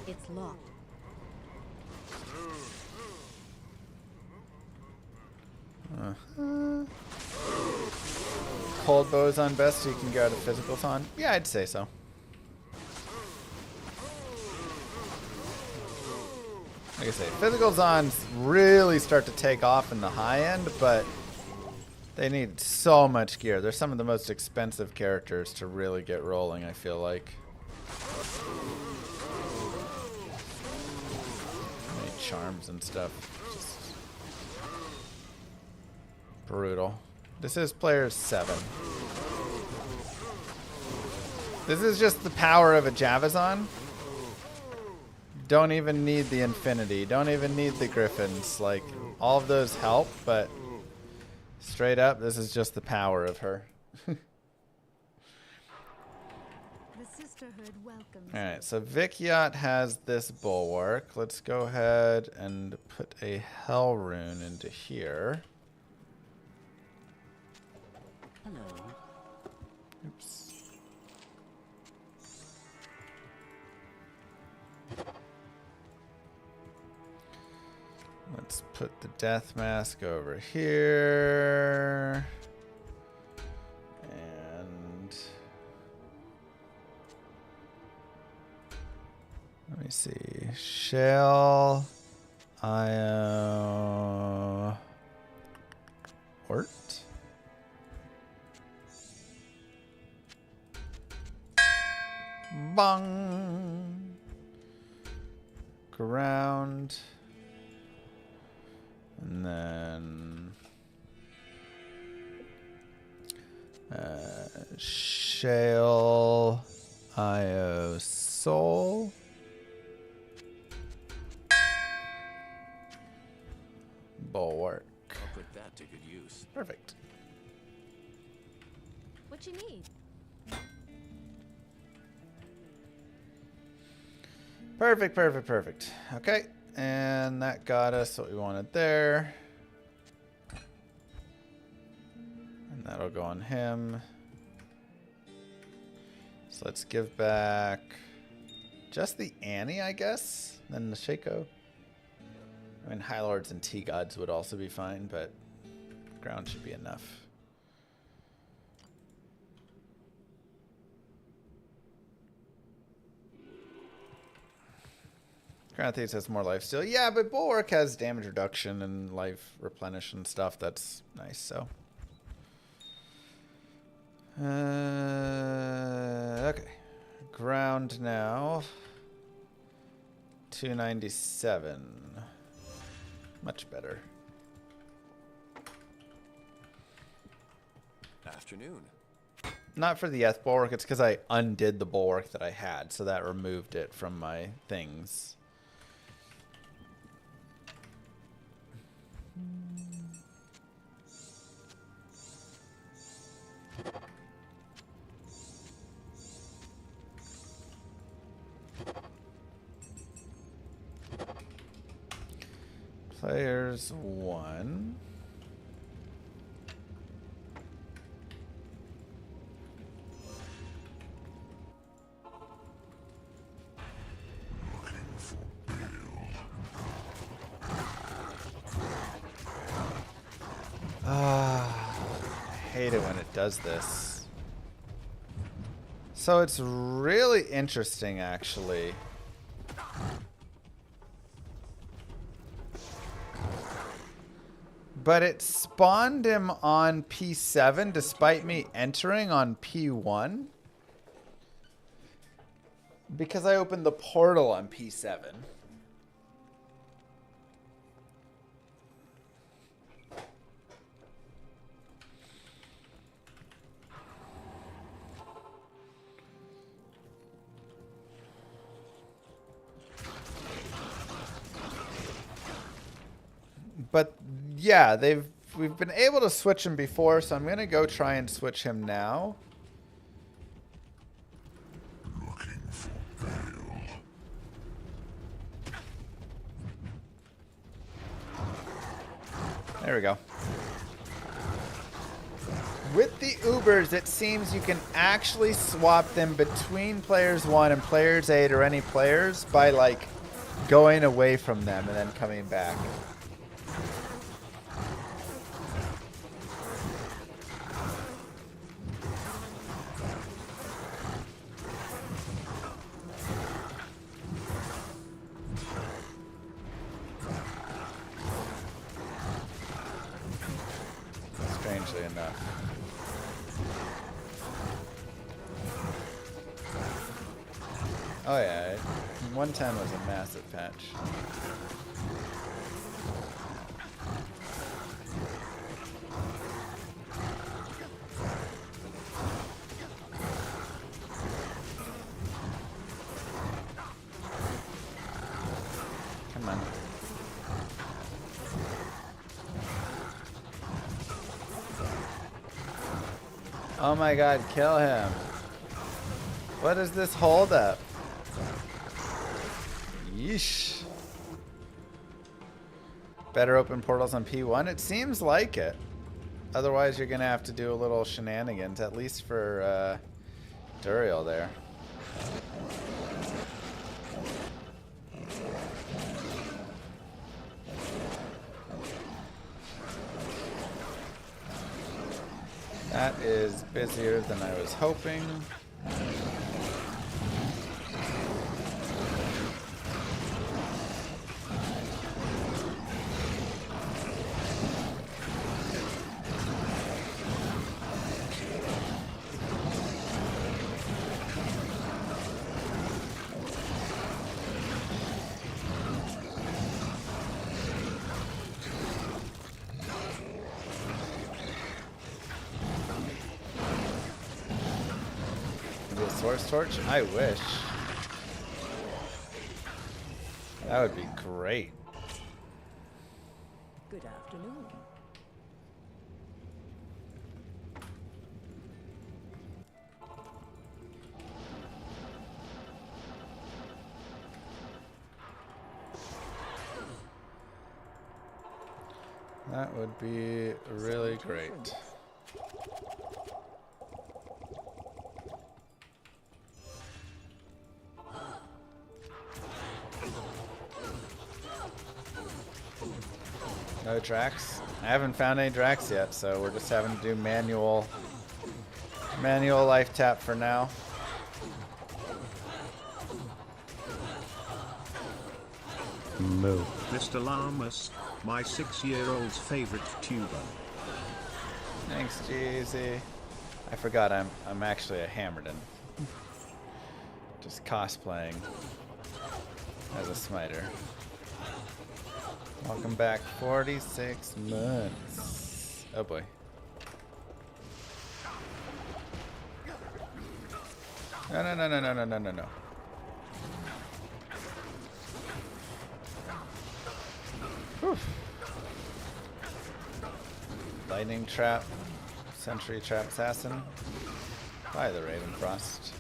It's locked. Cold bows on best so you can go out of physicals on? Yeah, I'd say so. Like I say, physicals on really start to take off in the high end, but they need so much gear. They're some of the most expensive characters to really get rolling, I feel like. Many charms and stuff. Just brutal. This is player 7. This is just the power of a Javazon. Don't even need the Infinity. Don't even need the Griffins. Like, all of those help, but straight up, this is just the power of her. The sisterhood welcomes. Alright, so Vic Yacht has this bulwark. Let's go ahead and put a Hell Rune into here. Hello. Oops. Let's put the death mask over here. And let me see. Shell Ort. Bong. Ground. And then Shale IO Soul. Perfect. What you need? Perfect, perfect, perfect. Okay, and that got us what we wanted there. And that'll go on him. So let's give back just the Annie, I guess, then the Shaco. I mean, High Lords and T-Gods would also be fine, but ground should be enough. Ground Thieves has more life steal. Yeah, but Bulwark has damage reduction and life replenish and stuff. That's nice, so. Okay. Ground now. 297. Much better. Afternoon. Not for the Eth Bulwark, it's because I undid the Bulwark that I had, so that removed it from my things. Players 1. I hate it when it does this. So it's really interesting, actually. But it spawned him on P7 despite me entering on P1. Because I opened the portal on P7. But yeah, we've been able to switch him before, so I'm gonna go try and switch him now. Looking for grail. There we go. With the Ubers, it seems you can actually swap them between players 1 and players 8 or any players by like going away from them and then coming back. Strangely enough. Oh yeah, 110 was a massive patch. Come on. Oh my god, kill him. What is this holdup? Yeesh. Better open portals on P1? It seems like it. Otherwise, you're going to have to do a little shenanigans, at least for Duriel there. That is busier than I was hoping. Source torch? I wish. That would be great. Good afternoon. That would be really great. No Drax. I haven't found any Drax yet, so we're just having to do manual life tap for now. Moo. Mr. Llamas, my 6-year-old's favorite tuber. Thanks, Jeezy. I forgot I'm actually a Hammerden. Just cosplaying as a smiter. Welcome back, 46 months. Oh boy. No. Whew. Lightning trap, sentry trap assassin by the Raven Frost.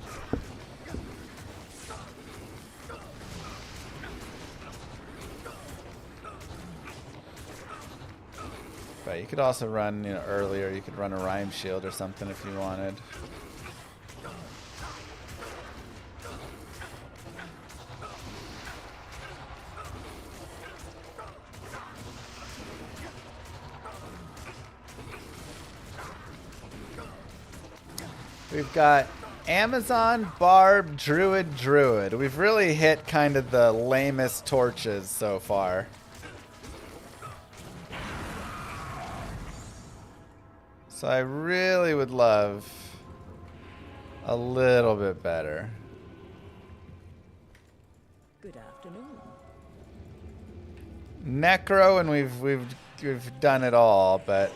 But you could also run, earlier. You could run a Rhyme Shield or something if you wanted. We've got Amazon, Barb, Druid. We've really hit kind of the lamest torches so far. So I really would love a little bit better. Good afternoon. Necro, and we've done it all, but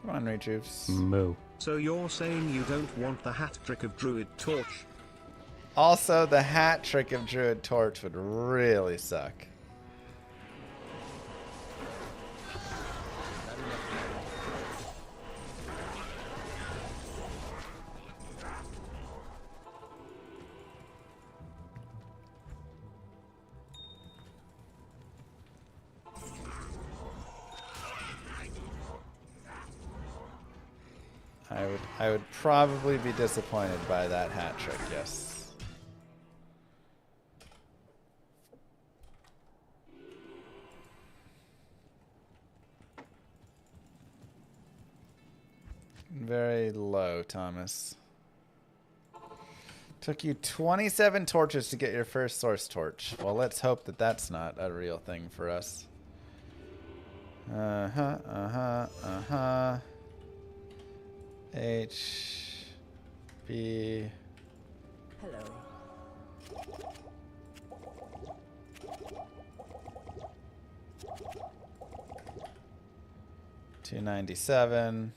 come on, Rejuves. Moo. So you're saying you don't want the hat trick of Druid Torch? Also, the hat trick of Druid Torch would really suck. I would probably be disappointed by that hat trick, yes. Very low, Thomas. Took you 27 torches to get your first source torch. Well, let's hope that that's not a real thing for us. H B. Hello. $297.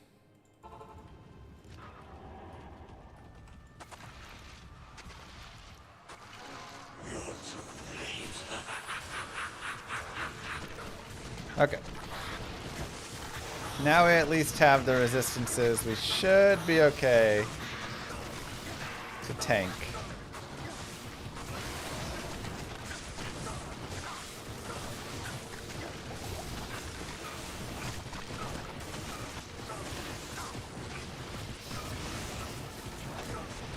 Okay. Now we at least have the resistances. We should be okay to tank.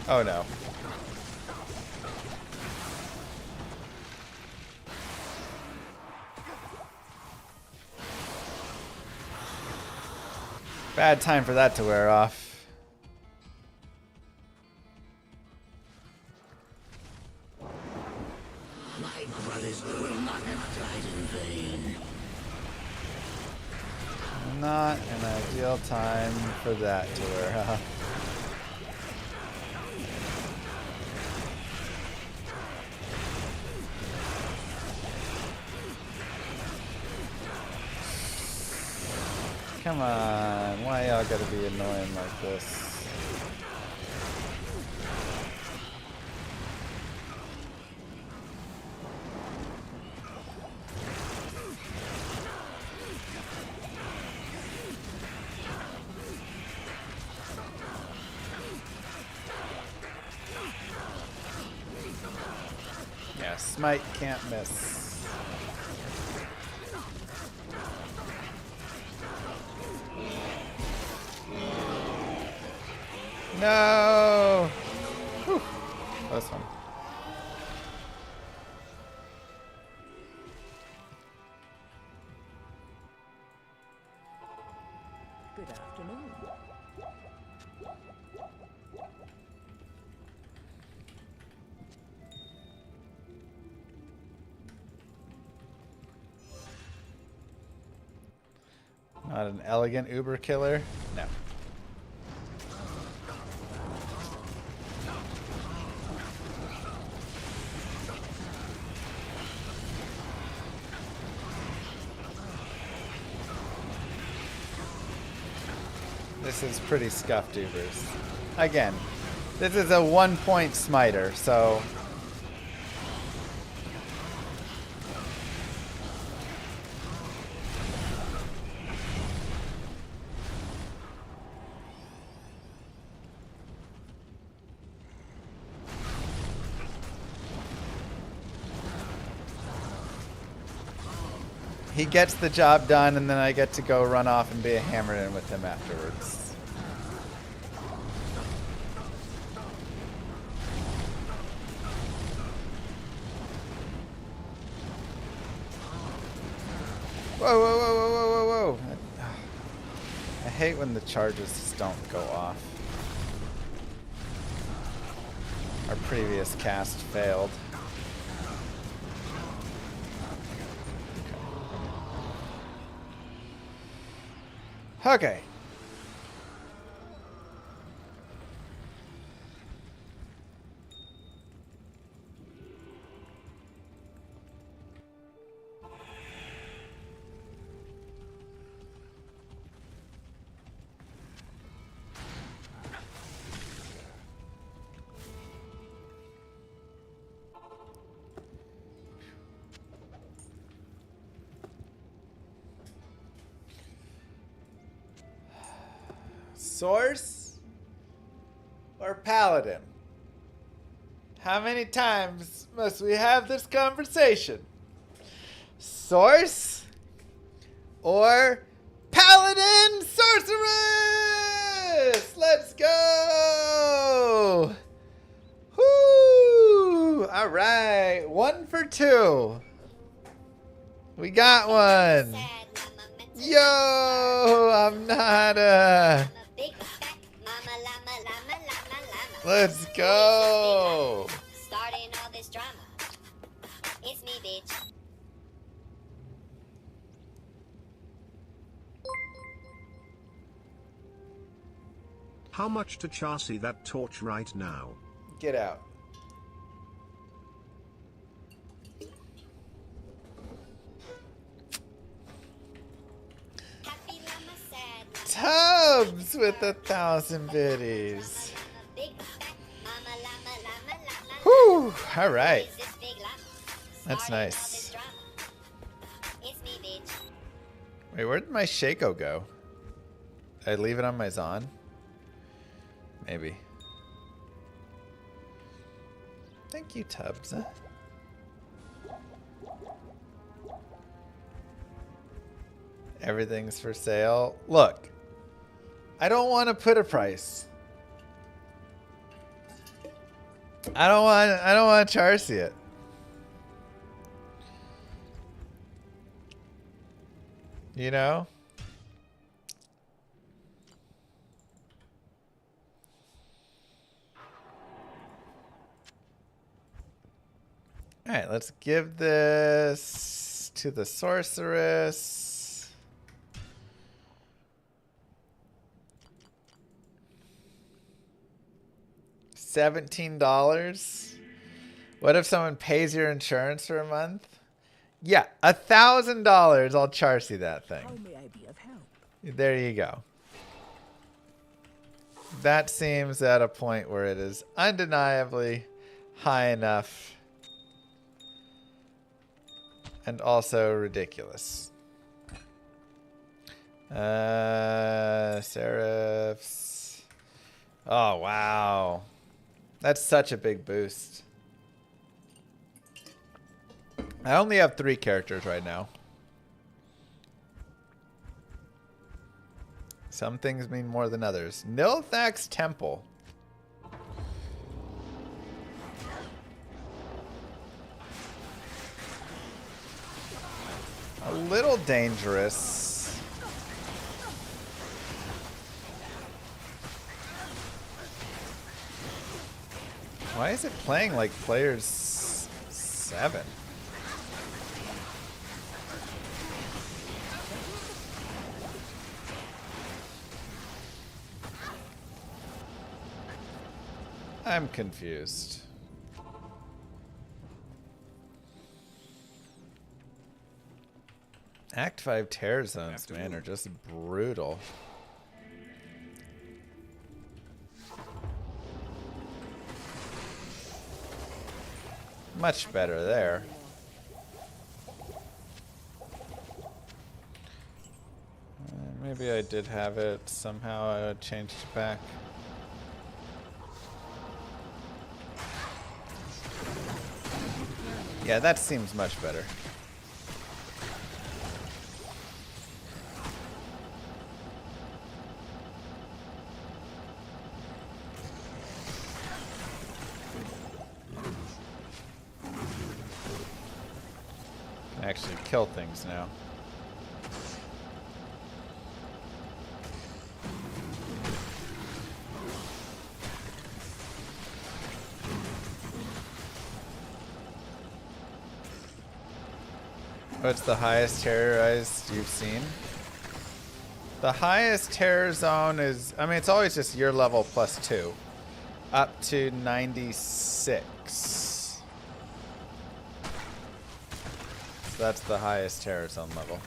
Oh no. Bad time for that to wear off. My brothers will not have died in vain. Not an ideal time for that to wear off. Come on. Why y'all gotta be annoying like this? Yeah, smite can't miss. No! Whew. That was fun. Good afternoon. Not an elegant Uber killer? No. This is pretty scuffed Ubers. Again, this is a 1-point smiter, so... He gets the job done, and then I get to go run off and be a hammer-in with him afterwards. Whoa, whoa, whoa, whoa, whoa, whoa, whoa. I hate when the charges just don't go off. Our previous cast failed. Okay. Source or paladin? How many times must we have this conversation? Source or paladin sorceress? Let's go! Whoo! All right, 1 for 2. We got one. Yo, I'm not Let's go. Starting all this drama. It's me, bitch. How much to Chassis that torch right now? Get out. Tubbs with 1,000 biddies. Whew, all right. That's nice. Wait, where did my Shaco go? Did I leave it on my Zon? Maybe. Thank you, Tubbs. Everything's for sale. Look, I don't want to put a price. I don't want to charge it. You know? All right, let's give this to the sorceress. $17. What if someone pays your insurance for a month? Yeah, $1,000. I'll charge you that thing. How may I be of help? There you go. That seems at a point where it is undeniably high enough and also ridiculous. Seraphs. Oh, wow. That's such a big boost. I only have 3 characters right now. Some things mean more than others. Nilthak's Temple. A little dangerous. Why is it playing like players 7? I'm confused. Act 5 tear zones, man, are just brutal. Much better there. Maybe I did have it somehow. I changed it back. Yeah, that seems much better. Actually kill things now. What's the highest terrorized you've seen? The highest terror zone is, I mean, it's always just your level plus 2. Up to 96. So that's the highest terror zone level.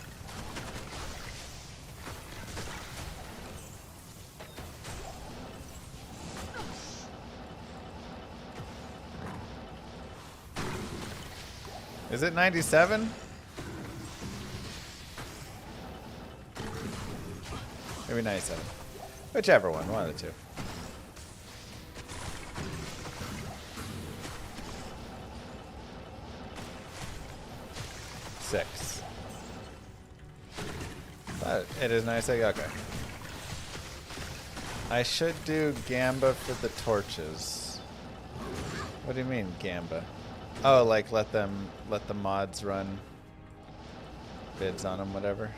Is it 97? Maybe 97. Whichever one of the two. Six. But it is nice. Okay. I should do Gamba for the torches. What do you mean, Gamba? Oh, like let the mods run bids on them, whatever.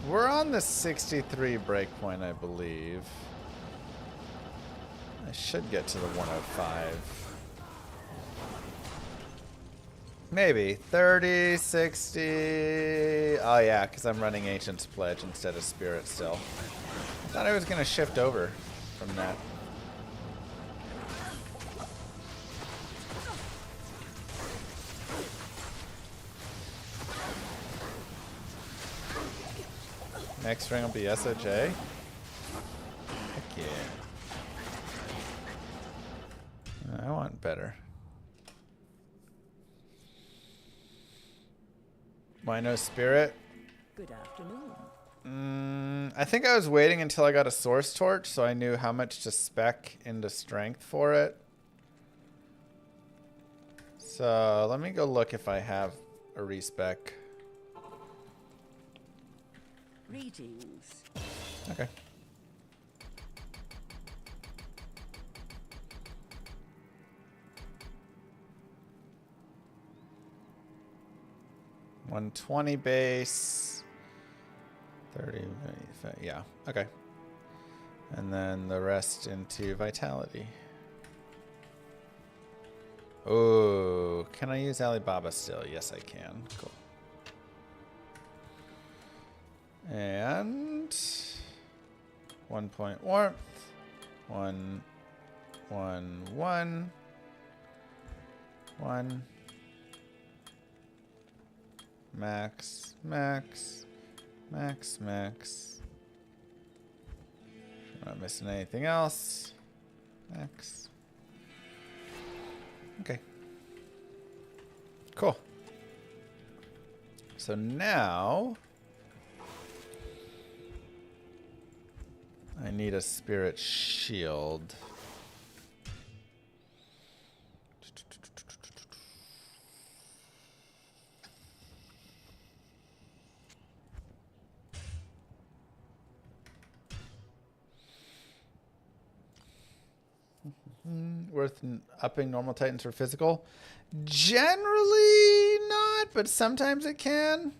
We're on the 63 breakpoint, I believe. I should get to the 105. Maybe 30, 60. Oh yeah, because I'm running Ancient's Pledge instead of Spirit still. I thought I was going to shift over from that. Next ring will be SOJ. Heck yeah. I want better. Why no Spirit? Good afternoon. I think I was waiting until I got a Source Torch so I knew how much to spec into Strength for it. So let me go look if I have a respec. Greetings. Okay. $120 base, 30, yeah, okay. And then the rest into Vitality. Oh, can I use Alibaba still? Yes, I can. Cool. And 1 point warmth, 1, 1, 1. 1. Max, max, max, max. I'm not missing anything else. Max. Okay. Cool. So now I need a spirit shield. Worth upping normal titans for physical? Generally not, but sometimes it can.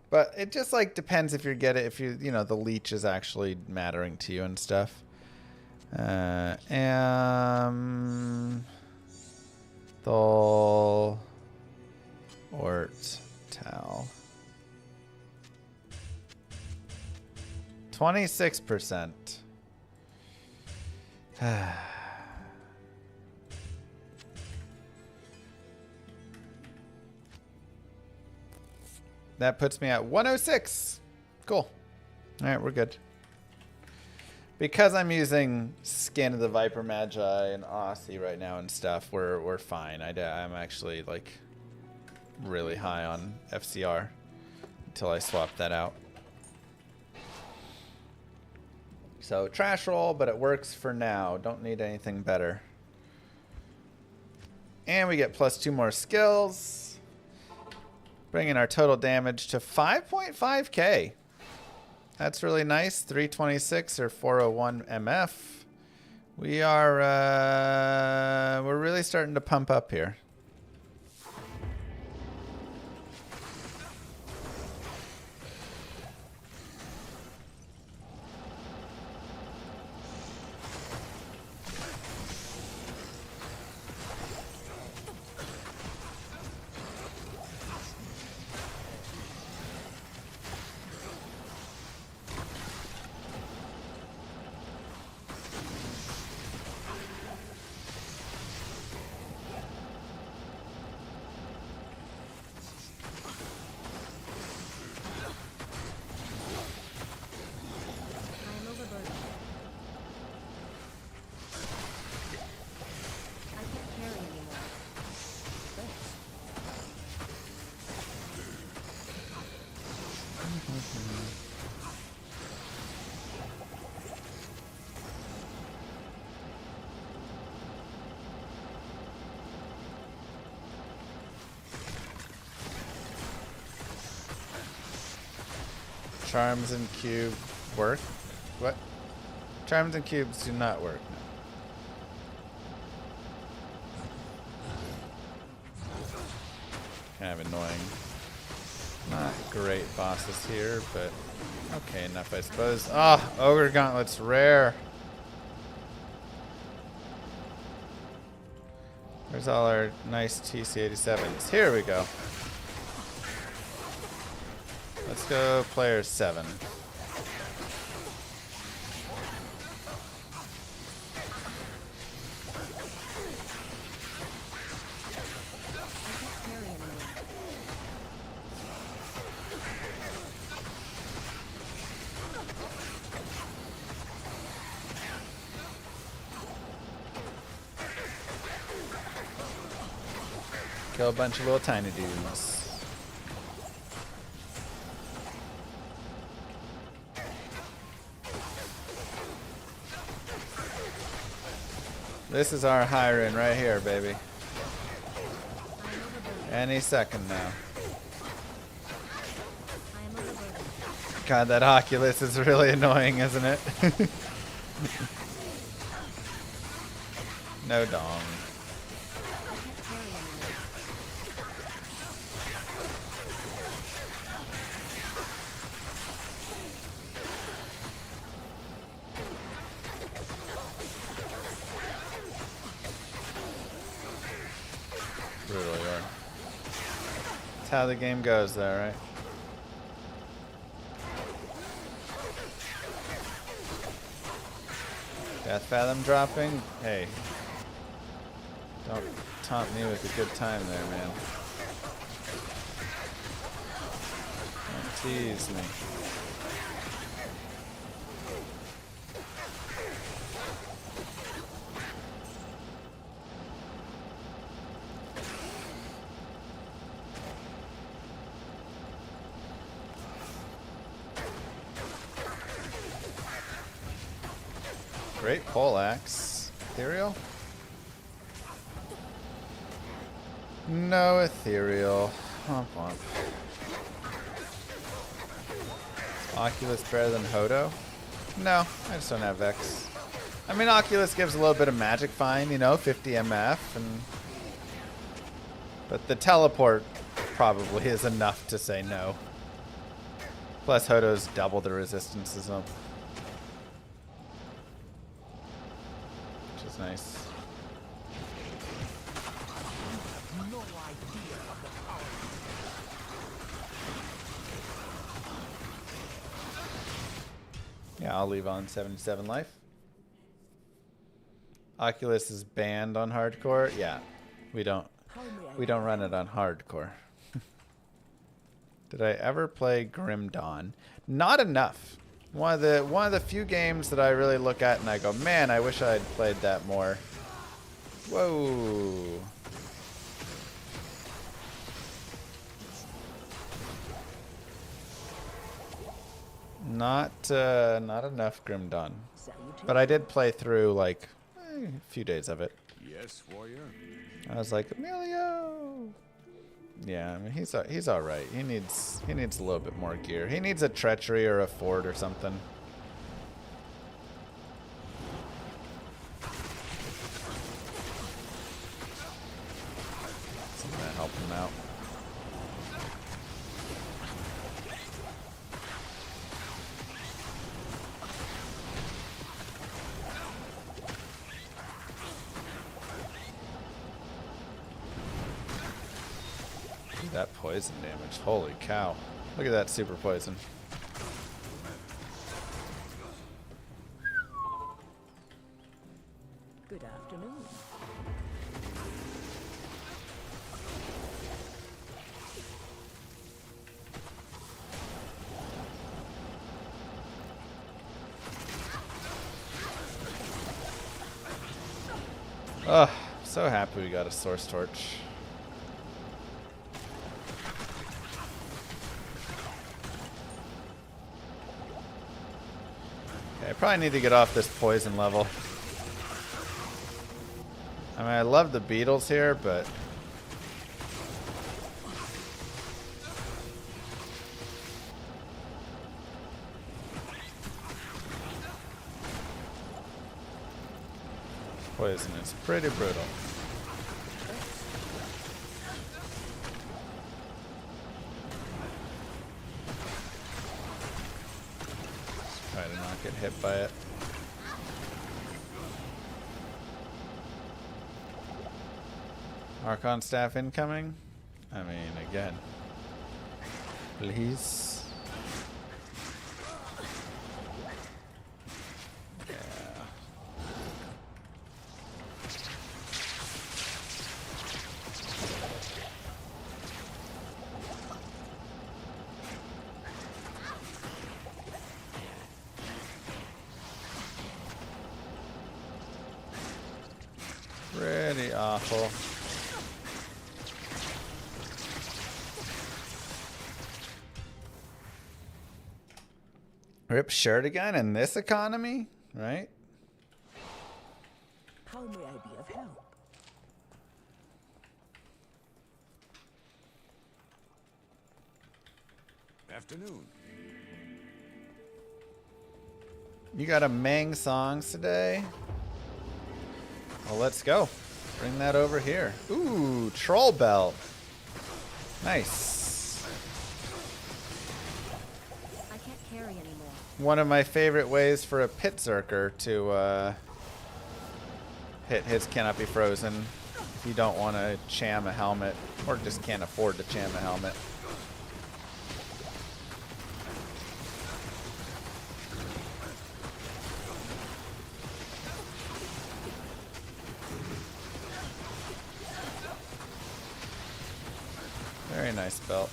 But it just like depends if you get it, if you know, the leech is actually mattering to you and stuff. Thol Ort Tal. 26%. That puts me at 106. Cool. All right, we're good. Because I'm using Skin of the Viper Magi and Aussie right now and stuff, we're fine. I'm actually like really high on FCR until I swap that out. So trash roll, but it works for now. Don't need anything better. And we get plus 2 more skills, bringing our total damage to 5.5k. That's really nice. 326 or 401 MF. We are, we're really starting to pump up here. Charms and cube work? What? Charms and cubes do not work. No. Kind of annoying. Not great bosses here, but okay enough, I suppose. Ah, oh, Ogre Gauntlet's rare. Where's all our nice TC-87s? Here we go. Let's go player 7. Kill a bunch of little tiny dudes. This is our Hiren right here, baby. Any second now. God, that Oculus is really annoying, isn't it? No dong. That's how the game goes, though, right? Death Fathom dropping? Hey. Don't taunt me with a good time there, man. Don't tease me. Great poleaxe. Ethereal? No ethereal. Womp womp. Oculus better than Hodo? No, I just don't have Vex. I mean, Oculus gives a little bit of magic fine, you know, 50 MF, but the teleport probably is enough to say no. Plus, Hodo's double the resistances up. Which is nice. No idea of the power. Yeah, I'll leave on 77 life. Oculus is banned on hardcore. Yeah, we don't run it on hardcore. Did I ever play Grim Dawn? Not enough. One of the few games that I really look at and I go, man, I wish I'd played that more. Whoa. Not enough Grim Dawn. But I did play through like a few days of it. Yes, warrior. I was like, Emilio. Yeah, I mean he's all right. He needs a little bit more gear. He needs a treachery or a fort or something. Something to help him out. That poison damage. Holy cow. Look at that super poison. Good afternoon. Oh, so happy we got a source torch. I probably need to get off this poison level. I mean, I love the beetles here, but... poison is pretty brutal. Try to not get hit by it. Archon staff incoming? I mean, again. Please. Yeah. Pretty awful. Rip shirt again in this economy, right? How may I be of help? Afternoon. You got a Mang songs today? Well, let's go. Bring that over here. Ooh, troll belt. Nice. I can't carry anymore. One of my favorite ways for a pit zerker to hit his cannot be frozen if you don't want to cham a helmet or just can't afford to cham a helmet. Very nice belt.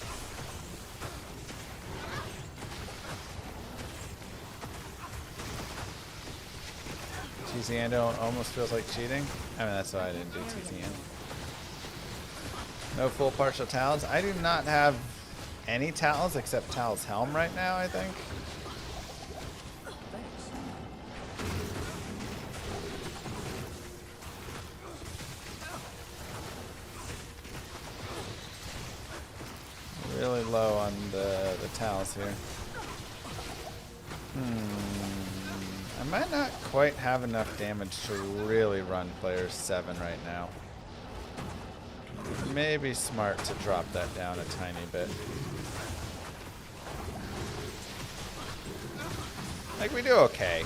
TCN almost feels like cheating. I mean, that's why I didn't do TCN. No full partial towels. I do not have any towels except Tal's helm right now, I think. Really low on the towels here. I might not quite have enough damage to really run player 7 right now. Maybe smart to drop that down a tiny bit. Like, we do okay.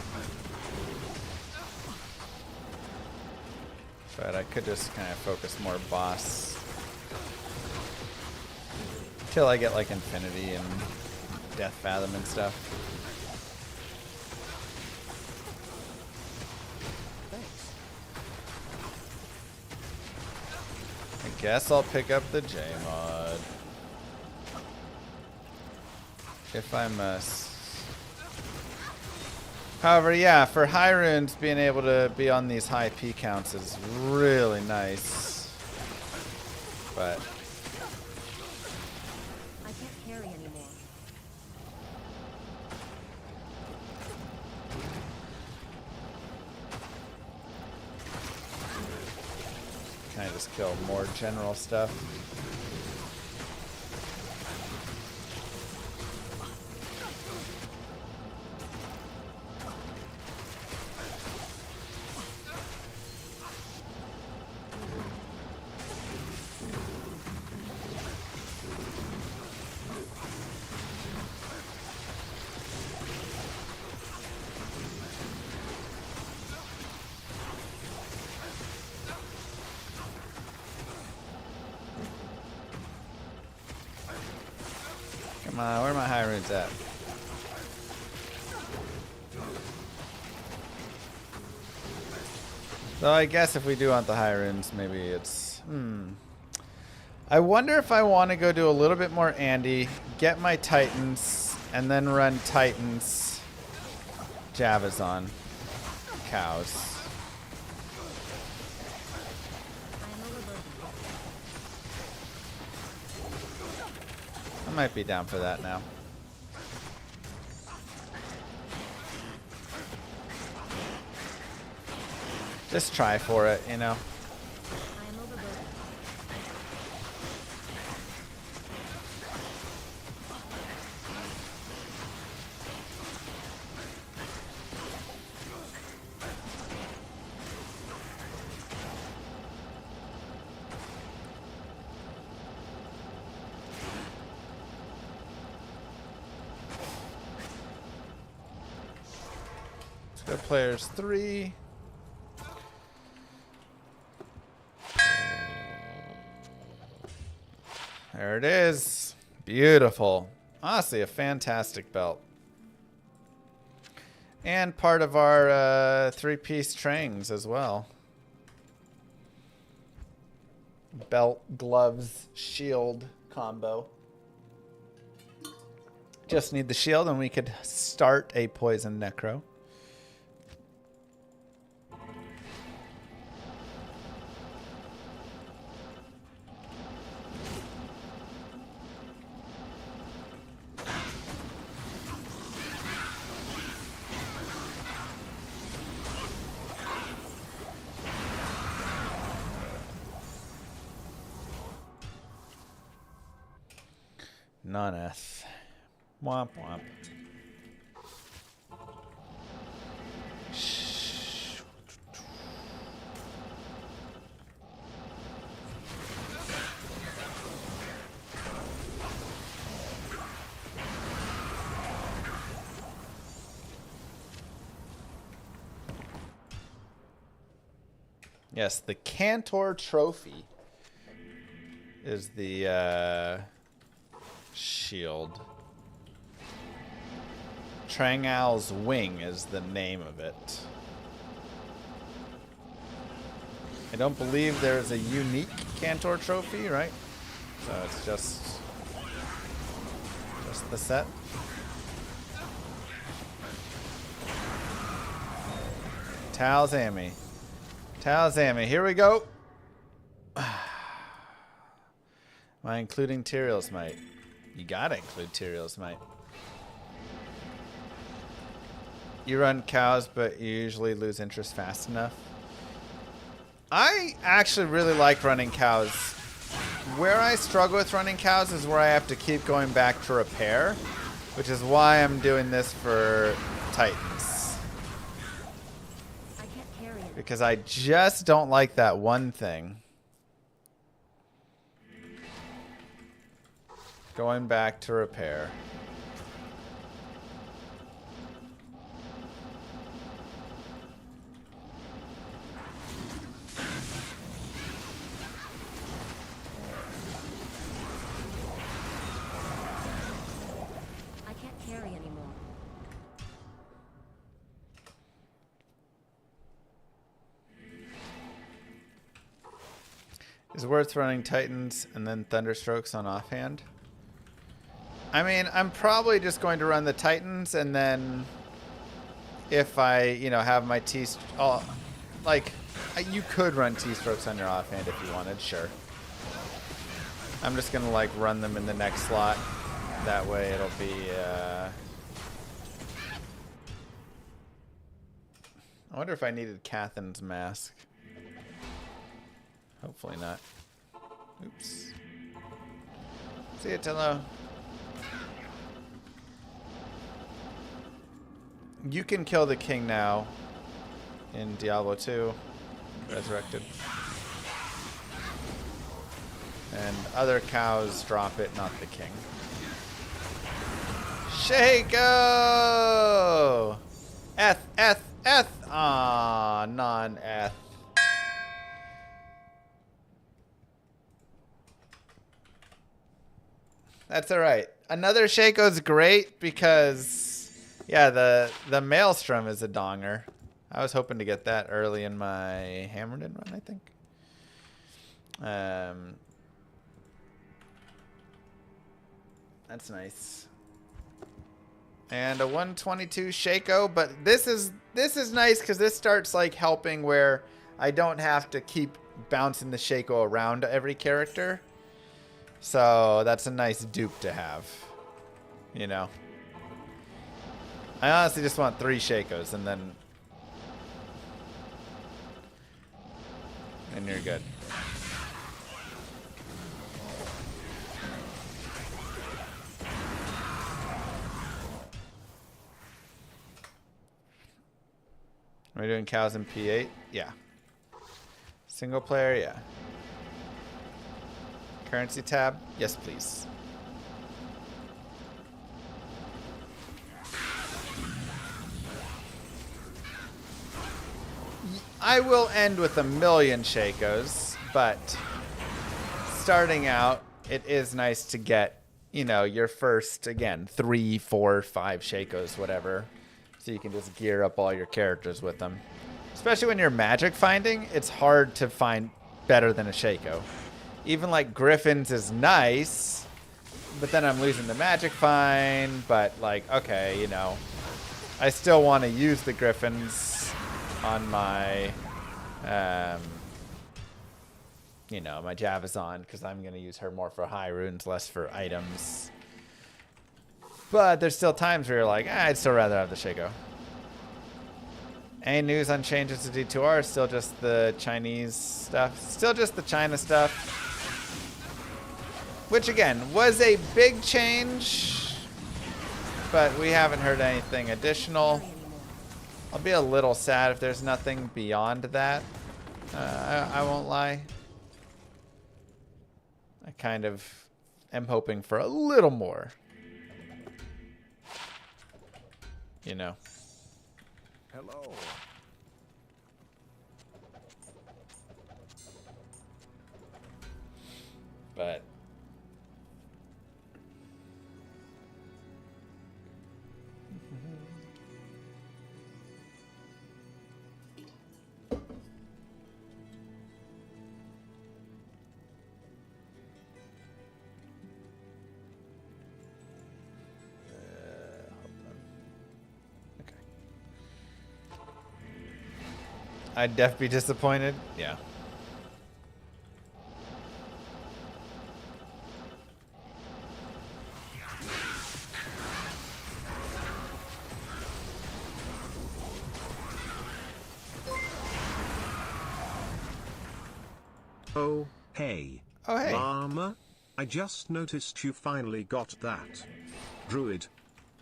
But I could just kind of focus more boss. Till I get like Infinity and Death Fathom and stuff. I guess I'll pick up the J mod. If I must. However, yeah, for high runes, being able to be on these high P counts is really nice. But I can't carry anymore. can I just kill more general stuff? Come on, where are my high runes at? So I guess if we do want the high runes, maybe it's... I wonder if I want to go do a little bit more Andy, get my Titans, and then run Titans, Javazon, cows. I might be down for that now. Just try for it, you know. Let's go players 3. There it is. Beautiful. Honestly, a fantastic belt. And part of our 3-piece trains as well. Belt, gloves, shield combo. Just need the shield and we could start a poison necro. Non-eth. Womp womp. Yes, the Cantor Trophy is the shield. Trangal's Wing is the name of it. I don't believe there's a unique Cantor Trophy, right? So it's just the set. Talzami. Talzami, here we go. Am I including Tyrael's Might? You gotta include Tyrael's Might. You run cows, but you usually lose interest fast enough. I actually really like running cows. Where I struggle with running cows is where I have to keep going back to repair, which is why I'm doing this for Titans. I can't carry it. Because I just don't like that one thing. Going back to repair. I can't carry anymore. Is it worth running Titans and then Thunderstrokes on offhand? I mean, I'm probably just going to run the Titans, and then if I, you know, have my T... Oh, like, you could run T-Strokes on your offhand if you wanted, sure. I'm just going to, like, run them in the next slot. That way it'll be, I wonder if I needed Cathan's Mask. Hopefully not. Oops. See ya, Tillo. You can kill the king now in Diablo 2, Resurrected. And other cows drop it, not the king. Shaco! Eth. Ah, non-eth. That's alright. Another Shaco's great because, yeah, the Maelstrom is a donger. I was hoping to get that early in my Hammerden run, I think. That's nice. And a 122 Shaco, but this is nice because this starts like helping where I don't have to keep bouncing the Shaco around every character. So that's a nice dupe to have, you know. I honestly just want 3 Shacos and then you're good. Are we doing cows in P8? Yeah. Single player, yeah. Currency tab? Yes, please. I will end with 1,000,000 Shacos, but starting out, it is nice to get, you know, your first, again, 3, 4, 5 Shacos, whatever. So you can just gear up all your characters with them. Especially when you're magic finding, it's hard to find better than a Shaco. Even like Griffins is nice, but then I'm losing the magic find. But like, okay, you know, I still want to use the Griffins on my, you know, my Javazon, because I'm going to use her more for high runes, less for items. But there's still times where you're like, I'd still rather have the Shaco. Any news on changes to D2R? Still just the Chinese stuff. Still just the China stuff. Which, again, was a big change. But we haven't heard anything additional. I'll be a little sad if there's nothing beyond that. I won't lie. I kind of am hoping for a little more. You know. Hello. But I'd def be disappointed. Yeah. Oh, hey. Oh, hey. Llama, I just noticed you finally got that. Druid.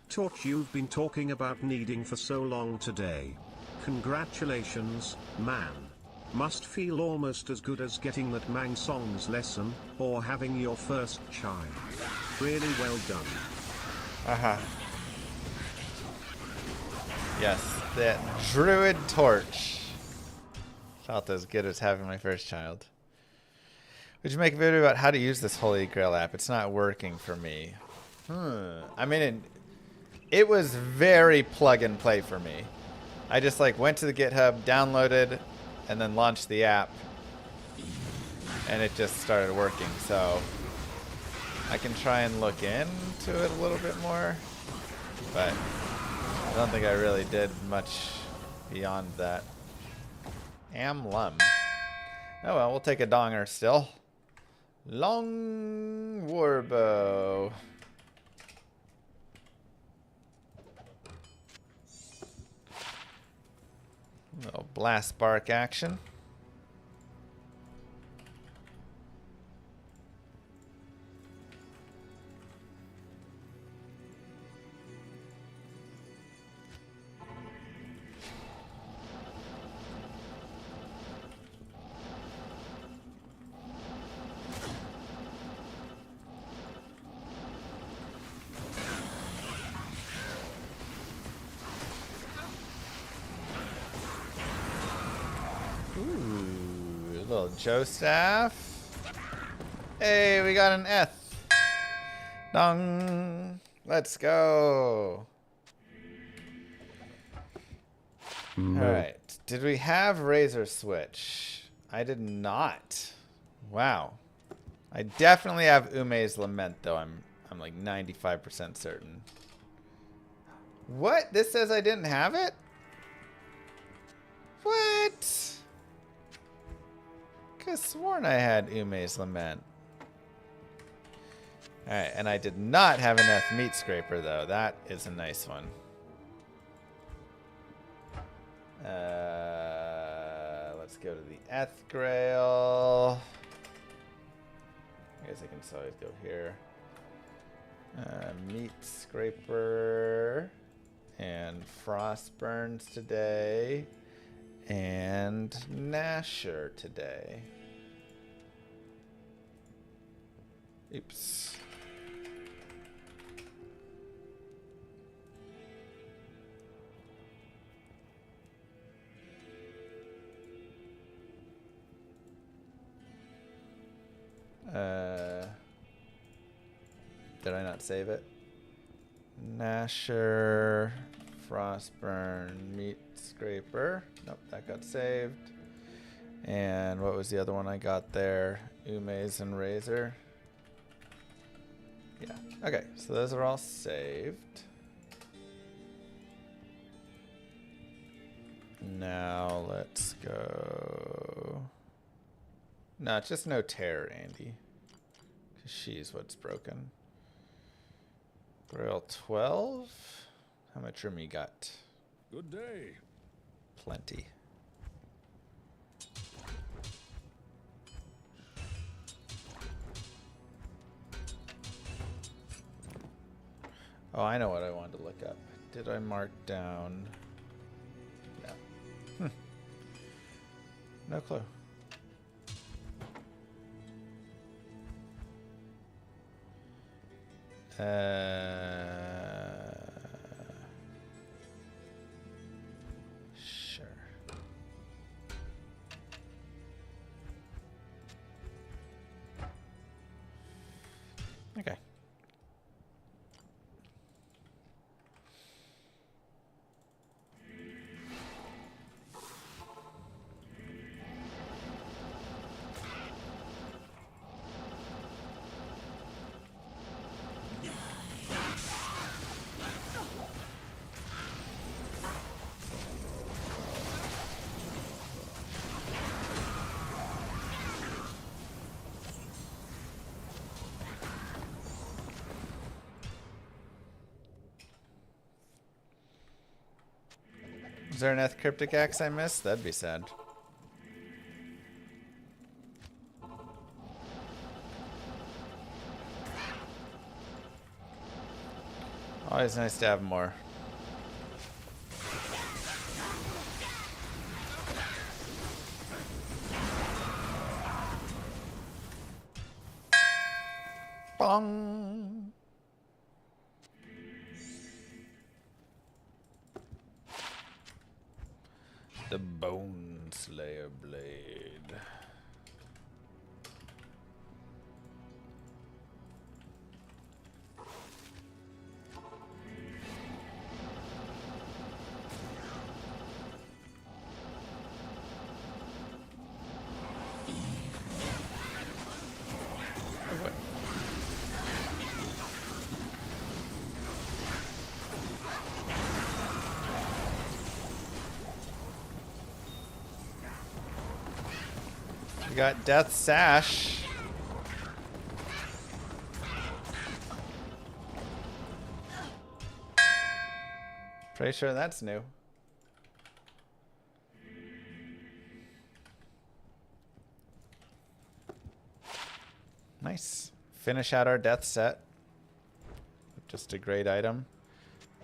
Torch you've been talking about needing for so long today. Congratulations, man. Must feel almost as good as getting that Mang Song's lesson, or having your first child. Really well done. Uh-huh. Yes, that Druid Torch. Felt as good as having my first child. Would you make a video about how to use this Holy Grail app? It's not working for me. I mean, it was very plug and play for me. I just like went to the GitHub, downloaded, and then launched the app. And it just started working. So I can try and look into it a little bit more. But I don't think I really did much beyond that. Lum. Oh well, we'll take a donger still. Long warbow. Little blast spark action. Ooh, a little Joe staff. Hey, we got an Eth. Dong. Let's go. Alright. Did we have Razor Switch? I did not. Wow. I definitely have Ume's Lament, though. I'm like 95% certain. What? This says I didn't have it? What? Could've sworn I had Ume's Lament. Alright, and I did not have an Eth Meat Scraper, though. That is a nice one. Let's go to the Eth Grail. I guess I can always go here. Meat Scraper. And Frostburns today. And Nasher today. Oops. Did I not save it? Nasher, Frostburn, Meat Scraper. Nope, that got saved. And what was the other one I got there? Ume's and Razor. Yeah. Okay, so those are all saved. Now let's go. No, it's just no terror, Andy. Because she's what's broken. Grail 12. How much room you got? Good day. Plenty. Oh, I know what I wanted to look up. Did I mark down? No. No clue. Sure. Is there an Eth Cryptic Axe I missed? That'd be sad. Always nice to have more. Bong. The Bone Slayer Blade. We got Death Sash. Pretty sure that's new. Nice. Finish out our death set. Just a great item.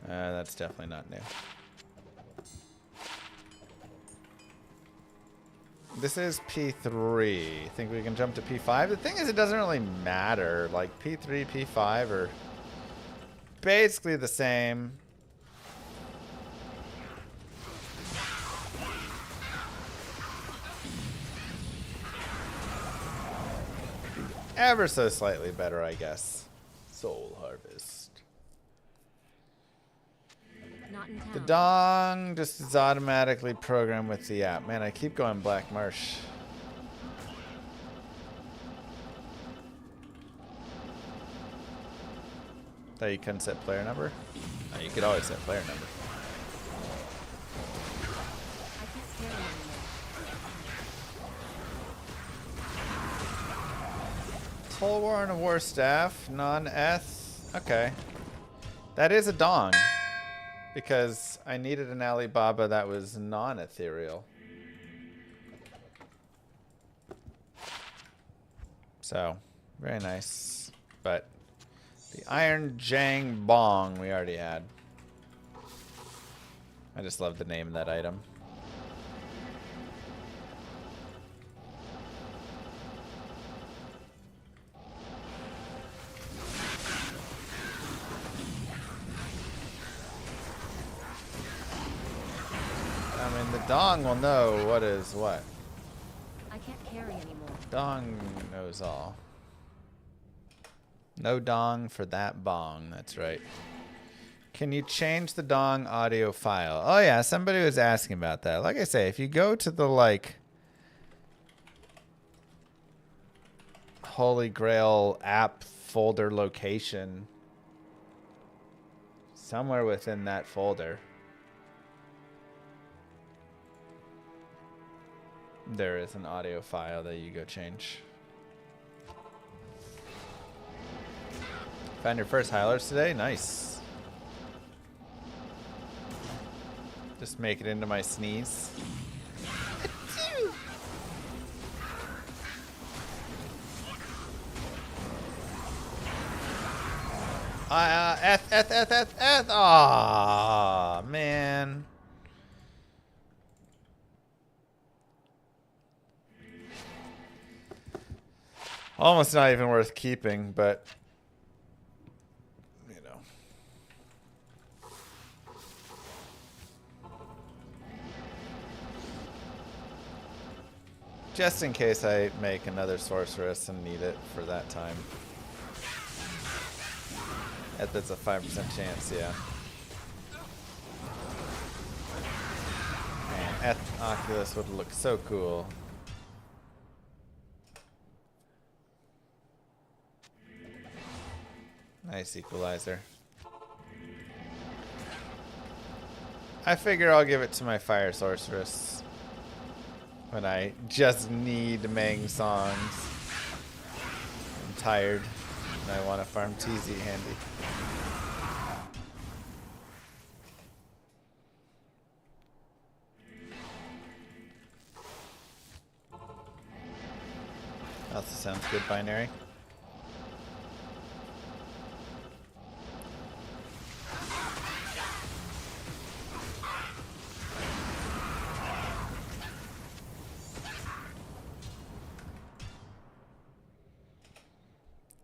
That's definitely not new. This is P3. Think we can jump to P5? The thing is, it doesn't really matter. Like, P3, P5 are basically the same. Ever so slightly better, I guess. Soul Harvest. Not in town. The dong just is automatically programmed with the app. Man, I keep going Black Marsh. Thought you couldn't set player number? No, you could always set player number. I can't carry anymore. Toll War and a War Staff, non-eth. Okay. That is a dong. Because I needed an Alibaba that was non-ethereal. So, very nice. But the Iron Jang Bong we already had. I just love the name of that item. I mean, the dong will know what is what. I can't carry anymore. Dong knows all. No dong for that bong. That's right. Can you change the dong audio file? Oh yeah, somebody was asking about that. Like I say, if you go to the like Holy Grail app folder location, somewhere within that folder, there is an audio file that you go change. Found your first Hylers today? Nice. Just make it into my sneeze. Eth. Aw, man. Almost not even worth keeping, but you know. Just in case I make another sorceress and need it for that time. That's a 5% chance, yeah. Man, Eth Oculus would look so cool. Nice equalizer. I figure I'll give it to my fire sorceress when I just need Mang songs. I'm tired and I want to farm TZ handy. Also sounds good, binary.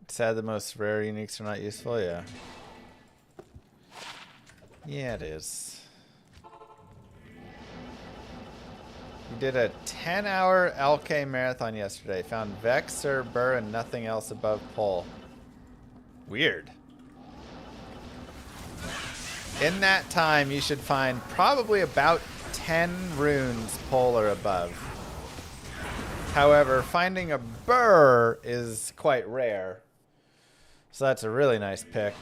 Sad the most rare uniques are not useful, yeah. Yeah, it is. We did a 10-hour LK marathon yesterday. Found Vex, Sir, Burr, and nothing else above pole. Weird. In that time, you should find probably about 10 runes pole or above. However, finding a Burr is quite rare. So that's a really nice pick.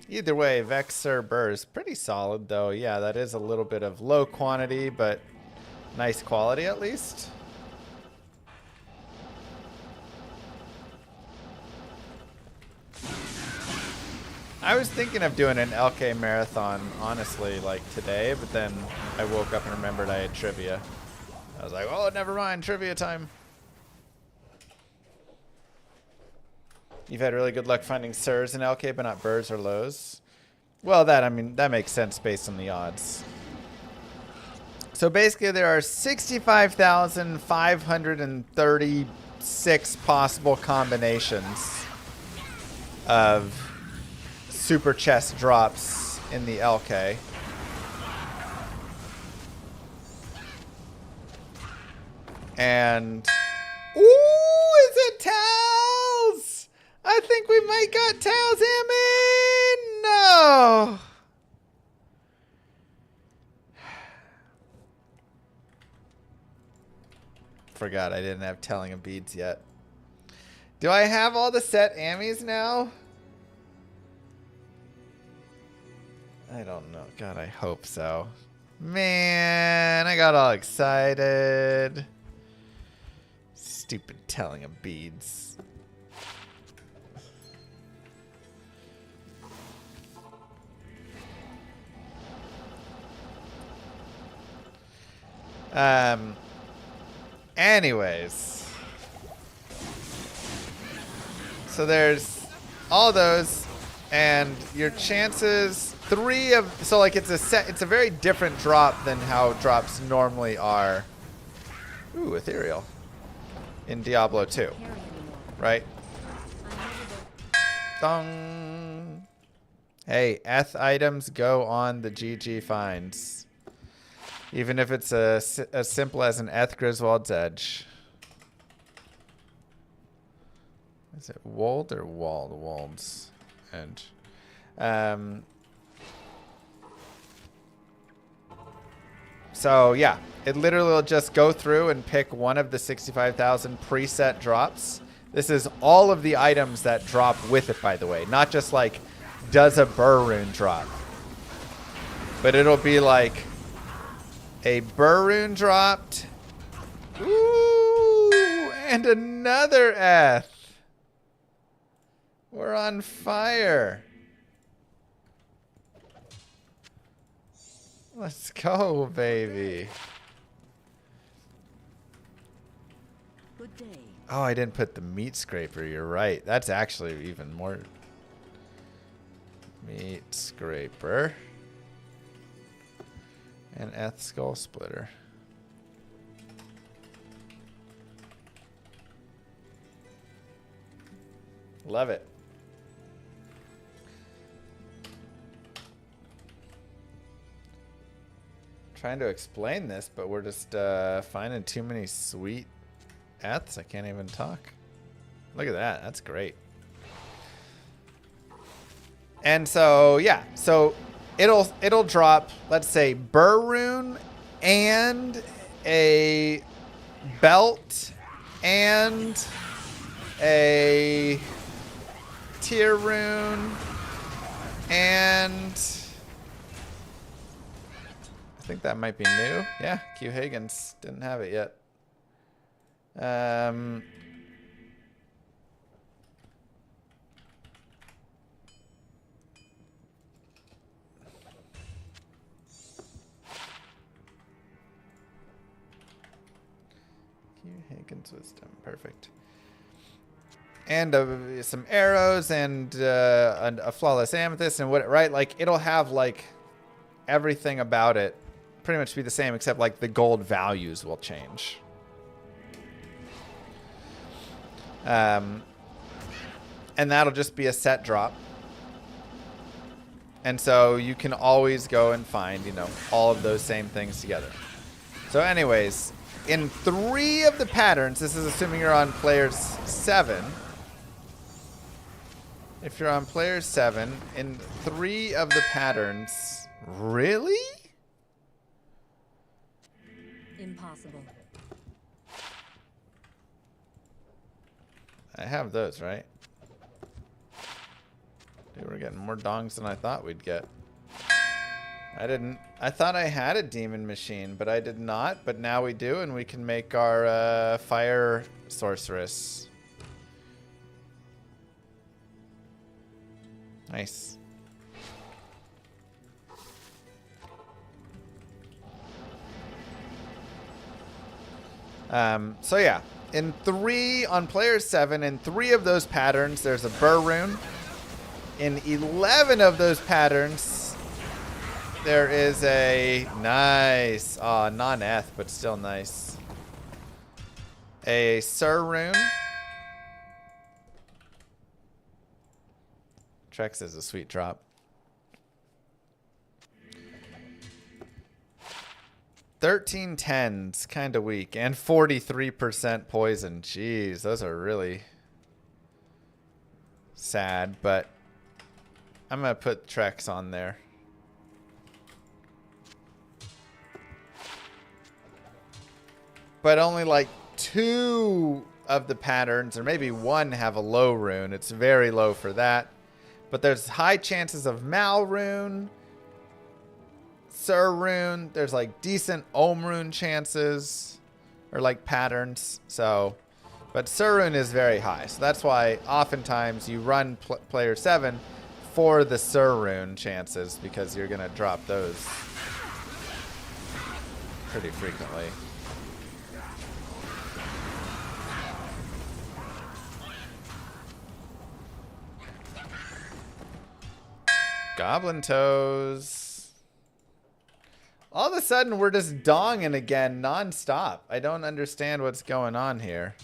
Either way, Vex, Sir, Burr is pretty solid, though. Yeah, that is a little bit of low quantity, but nice quality at least. I was thinking of doing an LK marathon, honestly, like today, but then I woke up and remembered I had trivia. I was like, oh, never mind, trivia time. You've had really good luck finding Sirs in LK, but not Burrs or Lows. Well, that makes sense based on the odds. So basically, there are 65,536 possible combinations of super chest drops in the LK. And ooh, is it Tals? I think we might got Tals Ammon. No. Forgot I didn't have Telling of Beads yet. Do I have all the set Ammies now? I don't know. God, I hope so. Man, I got all excited. Stupid Telling of Beads. Anyways. So there's all those, and your chances, so like it's a very different drop than how drops normally are. Ooh, ethereal. In Diablo 2. Right? Dong. Hey, eth items go on the GG finds. Even if it's as simple as an eth Griswold's Edge. Is it Wold or Wald? Wald's Edge. So yeah, it literally will just go through and pick one of the 65,000 preset drops. This is all of the items that drop with it, by the way. Not just like, does a Burr rune drop? But it'll be like, a Burr rune dropped. Ooh, and another eth. We're on fire. Let's go, baby. Good day. Oh, I didn't put the meat scraper. You're right. That's actually even more. Meat scraper. And eth skull splitter. Love it. Trying to explain this, but we're just finding too many sweet eths. I can't even talk. Look at that. That's great. And so, yeah. So it'll drop, let's say, Burr rune and a belt and a tier rune and I think that might be new. Yeah, Q Higgins didn't have it yet. Q Higgins wisdom, perfect. and some arrows and a flawless amethyst and what, right? Like it'll have like everything about it pretty much be the same, except like the gold values will change. And that'll just be a set drop. And so you can always go and find, you know, all of those same things together. So anyways, in 3 of the patterns, this is assuming you're on players 7. If you're on player 7, in 3 of the patterns, really? Impossible. I have those, right? Dude, we're getting more dongs than I thought we'd get. I didn't. I thought I had a demon machine, but I did not. But now we do, and we can make our fire sorceress. Nice. So yeah, in 3 on player 7, in 3 of those patterns, there's a burr rune. In 11 of those patterns, there is a nice, non-eth, but still nice, a Sir rune. Trex is a sweet drop. 13 10's kind of weak, and 43% poison. Jeez, those are really sad, but I'm gonna put Trex on there. But only like 2 of the patterns, or maybe 1, have a low rune. It's very low for that. But there's high chances of Mal rune, Sir rune. There's like decent Ohm rune chances, or like patterns. So, but Sir rune is very high. So that's why oftentimes you run player 7 for the Sir rune chances, because you're gonna drop those pretty frequently. Goblin toes. All of a sudden, we're just donging again non-stop. I don't understand what's going on here.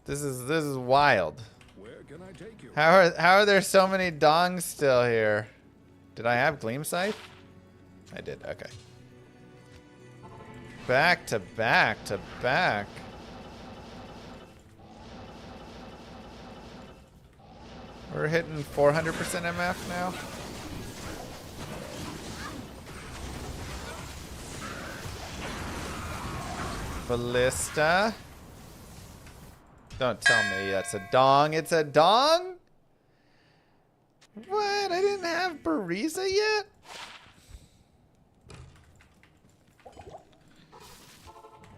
This is wild. Where can I take you? How are there so many dongs still here? Did I have Gleam Scythe? I did. Okay. Back to back to back. We're hitting 400% MF now. Ballista. Don't tell me that's a dong. It's a dong? What? I didn't have Bariza yet?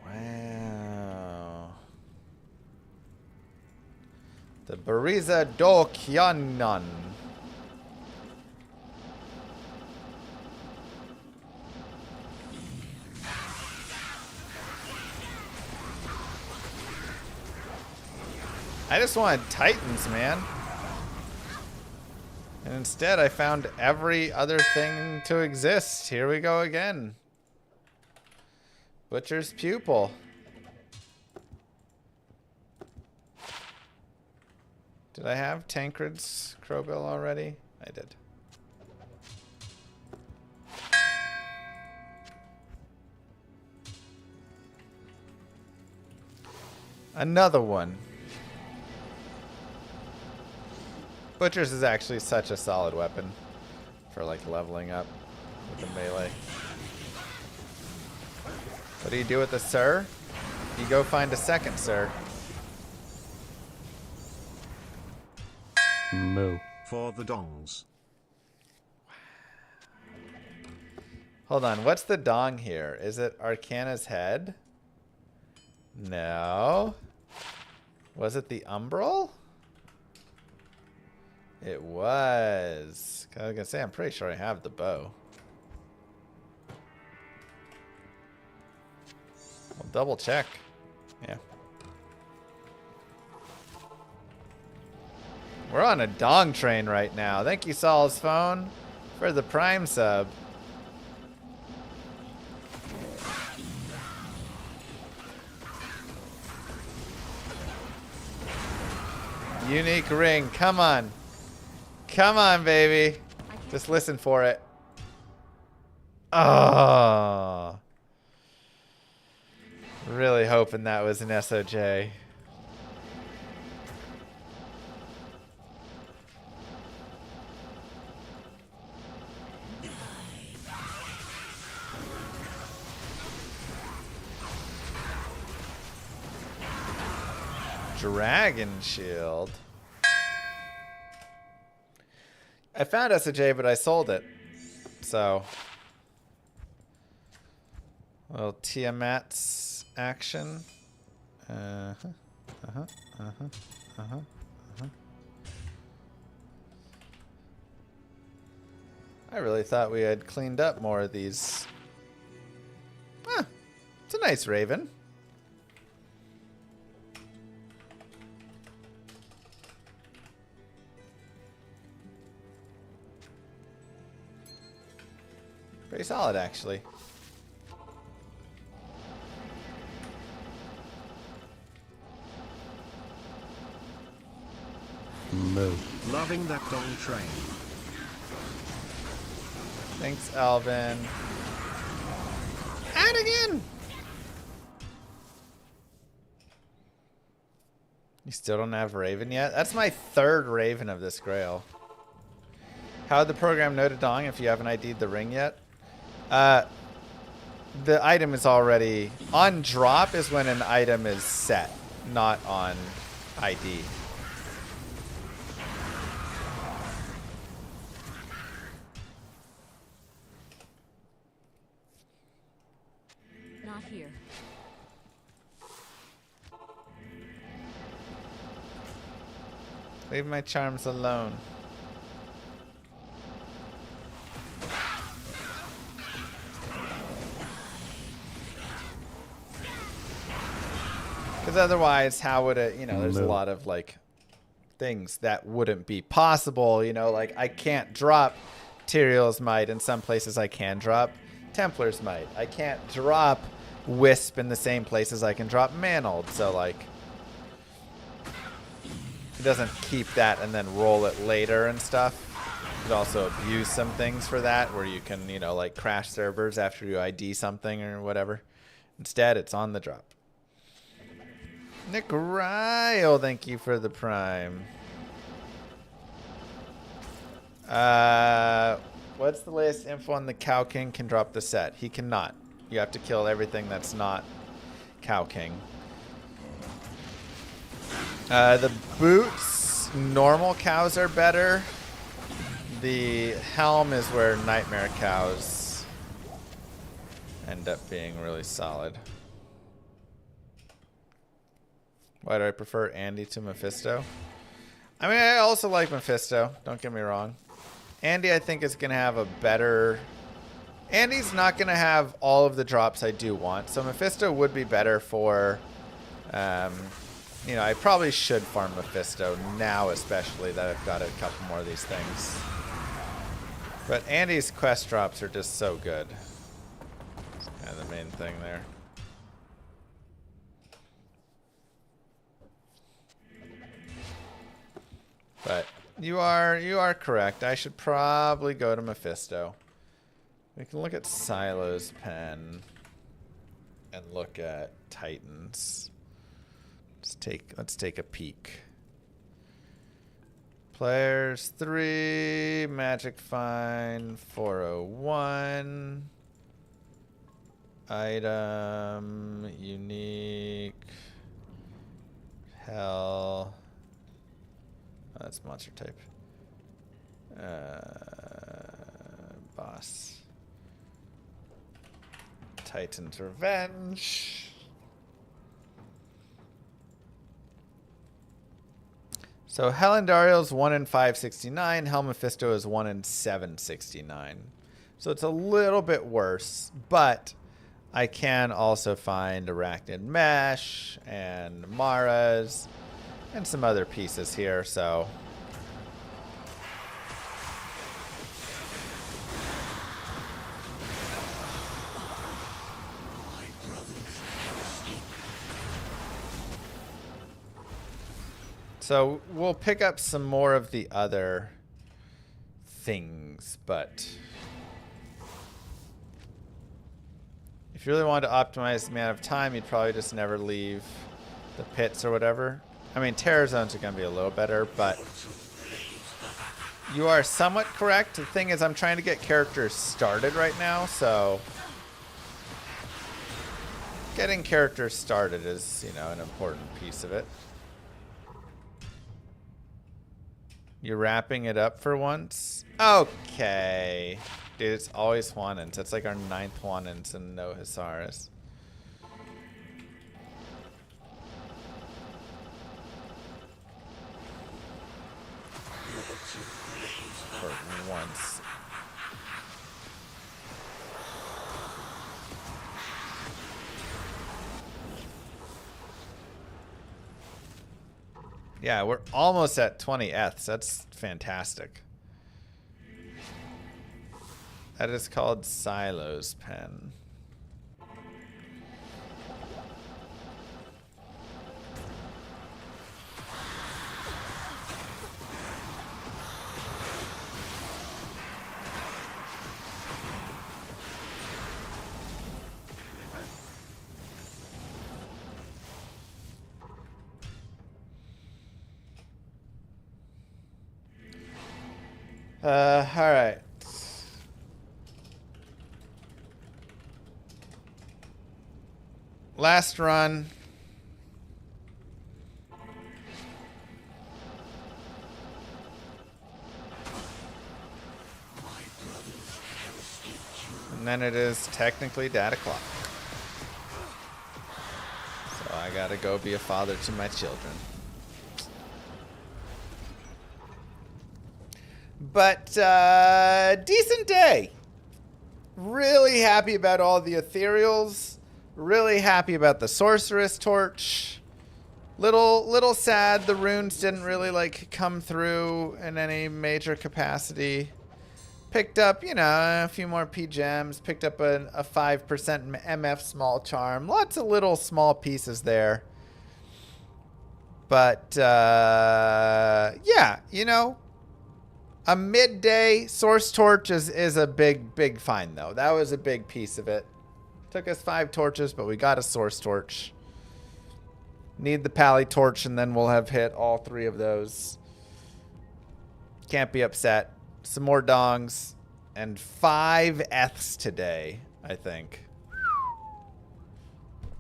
Wow. The Bariza Dokyanan. I just wanted Titans, man. And instead I found every other thing to exist. Here we go again. Butcher's Pupil. Did I have Tancred's Crowbill already? I did. Another one. Butcher's is actually such a solid weapon for like leveling up with the melee. What do you do with the Sir? You go find a second Sir. Moo. For the dongs. Hold on, what's the dong here? Is it Arcana's head? No. Was it the Umbral? It was. I was gonna say, I'm pretty sure I have the bow. I'll double check. Yeah. We're on a dong train right now. Thank you, Saul's phone, for the Prime sub. Unique ring. Come on. Come on, baby. Just listen for it. Oh. Really hoping that was an SOJ. Dragon Shield. I found SOJ, but I sold it. So. Little Tiamat's action. I really thought we had cleaned up more of these. It's a nice raven. Pretty solid, actually. Move. Loving that dong train. Thanks, Alvin. And again! You still don't have Raven yet? That's my third Raven of this Grail. How'd the program know to dong if you haven't ID'd the ring yet? The item is already... On drop is when an item is set, not on ID. Not here. Leave my charms alone. Because otherwise, how would it, you know, there's a lot of, like, things that wouldn't be possible, you know, like, I can't drop Tyrael's Might. In some places I can drop Templar's Might. I can't drop Wisp in the same places I can drop Mantled, so, like, it doesn't keep that and then roll it later and stuff. You could also abuse some things for that, where you can, you know, like, crash servers after you ID something or whatever. Instead, it's on the drop. Nick Ryle, thank you for the Prime. What's the latest info on the Cow King can drop the set? He cannot. You have to kill everything that's not Cow King. The boots, normal cows are better. The helm is where nightmare cows end up being really solid. Why do I prefer Andy to Mephisto? I mean, I also like Mephisto. Don't get me wrong. Andy, I think, is going to have a better... Andy's not going to have all of the drops I do want. So Mephisto would be better for... you know, I probably should farm Mephisto now, especially that I've got a couple more of these things. But Andy's quest drops are just so good. That's kind of the main thing there. But you are correct. I should probably go to Mephisto. We can look at Silo's pen and look at Titans. Let's take a peek. Players 3, Magic Find 401. Item unique. Hell. Oh, that's monster type. Boss. Titan's Revenge. So Helendariel's 1 in 569. Hell Mephisto is 1 in 769. So it's a little bit worse, but I can also find arachnid mesh and maras and some other pieces here, so. So we'll pick up some more of the other things, but if you really wanted to optimize the amount of time, you'd probably just never leave the pits or whatever. I mean, terror zones are going to be a little better, but you are somewhat correct. The thing is, I'm trying to get characters started right now, so getting characters started is, you know, an important piece of it. You're wrapping it up for once? Okay. Dude, it's always Juanins. That's like our 9th Juanins and no Hisaris. For once. Yeah, we're almost at 20 Eths. That's fantastic. That is called Silo's Pen. All right. Last run. And then it is technically data clock. So I gotta go be a father to my children. But decent day. Really happy about all the ethereals. Really happy about the sorceress torch. Little sad the runes didn't really like come through in any major capacity. Picked up, you know, a few more P gems. Picked up a 5% MF small charm. Lots of little small pieces there. But yeah, you know, a midday source torch is a big find though. That was a big piece of it. Took us 5 torches, but we got a source torch. Need the pally torch, and then we'll have hit all 3 of those. Can't be upset. Some more dongs, and 5 Eths today, I think.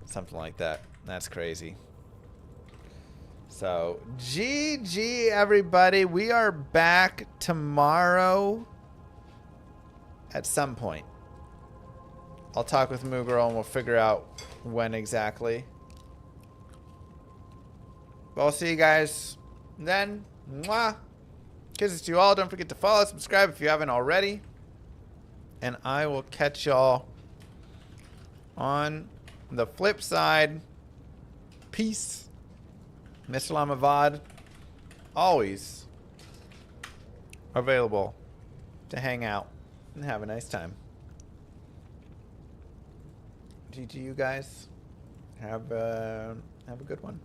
Something like that. That's crazy. So, GG, everybody. We are back tomorrow at some point. I'll talk with Moogirl and we'll figure out when exactly. But I'll see you guys then. Mwah. Kisses to you all. Don't forget to follow, subscribe if you haven't already. And I will catch y'all on the flip side. Peace. Mr. Llama VOD, always available to hang out and have a nice time. GG, you guys. Have a good one.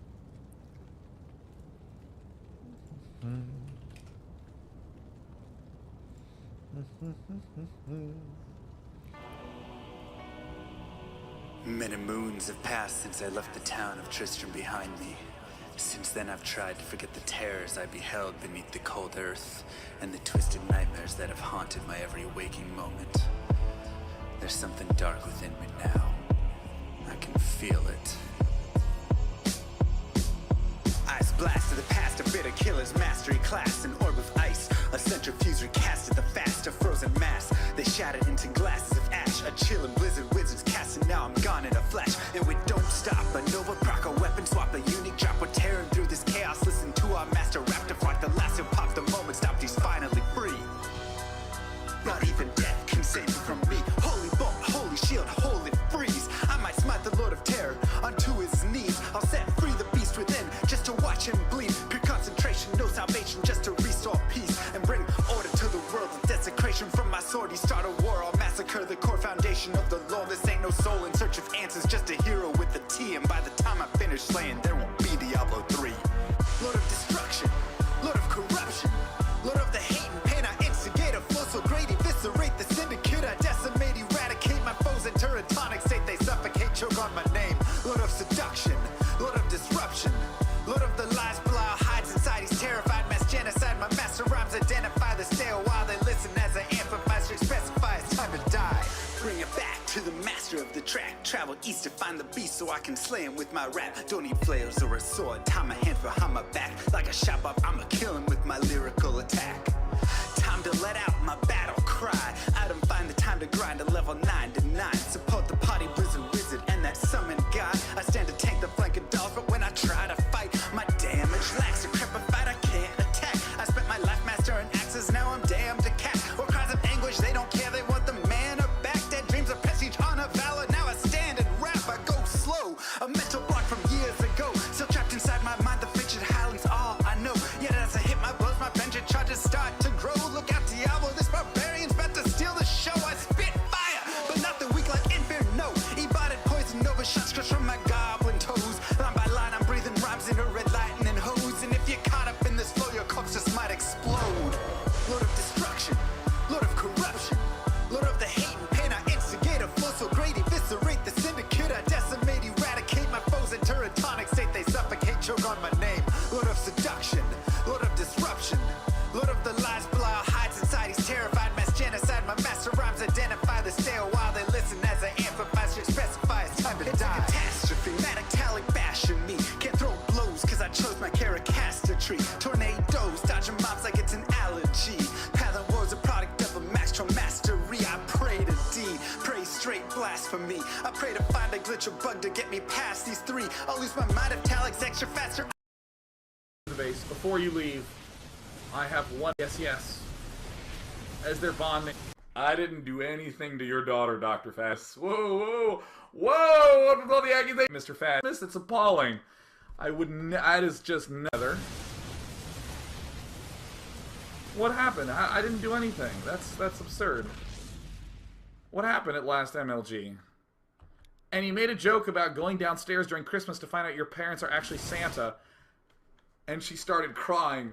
Many moons have passed since I left the town of Tristram behind me. Since then I've tried to forget the terrors I beheld beneath the cold earth and the twisted nightmares that have haunted my every waking moment. There's something dark within me now. I can feel it. Ice blast to the past, a bitter killer's mastery class, an orb of ice, a centrifuge recasted the fast, a frozen mass. They shattered into glasses of ash, a chill and blizzard wizards cast, and now I'm gone in a flash. And we don't stop, a Nova proc, a weapon swap, a unique drop. We're tearing through this chaos, listen to our master rap to rock the last who popped the moment, stopped, he's finally free. Not even death can save you from me. Holy bolt, holy shield, holy freeze. I'll set free the beast within just to watch him bleed. Pure concentration, no salvation, just to restore peace and bring order to the world. The desecration from my sword, he start a war. I'll massacre the core foundation of the law. This ain't no soul in search of answers, just a hero with a T. And by the time I finish slaying, there won't be Diablo 3. Lord of destruction, Lord of corruption, Lord of the hate and pain. I instigate a flow so great, eviscerate the syndicate. I decimate, eradicate my foes in teratonic state. They suffocate, choke on my name. Lord of seduction, Lord of disruption, Lord of the lies, Belial hides inside. He's terrified, mass genocide. My master rhymes identify the stale while they listen as I amplify, specify it's time to die. Bring it back to the master of the track. Travel east to find the beast so I can slay him with my rap. Don't need flails or a sword. Tie my hands behind my back. Like a shop up, I'ma kill him with my lyrical attack. Time to let out my battle cry. I don't find the time to grind a level 9 to 9. Support the party blizzard wizard and that summon god. I stand to tank the flank of dolls, but when I try to fight, my damage lacks. Decrepified, I can't attack. I spent my life mastering axes, now I'm damned to cat. Or cries of anguish, they don't care, they want the mana back. Dead dreams of prestige, honor, valor. Now I stand and rap, I go slow. A mental block from years ago, still trapped inside my mind. The frigid howling's all I know. Yet as I hit my blows, my vengeance charges start to grow. Look out, Diablo, this barbarian's about to steal the show. I spit fire, but not the weak like Inferno. Ebotted poison over shots crush from my goblin toes. Line by line, I'm breathing rhymes into red lightning hose. And if you're caught up in this flow, your corpse just might explode. Lord of destruction, Lord of corruption, Lord of the hate and pain. I instigate a flow so great, eviscerate the syndicate. I decimate, eradicate my foes in teratonic state. They suffocate, choke on my name. Lord of seduction, Lord of disruption, Lord of the lies, Belial hides inside. He's terrified, mass genocide. My master rhymes identify the stale while they listen as I amplify, specify it's time to die. It's a catastrophe, metallic bashing me. Can't throw blows cause I chose my caricature. Tornadoes, dodging mobs like it's an allergy. Pattern war's a product of a master mastery. I pray to D, pray straight blasphemy. I pray to find a glitch or bug to get me past these three. I'll lose my mind if Talik's extra faster. The base before you leave. I have one yes as their bond name. I didn't do anything to your daughter, Dr. Fast. Whoa! What with all the accusations, Mr. Fast? It's appalling. That is just nether. What happened? I didn't do anything. That's absurd. What happened at last MLG? And you made a joke about going downstairs during Christmas to find out your parents are actually Santa. And she started crying.